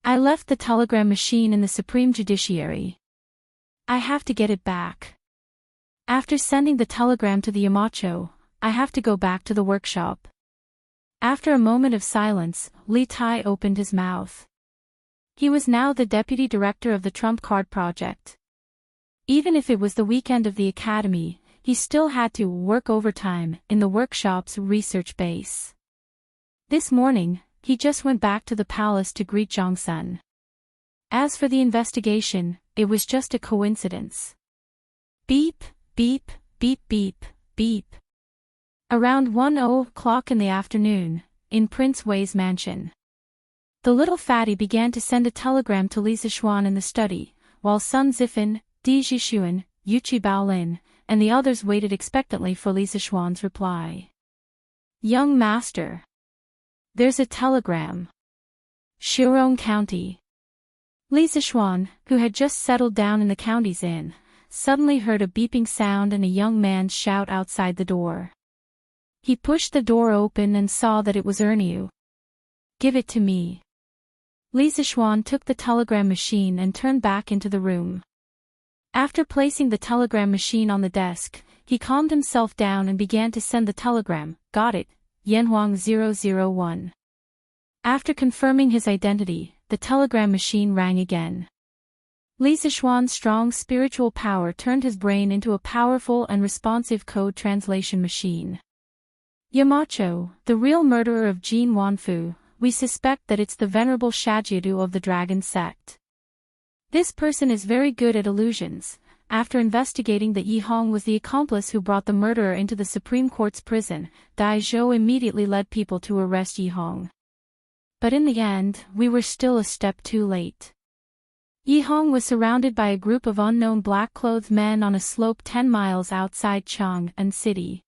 "I left the telegram machine in the Supreme Judiciary. I have to get it back. After sending the telegram to the Yamacho, I have to go back to the workshop." After a moment of silence, Li Tai opened his mouth. He was now the deputy director of the Trump Card Project. Even if it was the weekend of the academy, he still had to work overtime in the workshop's research base. This morning, he just went back to the palace to greet Zhang Sun. As for the investigation, it was just a coincidence. Beep, beep, beep, beep, beep. Around 1:00 in the afternoon, in Prince Wei's mansion, the little fatty began to send a telegram to Li Zishuan in the study, while Sun Zifan, Di Jishuan, Yuchi Baolin, and the others waited expectantly for Li Zishuan's reply. "Young master. There's a telegram. Shirong County." Li Zishuan, who had just settled down in the county's inn, suddenly heard a beeping sound and a young man's shout outside the door. He pushed the door open and saw that it was Erniu. "Give it to me." Li Zishuan took the telegram machine and turned back into the room. After placing the telegram machine on the desk, he calmed himself down and began to send the telegram. "Got it, Yanhuang 001. After confirming his identity, the telegram machine rang again. Li Zishuan's strong spiritual power turned his brain into a powerful and responsive code translation machine. "Yamacho, the real murderer of Jin Wanfu, we suspect that it's the venerable Shajiadu of the Dragon Sect. This person is very good at illusions. After investigating that Yi Hong was the accomplice who brought the murderer into the Supreme Court's prison, Dai Zhou immediately led people to arrest Yi Hong. But in the end, we were still a step too late. Yi Hong was surrounded by a group of unknown black-clothed men on a slope 10 miles outside Chang'an City.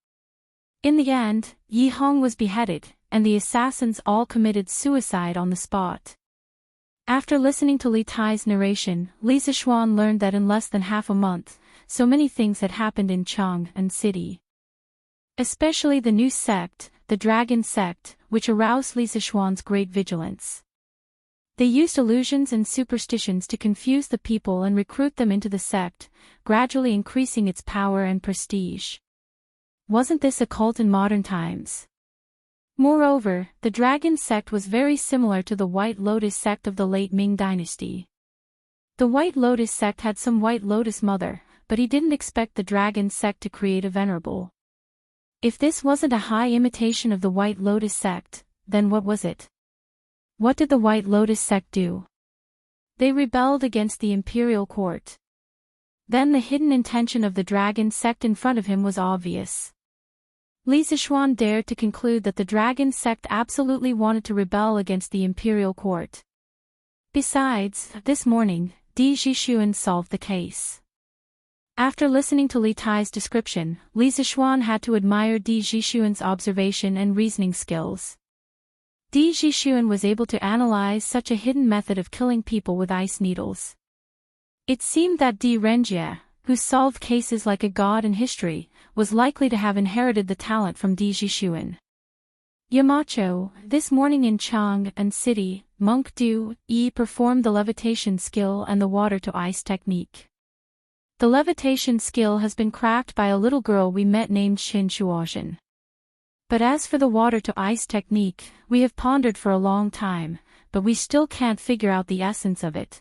In the end, Yi Hong was beheaded, and the assassins all committed suicide on the spot." After listening to Li Tai's narration, Li Zishuan learned that in less than half a month, so many things had happened in Chang'an City. Especially the new sect, the Dragon Sect, which aroused Li Zishuan's great vigilance. They used illusions and superstitions to confuse the people and recruit them into the sect, gradually increasing its power and prestige. Wasn't this a cult in modern times? Moreover, the Dragon Sect was very similar to the White Lotus Sect of the late Ming Dynasty. The White Lotus Sect had some White Lotus mother, but he didn't expect the Dragon Sect to create a venerable. If this wasn't a high imitation of the White Lotus Sect, then what was it? What did the White Lotus Sect do? They rebelled against the imperial court. Then the hidden intention of the Dragon Sect in front of him was obvious. Li Zishuan dared to conclude that the Dragon Sect absolutely wanted to rebel against the imperial court. Besides, this morning, Di Jishuan solved the case. After listening to Li Tai's description, Li Zishuan had to admire Di Jishuan's observation and reasoning skills. Di Jishuan was able to analyze such a hidden method of killing people with ice needles. It seemed that Di Renjie, who solved cases like a god in history, was likely to have inherited the talent from Di Jishuan. Yamacho, this morning in Chang'an City, Monk Du Yi performed the levitation skill and the water-to-ice technique. The levitation skill has been cracked by a little girl we met named Xin Shuozhen. But as for the water-to-ice technique, we have pondered for a long time, but we still can't figure out the essence of it.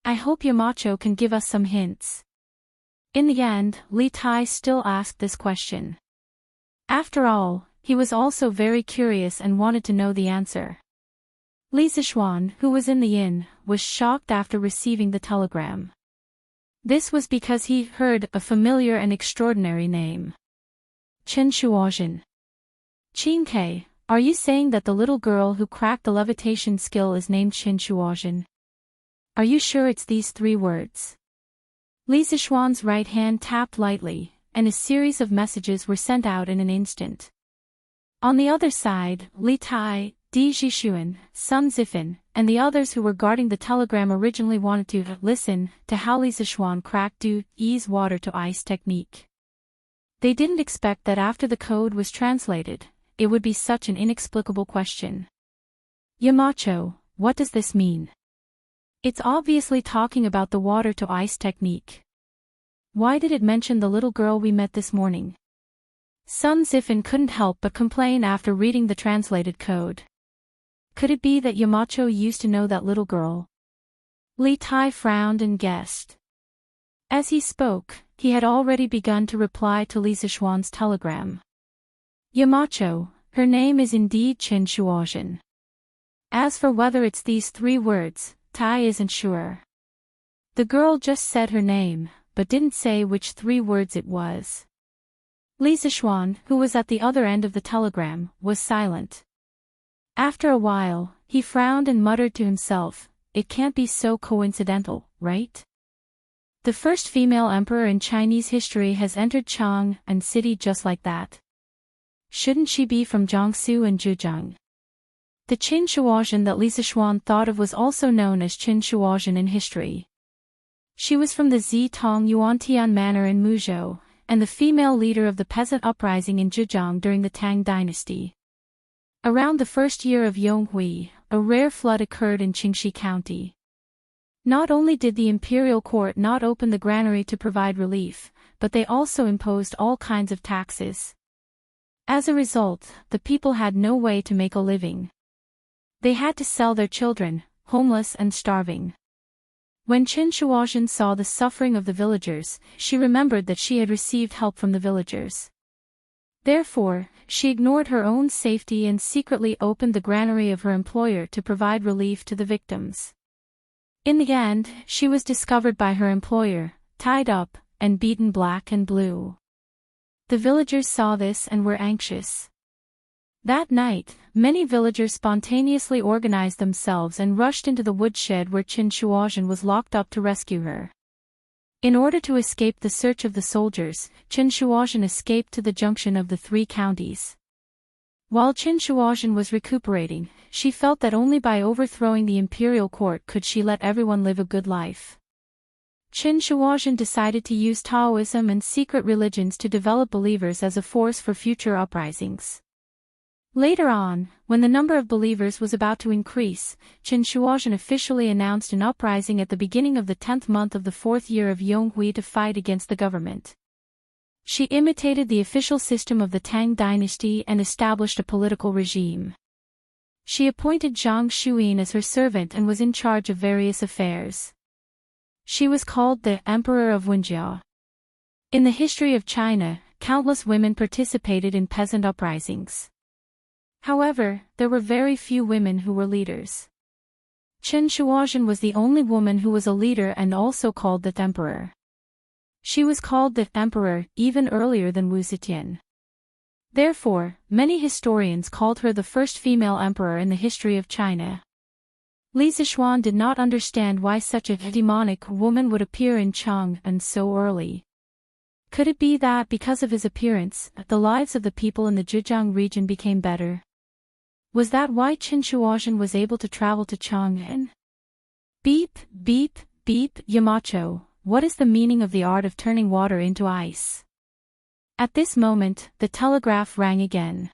I hope Yamacho can give us some hints. In the end, Li Tai still asked this question. After all, he was also very curious and wanted to know the answer. Li Zishuan, who was in the inn, was shocked after receiving the telegram. This was because he heard a familiar and extraordinary name. Chen Shuozhen. Qin, are you saying that the little girl who cracked the levitation skill is named Chen Shuozhen? Are you sure it's these 3 words? Li Zishuan's right hand tapped lightly, and a series of messages were sent out in an instant. On the other side, Li Tai, Di Jishuan, Sun Zifan, and the others who were guarding the telegram originally wanted to listen to how Li Zishuan cracked do ease water to ice technique. They didn't expect that after the code was translated, it would be such an inexplicable question. Yamacho, what does this mean? It's obviously talking about the water to ice technique. Why did it mention the little girl we met this morning? Sun Zifan couldn't help but complain after reading the translated code. Could it be that Yamacho used to know that little girl? Li Tai frowned and guessed. As he spoke, he had already begun to reply to Li Zishuan's telegram. Yamacho, her name is indeed Qin Shuozhen. As for whether it's these 3 words, Tai isn't sure. The girl just said her name, but didn't say which 3 words it was. Li Zishuan, who was at the other end of the telegram, was silent. After a while, he frowned and muttered to himself, it can't be so coincidental, right? The first female emperor in Chinese history has entered Chang'an city just like that. Shouldn't she be from Jiangsu and Zhejiang? The Qin Shuozhen that Li Zishuan thought of was also known as Qin Shuozhen in history. She was from the Zitong Yuantian manor in Muzhou, and the female leader of the peasant uprising in Zhejiang during the Tang dynasty. Around the first year of Yonghui, a rare flood occurred in Qingxi County. Not only did the imperial court not open the granary to provide relief, but they also imposed all kinds of taxes. As a result, the people had no way to make a living. They had to sell their children, homeless and starving. When Qin Shuozhen saw the suffering of the villagers, she remembered that she had received help from the villagers. Therefore, she ignored her own safety and secretly opened the granary of her employer to provide relief to the victims. In the end, she was discovered by her employer, tied up, and beaten black and blue. The villagers saw this and were anxious. That night, many villagers spontaneously organized themselves and rushed into the woodshed where Qin Shuozhen was locked up to rescue her. In order to escape the search of the soldiers, Qin Shuozhen escaped to the junction of the 3 counties. While Qin Shuozhen was recuperating, she felt that only by overthrowing the imperial court could she let everyone live a good life. Qin Shuozhen decided to use Taoism and secret religions to develop believers as a force for future uprisings. Later on, when the number of believers was about to increase, Qin Shuozhen officially announced an uprising at the beginning of the 10th month of the 4th year of Yonghui to fight against the government. She imitated the official system of the Tang dynasty and established a political regime. She appointed Zhang Shuyin as her servant and was in charge of various affairs. She was called the Emperor of Wenjia. In the history of China, countless women participated in peasant uprisings. However, there were very few women who were leaders. Qin Shuozhen was the only woman who was a leader and also called the Emperor. She was called the Emperor even earlier than Wu Zetian. Therefore, many historians called her the first female emperor in the history of China. Li Zishuan did not understand why such a demonic woman would appear in Chang'an so early. Could it be that because of his appearance, the lives of the people in the Zhejiang region became better? Was that why Qin Shuozhen was able to travel to Chang'an? Beep, beep, beep, Yamacho, what is the meaning of the art of turning water into ice? At this moment, the telegraph rang again.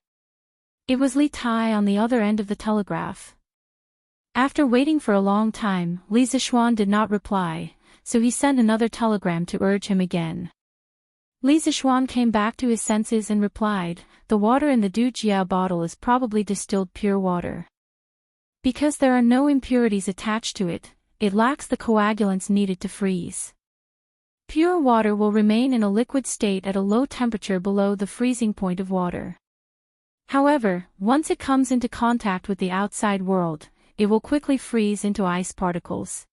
It was Li Tai on the other end of the telegraph. After waiting for a long time, Li Zishuan did not reply, so he sent another telegram to urge him again. Li Zishuan came back to his senses and replied, the water in the Dujia bottle is probably distilled pure water. Because there are no impurities attached to it, it lacks the coagulants needed to freeze. Pure water will remain in a liquid state at a low temperature below the freezing point of water. However, once it comes into contact with the outside world, it will quickly freeze into ice particles.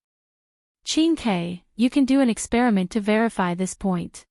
Qin Ke, you can do an experiment to verify this point.